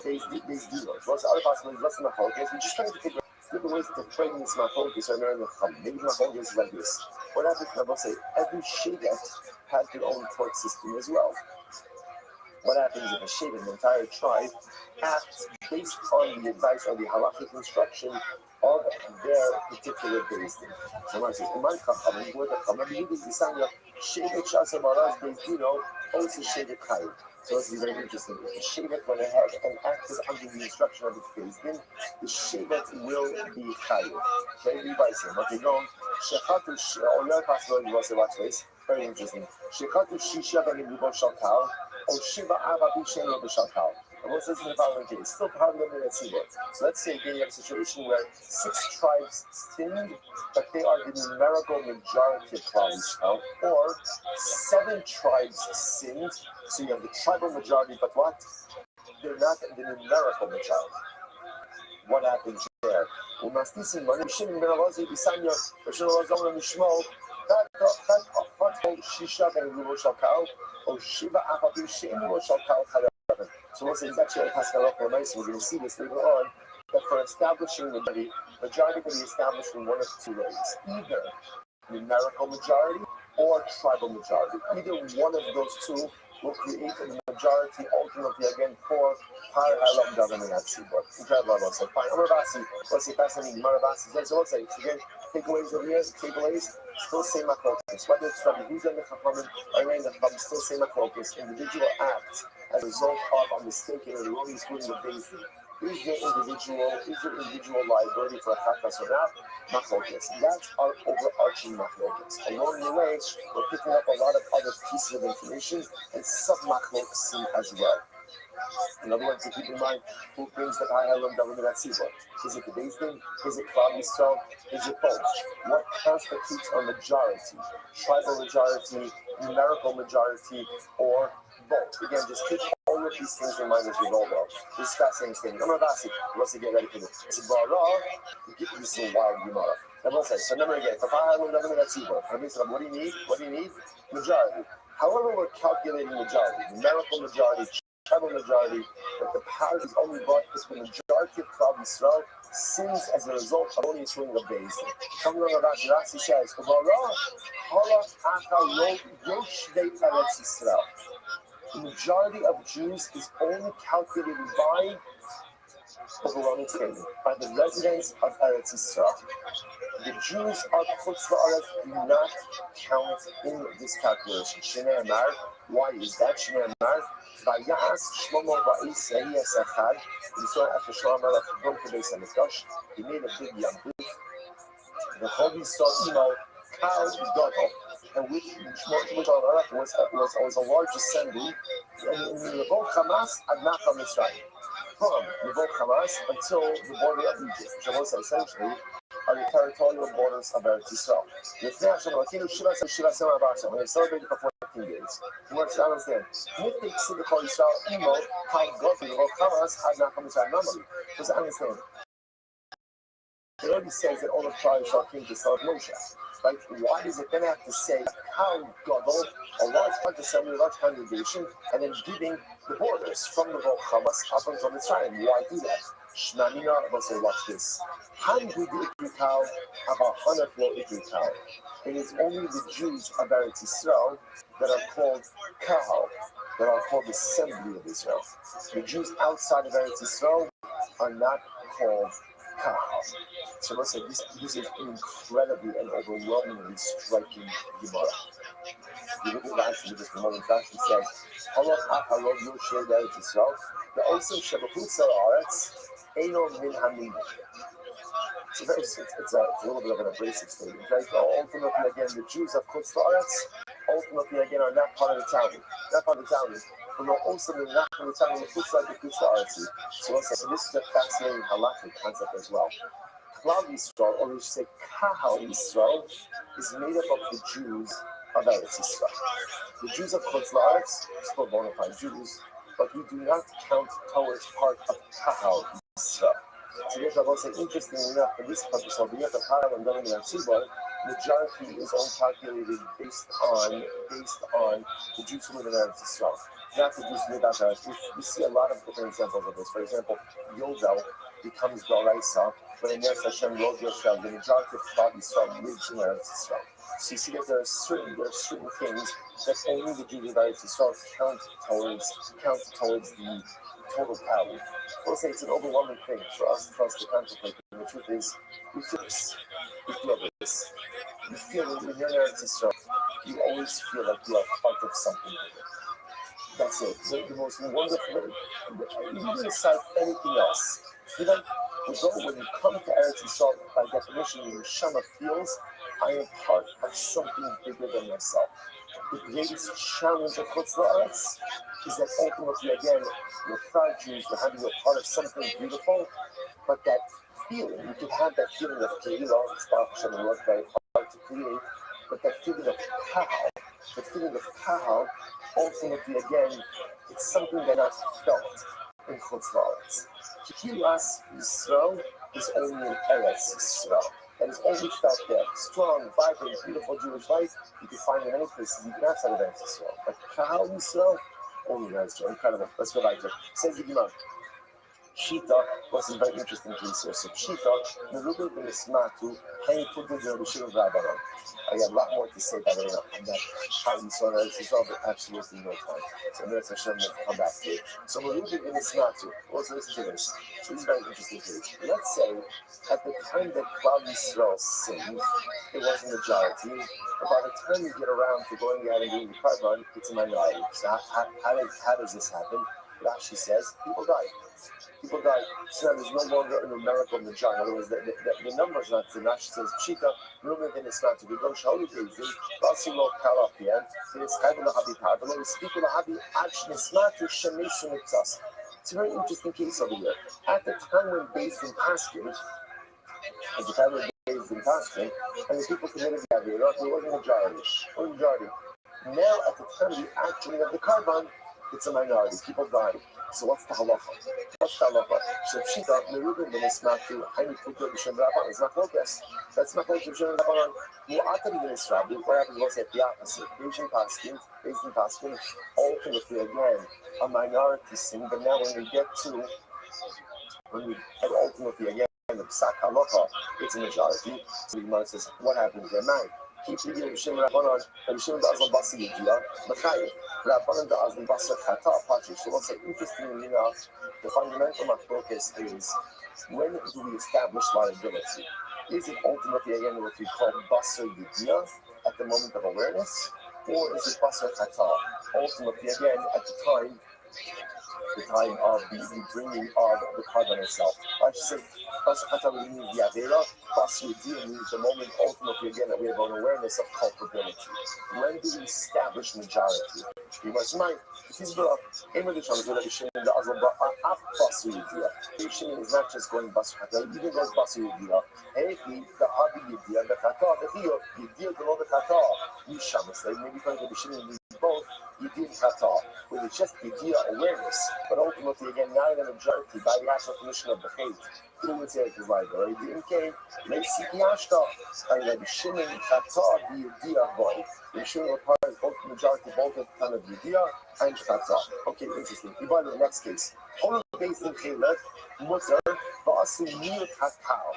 What's the other possibility? What's my focus? We're just trying to figure out different ways to frame this my focus. Maybe my focus is like this. What happens when I say every Shevet has their own court system as well? What happens if a Shevet, an entire tribe, acts based on the advice or the halachic instruction of their particular Beis Din? So I say, Iman Chacham, with a Chacham, Rabbi Yehuda Yisanya, Shevet Shasa Maraz Beis Dino, also Shevet Chayim. So it's very interesting. If the Shevet went ahead and acted under the instruction of the Beis Din, the Shevet will be Chayim. Okay, Levi saying, okay, go on. Shechatu, or no possibility, you also watch this. Very interesting. Shechatu Shisha B'Nibubon Shalkal, or Shiva Abba B'Shem Lo B'Shalkal. And what's this in the following case? Still part of the Tzibor. So let's say again you have a situation where 6 tribes sinned, but they are the numerical majority of Klal Yisrael, or 7 tribes sinned, so you have the tribal majority, but what? They're not the numerical majority. What happens there? So we'll say it's actually a Pascal We're going to see this later on, that for establishing the majority can be established in one of 2 ways. Either numerical majority or tribal majority. Either one of those 2 will create a majority ultimately again for Par Halam Davan and Tzibor. Incredible. So fine. Rabbi, let's say fascinating. Rabbi says, so let's say again, takeaways over here, still same focus. Whether it's Rabbi Yehuda and the Chachamim or any of the Chachamim, still same focus. Individual acts as a result of a mistaken or erroneous ruling of Beis Din. Is there individual liability for a chatas or not? Machlokes. That's our overarching machlokes. Along the way, we're picking up a lot of other pieces of information and sub-machlokes as well. In other words, to keep in mind, who brings the high element of the Tzibor? Is it the Beis Din? Is it Klal Yisrael? Is it both? What constitutes a majority? Tribal majority, numerical majority, or both? Again, just keep all of these things in mind as we roll out. This is fascinating thing. I'm going to ask you, let's get ready for this. It's a bara, you get this in wild Gemara. And we'll say, so number again, for high element of the Tzibor, what do you need? Majority. However, we're calculating majority, numerical majority, tribal majority, but the power is only brought because the majority of Klal Yisrael sins as a result of only swing of Beis Din. Come along about Rashi says, the majority of Jews is only calculated by overwhelming statement, by the residents of Eretz Yisrael. The Jews of Chutz La'aretz do not count in this calculation. Shnei Amar, why is that? Shnei Amar, Vayas Shlomo Va'isei Yisachad. We saw after Shlomo Melech broke the Beis Hamikdash, he made a big yamkuf. The Chol Yisrael Imo Kal Gadol. and which was a large assembly, and in the Yevot Hamas ad Nachal Mitzrayim, from Yevot Hamas until the border of Egypt, which was essentially are the territorial borders of Eretz Yisrael. When they celebrated for 14 days, you want to understand. Just understand. It already says that all the tribes are king to serve Moshe. Right? Why does it then have to say how Gadol, a large part assembly, a large congregation, and then giving the borders from the Yevot Hamas up until Mitzrayim? Why do that? Shmanina, we'll say, watch this. It is only the Jews of Eretz Yisrael that are called Kahal, that are called the assembly of Israel. The Jews outside of Eretz Yisrael are not called Kahal. So let's say this is incredibly and overwhelmingly striking Gemara. You look at Rashi with this moment, Rashi says, "Halach Harod Yosher Eretz Yisrael, the Osem Shebachutz Haaretz, Eino Min Hamim." It's a little bit of an abrasive statement, right? Ultimately, again, the Jews of Chutz La'aretz, ultimately, again, are not part of the town. Not part of the town. But they're also not part of the town, the Chutz La'aretz. So this is a fascinating halakhic concept as well. Klal Yisrael, or we should say Kahal Yisrael, is made up of the Jews of Eretz Yisrael. The Jews of Chutz La'aretz, still bona fide Jews, but we do not count towards part of Kahal Yisrael. So therefore, I will say, interestingly enough, for this purpose, of the Parallel and Government and Tzibor, majority is only calculated based on the Jews who live in Eretz Yisrael, not the Jews who live outside. We see a lot of different examples of this. For example, Yovel becomes Daraisa, but in Eretz Hashem, Yod Yoshem, the majority of Klal Yisrael lives in Eretz Yisrael. So you see that there are certain things that only the Jews of Eretz Yisrael count towards the total power. We'll say it's an overwhelming thing for us to contemplate. And the truth is, we feel this. You feel when you're in Eretz Yisrael, you always feel like you are part of something bigger. That's it. The most wonderful, even aside anything else. When you come to Eretz Yisrael, by definition, your Neshama feels, I am part of something bigger than myself. The greatest challenge of Chutz La'aretz is that ultimately, again, you're proud Jews, you're part of something beautiful, but that feeling, you can have that feeling of Kehillah, it's very hard to create, but that feeling of Kahal, ultimately, again, it's something that is felt in Chutz La'aretz. Kehillas Yisrael is only in Eretz Yisrael. That is only felt there. Strong, vibrant, beautiful Jewish life, you can find in any places, even outside of Eretz Yisrael. But Kahal Yisrael, only in Eretz Yisrael. Incredible. Let's go back to it. Says the Gemara. Pshita was a very interesting case here. So Pshita, Merubah ben Ismatu, Hani Putu de Rishon Rabbanon. I got a lot more to say by the way on that. How you saw that as well, but absolutely no time. So that's a shame to come back to it. So Merubah ben Ismatu, also listen to this. So this is a very interesting case. Let's say at the time that Klal Yisrael sinned, it was a majority. But by the time you get around to going out and doing the Karban, it's a minority. So how does this happen? Rashi says people die. So there's no longer a numerical majority. In other words, the numbers not to Rashi says Pshita, Ruben then it's not to be Gosh Holy Daisy, Basilo Kalapian, it is Kaibala Habi Padalo, is people Habi actually smart to Shanish Mitzas. It's a very interesting case over here. At the time when based in Paskin, and the people committed the Avira, there wasn't a majority. Now, at the time of the actually of the Karban, it's a minority. People die. So what's the halacha? So Pshita, Merubah ben Ismatu, Hani Putu Rishon Rabbanon is machlokes. That's machlokes Rishon Rabbanon. Mu'atar ben Israel, what happens was at the opposite. Based in Paskin, ultimately again, a minority sin, but now when we get ultimately again, the Psak halacha, it's a majority. So the Gemara says, what happens there? Man, keep reading Rishon Rabbanon, and Rishon Da'azal Basi Yidiyah, Machayev. Rabbanon Da'azal Basi Chata, Patri. So what's interestingly enough, the fundamental machlokes is, when do we establish liability? Is it ultimately, again, what we call Basar Yidiyah, at the moment of awareness, or is it Basar Chata? Ultimately, again, at the time of the bringing of the Karban itself. I should say, Basakata means the Avera. Basudia means the moment ultimately again that we have an awareness of culpability. When do we establish majority? You must mind, this is the aim of the Shams that is the Azaba af Basudia. Shimon is not just going Basakata, even goes Basudia. Hey, the Abi Yudia, the Kata, the Hio, Yudia, the Kata, Yishamas. Maybe going to be Shimon means both. Yudia Kata, with it's just Yudia awareness, but ultimately again, now in the majority by the actual commission of the faith. Through its his library, the MK, Lacey Piashta, and the Shimon Kata, the Yudia boy. The Shimon requires both the majority, both at the time of Yudia and Kata. Okay, interesting. You buy the next case. All of the based in Caleb, Mutter, Basu Nil Kakao.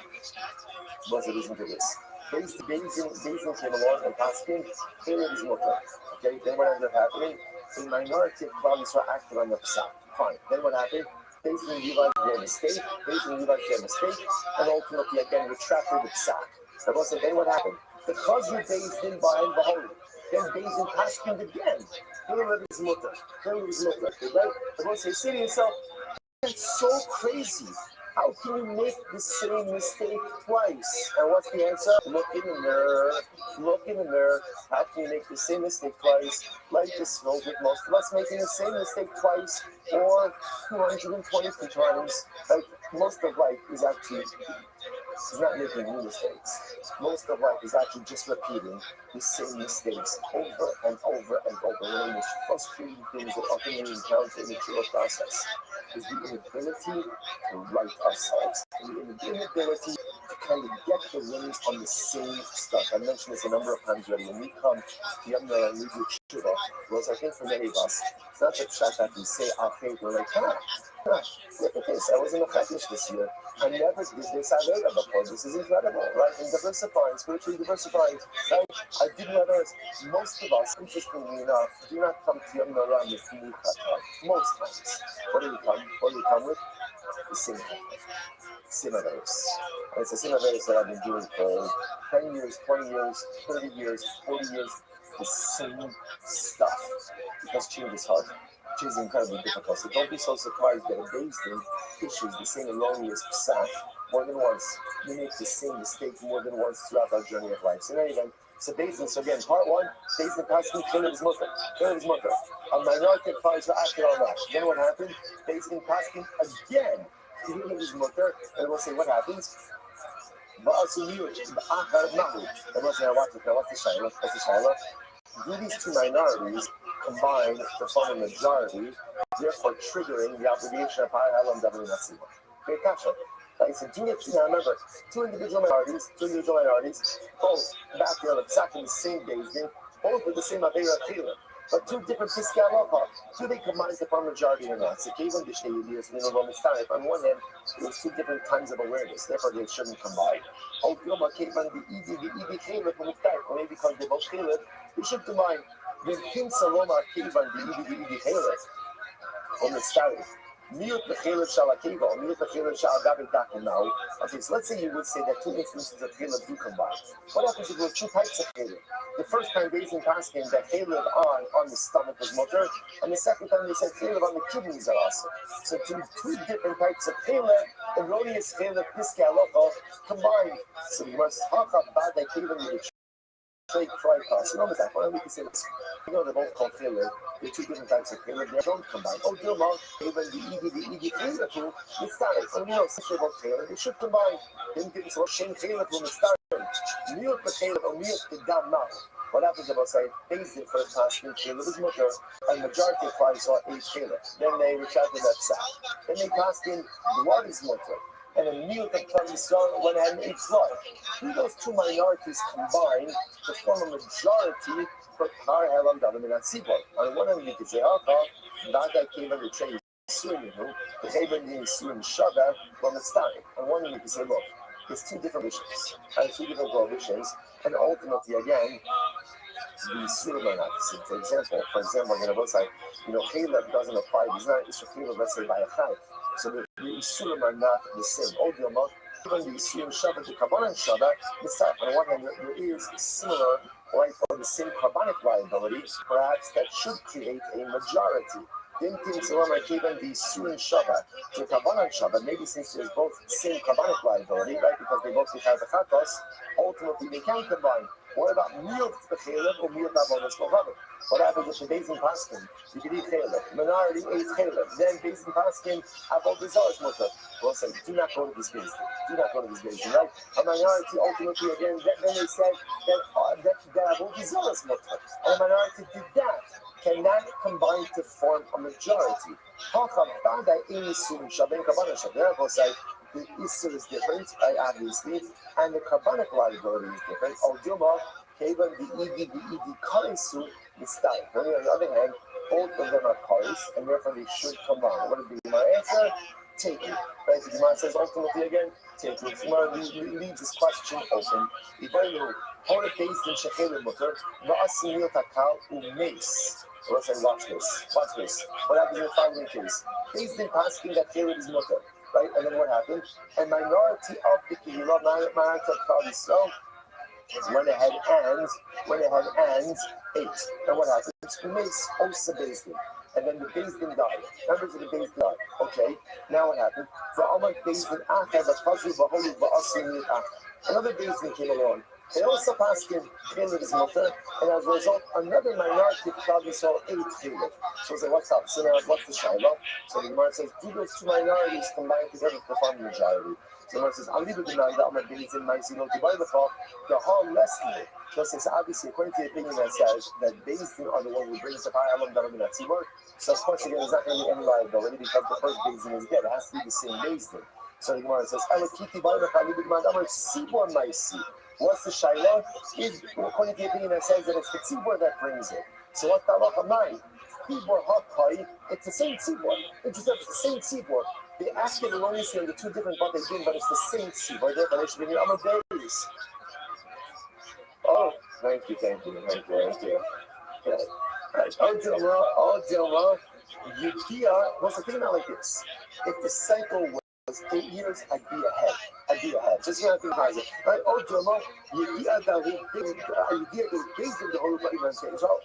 What's the reason for this? Based came along and asking, Caleb is Mutter. Okay, then what ended up happening? A minority of provinces were active on the Psak. Fine. Then what happened? Based on Levi's their mistake, and ultimately again retracted the Psak. So I said, then what happened? The Chazir based in behind the Holy. Then based in Pashkin again. Caleb is Mutter. Right? I say, say to yourself, that's so crazy. How can you make the same mistake twice? And what's the answer? Look in the mirror. How can you make the same mistake twice? Like this most of us making the same mistake twice or 222 times. Like most of life is actually not making new mistakes. Most of life is actually just repeating the same mistakes over and over and over. One of the most frustrating things that often we encounter in the Torah process is the inability to right ourselves, the inability to kind of get the wins on the same stuff. I mentioned this a number of times already. When we come to Yamna and we do Tshuva, because I think for many of us, it's not the chat that we say our faith, we're like, look at this, I was in a Chatish this year. I never did this Aveda before. This is incredible, right? And diversifying, spiritually diversifying, right? I didn't realize most of us, interestingly enough, do not come to Yom Noram with new Chata. Most times. What do we come with? The same Simaveris. And it's a Simaveris that I've been doing for 10 years, 20 years, 30 years, 40 years. The same stuff. Because change is hard. Change is incredibly difficult. So don't be so surprised that a based in issues the same erroneous psak more than once. We make the same mistake more than once throughout our journey of life. So in any event, so based in, so again, part one, based in passing, Caleb is Mutter. A minority of tribes were acting on that. Then what happened? Based in passing again, Caleb is Mutter. And we'll say what happens. But also you, and we'll say, what's the Shiloh? Do these two minorities combine to form a majority, therefore triggering the obligation of Halam Davin Nasiba? Okay, gotcha. Like I said, now remember, two individual minorities, both back there, exactly the same days, both with the same Avera Kila, but two different Piskei Halacha. Do they combine to form a majority or not? So, on one hand, it was two different kinds of awareness, therefore they shouldn't combine. Or maybe because they both Kila, they should combine. When Kim Saloma Kivan the Idi on the start. Mute the Caleb Shalakiva, mute the Caleb Shalagabin now. Okay, so let's say you would say that two instances of Caleb do combine. What happens if there were two types of Caleb? The first time based in Paskin that Caleb on the stomach was motor, and the second time they said Caleb on the kidneys are awesome. So two different types of Caleb, erroneous Caleb, Piskei Halacha, combined. So we must talk about that Caleb with the trade tricos. You know that. Why don't we say this? You know they're both called Caleb. They're two different types of Caleb. They don't combine. Oh, Dilma, even the ED Caleb too. It's not. So you know, since they're both Caleb, they should combine. Then get so Shem Caleb from the start. Mute the Caleb or mute the Dam now. What happens if I say things in first class in Caleb is mutter, and majority of tribes saw eight Caleb. Then they retracted that side. Then they passed in what is mutter. And a meal that comes on when I made blood. Do those two minorities combine to form a majority for Par Helam Dalim and Atzibor? On one hand, you could say, that guy came and betrayed Surim, the Haven being Surim Shada, from the Stein. On one hand, you could say, look, there's two different visions, and two different prohibitions, and ultimately, again, the Surim are not the same. For example, I'm going to both say, Caleb doesn't apply, he's not Caleb, let's say, by a Chai. So the Isurim are not the same. Even the Isurim Shabbat, the Kabbalah Shabbat, on one hand, there is similar, right, or the same Kabbalic liability, perhaps that should create a majority. Didn't think so I given the Surin Shabbat to Kabbalah Shabbat, maybe since there's both same Kabbalic liability, right? Because they both have the Chatos, ultimately they can combine. What about Milt B'Chaleb or Milt Avodas B'Chaleb? What happens if the Beis in Paskin? You can eat Chaleb. Minority eats Chaleb. Then Beis in Paskin Avodas Zar's Mutter. We'll say, do not go to this Beis. Do not go to this Beis, right? A minority ultimately again. Then they said that Avodas Zar's Mutter, and a minority did that. Cannot combine to form a majority. The Isser is different, obviously, and the Kabbalic liability is different. Kevan the Edi Karisu Mistai. On the other hand, both of them are Karis, and therefore they should combine. What would be my answer? Take it. Right? The Gemara says ultimately again, take it. The Gemara leaves this question open. Watch this. What happens in the following case? Based in asking that Caleb is mutter, right? And then what happened? A minority of the Kehillah, minority of Klal Yisrael, went ahead and ate. And what happens? Who makes Osa Bezdin? And then the Bezdin died. Members of the Bezdin died. Okay, now what happened? Another Bezdin came along. They also passed him Caleb is mutter, and as a result, another minority of Klal Yisrael ate Caleb. So it's like, what's up? So now, what's the Shiloh? So the Gemara says, do those two minorities combine together to form the majority? So the Gemara says, I'll leave it behind that I'm a Bezdin, my Sino, to buy the fall, the whole lesson. Because it's obviously, according to the opinion that says that Bezdin are the one who brings the fire along the Tzibur. So of course, again, there's not going to be any liability because the first Bezdin is dead. It has to be the same Bezdin. So the Gemara says, what's the Shiloh? Is according to the opinion that says that it's the Tzibur that brings it. So what's the halacha mine? Tzibur hakai, it's the same Tzibur. It's just the same Tzibur. They ask it erroneously on the two different what they do, but it's the same Tzibur. Therefore, they should be on the days. Oh, thank you. Okay. Right. Oh, Dilma, Yukia, what's the thing about like this? If the cycle was 8 years, I'd be ahead. Just so I think about it. Right? Oh, Dilma, Yukia,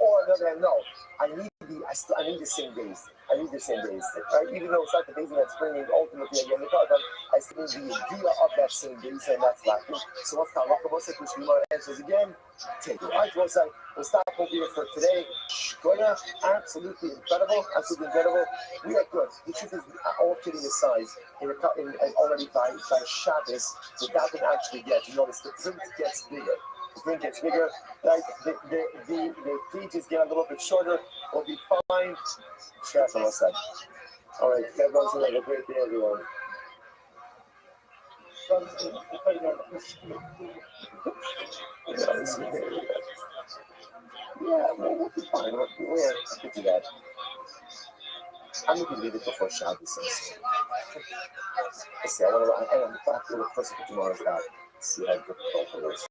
or another hand, no. I need the same days. Right? Even though it's not the days that's bringing ultimately again the card, I still need the idea of that same days, and that's lacking. So what's the halacha? What's the question? Answers again. Take it. All right, we'll stop over here for today. Shkoya, absolutely incredible. We are good. The truth is, all kidding aside, already by Shabbos, the document actually gets, you notice the print gets bigger. Like the pages get a little bit shorter. We'll be fine. Stress on one side. All right, everyone's going to have a great day, everyone. Yeah, we'll be fine. We'll get to that. I'm looking to leave it before Shabbos. Let's see, I'm back to the first of tomorrow's out. See how difficult it is.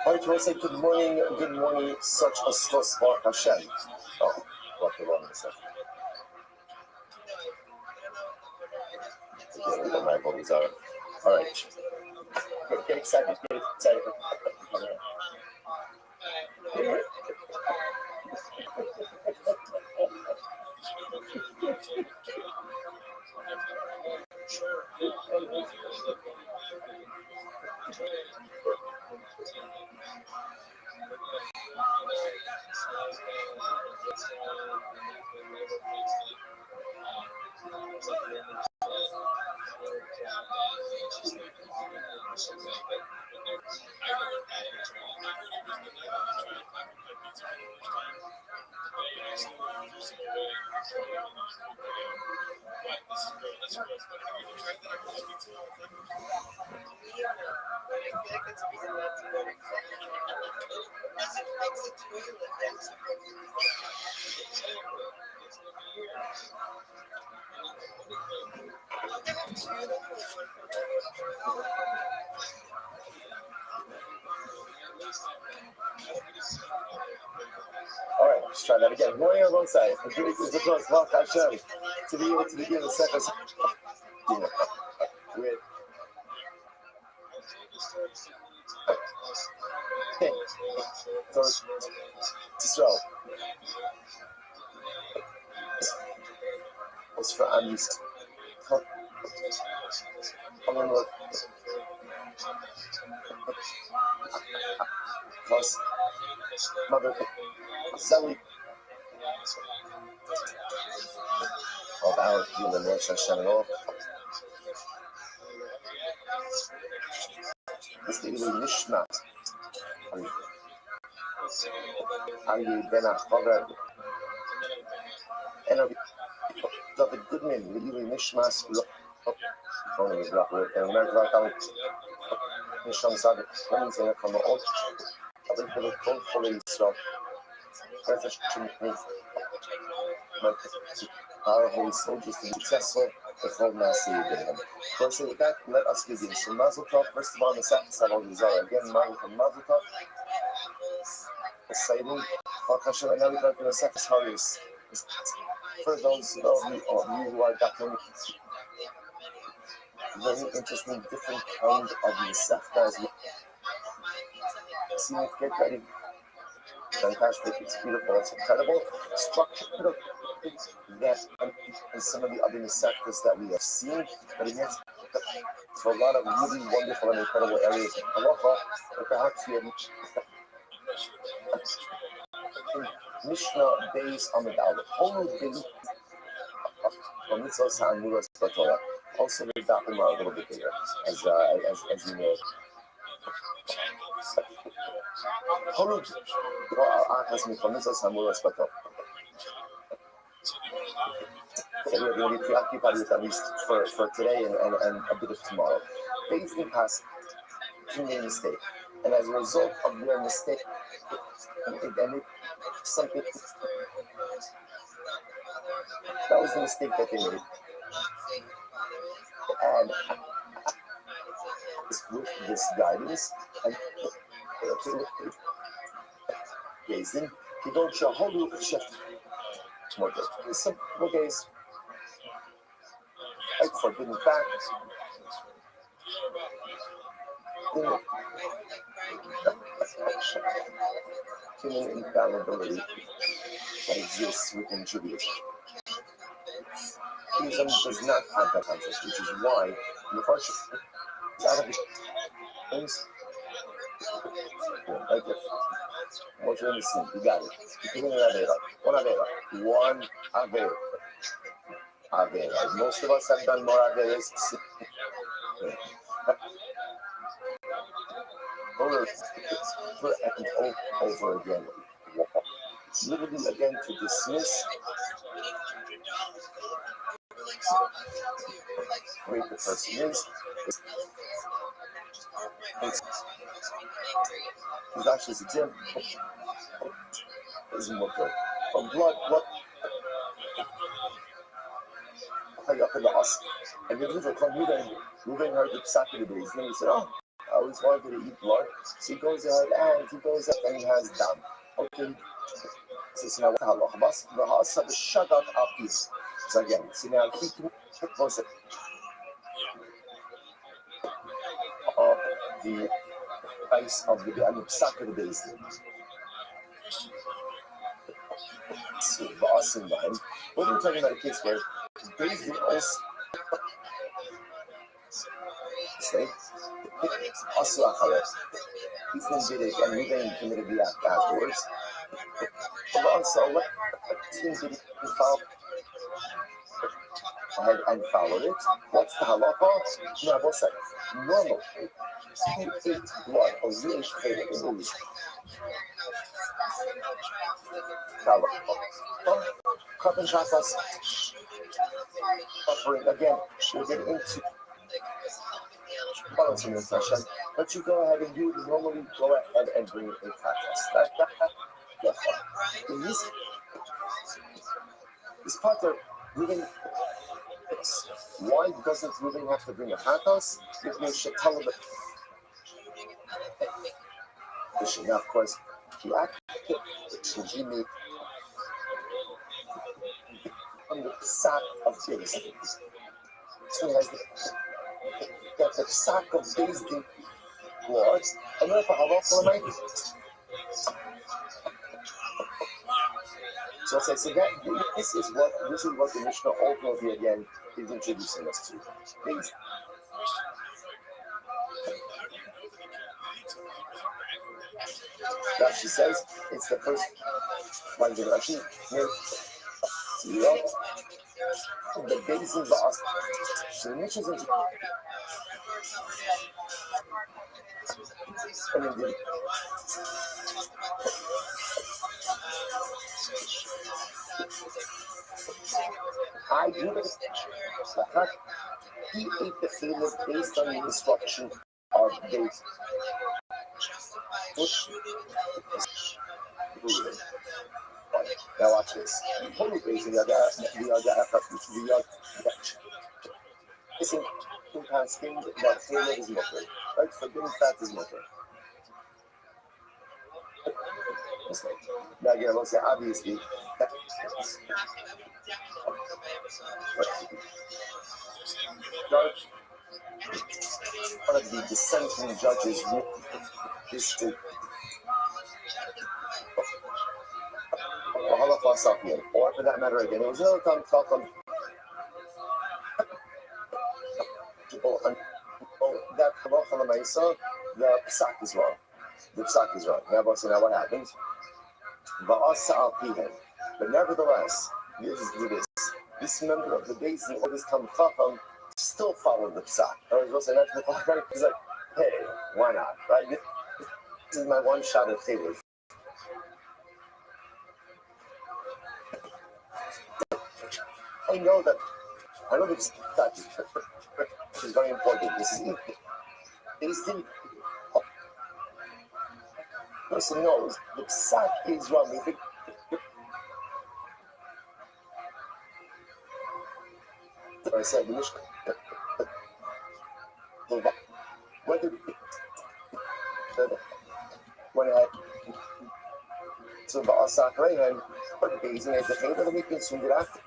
All right, we'll say good morning, such a spark Hashem. Oh, what the wrong stuff. What my bodies are. All right. Get excited. All right, let's try that again. Going on one side. To be able to begin the second with so was for Andy's plus mother Sally of our human nature shutting off. This thing is Nishmat. Are you then a father? And of the good men, will you Nishmas? Only is rough with and America out Nisham Sad, one is from the old. I think for the cold for the so. That's a our Holy Soldiers to be successful before Massey again. So with that, let us begin. So Mazel Tov, first of all, the second Salon Desire. Again, Mazel Tov. Exciting. And now we go to the second Harris. For those of you who are definitely very interesting, different kind of the Seftas. See me get ready. Fantastic, it's beautiful, it's incredible. Structure that and some of the other sectors that we have seen, but it has for a lot of really wonderful and incredible areas of halacha, but perhaps we have Mishnah based on the Daled. Also, the Dapim are a little bit bigger, as you know. We're going to be preoccupied with at least for today and a bit of tomorrow. Basically, has made a mistake, and as a result of their mistake, something that was the mistake that they made, and with this guidance and gazing, you don't show how you shift more days. Some more days, like forbidden facts, human infallibility that exists within Judaism. Judaism does not have that concept, which is why the first out of the things like this. What you're missing, you got it. One Avera. Most of us have done more Averas over and over again. Literally again to dismiss great the person is actually a gem isn't what good. From blood, what up in the us and the river come moving her to Psaki the base. And he said, oh, I always wanted to eat blood. So he goes ahead and he goes up and he has done. Okay. So now the house of the shut up piece. So again, so now he was the ice of the Psaki the base. So boss in mind. What we're talking about a case where based on us say also he's going to do it and we're going to commit the act afterwards. But also let's do it ahead and follow it. What's the halacha? No, what's that? Normal. You eat blood or really favorite foods. Carbon chocolates. offering again, we'll get into balancing Hashem, but you go ahead and you normally go ahead and bring a katas. In this part of Reuben, why doesn't Reuben have to bring a katas? If you should tell him that. Now, of course, he actually made on the sack of days. So he has the sack of days blood, and then for halachah night. So I say that this is what the Mishnah ultimately again is introducing us to. Days. Rashi says it's the first line of Rashi. The days of the so the Mishnah is I do this. He ate the famous based on the instruction of days. Now watch this. Holy based the other missing compounds thing that flavor is mutter. Right? Forbidden fat is mutter. Now again, I will say obviously that judge, one of the dissenting judges is to or for that matter again, it was another time talking that the psak is wrong. The psak is wrong. Now what happens? But nevertheless, this member of the base and all this Talmud Chacham still followed the psak. He's like, hey, why not? Right? This is my one shot at failure. I know that is very important. This is the person knows the psak is wrong. I said, when I so Ba'asak Rayhan, but basing at the table, we consumed it after.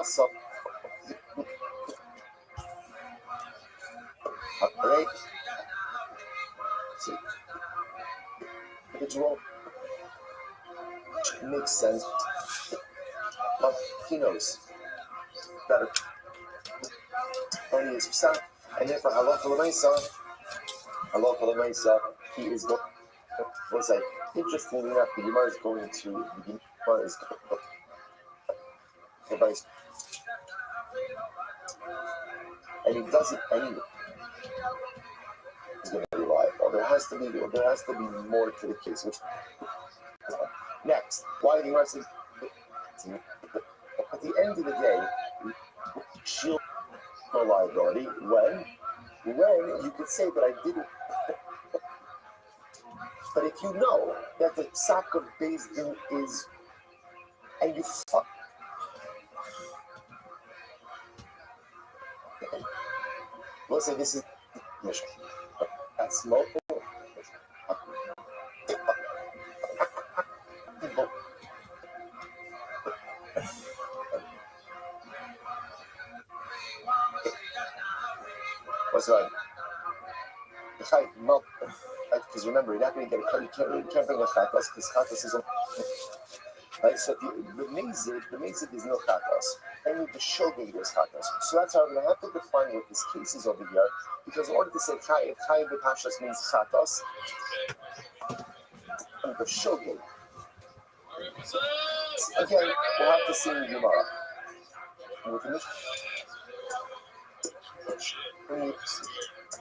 So, right? See, individual makes sense, but he knows better. When he is psak, and therefore halacha l'maisa, he is going. What's that? Interestingly enough, the Gemara is going to the Gemara is advice. And he does it anyway. It's going to be reliable. There has to be more to the case. Which next, why the Gemara says at the end of the day, shield reliability when you could say that I didn't. But if you know that the psak of Beis Din is, and you fuck. We'll say this is mission. That's local. What's that? Because remember, you're not going to get you can't bring a chatas because chatas is right. So the mezid is no chatas. Only the shogeg is chatas. So that's how we're going to have to define what this case is over here. Because in order to say chayiv b'pashas means chatas, and the shogeg. Again, we'll have to see in the Gemara.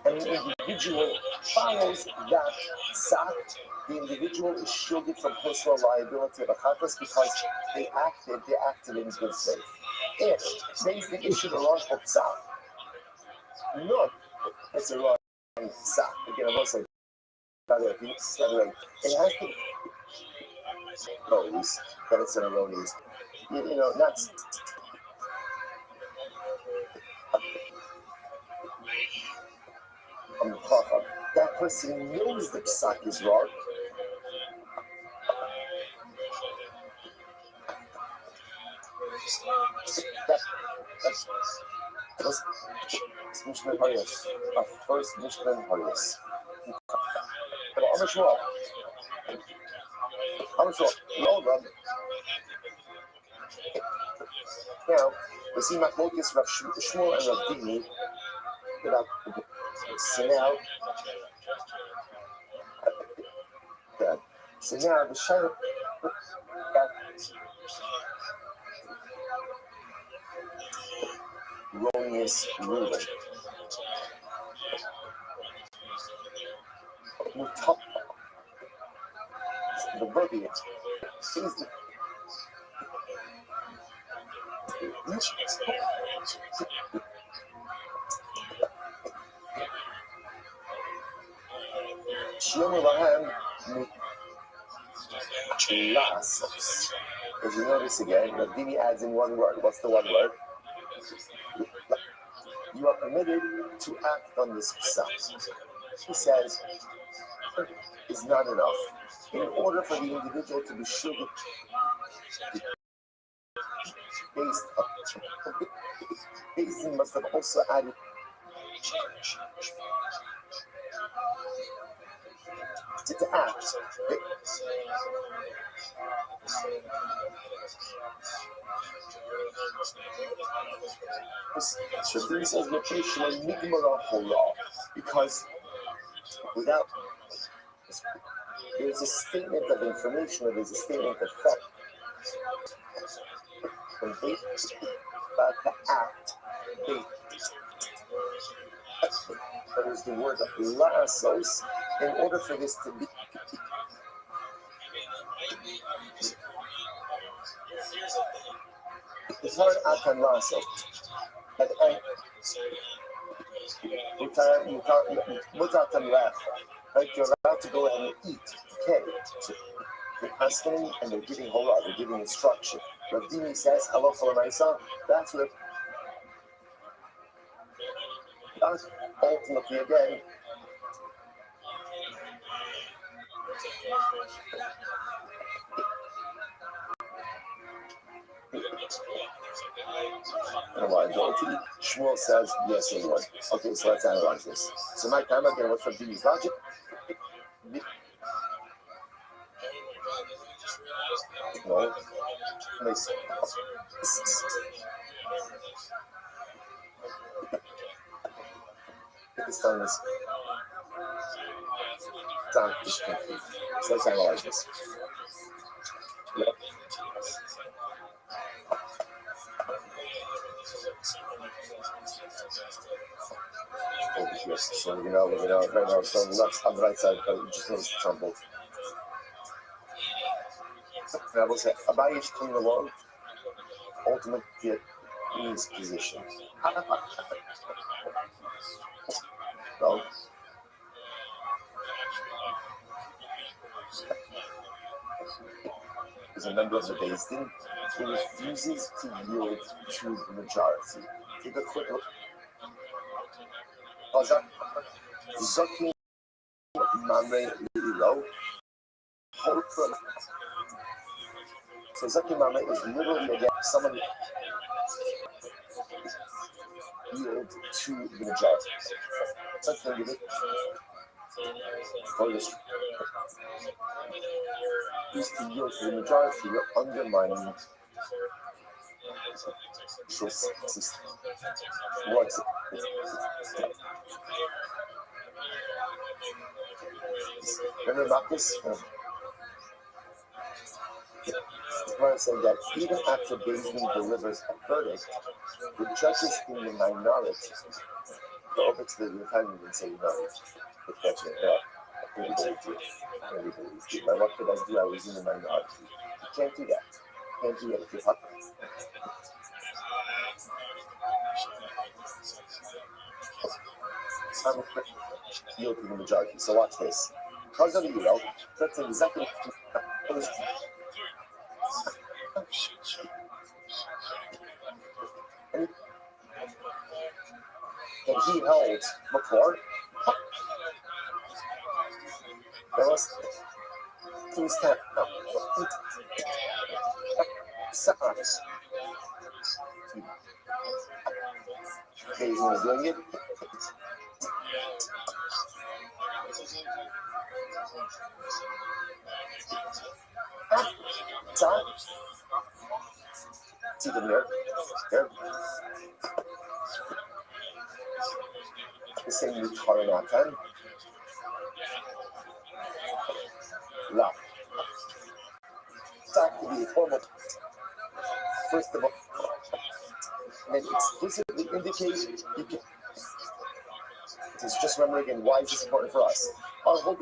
And the individual follows that tzat, the individual is shielded from personal liability of a chatas because they acted in good faith. They think it should run up south. Not it's a run south. Again, I will say better. It has to knows that it's an erroneous. You know, that's that person knows the psak is wrong. That was Mishnah Harius, our first Mishnah Harius. But I'm sure, now, we see Machlokes Rav Shmuel and Rav Dini. So now the shadow erroneous ruling. The verbiage is the As you notice again, Rabbi adds in one word. What's the one word? You are permitted to act on this psak. He says is not enough. In order for the individual to be sure based must have also added to act. So this says because without there's a statement of information or there's a statement of fact. When they about to act, that is the word la'asos. In order for this to be it's not atan la'asos. Like you're allowed to go ahead and eat. Okay. So they're asking and they're giving hola, they're giving instruction. Rav Dini says, halacha l'maisa, that's what that's ultimately again. Shmuel says, yes, it would. Okay, so let's analyze this. So my time again, what's Rav Dini's logic? No. This time is time is complete. So let's analyze this. Yep. Yes, so right now, so on the right side, just notice the tumble. And I will say, Abai is coming along, ultimately get in his position. No. As a member of the Beis Din, he refuses to yield to the majority. Take a quick look. Zokim Mamre Lilo. So Zokim Mamre is literally again someone yield to the majority. Such a give it for this. Is to yield to the majority, you're undermining the system. What's it? Remember about this? Gemara said that even after Beis Din delivers a verdict, the judges in the minority go over to the defendant and say, no, that's it. Everybody did. But what could I do? I was in the minority. You can't do that. You can't do that if you're I'm yielding the majority. So watch this. Because of the euro, that's exactly that he held before. There was two steps. He's doing it. See them here. Here. The same with Taranatan. La. That would be formal. First of all, and explicitly indicate you can. It's just remembering again why is this important for us. Our whole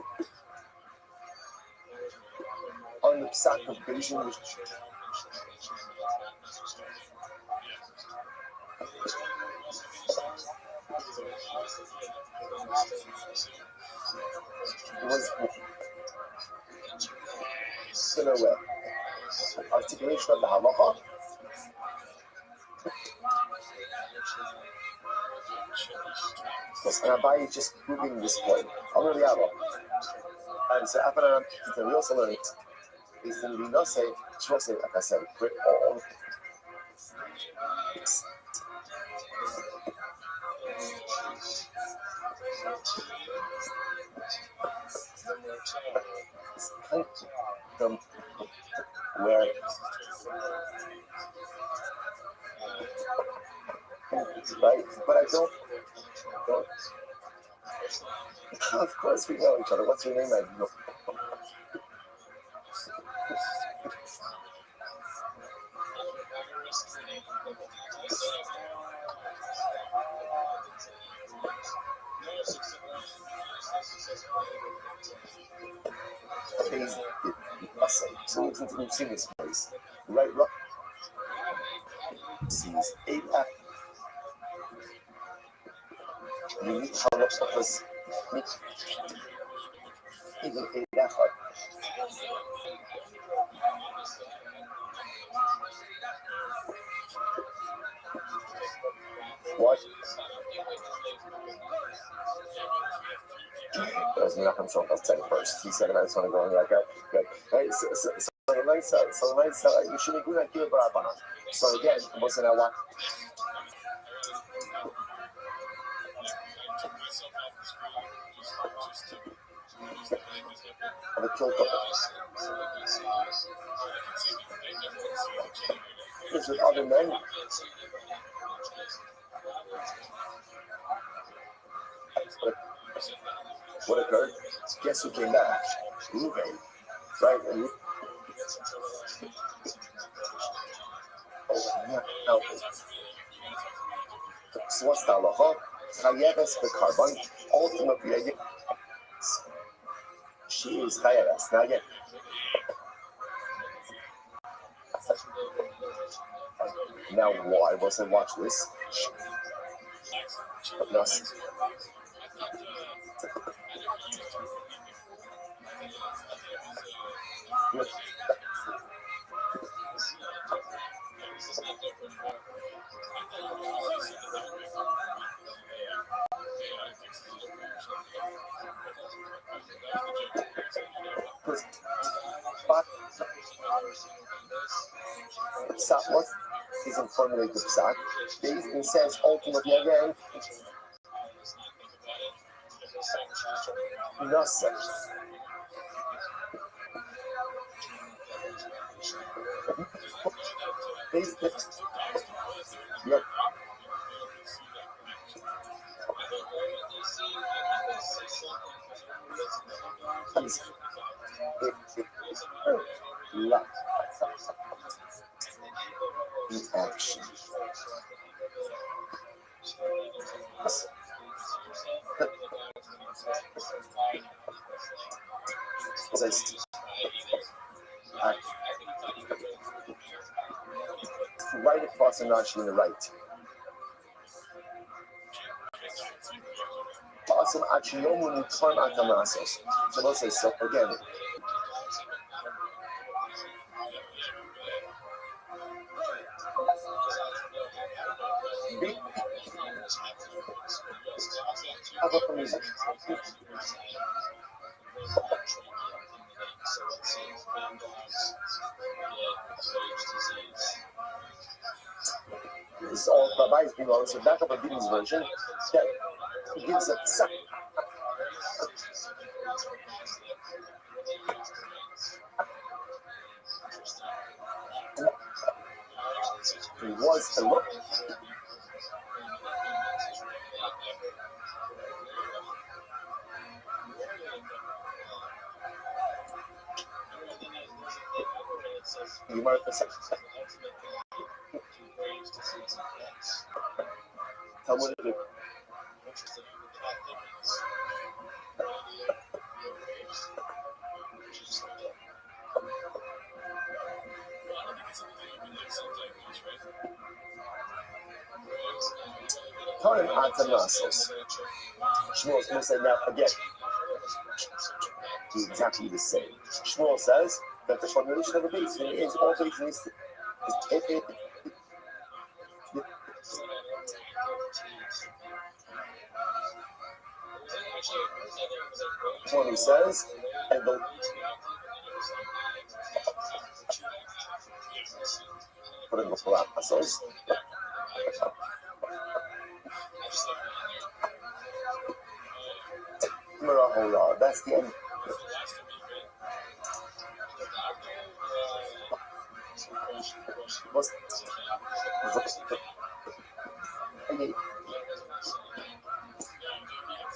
on the psak of Beijing, which was in a way articulation of the halacha. Because Rabbi is just proving this point. I'm going to be out. And so after the real salary is in the no say, like I said, all where right, but I don't. Of course we know each other. What's your name? I know. So we've seen this place. Right, sees 8 unique halachas, even 8 echad. What? That was Menachem Schonfeld's second first. He said, I just want to go on like that. Good. Right, so you shouldn't do that here, but so again, wasn't I want? Of a kill couple. It's with other men. What occurred? Guess who came back? Ruvain. Right? And now, so what's the halacha? Chayeves b'karban. Ultimately, she is chayeves. Now again, now why wasn't watch this? No. What is in formulated psak? It says ultimately again, nothing. Yep. Action. Right across and not in the right. asim achiyomu nitzon atamasos. So we'll say, so again, this is all Rabbi is being honest. So back up a Bible's version that gives a psak. He was a look. You might have said, tell me what to do. Turn atanasos. Shmuel said now again, exactly the same. Shmuel says that the formulation of a base is all base needs to. When he says, and the put in the palazos. That's the end.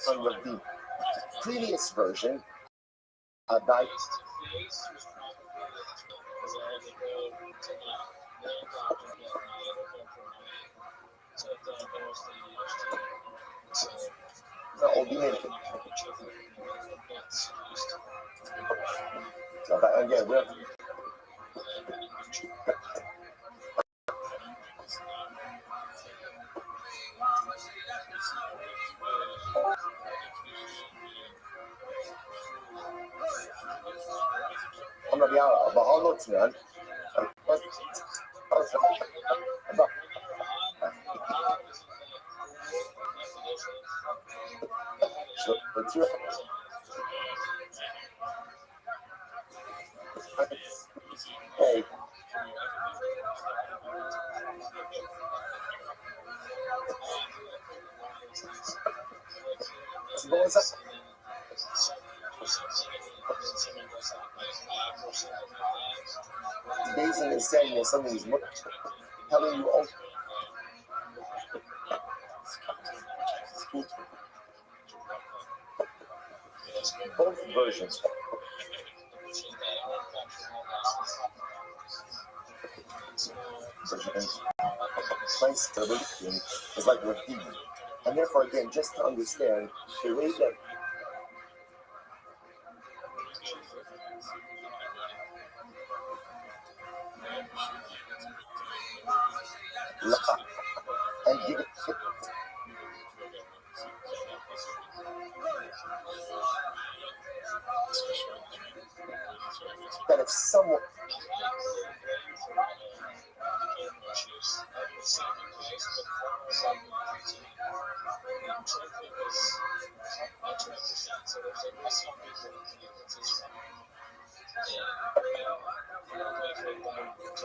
Under the previous version, about again, we're I'm gonna be out, but all notes, man. Hey. What's up? Basing is saying that something is telling you all. Both versions. Place is like Rabbi. And therefore, again, just to understand the way that and give it that if someone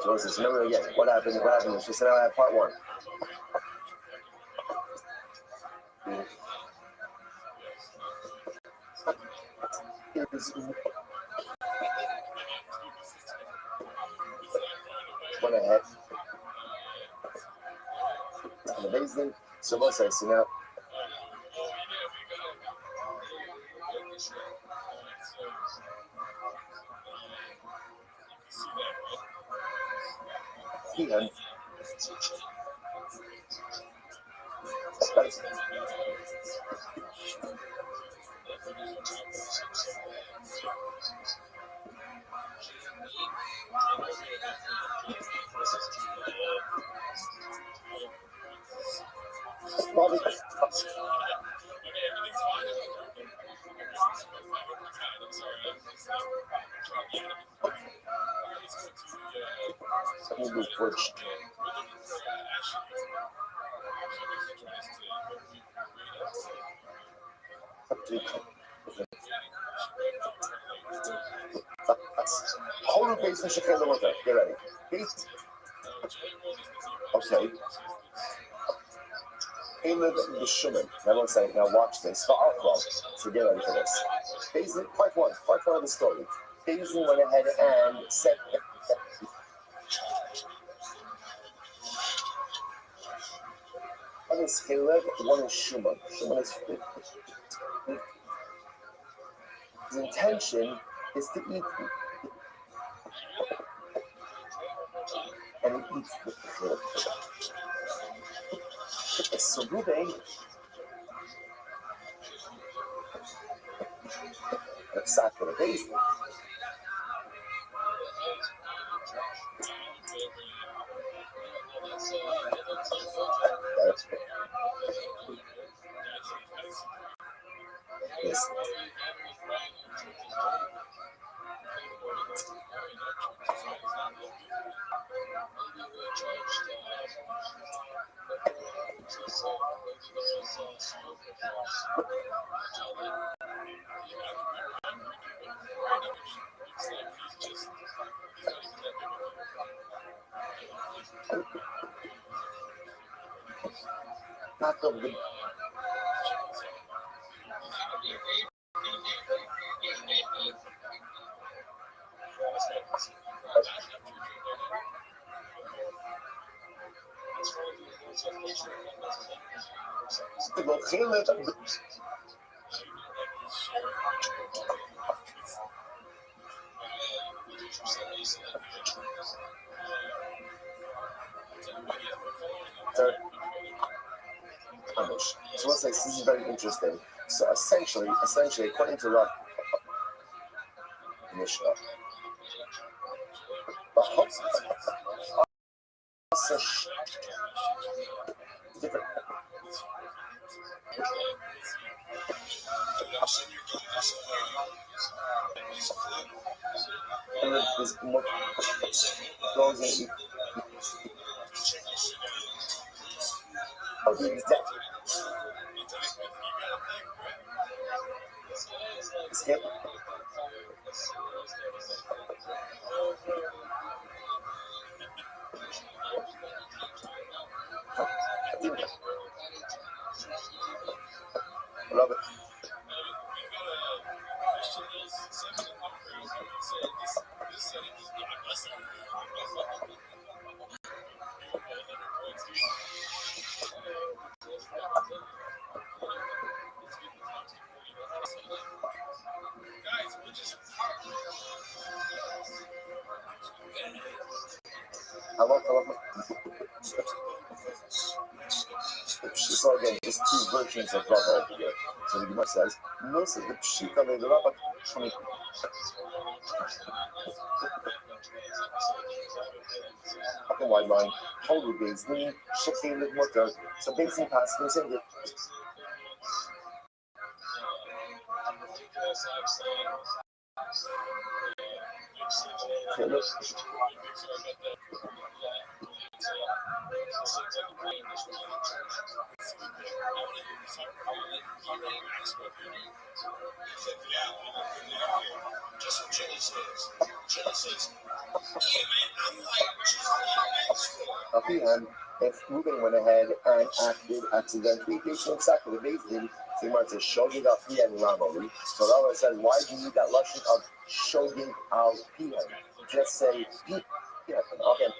Moses, remember again, what happened? She said, I have part one. Went ahead. And amazing. So what says, so now. Here. do which Hold the base and Shekhem the water. Get ready. Base. Okay. Caleb the Shuman. Now one second. Now watch this. So get ready for this. Basin, part one of the story. Basin went ahead and said. One is Caleb, one is Shuman. Shuman is. His intention is to eat. And he eats the food. So Ruben, upset for the base. Yes. Back of the So let's say this is very interesting. So essentially, according to Rabbi Mishnah, the different. This goes in. Oh, he's dead. Escape. Love it. I love so again, there's two versions of Rabbi over here. So the Gemara says, most of the Pshita made the Rabbi. Up and wide line, holy beans, lean, shifting with motor. So basically, passing in it. If Ruben went ahead and acted accidentally, he should exactly the base did. So he says, Shogig al Pihan Ramali. So Rabbi said, why do you need that lesson of Shogig al Pihan? Just say Pihan. Okay.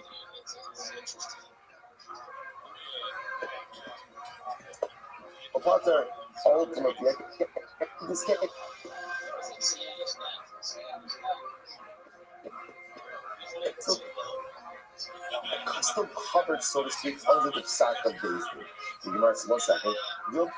Potter, ultimately, this case. So, custom covered, so to speak, under the sack of days. You might see 1 second. You'll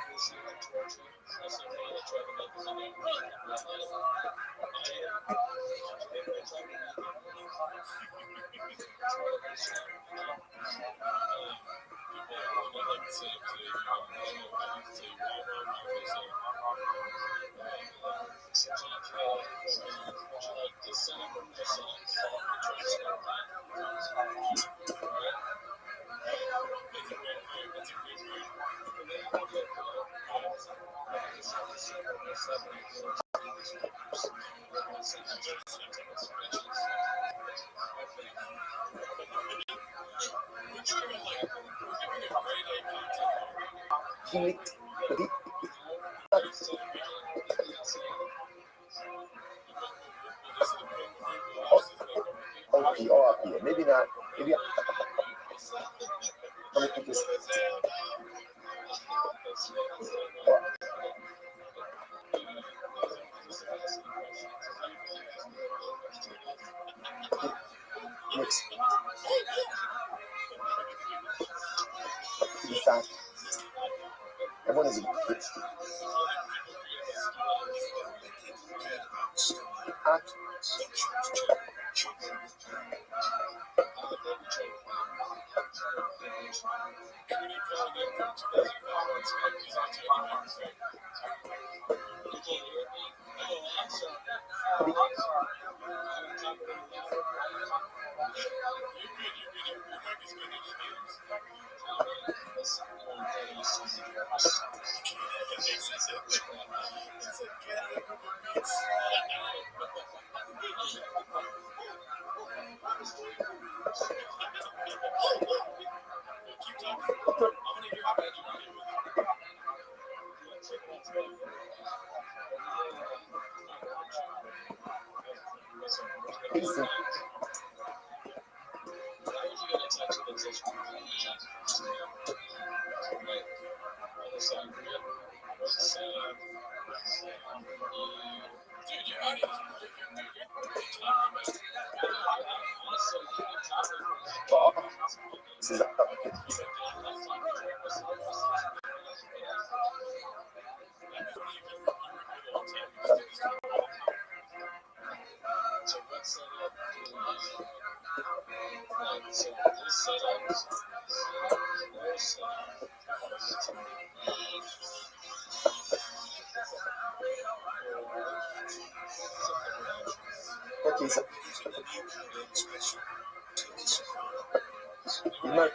Maybe not. Maybe. Let me put this. Mix. Be fast. Everyone is. Okay, so you might.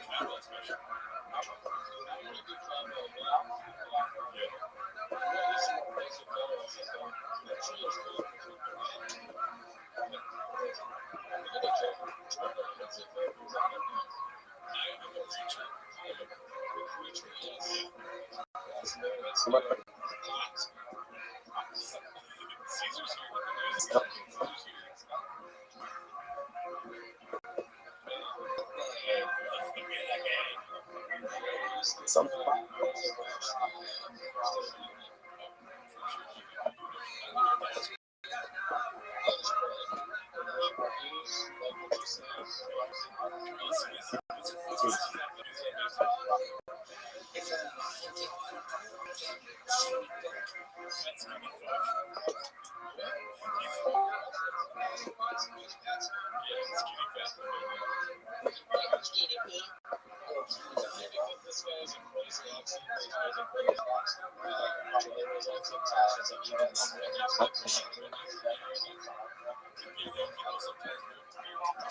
Some.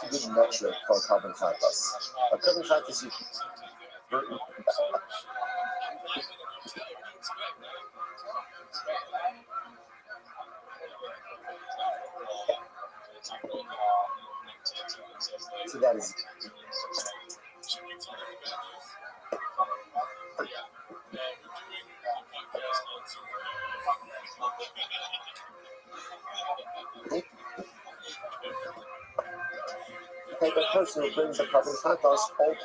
It's a good metric for carbon factors. A carbon factors you. So that is. Okay, the person who brings the carbon factors all.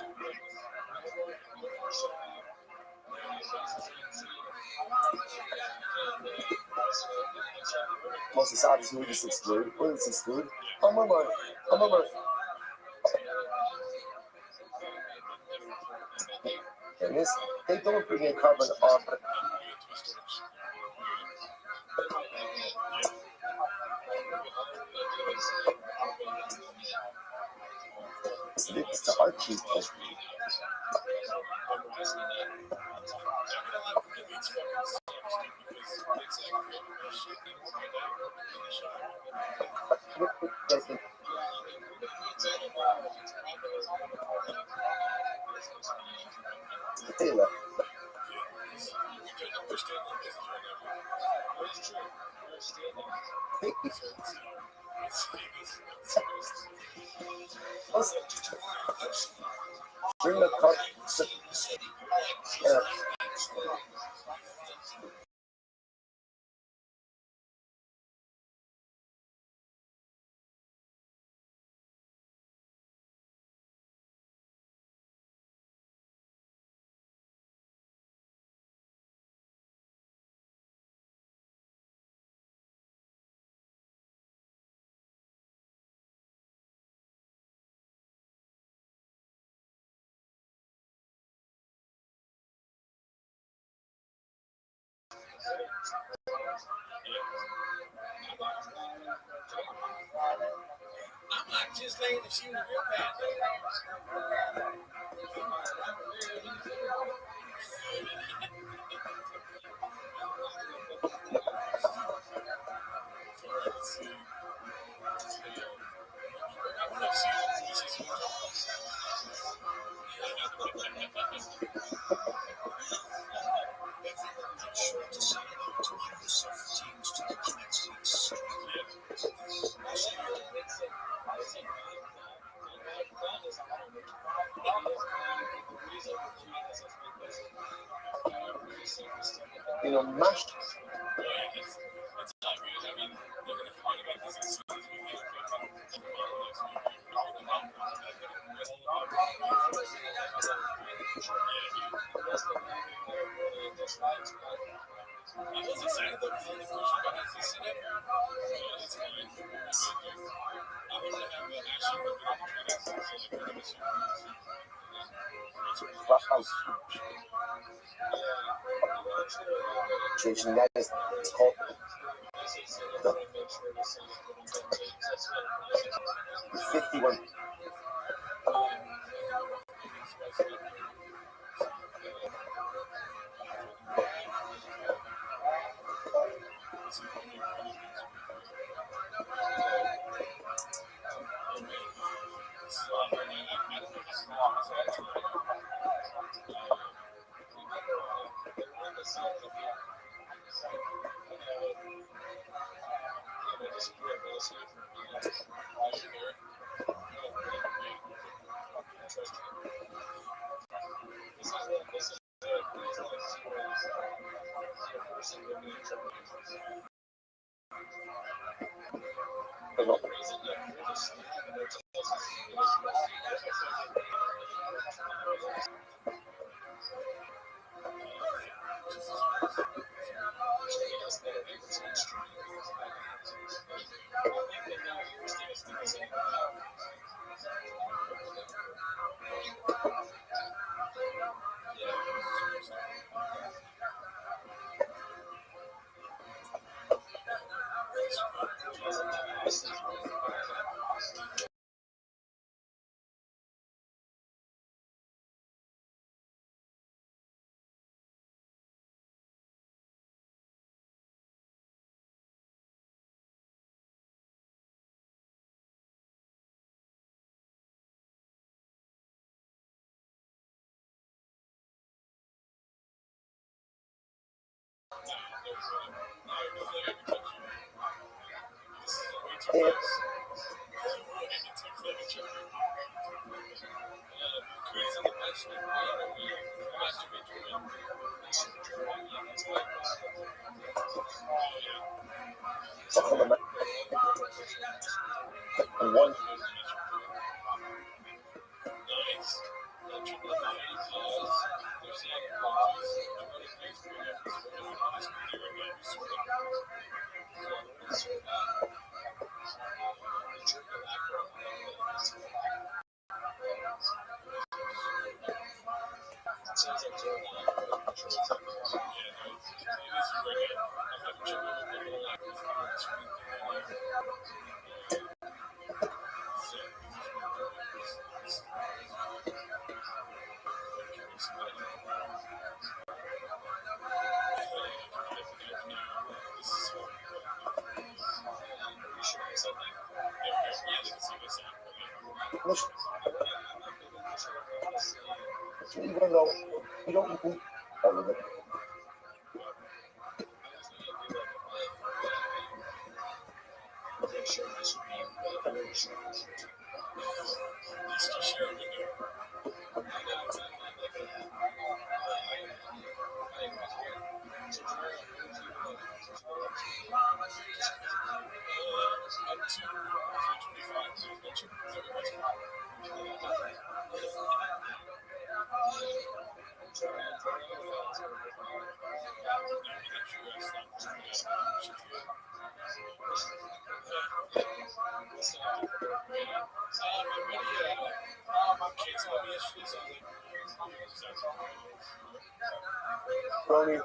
Moses Addis will exclude. Will this exclude? I'm a And this, they don't bring in carbon up. It's the art people. Bring the car. I'm not just laying the shoe in your path. You know, mashed. Changing that is called 51. One. Even though you don't need all of it. Tony,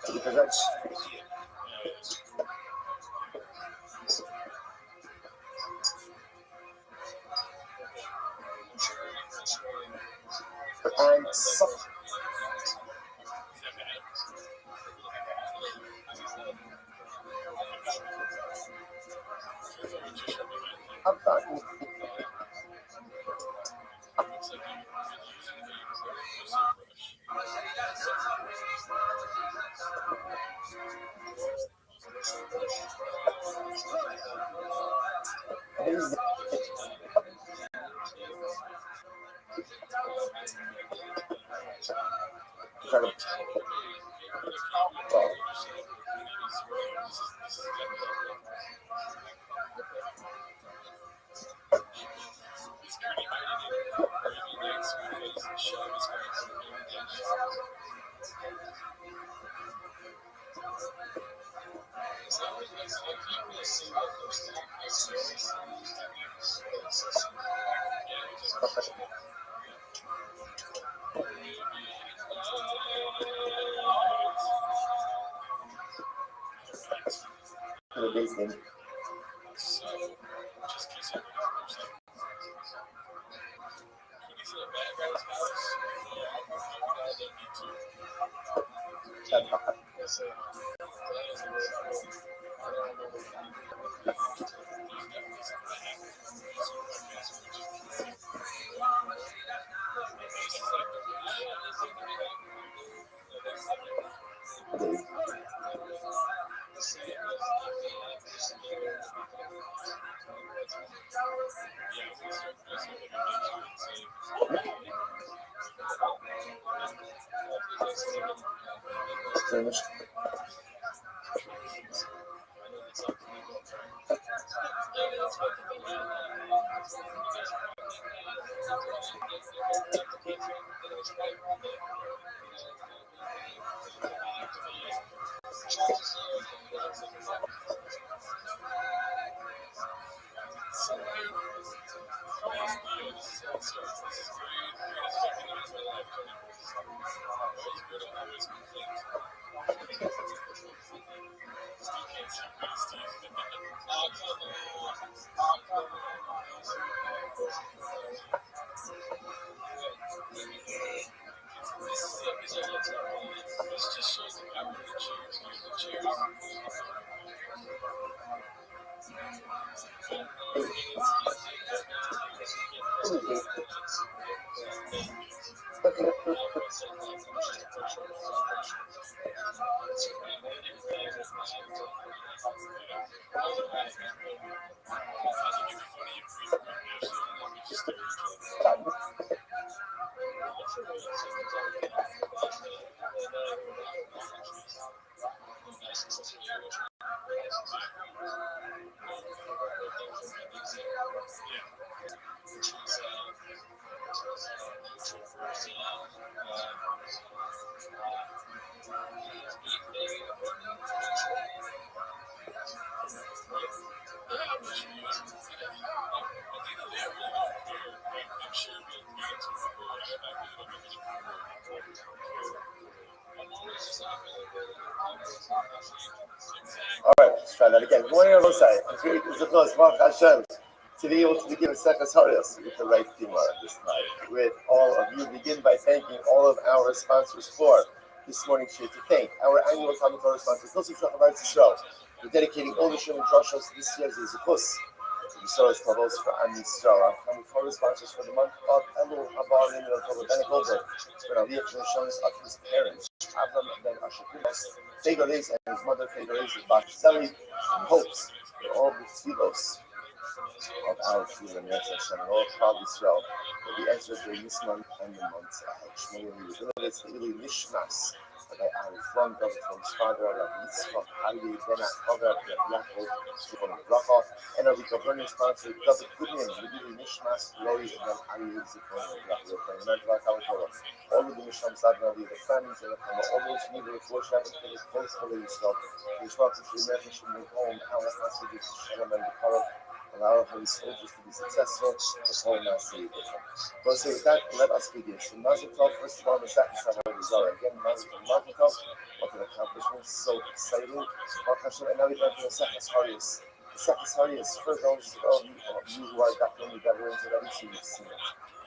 because that's I'm so I'm not amazing. Kind of well, amazing. Finished. All right, let's try that again. Good morning, Rosai. I'm great. It's a plus. Baruch Hashem. To be able to begin a Seches Harios with the right theme this night. With all of you, begin by thanking all of our sponsors for this morning's share. To thank our annual Talmud Torah sponsors, those who talk about Israel. We're dedicating all the Shem and Drushos this year's Yizukos. The Soros Tavos for Am Yisrael. Our Talmud Torah sponsors for the month of Elul Habar in October. Ben Goldberg. For Aliyah from Shonis of his parents. Avram Ben Ashakumas. Fegorez and his mother Fegorez Bat Zeli. And hopes for all the Tzilos of our children, Hashem, and all proud Israel will be answered during this month and the months ahead. Shmuel Yehuda, Eli Nishmas, by our front of his father, Rabbi Yitzchak, Heidi, Benach, Hover, Yaakov, Shimon Bracha, and our governing sponsor, David Goodman, Eli Nishmas, Glory, and then Ali Zikon, Bracha, all of the Misham Sadna, the families, and all those who need to worship and the close to the Israel, the Israel, the American should make home, our hostages, Shalom, and the Torah. Allow Holy soldiers to be successful, the whole Nasi. Well, so with that, let us begin. So, Mazel Tov, first of all, the second Shahar Rizal. Again, Mazel Tov, what an accomplishment, so exciting. Baruch Hashem, and now we go to the second Harius. The second Harius, for those of you who are definitely better into that, so you've seen it.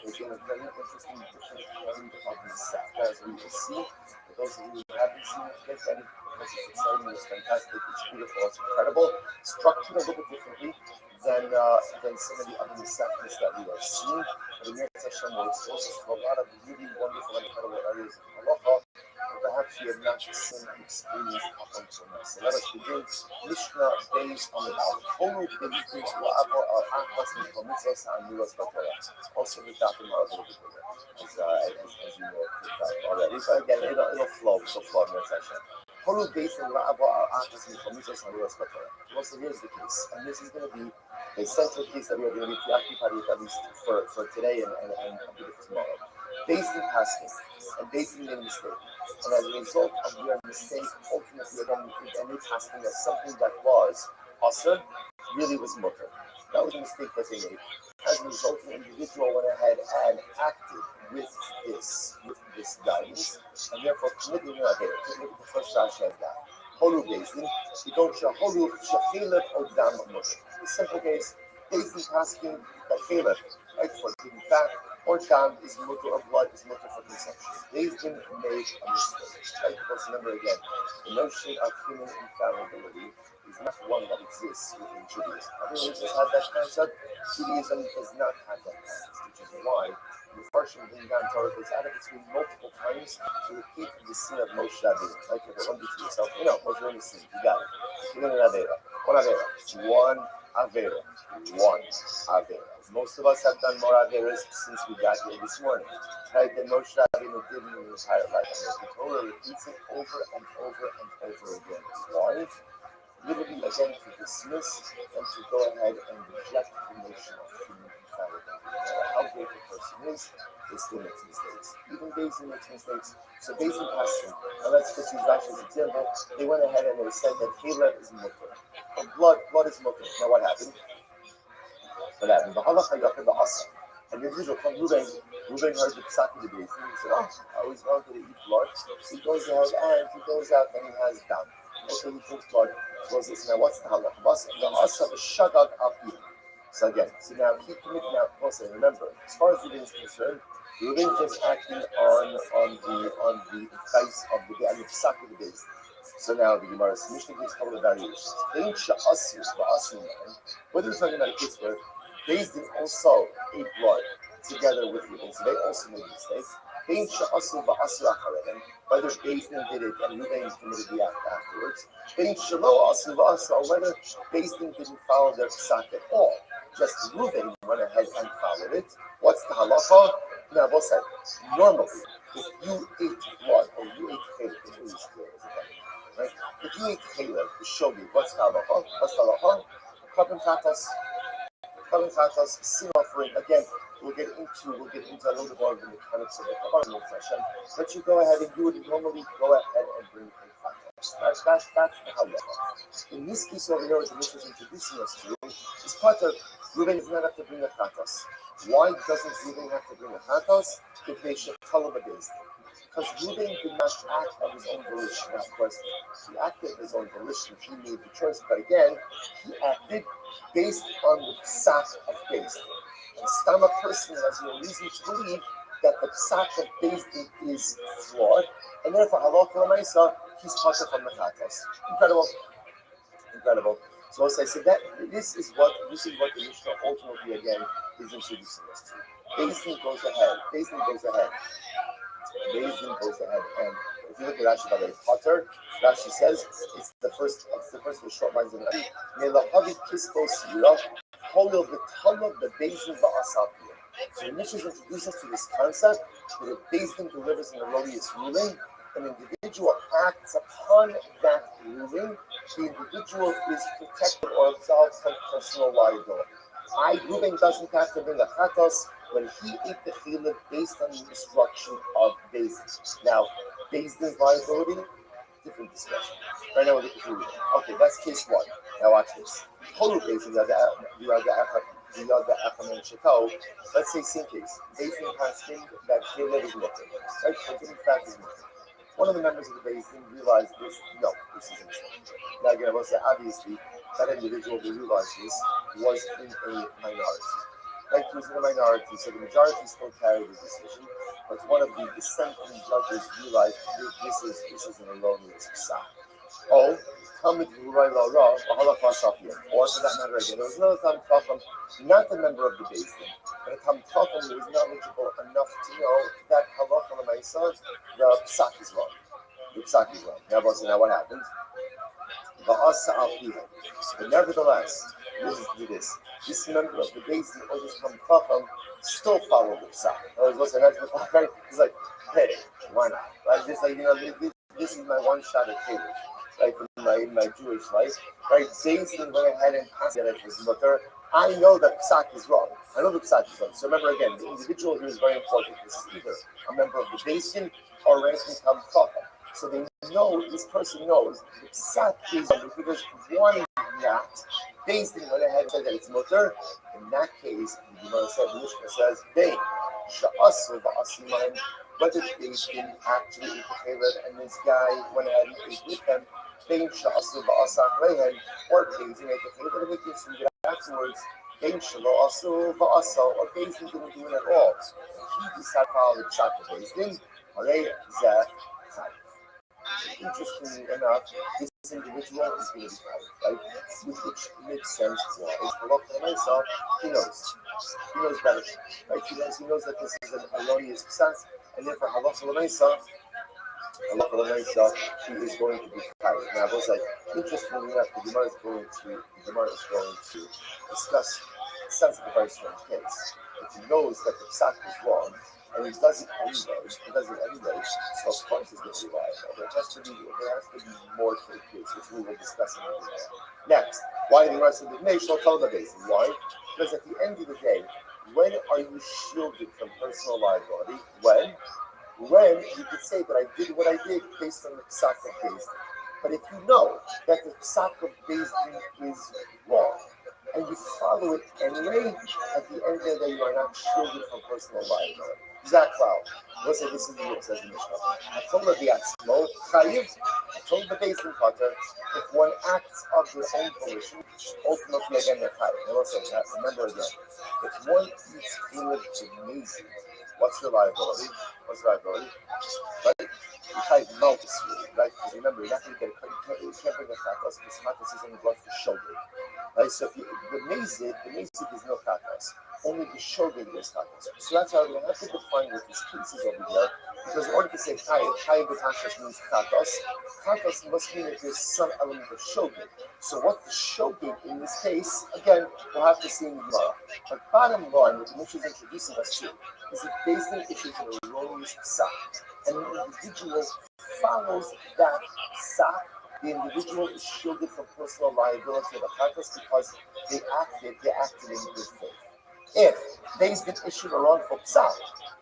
It's been a very interesting, different kind of the Sefta, as we will see. For those of you who haven't seen it, get ready, because it's exciting, it's fantastic, it's beautiful, it's incredible. Structured a little bit differently than some of the other sections that we are seeing. But Amir Hashem will expose us to a lot of really wonderful and incredible areas of halacha, but perhaps we have not seen and experienced up until now. So let us begin. Mishnah Beis Amidal. Holy Believers La'avo Al-Achas Mitzvot Ha'amilos B'Torah. Also we got them a little bit bigger, as you know already. So again, it'll flow. Amir Hashem. Holy Beis La'avo Al-Achas Mitzvot Ha'amilos B'Torah. Well, so here's the case, and this is going to be a central piece that we are going to be preoccupied with at least for today and a bit of tomorrow. Based in pasking and based in the mistake. And as a result of your mistake, ultimately you're tasking as something that was also really was mutter. That was a mistake that they made. As a result, the individual went ahead and acted with this guidance, and therefore committing your head. Look at the first Rashi of that. Holu Bezin, you don't show Holu Shachilef Odam Mush. The simple case, Bezin asking that Caleb, right, for giving fat, or Dam is mutter, or blood is mutter for consumption. Bezin made a mistake. Right? Because remember again, the notion of human infallibility is not one that exists within Judaism. Other religions have that concept. Judaism does not have that concept, which is why the Farshim being down Torah goes out of between multiple times to repeat the sin of Moshe Rabbeinu. Like if it wondered to yourself, Moshe Rabbeinu sinned, you got it. You know an Avera. One Avera. Most of us have done more Averas since we got here this morning. Right? That Moshe Rabbeinu did in his entire life. And the Torah repeats it over and over and over again. Why? Literally again to dismiss and to go ahead and reject the notion of human infallibility. No matter how great the person is, they still make mistakes. Even Bezin makes mistakes. So Bezin passed him. Now let's just use Rashi's example. They went ahead and they said that Caleb is mutter. Blood is mutter. Now what happened? The halacha yachid the asa. And the individual from Ruben heard the psak of the Bezin. He said, I always wanted to eat blood. He goes ahead and he goes out and he has dam. Also he drinks blood. Was this now? What's the halacha? The asa the shagag api. So again, now he committed now. Also remember, as far as Ruben is concerned, Ruben just acting on the advice of the psak of the Bezin. So now the Gemara Mishnah gives a couple of variations. Whether we're talking about a case where Bezdin also ate blood together with Ruben, so they also made a mistake. Whether Bezdin did it and Ruben committed the act afterwards. Whether Bezdin didn't follow their psak at all. Just Ruben went ahead and followed it. What's the halacha? Now, both said, normally, if you ate blood or you ate Caleb, right? If you ate Caleb, the shogi, what's the halacha? Carbon chatas, sin offering. Again, we'll get into a little bit more of the mechanics of the carbon session. But you go ahead and you would normally go ahead and bring a chatas. That's the halacha. In this case over here, what the Mishnah is introducing us to is part of Reuben does not have to bring a chatas. Why doesn't Reuben have to bring a chatas? If they should tell him a Bezdin. because Reuben did not act of his own volition. Now, of course, he acted of his own volition. He made the choice, but again, he acted based on the psak of Beis Din. And Stam, a person has no reason to believe that the psak of Beis Din is flawed, and therefore, halakha l'maisa, he's part from the chatos. Incredible. Incredible. So as I said, that this is what the Mishnah ultimately again is introducing us to. Beis Din goes ahead. Beis Din goes ahead. Beis Din goes ahead. And if you look at Rashi by the Potter, Rashi says it's the first of the short lines of the Melahavi Kispo Sira, Holil Vitala, the Beis Din Ba'asapia. So the Mishnah introduces us to this concept that if Beis Din delivers an erroneous ruling, an individual acts upon that ruling, the individual is protected or absolved from personal liability. Reuben doesn't have to bring a chatos when he ate the chiluk based on the instruction of Beis Din. Now, Beis Din's liability, different discussion. Right now we're looking through it. Okay, that's case one. Now watch this. Total Beis Din, let's say same case. Beis Din passed in that chiluk is mutter. Right? Forbidden fat is mutter. One of the members of the Beis Din realized this. No, this isn't so. Now again, I will say obviously that individual who realized this was in a minority. Right, he was in a minority, so the majority still carried the decision. But one of the dissenting judges realized this is an erroneous psak. Oh, Talmud Rurai La Ra, or for that matter again, there was another Talmud Chacham, not a member of the Beis Din, but a Talmud Chacham who was knowledgeable enough to know that halacha l'maisa, the psak is wrong. The psak is wrong. Now what happens? But nevertheless, listen to this. This member of the Beis Din or this Talmud Chacham still followed the psak. Right? He's like, hey, why not? Right? Just like, this is my one shot at favorite. Like in my Jewish life, right? Beis Din went ahead and passed that it was mutter. I know that psak is wrong. I know the psak is wrong. So remember again, the individual here is very important. This is either a member of the Beis Din or a ranking Talmud Chacham. So they know, this person knows the psak is wrong because one not. Beis Din went ahead and said that it's mutter. In that case, the Mishnah says, they sha'asu va'asimayim. Whether Beis Din actually ate the chaylev and this guy went ahead and ate with them, Bein sha'asu va'asak lehen, or Beis Din ate the chaylev and we can see that afterwards, Bein shalo asu va'asa, or Beis Din didn't do it at all. He decided to follow the psak of Beis Din, harei zeh chaylev. Interestingly enough, this individual is going to be tired, right? Which makes sense. Why? He knows. He knows better, right? He knows that this is an erroneous psak, and therefore halacha l'maisa, he is going to be tired. Now, I was like, interestingly enough, the Gemara is going to discuss the sense of a very strange case. If he knows that the psak is wrong, and he does it anyway, so of course he's going to be liable. There has to be more to the case, which we will discuss in a minute. Next, why the rest of the nation will tell the basis? Why? Because at the end of the day, when are you shielded from personal liability? When you could say that I did what I did based on the psak of Beis Din. But if you know that the psak of Beis Din is wrong, and you follow it anyway, at the end of the day, you are not shielded from personal liability. Zach Cloud. Let's say this is what says in Mishnah. I told her the Atzmo, Chayiv, I told the Beis Din Potter, if one acts of their own volition, ultimately again they're Chayiv. Now let's say that, remember again, if one eats chiluk amazing, what's your liability? Right? You can't melt the sweet, right? Because remember, you're not going to get you can't bring a chatos because chatos is only blood for shoulder. Right? So if you, the mezid is no chatos. Only the shoulder is chatos. So that's how we're going to have to define what this case is over here. Because in order to say chayiv b'tashas means chatos must mean that there's some element of shoulder. So what the shoulder in this case, again, we'll have to see in the Gemara. But bottom line, what the Mishnah is introducing us to, is that Beis Din issues an erroneous psak, and the individual follows that psak. The individual is shielded from personal liability of the chatos because they acted in good faith. If Beis Din issued a wrongful psak,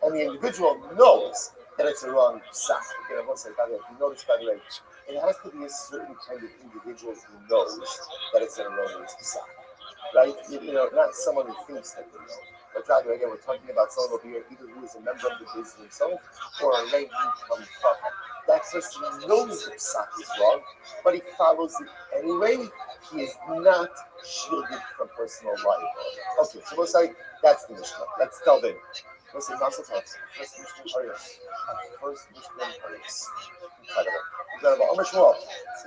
and the individual knows that it's a wrong psak, again, I won't say by the way, if you notice by the way, it has to be a certain kind of individual who knows that it's an erroneous psak. right? Not someone who thinks that they know. But rather, again, we're talking about someone over here, either who is a member of the business himself or a lay income couple. That person knows the psak is wrong, but he follows it anyway. He is not shielded from personal liability. Okay, so we'll say that's the Mishnah. Let's delve in. Listen, Nasa talks. First Mishnah Arias. First Mishnah Arias. Incredible. Amashua.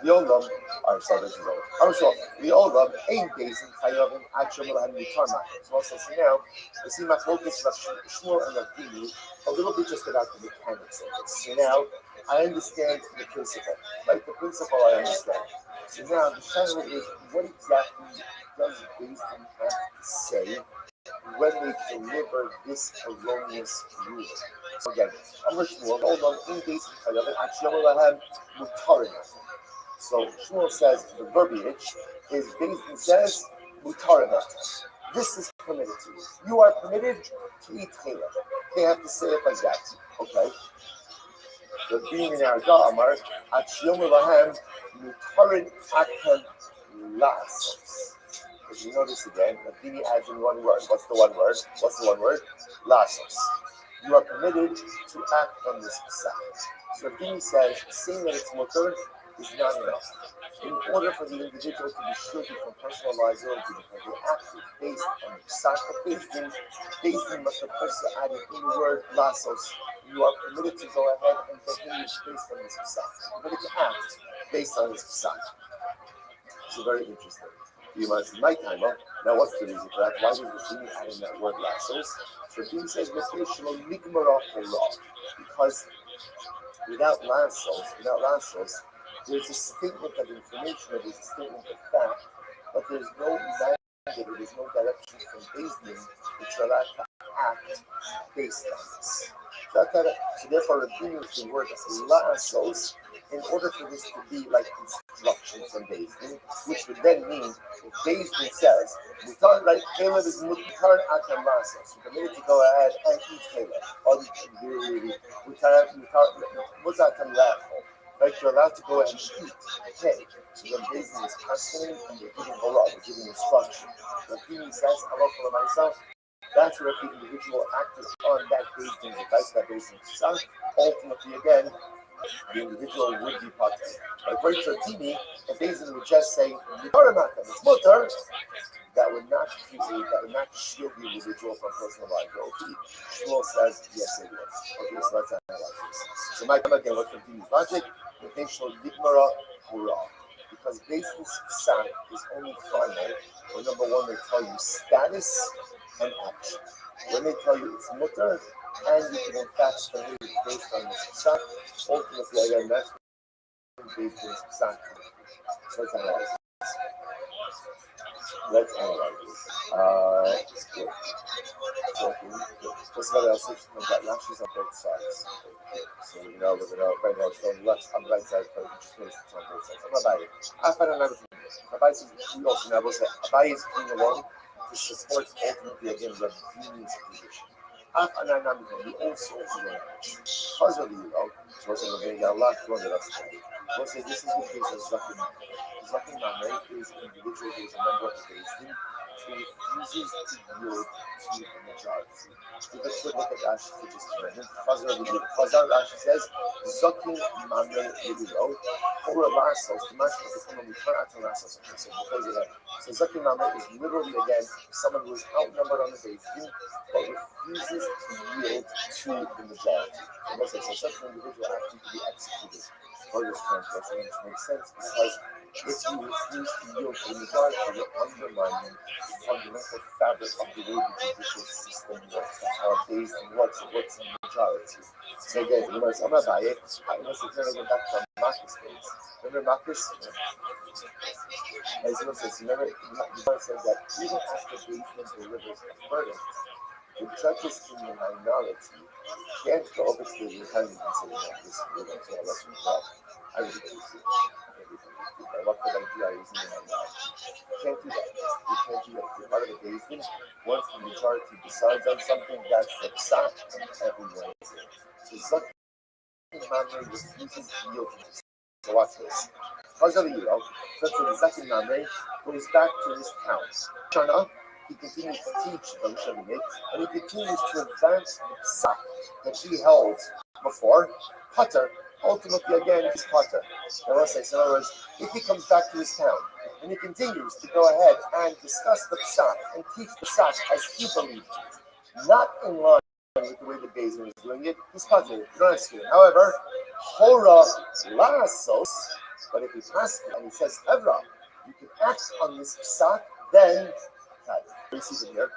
The old love. I'm sorry, this is over. Amashua. The old love ain't based in Chayavim actually have Mutarma. So also see now, we see my focus about Shmuel and Rabbi a little bit just about the mechanics of it. So now, I understand the principle. Like the principle I understand. So now the shadow is what exactly does Basin have to say when they deliver this erroneous ruling? So again, Shmuel, hold on, in Basin Chayavim actually have Mutarma. So Shmuel says the verbiage is Basin says Mutarma. This is permitted to you. You are permitted to eat halal. They have to say it like that. Okay. The being in our Amar, Achiyom Lahem, Mutarin Akem Lasos. If you notice again, the Bini adds in one word. What's the one word? Lasos. You are permitted to act on this psak. So the Bini says, saying that it's mutar is not enough. In order for the individual to be shielded from personal liability because they acted based on the psak of Bezdin must have also added in the word lasos. You are permitted to go ahead and continue based on this psak. You're permitted to act based on this psak. So very interesting. You might say, my time, huh? Now what's the reason for that? Why was the Bini adding that word lasos? So Bini says, because without lasos, there's a statement of information, or there's a statement of fact, but there's no mandate, there's no direction from Bezdin which are allowed to act based on this. So therefore, Rabbi used the word lasos in order for this to be like instruction from Bezdin, which would then mean if Bezdin says, "Mutar like Caleb is mutar atam lasos," you're permitted to go ahead and eat Caleb, or mutar atam lachol. Right, you're allowed to go ahead and eat. Okay, so the Bezdin is constantly and they're giving hurrah, they're giving instruction. Rabbi says, "Allah for myself." That's where the individual acted on that Bezdin's advice, that Bezdin's son. Ultimately, again, the individual would be part of it. But according to Tini, if Bezdin would just say, it's mutar, that would not shield the individual from personal liability. Shmuel says, yes, it would. Okay, so let's analyze this. So my comment again, what continues logic? The shall Yigmara Hurrah. Because Bezdin's psak is only final when number one, they tell you status and action. When they tell you it's mutar, and you can in fact believe based on this psak, ultimately again that's Bezdin's psak. So let's analyze this. Good. What's about else? We've got lashes on both sides. So we're gonna right now it's on the right side, but just notice it's on both sides. I'm not buying it. I find another thing. Rabbi says we also now say Rabbi is coming along to support ultimately again Rabbi's position. We also puzzle you out. So we're going to get a lot from the rest of it. We'll say this is the case of Zakin. Zakin Mamre is an individual who is a member of the Bezdin who refuses to yield to the majority. We can look at Rashi for just a minute. Chazal Rashi says, Zakin Mamre Yedilo, or Lasos, the Master of the Kingdom, we turn out to Lasos. Okay, so because of that. So Zakin Mamre is literally, again, someone who is outnumbered on the Bezdin, but refuses to yield to the majority. And let's say, so such an individual actually to be executed for this translation, which makes sense because if you refuse to yield to the majority, you're undermining the fundamental fabric of the way the judicial system works. That's how Bezdin works. It works in the majority. So again, I'm not by it. Unless it's going to go back to Marcus days. Remember Marcus? As you says, remember, you said that even after Bezdin delivers a verdict, the judges in the minority can't go over to the Republicans and say, no, this is good, so let's move on. I really can't do that. What could I do? I was in the minority. You can't do that. You can't do that. You're part of the Bezdin. Once the majority decides on something, that's the psak, and everyone is in. So Zakin Mamre refuses to yield to this. So watch this. Chazal that's the Zakin Name, goes back to his town. Shana, he continues to teach the Shavimit, and he continues to advance the psak that he held before. Pater, ultimately again, he's Pater. Now let's say, so in other words, if he comes back to his town, and he continues to go ahead and discuss the psak and teach the psak as he believed it, not in line with the way the Beis is doing it, he's Pater. You don't ask him. However, Hora Lasos, but if he asks and he says, Evra, you can act on this psak, then, what do you see here?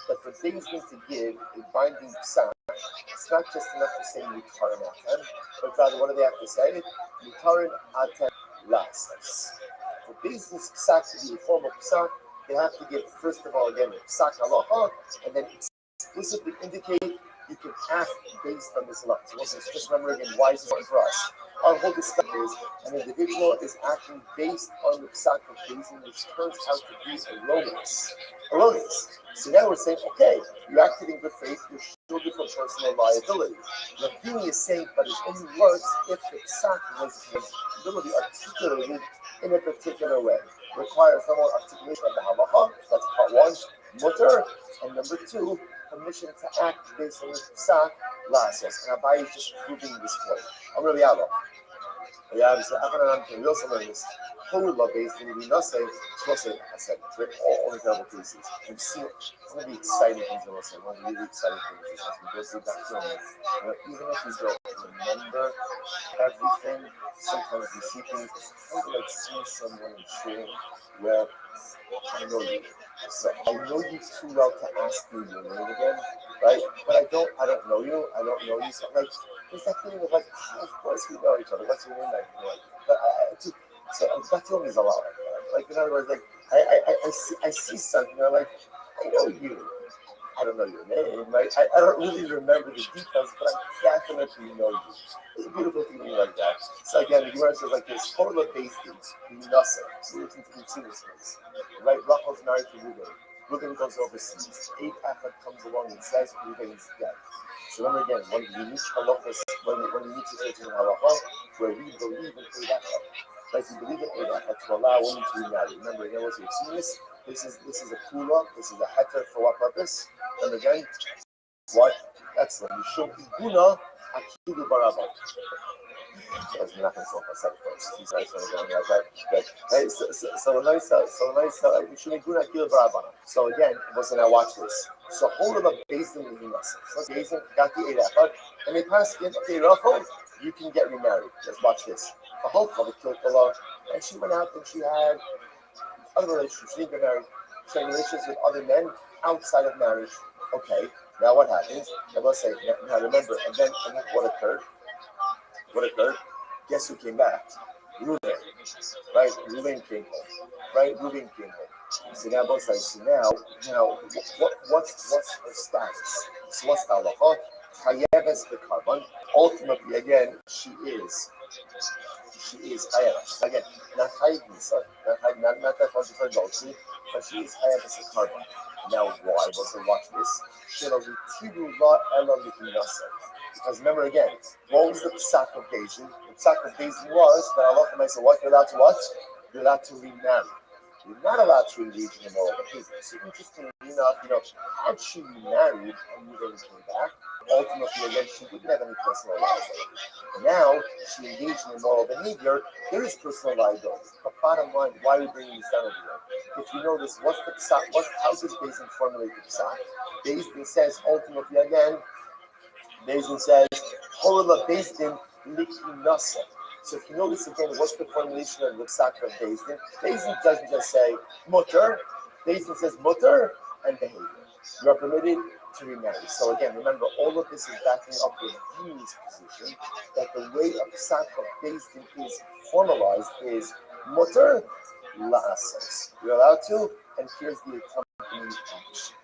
That for things need to give a binding psak, it's not just enough to say Mutarin Atem, but rather, what do they have to say? Mutarin Atem Lasos. For business psak to be a formal psak, they have to give, first of all, again, psak halacha, and then explicitly indicate you can act based on this law. So just remember again why it's important for us. Our whole discussion is an individual is acting based on the psak of Beis, which turns out to be erroneous. So now we're saying, okay, you acted in good faith, you're shielded from personal liability. Rabbi is saying, but it only works if the psak was ability articulated in a particular way. Requires no more articulation of the halacha. That's part one. Mutter, and number two, permission to act based on the psak lasos. And Rabbi is just proving this point. I'm really out. Yeah, I said, real scenarios. Hula based in the Nase, I said, all incredible cases. I'm seeing one of the exciting things I will say, one of the really exciting things is as we go through that film, even if we don't remember everything, sometimes we see things. It's kind of like seeing someone in shul where I know you. So I know you too well to ask you your name again, right? But I don't know you. So like, there's that feeling of like, of course we know each other. What's your name? But so that feeling is a lot like that. Like in other words, like I see something. Like I know you. I don't know your name, right? I don't really remember the details, but I definitely know you. It's a beautiful feeling like that. So again, the Gemara says like this: Korla based in nothing. So we've seen this case, right? Rachel's married to Reuben. Reuben goes overseas. Eight Achad comes along and says Reuben is dead. So remember again, when you reach halachas, when you reach a certain halacha, where we believe in Eight Achad, like we believe in Eight Achad to allow women to remarry. Remember again, what you've seen this. This is a kula. This is a heter for what purpose? And again, what? Excellent. You show iguna akidu barabot. So I was not going to solve myself first. He's nice when I'm going like that. But hey, so you should iguna akidu barabot. So again, listen, now watch this. So hold of a basin in the so basin got the 8 echad, and they passed in. Okay, Rachel, you can get remarried. Let's watch this. The whole couple killed the law, and she went out and she had other relationships, she didn't married, she had relationships with other men outside of marriage. Okay, now what happens? And let's say, now remember, and then what occurred? Guess who came back? Reuben, right? Reuben came home, right? So now both sides. So now, what's her status? So what's the halacha? Chayeves the carbon. Ultimately, again, she is chayeves. Again, not chayeves, not that much for adultery, but she is chayeves the carbon. Now, why? So watch this. Because remember again, what was the psak of Beis? The psak of Beis was that Allah said, what? You're allowed to what? You're allowed to remarry. You're not allowed to engage in immoral behavior. So interestingly enough, had she remarried and Reuben came back, ultimately again she wouldn't have any personal liability. Now she engaged in immoral behavior, there is personal liability. But bottom line, why are we bringing this down here? If you know this, what's the psak? How does Beis formulate the psak? Beis says ultimately again, Beis says, Horla Beis Likinasa. So if you notice again, what's the formulation of the psak of Beis Din? Beis Din doesn't just say mutter. Beis Din says mutter and behavior. You are permitted to remarry. So again, remember, all of this is backing up with Dini's position that the way a psak of Beis Din is formalized is mutter la'asos. You're allowed to, and here's the accompanying action.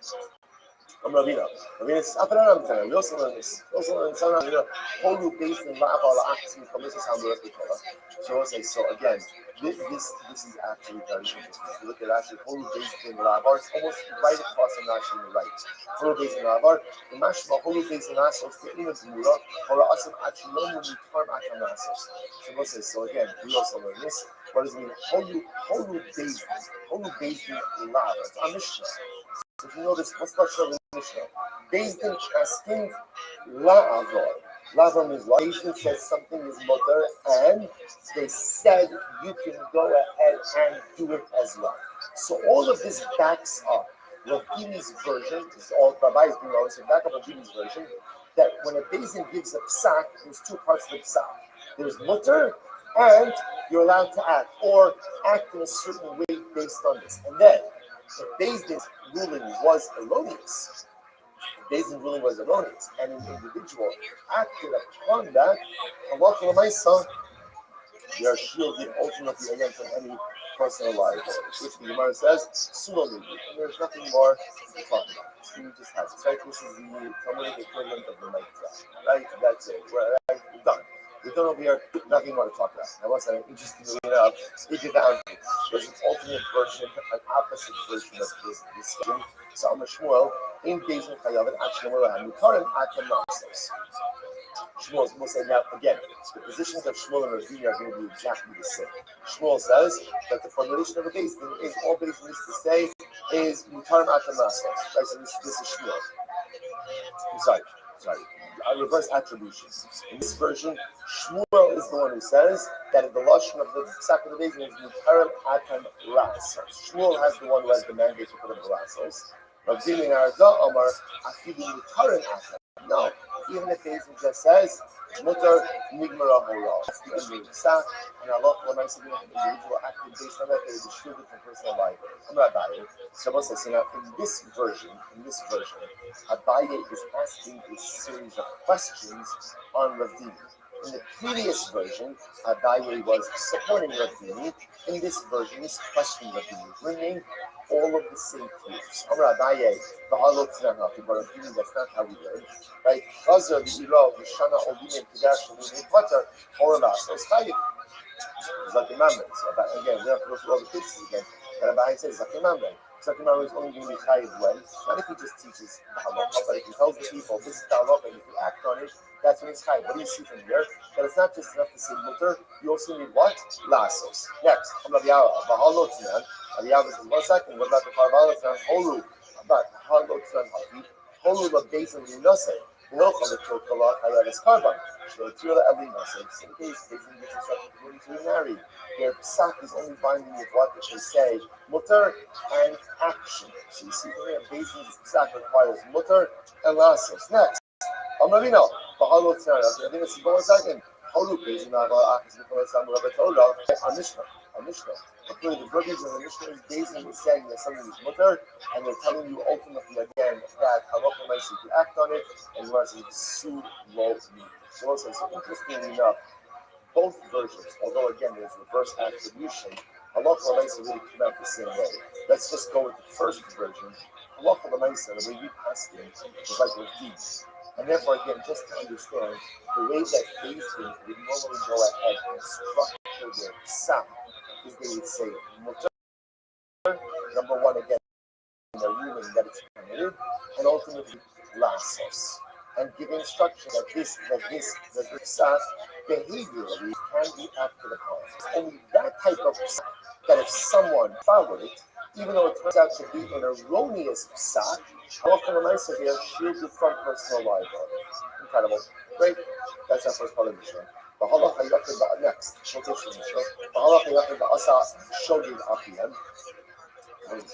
I'm Rabina. Rabina says, "Aparam tana. We also learn this. We also learn some Rabina. Whole based in la'aval acts in commission sound the rest of the So I'll say so again. This is actually very interesting. If you look at actually whole based in la'avar, it's almost right across and actually right. Whole based in la'avar. The mashma whole based in asos the inner gemura or asim actually no more return atam asos. So we'll say so again. We also learn this. What does it mean? Whole based in la'avar. It's a mishnah. So if you notice, what's the show in the Mishnah? Beis Din asking la'avor. La'avor means what? Beis Din says something is mutter, and they said you can go ahead and do it as well. So all of this backs up Rabbi's version. This is all Rabbi is being honest. So back up Rabbi's version that when a Beis Din gives a psak, there's two parts of the psak. There's mutter, and you're allowed to act or act in a certain way based on this, and then. If Beis Din's ruling was erroneous, and an individual acted upon that, Allah Maisa, they are shielded ultimately again from any personal liability. Which the Gemara says, Sulali, and there's nothing more to talk about. So you just have it. Right? This is the Talmudic equivalent of the mic drop. Right? That's it. We're done. We're done over here, nothing more to talk about. Now, what's an interesting enough, if you found there's an alternate version, an opposite version of this discussion. So I'm a Shmuel, in Beis Din Chayav, and actually, we're Mutarim Atam Nafsos. Shmuel will say now again, the positions of Shmuel and Rabbi are going to be exactly the same. Shmuel says that the formulation of a Beis Din is all Beis Din needs to say is Mutarim Atam Nafsos. Right, so this is Shmuel. I'm sorry. Reverse attribution. In this version, Shmuel is the one who says that the lashon of the psak of the Beis Din is Mutarim Atam Rasos. Shmuel has the one who has the mandate to put in the Rasos. Rabbi in Arda Omar Afidu Mutarim Atam. No, even if Beis Din just says Mutar Nigmara Hora. That's the end of the psak, and Allah when I say the individual acted based on that, they are shielded from personal liability. I'm not about it. So says, now in this version, Abaye is asking a series of questions on Ravdini. In the previous version, Abaye was supporting Ravdini. In this version, he's questioning Ravdini, bringing all of the same proofs. Abaye, the halot tzanati, but Ravdini, that's not how we learn. Right? Chazer v'ira v'shana olim kedash v'nei pater oralas oschayiv. Zakimamre. So again, we have to go through all the cases again. But Abaye says Zakimamre. Zakimamre is only going to be chayiv when? Not if he just teaches the halacha, but if he tells the people this is the halacha and if you act on it, that's when it's chayiv. What do you see from here? That it's not just enough to say mutter, you also need what? Lasos. Next, Rabbi Yawa, Bahalotznan. Rabbi Yawa says, 1 second, what about the Parvalotznan? Holu. About Halotnan Hafi. Holu the base of the Nose. No, from the Chokala, Hayavis Karban. So it's really every Nose. In case they can get instructed to be married. Their psak is only binding with what they say, mutter and action. So you see here, basically this psak requires mutter and lasos. Next, Amravino, Bahalo Tzara. I think it's 1 second. Holu is not a Mishnah. According to the Bruggies and the Mishnah is basically saying that something is mutter, and they're telling you ultimately again that halacha might if you act on it, and you want to sue lo me. So interestingly enough, both versions, although again there's reverse attribution, halacha l'maisa really come out the same way. Let's just go with the first version. Halacha l'maisa, the way we pass it, is like with deeds. And therefore, again, just to understand, the way that Beis Din would normally go ahead and structure their psak is they would say, mutter, number one, again, the ruling that it's permitted, and ultimately, lasos. And give instruction that this psak behaviorally can be acted upon. It's only that type of psak that if someone followed it, even though it turns out to be an erroneous psak, often the nice they are shielded from personal liability. Incredible. Great. That's our first part of the show. The halacha yachid next. Quotation show. The halacha yachid asa shogig apiyam.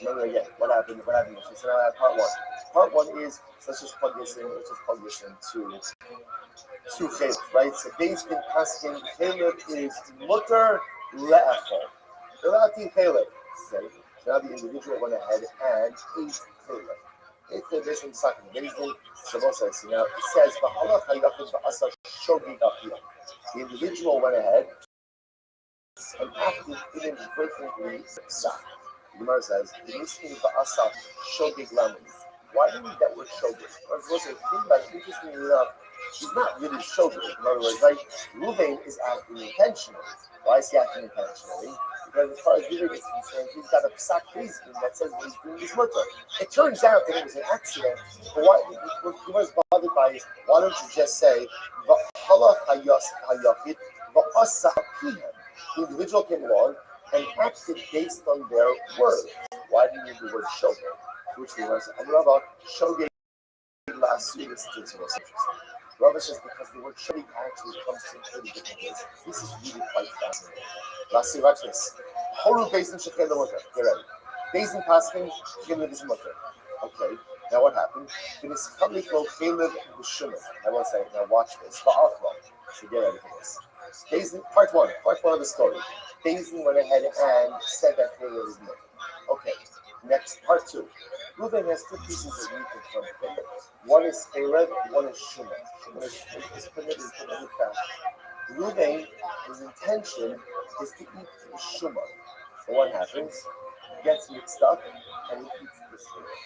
Remember again. What happened? She said, part one. Part one is let's just plug this in to faith, right? So Beis Din asking Caleb is mutter le'achol. They're allowed to eat Caleb. Okay. So now the individual went ahead and ate Caleb. If there's some second reason, so now it says the individual went ahead and acted inadvertently. The Gemara says the miskin ba'asa shogig lamed. Why do we need that word shogeg? I was supposed to think about it. Interestingly enough, he's not really shogeg. In other words, right? Ruvain is acting intentionally. Why is he acting intentionally? Because as far as Ruvain is concerned, he's got a psak reason that says he's doing his mutter. It turns out that it was an accident. But what he was bothered by is, why don't you just say, V'halach hayachid v'asa pihem. The individual came along and acted based on their words. Why do you need the word shogeg? Which they was Rabbi shogeg last year. This is interesting. Rabbi says because the word shogeg actually comes from 30 different ways. This is really quite fascinating. Last year, watch this. Horu Basin Shekhin the Mutter. Get ready. Basin Paskin, Shekhin the Mutter. Okay, now what happened? It is public lo Caleb B'Shimon. I will say, now watch this. Ba'achlo. So get ready for this. Basin, part one of the story. Basin went ahead and said that Caleb is mutter. Okay, next, part two. Reuben has two pieces of meat in front of him. One is Caleb, one is Shimon. Shimon is permitted to fast. Reuben, his intention is to eat the Shimon. So what happens? He gets mixed up and he eats the Shimon.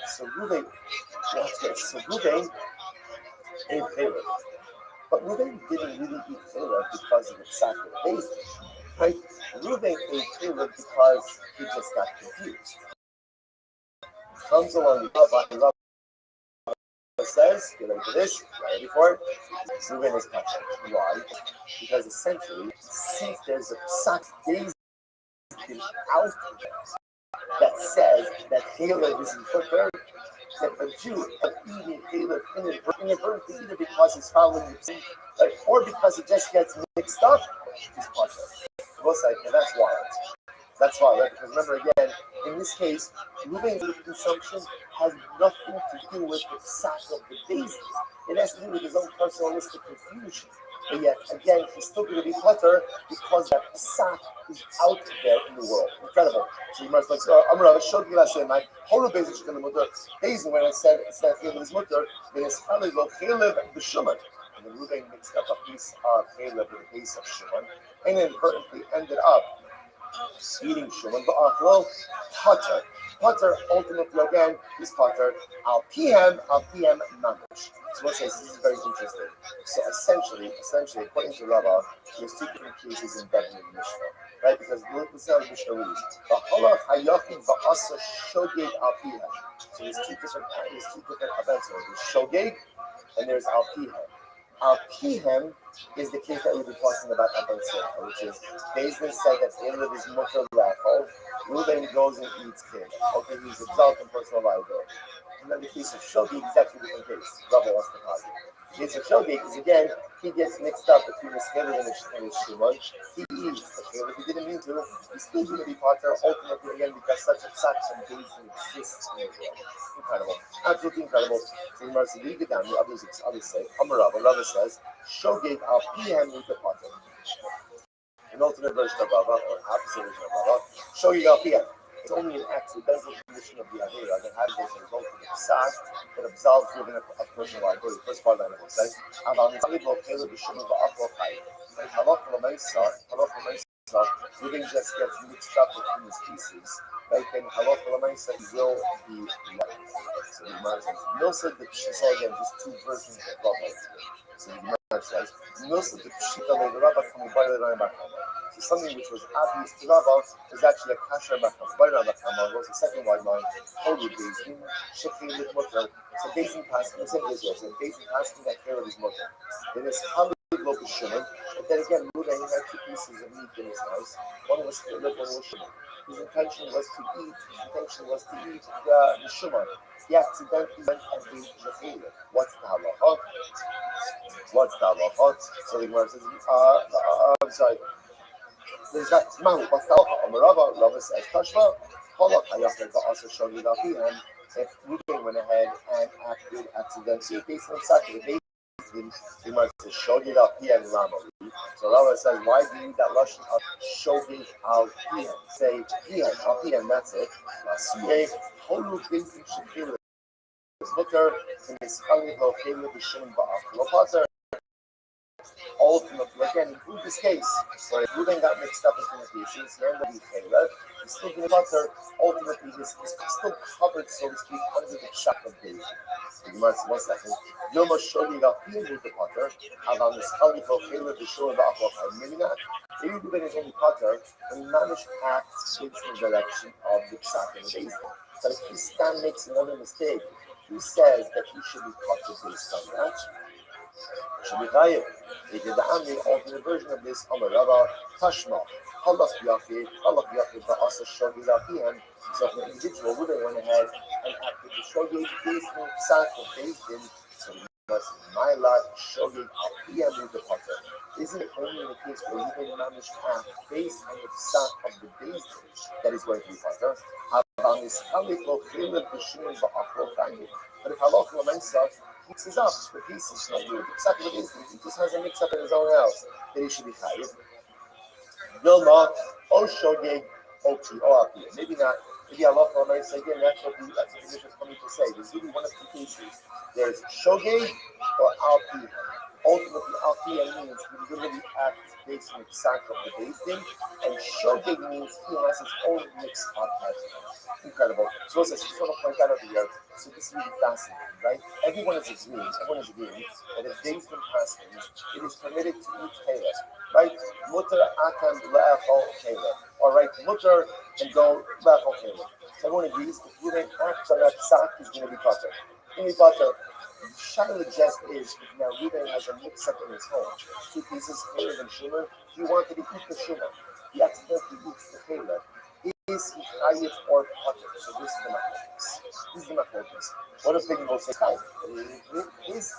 So Reuben, watch this. So Reuben ate Caleb. But Reuben didn't really eat Caleb because of the sacrifice. Right? Reuben ate Caleb because he just got confused. Comes along the Rabbi says, get ready for this, ready for it. Reuben is touching. Why? Because essentially, since there's a psak out that says that Caleb is important, that a Jew of eating Caleb inadvertently, either because he's following the sin, or because it just gets mixed up, he's part of it. Both sides, and that's wild. That's why, right? Because remember again, in this case, Reuben's consumption has nothing to do with the psak of the days. It has to do with his own personalistic confusion. But yet, again, he's still going to be clutter because that psak is out there in the world. Incredible. So you must like, I'm going to show you last night. Holy basis going to mutter. Basin when I said it's not Caleb is mutter, then it's Caleb the Shimon. And then Reuben mixed up a piece of Caleb with a piece of Shimon, and inadvertently ended up eating Shimon, but Potter. Potter ultimately again is Potter. Al PM Mamish. So what says this is very interesting. So essentially, according to Rabbi, there's two different cases in Bethany Mishnah, right? Because this is how the Mishnah reads. Ba'ala Hayachid Ba'asa Shogeg Al PM. So there's two different events. There's Shogeg and there's Al PM. Al Pihem is the case that we've been talking about up until, which is Bezdin said that Caleb is mutter la'achol. Reuben goes and eats Caleb. Okay, he's absolved from personal liability. And then the case of Shogeg is actually a different case. Rabbi wants to posit. The case of Shogeg is again, he gets mixed up between his Caleb and his Shimon. He eats the Caleb. He didn't mean to. He's still going to be potter ultimately again because such a psak and Bezdin exists in Israel. Incredible. Absolutely incredible. So you must read it down. The others say, Rabbi says, Shogeg al PM with the potter. An alternate version of Rabbi, or opposite version of Rabbi, Shogeg al PM. It's only an accidental condition of the Avera that happens as a result of the psak that absolves within a personal liability. First part of that will say, Reuben just gets mixed up between his pieces. Like in Halach Lamaisa will be right. So the Gemara says, Milsa the Pshita, again, just two versions of Rabbi. So the Gemara says, Milsa the Pshita, the Rabbi from the Baile Rambakama. So something which was obvious to Rabbi is actually a kasher Bakam. Baile Rambakama goes the second white line, Holy Basin, Shekhi with Mutter. So Basin passing, the same Israel, so Basin passing that care of his mother. Then it's Halach Shimon, but then again, Reuben had two pieces of meat in his house. One was Caleb, one was Shimon. His intention was to eat the Shimon. He accidentally went and ate the Caleb. What's the halacha? So the Gemara says, I'm sorry. There's that Mahu. What's the halacha? Rabbi says, Tashma, Halach Hayachid also showed it up here. And if Reuben went ahead and acted accidentally based on Saturday, the Gemara says, showed it up here in Rama. So Rabbi says, why do you need that lashon of shogeg al PM? Say al PM, that's it. Lasuye, holu b'intim shekil mutter, and his chali lo chelu b'shimon ba'ach lo pater. Ultimately, again, include this case where Reuben got mixed up into the pieces, he ended up with Caleb. He's still being butter. Ultimately, he's still covered, so to speak, under the shock of David. One second. Yoma Shogi got with the butter. Avan is Khalifa Caleb, the shore of Aqua. Maybe not. Maybe when he's only butter, when he managed acts in the direction of the shock of the David. But if he stand makes another mistake, who says that he should be butter based on that? Should be Chayiv. They did the Amri alternate version of this on the Rabbi Tashma. Halach Yachid, Ba'asa Shogi Lafihan. So if an individual would have went ahead and acted the Shogi based on Psak based in, so he must my lot Shogi Lafihan with the Potter. Isn't it only in the case where you can manage act based on the Psak of the base that is going to be Potter? But if Halach Lamensa mixes up the pieces, not the Psak of the base, he just has a mix up in his own house, then he should be Chayiv. Vilma, O Shogeg, O T, O Api. Maybe not. Maybe Allah might say again, that's what the Mishnah is coming to say. There's really one of two cases. There's Shogeg or Alpi. Ultimately, Alpi means he literally acts based on the Psak of the base thing, and Shogeg means he has his own mixed up pattern. Incredible. So I just want to point that out here. So this is really fascinating, right? Everyone is agreeing that if days been passing, it is permitted to eat halal, right? Mutter akan le'achol halal. All right, mutter and go le'achol halal. So everyone agrees if you then act on that psak, is going to be butter. Going to be butter. The shadow jest is now Reuben has a mix up in his home. Two pieces, halal and shumer. He wanted to eat the shumer. He accidentally eats the halal. Is he chayiv or potter? So this is the machlokes. What if people will say chayiv? His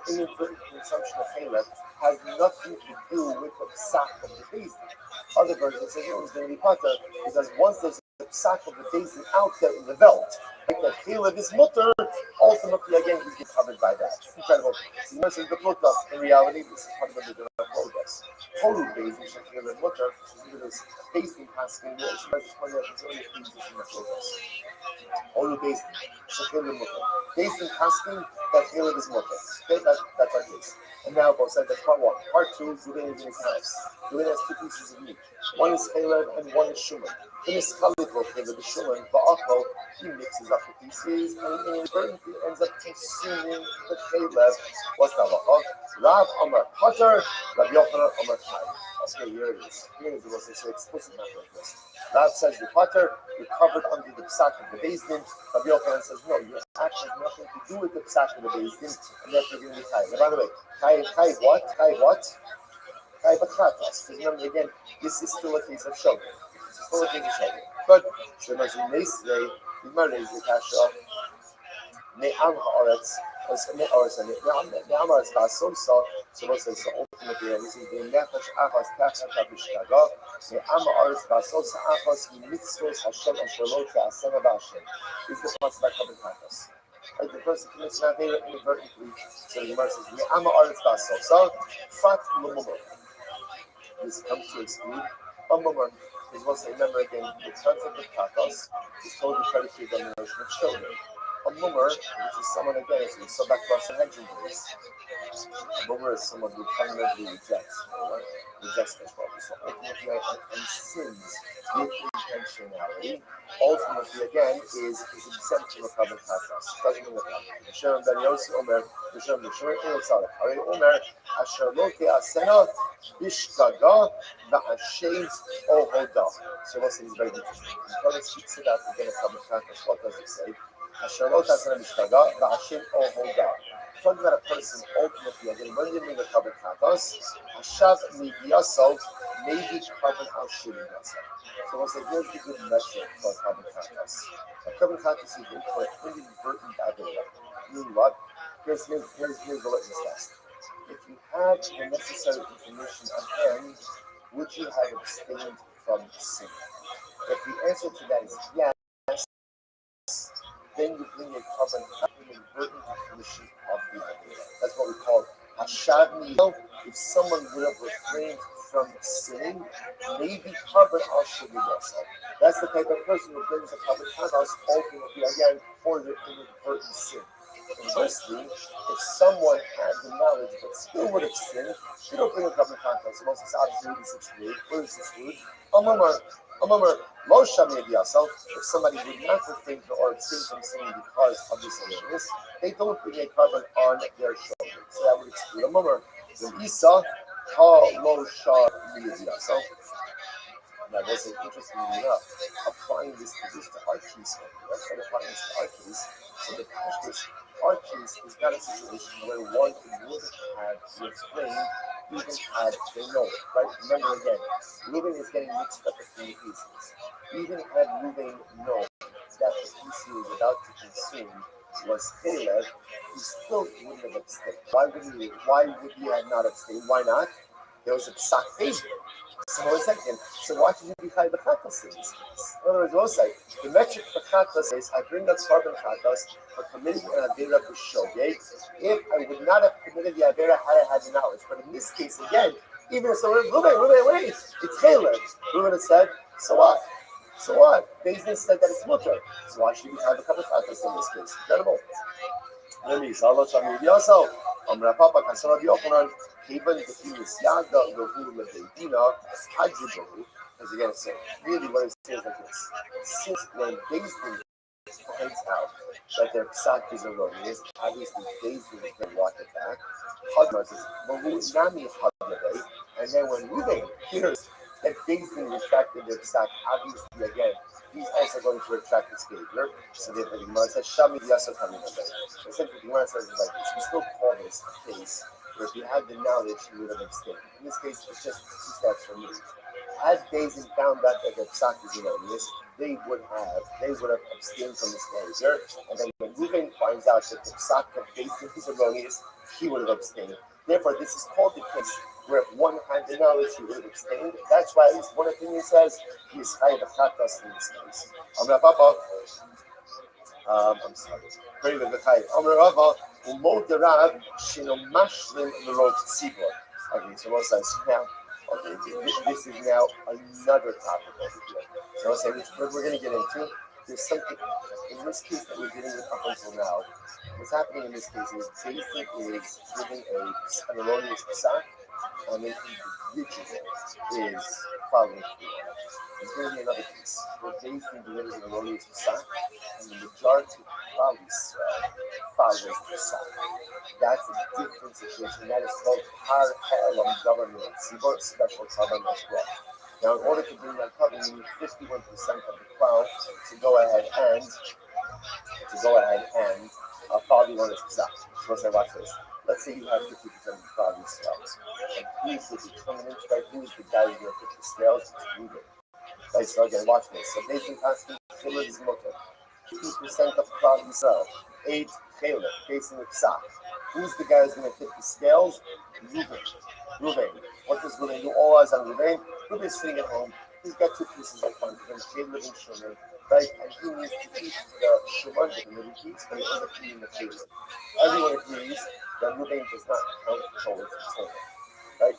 inadvertent consumption of halal has nothing to do with the psak of the basin. Other versions say no, it's going to be potter because once there's the psak of the basin out there in the belt, like the halal is mutter, ultimately again he's being covered by that. Incredible. So this is the pluta. In reality, this is part of the machlokes. Total basin should halal and mutter. This basin passing. So I just wonder if it's only things in machlokes. All the basin should halal and mutter. Basin passing that halal is mutter. Okay, that's our case. And now both said that's part one. Part two is Reuben is in his house. Reuben has two pieces of meat. One is halal and one is shuman. Then his chalitol halal, the shuman, ba'achol, he mixes up the pieces and inadvertently ends up consuming the halal. What's the halacha? Rav Amar Potter, Rabbi Yochanan Amar Chayiv. Okay, here it is. Here it was so explicit not like this. Rav says the Potter, you're covered under the psak of the basin. Rabbi Yochanan says no, your act has nothing to do with the psak of the basin, and therefore you're going to be chayiv. And by the way, chayiv what? Chayiv atratas. Remember again, this is still a case of shogeg. This is still a case of shogeg. But so much in this way, the murder is the kasha. Me'am haaretz. So what says so ultimately this is the nefesh achas tachat habishkaga me'am haaretz basos achas mitzvos Hashem asher lo te'asena b'Hashem is the concept by common practice. Right, the person commits an avera inadvertently. So the Gemara says me'am haaretz basos fat lumumur. This comes to exclude umumur. Is once remember again the concept of pathos is totally predicated on the notion of children. A mummer, which is someone again, as we saw back to us in hedging days. A mummer is someone who fundamentally rejects control. So ultimately and sins with intentionality, ultimately again is exempt from a common pathos. Doesn't mean that. Shem ben Yossi Omer, Shem Inotzalach. Hari Omer, Asher lo te'asena bishkaga va'ashem ohoda. So what's this very interesting? When it speaks about again a common pathos, what does it say? Asher lo te'asena bishkaga va'ashem ohoda. Talking about a person ultimately, again, when they make a common pathos, Hashav midiyaso may be common al shivim yasa. So once again, here's the good metric for common pathos. A common pathos is for inadvertent avera. Meaning what? Here's the litmus test. If you had the necessary information on hand, would you have abstained from sin? If the answer to that is yes, then you bring a common inadvertent commission of the idea. That's what we call hashav niyel. If someone would have refrained from sinning, may be covered al shiviyasa. That's the type of person who brings a common pathos ultimately again for the inadvertent sin. Conversely, if someone had the knowledge but still would have sinned, you don't bring a common pathos. Most of obviously this exclude. What does this exclude? If somebody would not refrain or abstain from sinning because of this awareness, they don't bring a carbon on their shoulder. So that would exclude a mummer. When Isa, lo shar liyasal. Now, there's an interesting enough applying this to our case. Let's try to apply this to our case. So the case, our case is not a situation where one would have to explain even had they know it, right? Remember again, Ruben is getting mixed up with three pieces. Even had Ruben known that the piece he was about to consume was Caleb, he still wouldn't have abstained. Why would he have not abstained? Why not? There was a psak favor. So one second. So why should you be high the chatos in this case? In other words, we'll say the metric for chatos is I bring up carbon chatos for committing an avera b'shogeg. If I would not have committed the avera had I had the knowledge, but in this case again, even if someone wait, it's Caleb. Reuben has said, so what? So what? Bezdin said that it's mutter. So why should you be high the carbon chatos in this case? Incredible. Rabbi, Salo Shami Biasal, Papa Kasara Biochanan, Kevin the Fuse Yaga, Rohu Ledina, Hajibu, as again, so really what it says like this. Since when Bezdin finds out that their psak is erroneous, obviously Bezdin can walk it back. Hadmar says, Mahu Nami Hadmar, and then when Ruben hears that Bezdin retracted their psak, obviously again, he's also going to retract his behavior. So therefore, the Gemara says, Shami Yasot Hamidabay. Essentially, the Gemara says is like this. We still call this a case where if you had the knowledge, you would have abstained. In this case, it's just 2 steps removed. Had Bezdin found out that the psak is erroneous, they would have abstained from this behavior. And then when Reuben finds out that the psak of Bezdin is erroneous, he would have abstained. Therefore, this is called the case where if one had the knowledge, he would have abstained. That's why at least one opinion says he is high the chatas in this case. I'm sorry. Very good. Okay, so what says now? Okay, this is now another topic over here. So I'll say we're going to get into. There's something in this case that we're dealing with up until now. What's happening in this case is Bezdin is giving an erroneous psak, and an individual is following through. There's going to be another case where Bezdin delivers an erroneous psak, and the majority follows the psak. That's a different situation. That is called Har Ha'elam government tzibur, special covenant as well. Now, in order to bring that covenant, you need 51% of the crowd to go ahead and follow the erroneous psak. So let's say, watch this. Let's say you have 50% of the crowd in scales. And who's the determinant, right? Who's the guy who's going to put the scales? It's Reuben. Right, so again, watch this. So Bezdin constantly Caleb is mutter. 50% of the crowd Yisrael. 8 Caleb, facing the psak. Who's the guy who's going to tip the scales? Reuben. What does Reuben do? All eyes on Reuben. Reuben's sitting at home. He's got 2 pieces of fun for him, Caleb and Shuman, right? And he needs to eat the Shuman that he eats, but he ends up eating the Caleb. Everyone agrees that Reuben does not count towards the Torah.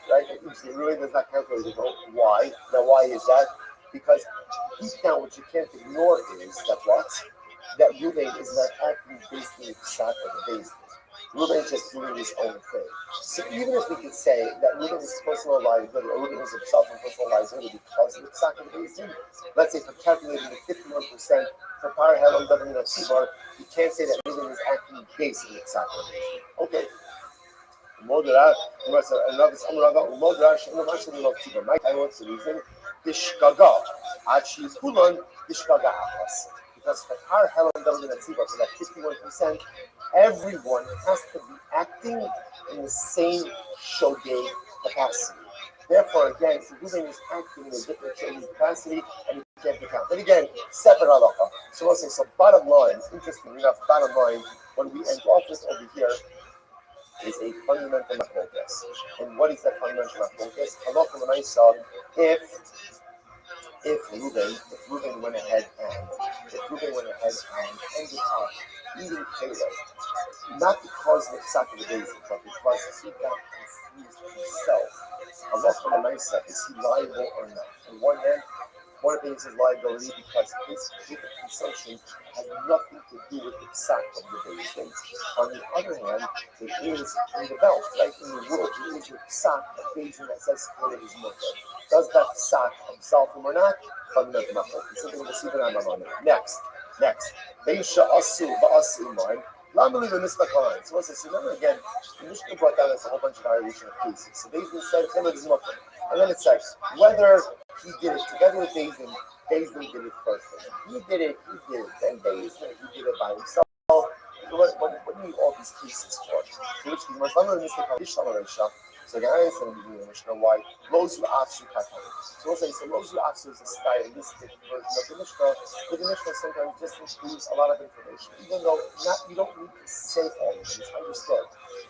Right? Reuben does not count towards the Torah. Why? Now, why is that? Because deep down, what you can't ignore is that what? That Reuben is not acting based on the psak of the Bezdin. Reuben is just doing his own thing. So even if we could say that Reuben is personal liability, or Reuben is himself in personal liability because of the psak of the Bezdin, let's say for calculating the 51% for Par Helam Davin of Sibar, you can't say that Reuben is acting based on the psak of the Bezdin. Okay. What's the reason? Dishkaga. Actually, Kulon, Dishkaga Achas. Because for Har Helam Davin of Sibar, for that 51%, everyone has to be acting in the same shogeg capacity. Therefore, again, Reuben is acting in a different shogeg capacity, and he can't be counted. But again, separate halacha. So we'll say, so bottom line, interesting enough, bottom line, when we end off with over here, is a fundamental machlokas. And what is that fundamental machlokas? Halacha l'maisa, if Reuben went ahead and ended up eating Caleb, not because of the psak of the Bezdin, but because he got confused himself. Halacha l'maisa, is he liable or not? On one one of his liability because his consumption has nothing to do with the psak of the Beis Din. On the other hand, it is in the belt, right? In the world, there is a psak of Beis Din that says split his mother. Does that psak absolve him or not? It's something we'll see that I'm on it. Next. Beisha asu va'asu mine. So what's this? Remember again, the Mishnah brought down a whole bunch of variation of cases. So Beis Din said, and then it says, whether he did it together with Beis Din did it first. He did it, then Beis Din, he did it by himself. What do you need all these cases for? So which we must learn the Mishnah. So again, I understand the Mishnah why Lozu Afsu Katam. So we'll say, Lozu Afsu is a stylistic version of the Mishnah, but the Mishnah sometimes just includes a lot of information, even though you don't need to say all of it, it's understood.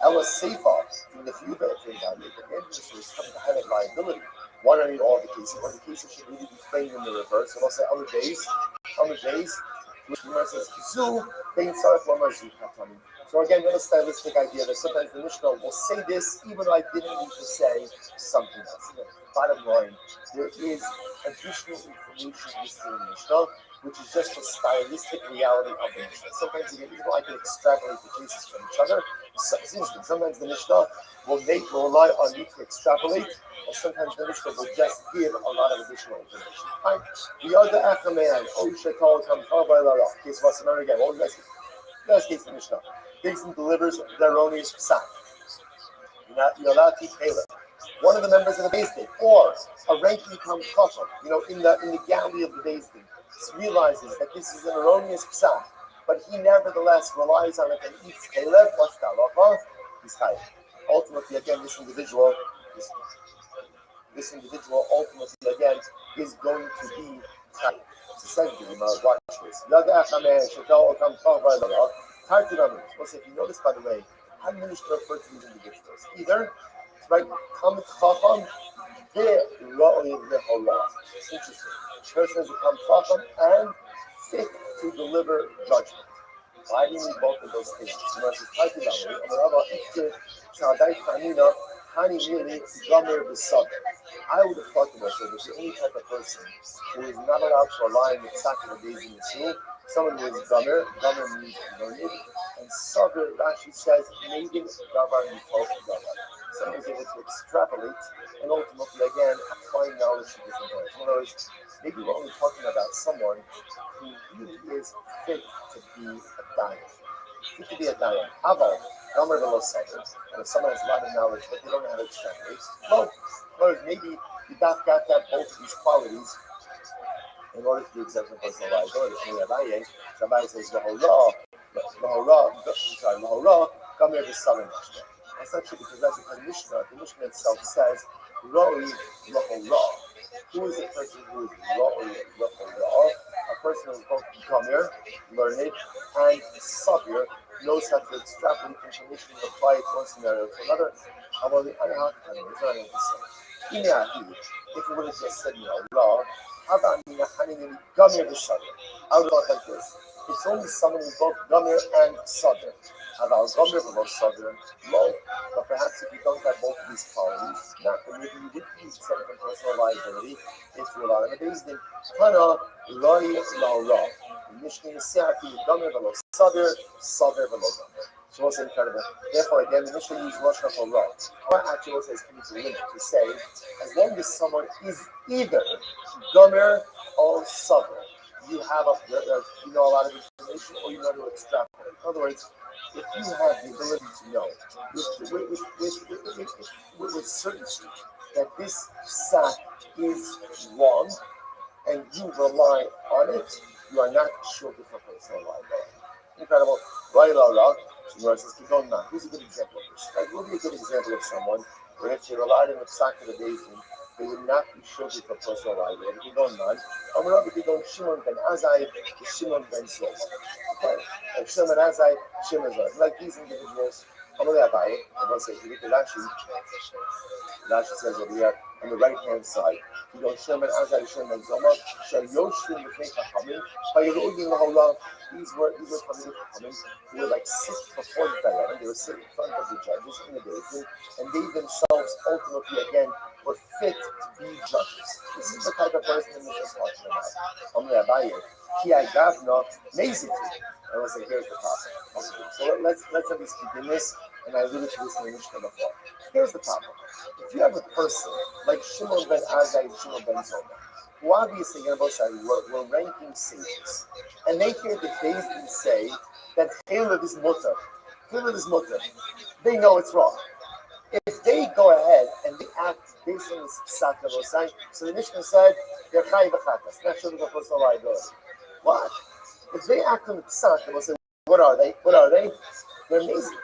Ella Seifa, from the few that came down, the Mishnah is coming to highlight liability. Why don't I need all the cases? Or the cases should really be framed in the reverse. So we'll say, on the days, which the Gemara says, Zu, Bein Sarach Lomar Zu Katami. So again, we have a stylistic idea that sometimes the Mishnah will say this even though I didn't need to say something else. Bottom line, there is additional information listed in the Mishnah, which is just the stylistic reality of the Mishnah. Sometimes even though I can extrapolate the cases from each other, sometimes the Mishnah will rely on you to extrapolate, or sometimes the Mishnah will just give a lot of additional information. Right? The other Achaman, case was another again. What was that case the Mishnah? Beis Din delivers the erroneous psak. You're allowed to pay them. One of the members of the Beis Din, or a ranking chacham, in the gallery of the Beis Din, realizes that this is an erroneous psak, but he nevertheless relies on it and eats kelev. What's the halacha? He's chayav. Ultimately, again, this individual ultimately again is going to be chayav. So watch this. If you notice, by the way, how do you refer to these individuals? Either, right, Talmid Chacham, it's interesting. The person is a Talmid Chacham and fit to deliver judgment. Why do you need both of those things? I would have thought to myself that the only type of person who is not allowed to rely on the psak of the Beis Din Yisrael, someone who is gomer means learned, and sabr, Rashi says, maiden davar mitov davar. Someone is able to extrapolate and ultimately, again, apply knowledge to different ways. In other words, maybe we're only talking about someone who really is fit to be a dayan. Aval, gomer velo sabr, and if someone has a lot of knowledge but they don't know how to extrapolate, well, maybe you got to have both of these qualities in order to be exempt from personal liability. Rabbi says, Lahora, come here to Southern Mishnah. That's not true because that's the Mishnah. The Mishnah itself says, Roi Lahora. Who is a person who is Roi Lahora? A person who is both Gomer, learned, and Sabir, knows how to extrapolate information and apply it from one scenario to another. However, the other half of it's not able to say. If you would have just said law, how about Gomer the Sabir? I would have thought like this. It's only someone who's both Gomer and Sabir. About Gomer below Sabir, low. But perhaps if you don't have both of these qualities, maybe you would be exempt from personal liability if you rely on the Beis Din. Tana Loi La. Mishnah Yisrael Gomer below Sabir below Gomer. So what's incredible? Therefore, again, the Mishnah used Rothschild for Ra. Or actually, what says coming to limit to say, as long as someone is either Gomer or Sabir, you have you know a lot of information, or you know to extrapolate. In other words, if you have the ability to know with certainty that this psak is wrong, and you rely on it, you are not shielded from personal liability. Incredible. Right, says, keep going now. Here's a good example of this. Like, what would be a good example of someone where if you relied on the psak of the Beis Din, they would not be shielded from personal liability. Keep going on. Rabbi, keep going. Shimon ben Azai, Shimon ben Zol. Okay. Like Shimon ben Azai, Shimon ben Zol. Like these individuals. I'm going to say, if you look at Rashi says over here on the right hand side, you go Shimon ben Azai, Shimon ben Zoma, Shal Yoshim b'fnei Chachamim, Vayirugim laholav. These were coming who were like sit before the Dayan. They were sitting in front of the judges in the Beis Din, and they themselves relationships ultimately, again, were fit to be judges. This is the type of person that Mishnah is talking about. Rabbi, ki agavna meziti. I want to say, here's the problem. Okay, so let's at least begin this, and I alluded to this in the Mishnah before. Here's the problem. If you have a person like Shimon ben Azai and Shimon ben Zoma, who obviously, we're ranking sages, and they hear the Bezdin say that Chaylev is mutter. Chaylev is mutter. They know it's wrong. If they go ahead and they act based on this psak of Osai, so the Mishnah said, they're chayiv v'chatas, not sure the personal liability. What? If they act on the psak of Osai, what are they? What are they? They're amazing.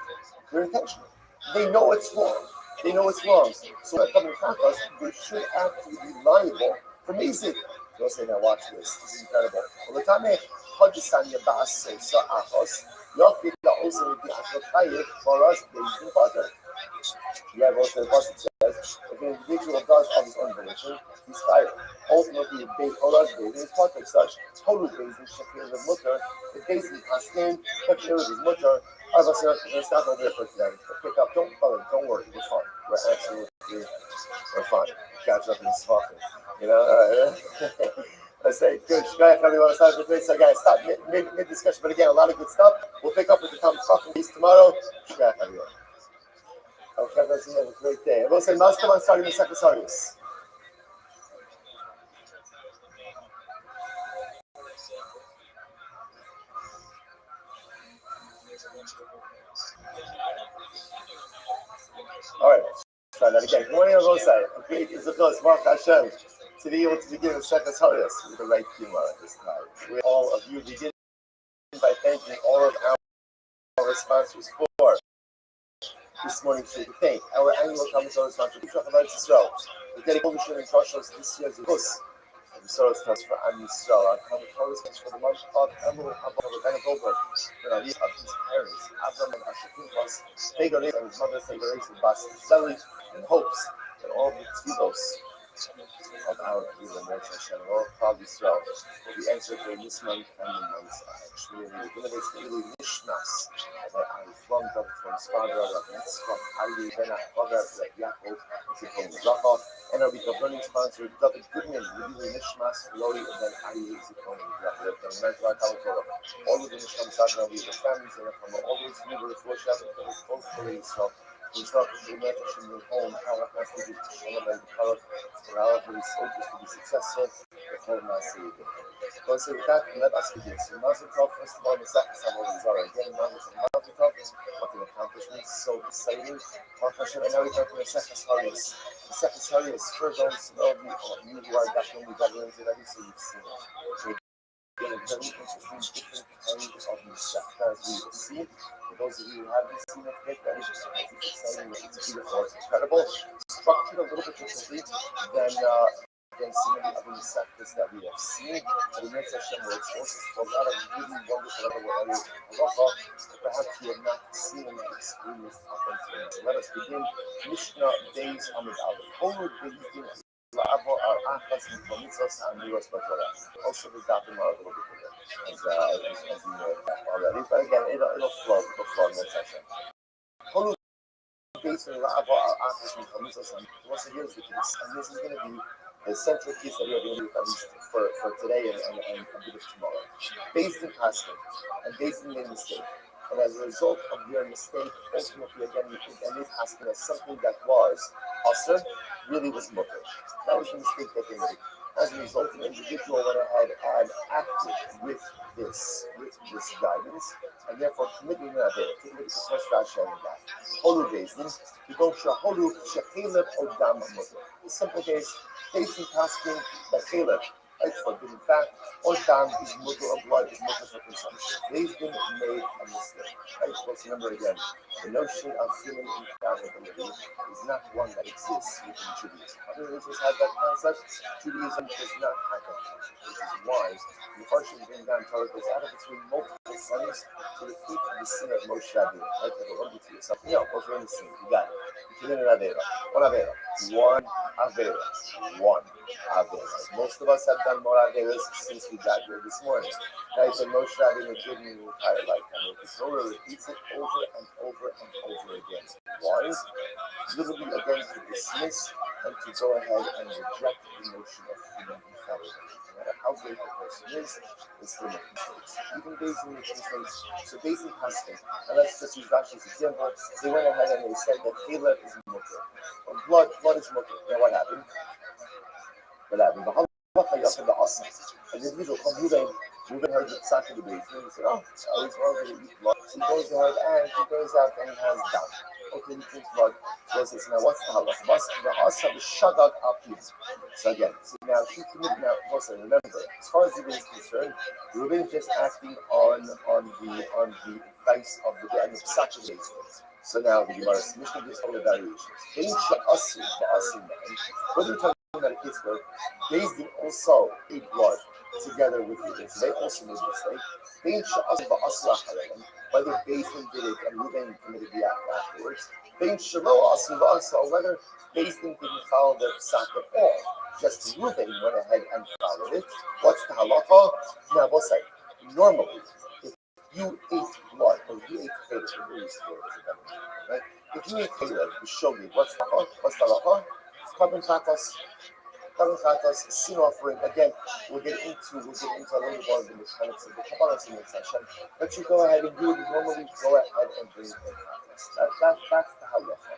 They're intentional. They know it's wrong. They know it's wrong. So at Chayiv v'chatas, they should actually be liable for mizid. They'll say, now watch this. This is incredible. Well, the time Hadistan Yabas says, so Achos, Yochid also be Achot Chayiv for us based in Potter. Yeah, also the Pasuk says, if an individual does of his own volition, he's fired. Ultimately, Torah's based is Potter. Such total based in Shakir of Mutter, it basically Paskin, Shakir is Mutter. Let's stop over there for today. Pick up, don't worry, we're fine. We're fine. Catch up in this fucking, Let's say, good. So guys, stop mid-discussion, but again, a lot of good stuff. We'll pick up with the Tom fucking piece tomorrow. Okay, let's have a great day. And we'll say, Masterman starting the second service. All right, let's try that again. Good morning, Rosai. Great is the close, Mark Hashem, to be able to begin the second service with the right humor at this time. We all of you begin by thanking all of our sponsors for this morning's show. Thank our annual Kamisar sponsor, Israel. We're getting over to this year's Rus. The Soros comes for Am Yisrael. Our Kamisar comes for the month of Emil Abba Goldberg. For our youth of his parents, Avram and Asher Pinchas, Tegoris and his mother, Tegoris and Bas Seli, in hopes that all the tefillos of our people and Hashem and all of Yisrael will be answered during this month and the months actually in the universe really Nishmas that I flung up from his father Rabbi Yitzchak Ali Ben Achvaga Rabbi Yaakov Zichron Zacha and our week of learning sponsor David Goodman really Nishmas Lori Ben Ali Zichron Zacha and Mentor Torah all of the Nishmas Sadra we the families and from all those who were for Shabbat for his both for himself we start to do matters in the home our messages to Shalom and the Torah for our very soldiers to be successful before Maaseh. So with that, let us begin. So Mazel Tov, first of all, the second Samuel Zara. Again, Mazel Tov, what an accomplishment, so exciting. And now we come to the second Saris. The second Saris, for those you who are definitely veterans already, so you've seen it. We're getting very interesting different kinds of Mishnah, as we will see. For those of you who haven't seen it yet, that is exciting, it's beautiful, it's incredible. Structured a little bit differently than some of the other sectors that we have seen. But the next session will expose us to a lot of really wonderful other areas of halacha that perhaps you have not seen and experienced up until now. So let us begin Mishnah Days Amid Aleph. Only beginning La'avo our achas and mitzvos and miros b'Torah. Also, the daf a little bit bigger, as you know already. But again, it'll flow in that session. Based on La'avo our achas and mitzvos and also here's the case, and this is going to be the central piece that we are going to do at least for today and a bit of tomorrow. Based in Paskin and based in your mistake. And as a result of your mistake, ultimately again you think and this Paskin as something that was awesome, really was mutter. That was the mistake that they made. As a result, an individual went ahead and acted with this guidance, and therefore committing an avera. Take a look at the first Rashi on that. Holu Bezdin, you go Shaholu Shechilep Odam Mutter. The simple case, based in Paskin, that Chilep, right, forbidden fact, or dam is mutter of blood, is mutter for consumption. Bezdin made a mistake. Right? Let's remember again, the notion of human infallibility is not one that exists within Judaism. Other religions have that concept. Judaism does not have that concept, which is why the Rothschild bring down Torah goes out of between multiple sons to the feet of the sin of Moshe Rabbeinu. Right? Like a wonder to yourself, what's wrong with sin? You got it. Committed an Avera. One Avera. One Avera. One Avera. Most of us have done more Averas since we got here this morning. Right? And Moshe Rabbeinu did in the entire lifetime. The Torah repeats it over and over and over again. Why? Literally again to dismiss and to go ahead and reject the notion of human infallibility. No matter how great the person is, they still make mistakes. Even Beis Din makes mistakes. So Beis Din Paskin, and let's just use Rashi's example, they went ahead and they said that Caleb is mutter. Blood is mutter. Now what happened? What happened? The awesome. An individual called Ruben heard the psak of the Beis Din, and he said, oh, he's wrong to eat blood. So he goes ahead and he goes out and he has down. Okay, he drinks blood. So he says, now what's the halach? The asa is shadad apid. So again, so now he committed. Now, also remember, as far as Ruben is concerned, Ruben is just acting on the advice of the psak of the Beis Din. So now the Gemara's Mishnah gives all the variations. Whether you're talking about a case where Beis Din also ate blood together with Ruben, so they also made a mistake. Whether Beis Din did it and Ruben committed the act afterwards. Whether Beis Din didn't follow the psak at all, just Ruben went ahead and followed it. What's the halacha? Now we'll say, normally, if you ate blood or you ate Caleb, right? If you ate Caleb, you showed me what's the halacha? What's the halacha? Carbon chatas, sin offering. Again, we'll get into a little bit more of the mechanics of the Kabbalah in the session. But you go ahead and do it. Normally, go ahead and bring in chatas. That's the halacha.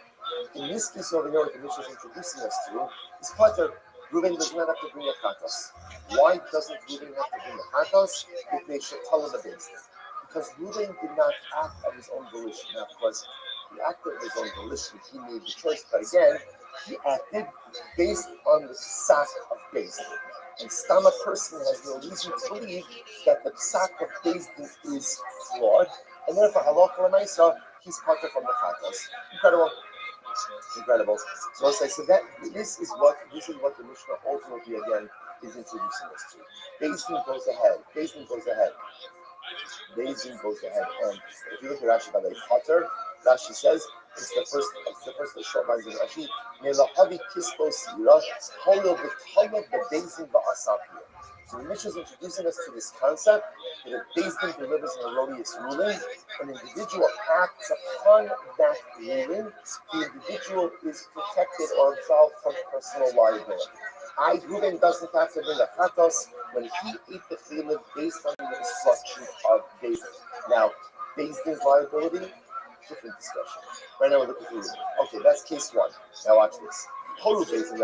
In this case over here, what the Mishnah is introducing us to is part of Reuben does not have to bring a chatas. Why doesn't Reuben have to bring a chatas? If they should tell him against it, because Reuben did not act of his own volition. Now, of course, he acted of his own volition. He made the choice, but again, he acted based on the psak of Beis Din. And Stama person has no reason to believe that the psak of Beis Din is flawed, and therefore halacha l'maisa, he's part from the chatas. Incredible. So I'll say, so that this is what the Mishnah ultimately again is introducing us to. Beis Din goes ahead, and if you look at Rashi by the Potter, Rashi says it's the first short lines of Rashi. Melahavi kispo sira, holo b'tala b'Beis Din ba'asapir. So the Mishnah is introducing us to this concept that if Beis Din delivers an erroneous ruling, an individual acts upon that ruling, the individual is protected or absolved from personal liability. Reuben doesn't have to bring a chatos when he ate the chilul based on the instruction of Beis Din. Now, Beis Din's liability, different discussion. Right now we're looking through Reuben. Okay, that's case one. Now watch this. Total Beis Din,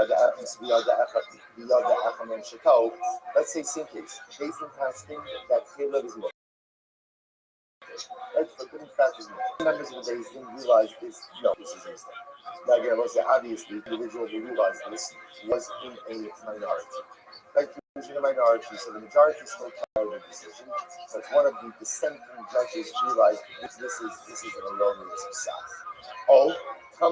let's say same case. Beis Din passing that chilul is more. Right, for good and fact is more. Members of the Beis Din realize this is a mistake. Now again, let's say obviously the individual who realized this was in a minority. Right, he was in a minority, so the majority still carried the decision, but one of the dissenting judges realized this is an erroneous psak. Or for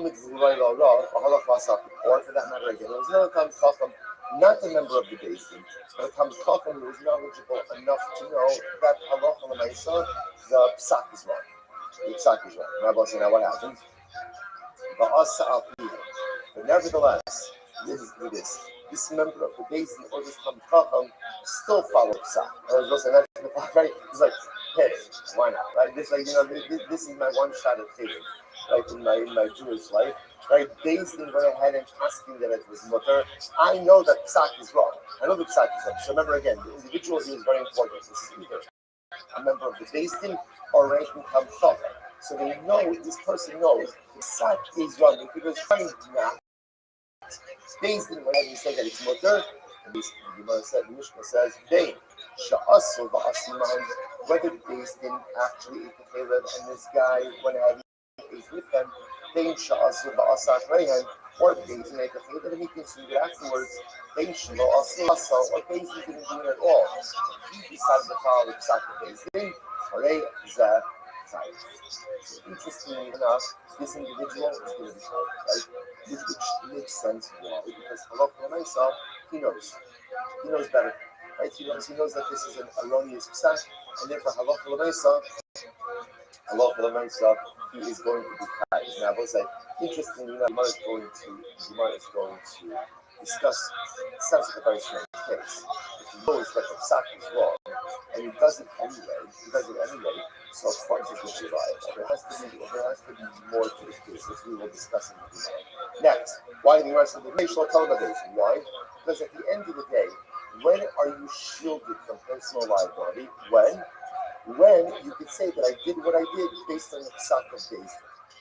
that matter again, there was another Talmid Chacham, not a member of the Beis Din, but a Talmid Chacham who was knowledgeable enough to know that halacha l'maisa, the psak is wrong. The psak is wrong. Rabbi said, now what happened? But nevertheless, this member of the Beis Din or this Talmid Chacham still followed psak. Right? It's like, hey, why not? Right? This this is my one shot at failure. Right, in my Jewish life, right? Beis Din went ahead and asking that it was mutter. I know that psak is wrong. So remember again, the individual here is very important. This is either a member of the Beis Din or ranking Talmid Chacham. So they know, this person knows the psak is wrong. If it was trying not, Beis Din went ahead and said that it's mutter. And the Mishnah says, they sha'asul ba'asiman, whether Beis Din actually ate the chilul and this guy went ahead is with them, they sha'asul ba'asach rehan, or Beis Din ate the chilul and he consumed it afterwards, they sha'asul or Beis Din didn't do it at all. He decided to follow the psak of Beis Din, or they zeh. So interestingly enough, this individual is going to be told, right? Which makes sense. Why? Because halacha l'maisa, he knows better, right? He knows that this is an erroneous psak, and therefore halacha l'maisa, he is going to be kaiz. Now, we'll say Interestingly enough, Gemara is going to discuss. It sounds like a very strange case. If he knows that the psak is wrong, and he does it anyway, so of course it's going to be right. There has to be more to this case, which we will discuss in the Gemara. Next, why the rest of the nation television? Why? Because at the end of the day, when are you shielded from personal liability? When you could say that I did what I did based on the psak of Beis Din.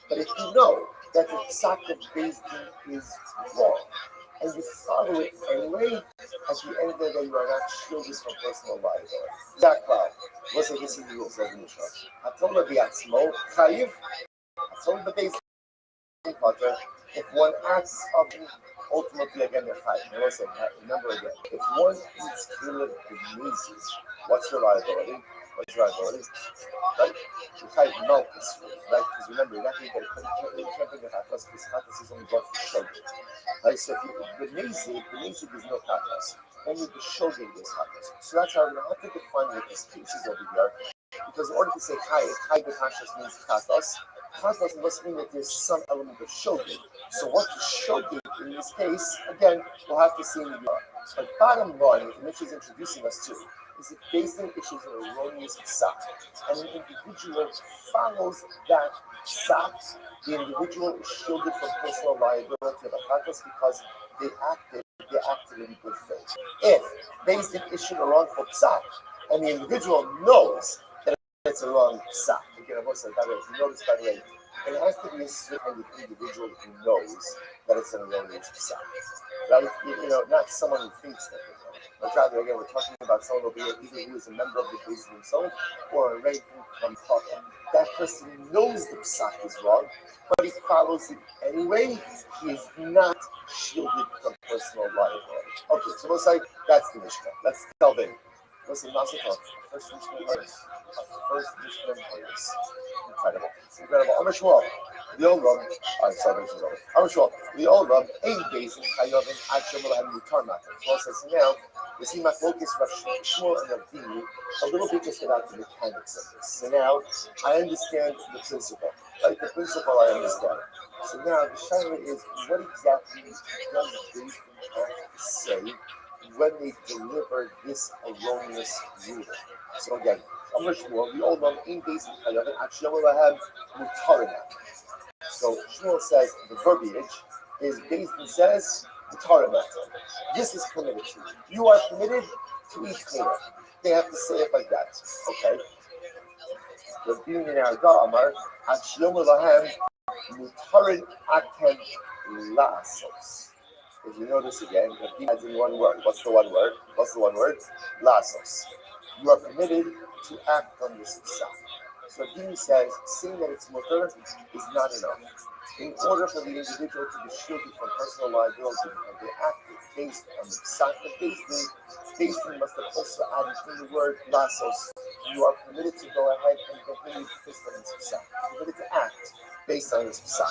But if you know that the psak of Beis Din is wrong, and you follow it anyway, at the end of the day, you are not shielded from personal liability. Zakval, listen, this is the rules of the Mishnah. Atola biatzmo, chayiv, atola bebeis din potter. If one acts of ultimately again they're chayiv. Now listen, remember again, if one eats killer b'nizis, what's your liability? Right? You chayiv malchus, right? Because remember, you're not going to get a you can't bring a chatas because chatas is only brought for sugar. Right, so the nizik is no chatas. Only the shogun is chatas. So that's how we're going to have to define what this case is over here. Because in order to say chai b'kashas means chatas, chatas must mean that there's some element of shogun. So what the shogun in this case, again, we'll have to see in the Gemara. But bottom line, what the Mishnah is introducing us to, is that based on issues of erroneous psak, and an individual follows that psak, the individual is shielded from personal liability of achatas because they acted in good faith. If based on issue a wrongful psak, and the individual knows that it's a wrong psak, again, if you notice by the way, it has to be a certain individual who knows that it's an erroneous psak, right? Not someone who thinks that they know. But rather, again, we're talking about someone either who is a member of the case himself or a rate from Papa. That person knows the psak is wrong, but he follows it anyway. He is not shielded from personal liability. Okay, so we'll say that's the Mishnah. Let's tell them. Listen, Masakot, first Mishnah Harris. Incredible. Amashwal, the old Rab, I'm sorry, Amashwal, the old Rab, ain't based in Chayovin, Achemel, and Mutar Matter. So says now, you see my focus, Rav Shmuel and Rav Dini, a little bit just about the mechanics of this. So now, I understand the principle. Right? The principle I understand. So now, the shaila is, what exactly does Beis Din have to say when they deliver this erroneous ruling? So again, Shmuel, we all know in Beis Din Chayovin, Achemel, and Mutar Matter. So Shmuel says the verbiage is Beis Din says the Torah matter. This is permitted to you. You are permitted to eat cleaner. They have to say it like that. Okay. The being in our Amar, Achiyom Lahem Mutarin Atem Lasos. If you notice again, the adds in one word. What's the one word? Lasos. You are permitted to act on this psak. So Dini says, saying that it's mutar is not enough. In order for the individual to be shielded from personal liability and they acted based on the psak of Beis Din must have also added in the word lasos. You are permitted to go ahead and completely based on this psak. You're permitted to act based on this psak.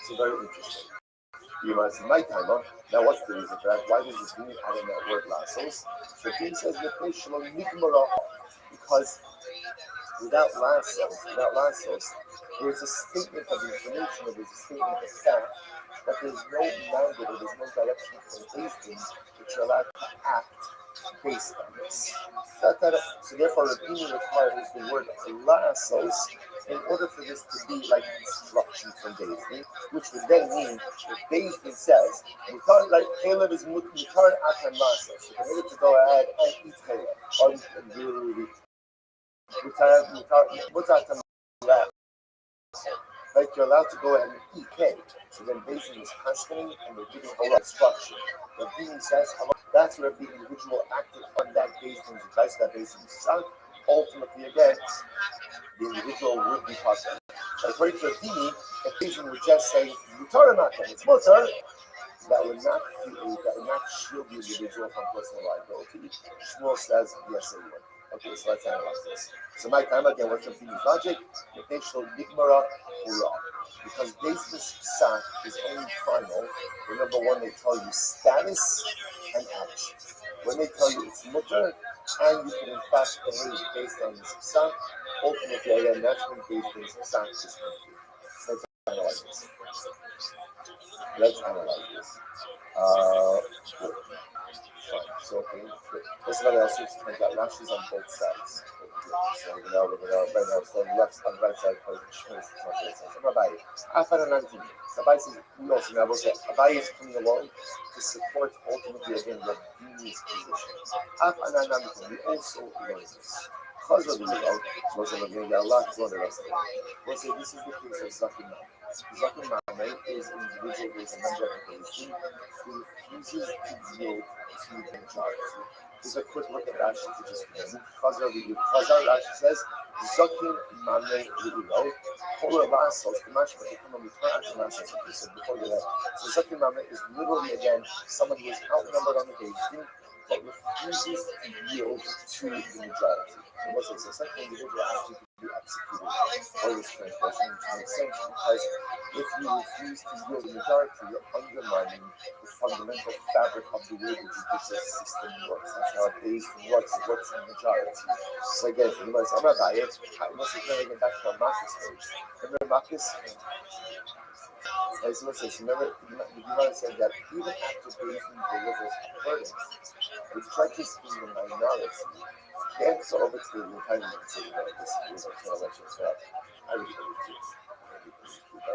So very interesting. You might say, my time, huh? Now what's the reason for that? Why does this mean adding that word lasos? So Dini says, because without lasos, there's a statement of information, or there's a statement of fact, that there's no mandate or there's no direction from Beis Din that you're allowed to act based on this. So therefore, Rabbi requires the word lasos in order for this to be like instruction from Beis Din, which would then mean that Beis Din says, mutar like Caleb is mutar atam lasos. You're permitted to go ahead and eat Caleb. Like you're allowed to go ahead and eat cake. So then Beis Din is questioning and they're giving a lot of instruction. The Beis says that's where the individual acted on that Beis Din's advice, that Beis Din's son. Ultimately, again, the individual would be puzzled. But according to Rabbi, if Beis Din would just say mutar matam, it's mutar, that would not shield the individual from personal liability. Shmuel says yes, it would. Okay, so let's analyze this. So my time again, what's Rabbi's logic? Because Beis Din's psak is only final. Remember, when they tell you status and action. When they tell you it's mutar, and you can in fact behave based on this psak, ultimately again, that's when Beis Din's psak is complete. analyze this. Let's analyze this. Good. Fine. So, okay. Good. This is what else is. I got lashes on both sides. So, we're right now, so left on the right side for the Shmiras. It's not good. So, Rabbi, Afan and Antin. Rabbi says, we also know what Rabbi is coming along to support ultimately again Rabbi's position. Afan and Antin, we also learn this. Because of the Yidol, so we're going to get a lot more the rest of it. We'll say this is the case of Zakin Mame. Zakin Mame is an individual who is a member of the Beis who refuses to yield to the majority. Here's a quick look at Rashi to just begin. Chazar Rashi says, Zakin Mame Yidol, Kola Vasos, the Mashma, the Kama Mutma, and the Masos, like we said before you that. So Zakin Mame is literally, again, someone who is outnumbered on the Beis but refuses to yield to the majority. So such an individual actually could be executed for this transgression, which makes sense because if you refuse to yield the majority, you're undermining the fundamental fabric of the way the judicial system works. That's how it based and works. It works on majority. So again, you might say, I'm not buying it. Let's get back to our Marcus page. Remember Marcus? As you say, remember, the Gemara said that even after Beis delivers verdicts, the judges in the minority can't go over to the entitlement and say, this is a election itself. I would do it too.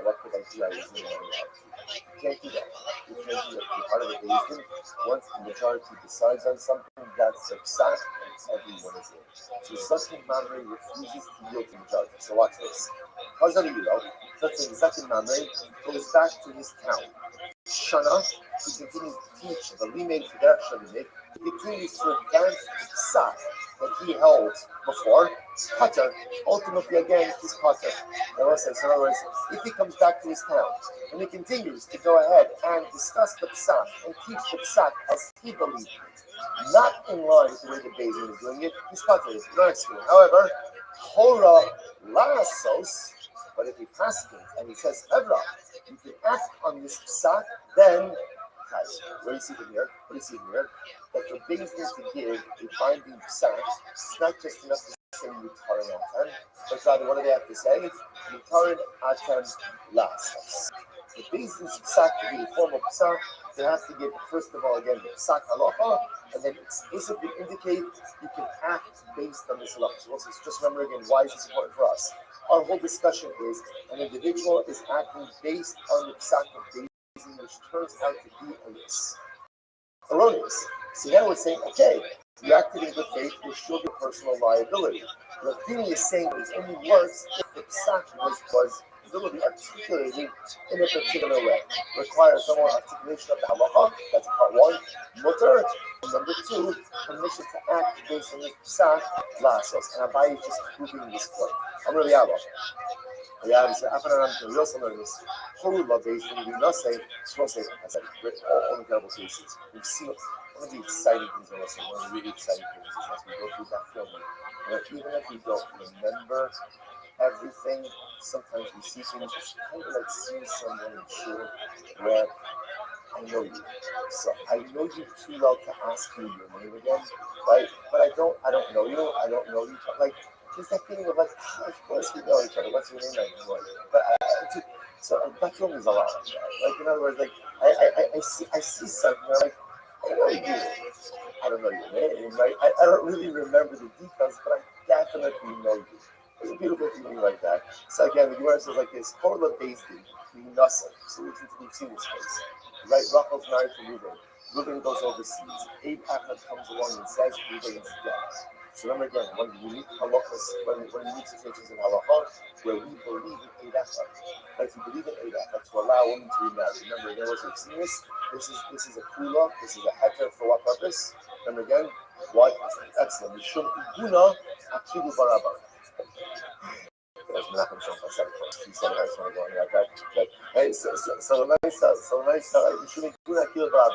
What could I do? I was in the minority. You can't do that. You can't do that. You're part of the Beis. Once the majority decides on something, that's a psak, and everyone is in. So Zakin Mame refuses to yield to the majority. So watch this. How's that you know? Let's say Zakin Mame goes back to his town. Shana, he continues to teach the Limei Kider Shalimei. He continues to advance the psak that he held before. Pater, ultimately again, is Pater. In other words, if he comes back to his town and he continues to go ahead and discuss the psak and teach the psak as he believes it, not in line with the way the Beis is doing it, he's Pater, he's not excluded. However, Hora Lasos, but if he passes it and he says, Evra, you can act on this psak, then, guys, what do you see from here? What do you see from here? That the Beis needs to give a binding psak, it's not just enough to say Mutarin Atan, but rather, what do they have to say? Mutarin Atan Lasos. The Beis needs psak to be a formal psak, they have to give, first of all, again, the psak halacha, and then explicitly indicate you can act based on this halacha. So let's just remember again, why is this important for us? Our whole discussion is an individual is acting based on the psak of Beis, which turns out to be erroneous. So now we're saying, okay, you acted in good faith, there should be personal liability. Rabbi is saying it only works if the psak was really articulated in a particular way. Requires no more articulation of the halacha, that's part one, mutter, and number two, permission to act based on the psak, lasos. And Abai is just proving this point. I'm really out. Yeah, we say, after we also learn this. Horula based on the Nase, supposed to say, I said, all incredible cases. We've seen one of the exciting things in us, one of the really exciting things is as we go through that film, even if we don't remember everything, sometimes we see things, it's kind of like seeing someone in shul where I know you. So I know you too well to ask you your name again, right? But I don't know you, but like, there's that feeling of like, of course we know each other. What's your name? I have no idea. But so that film is a lot like that. Like in other words, like I see something. I'm like, I know you. I don't know your name, right? I don't really remember the details, but I definitely know you. It's a beautiful feeling like that. So again, the Gemara says like this: Korla Bezdin, nothing. So we've seen this case, right? Rachel's married to Reuben. Reuben goes overseas. Abe Echad comes along and says Reuben is dead. So remember again, when we meet halachas, when we meet situations in halacha, where we believe in Eid Echad, right? We believe in Eid Echad to allow women to remarry. Remember again, what we've seen this. This is a kula. This is a heter for what purpose? Remember again, why? Excellent. Mishum iguna akidu barabar. There's Menachem Shom. I said it first. He said it. I just want to go on like that. But hey, so nice. Mishum iguna akidu barabar.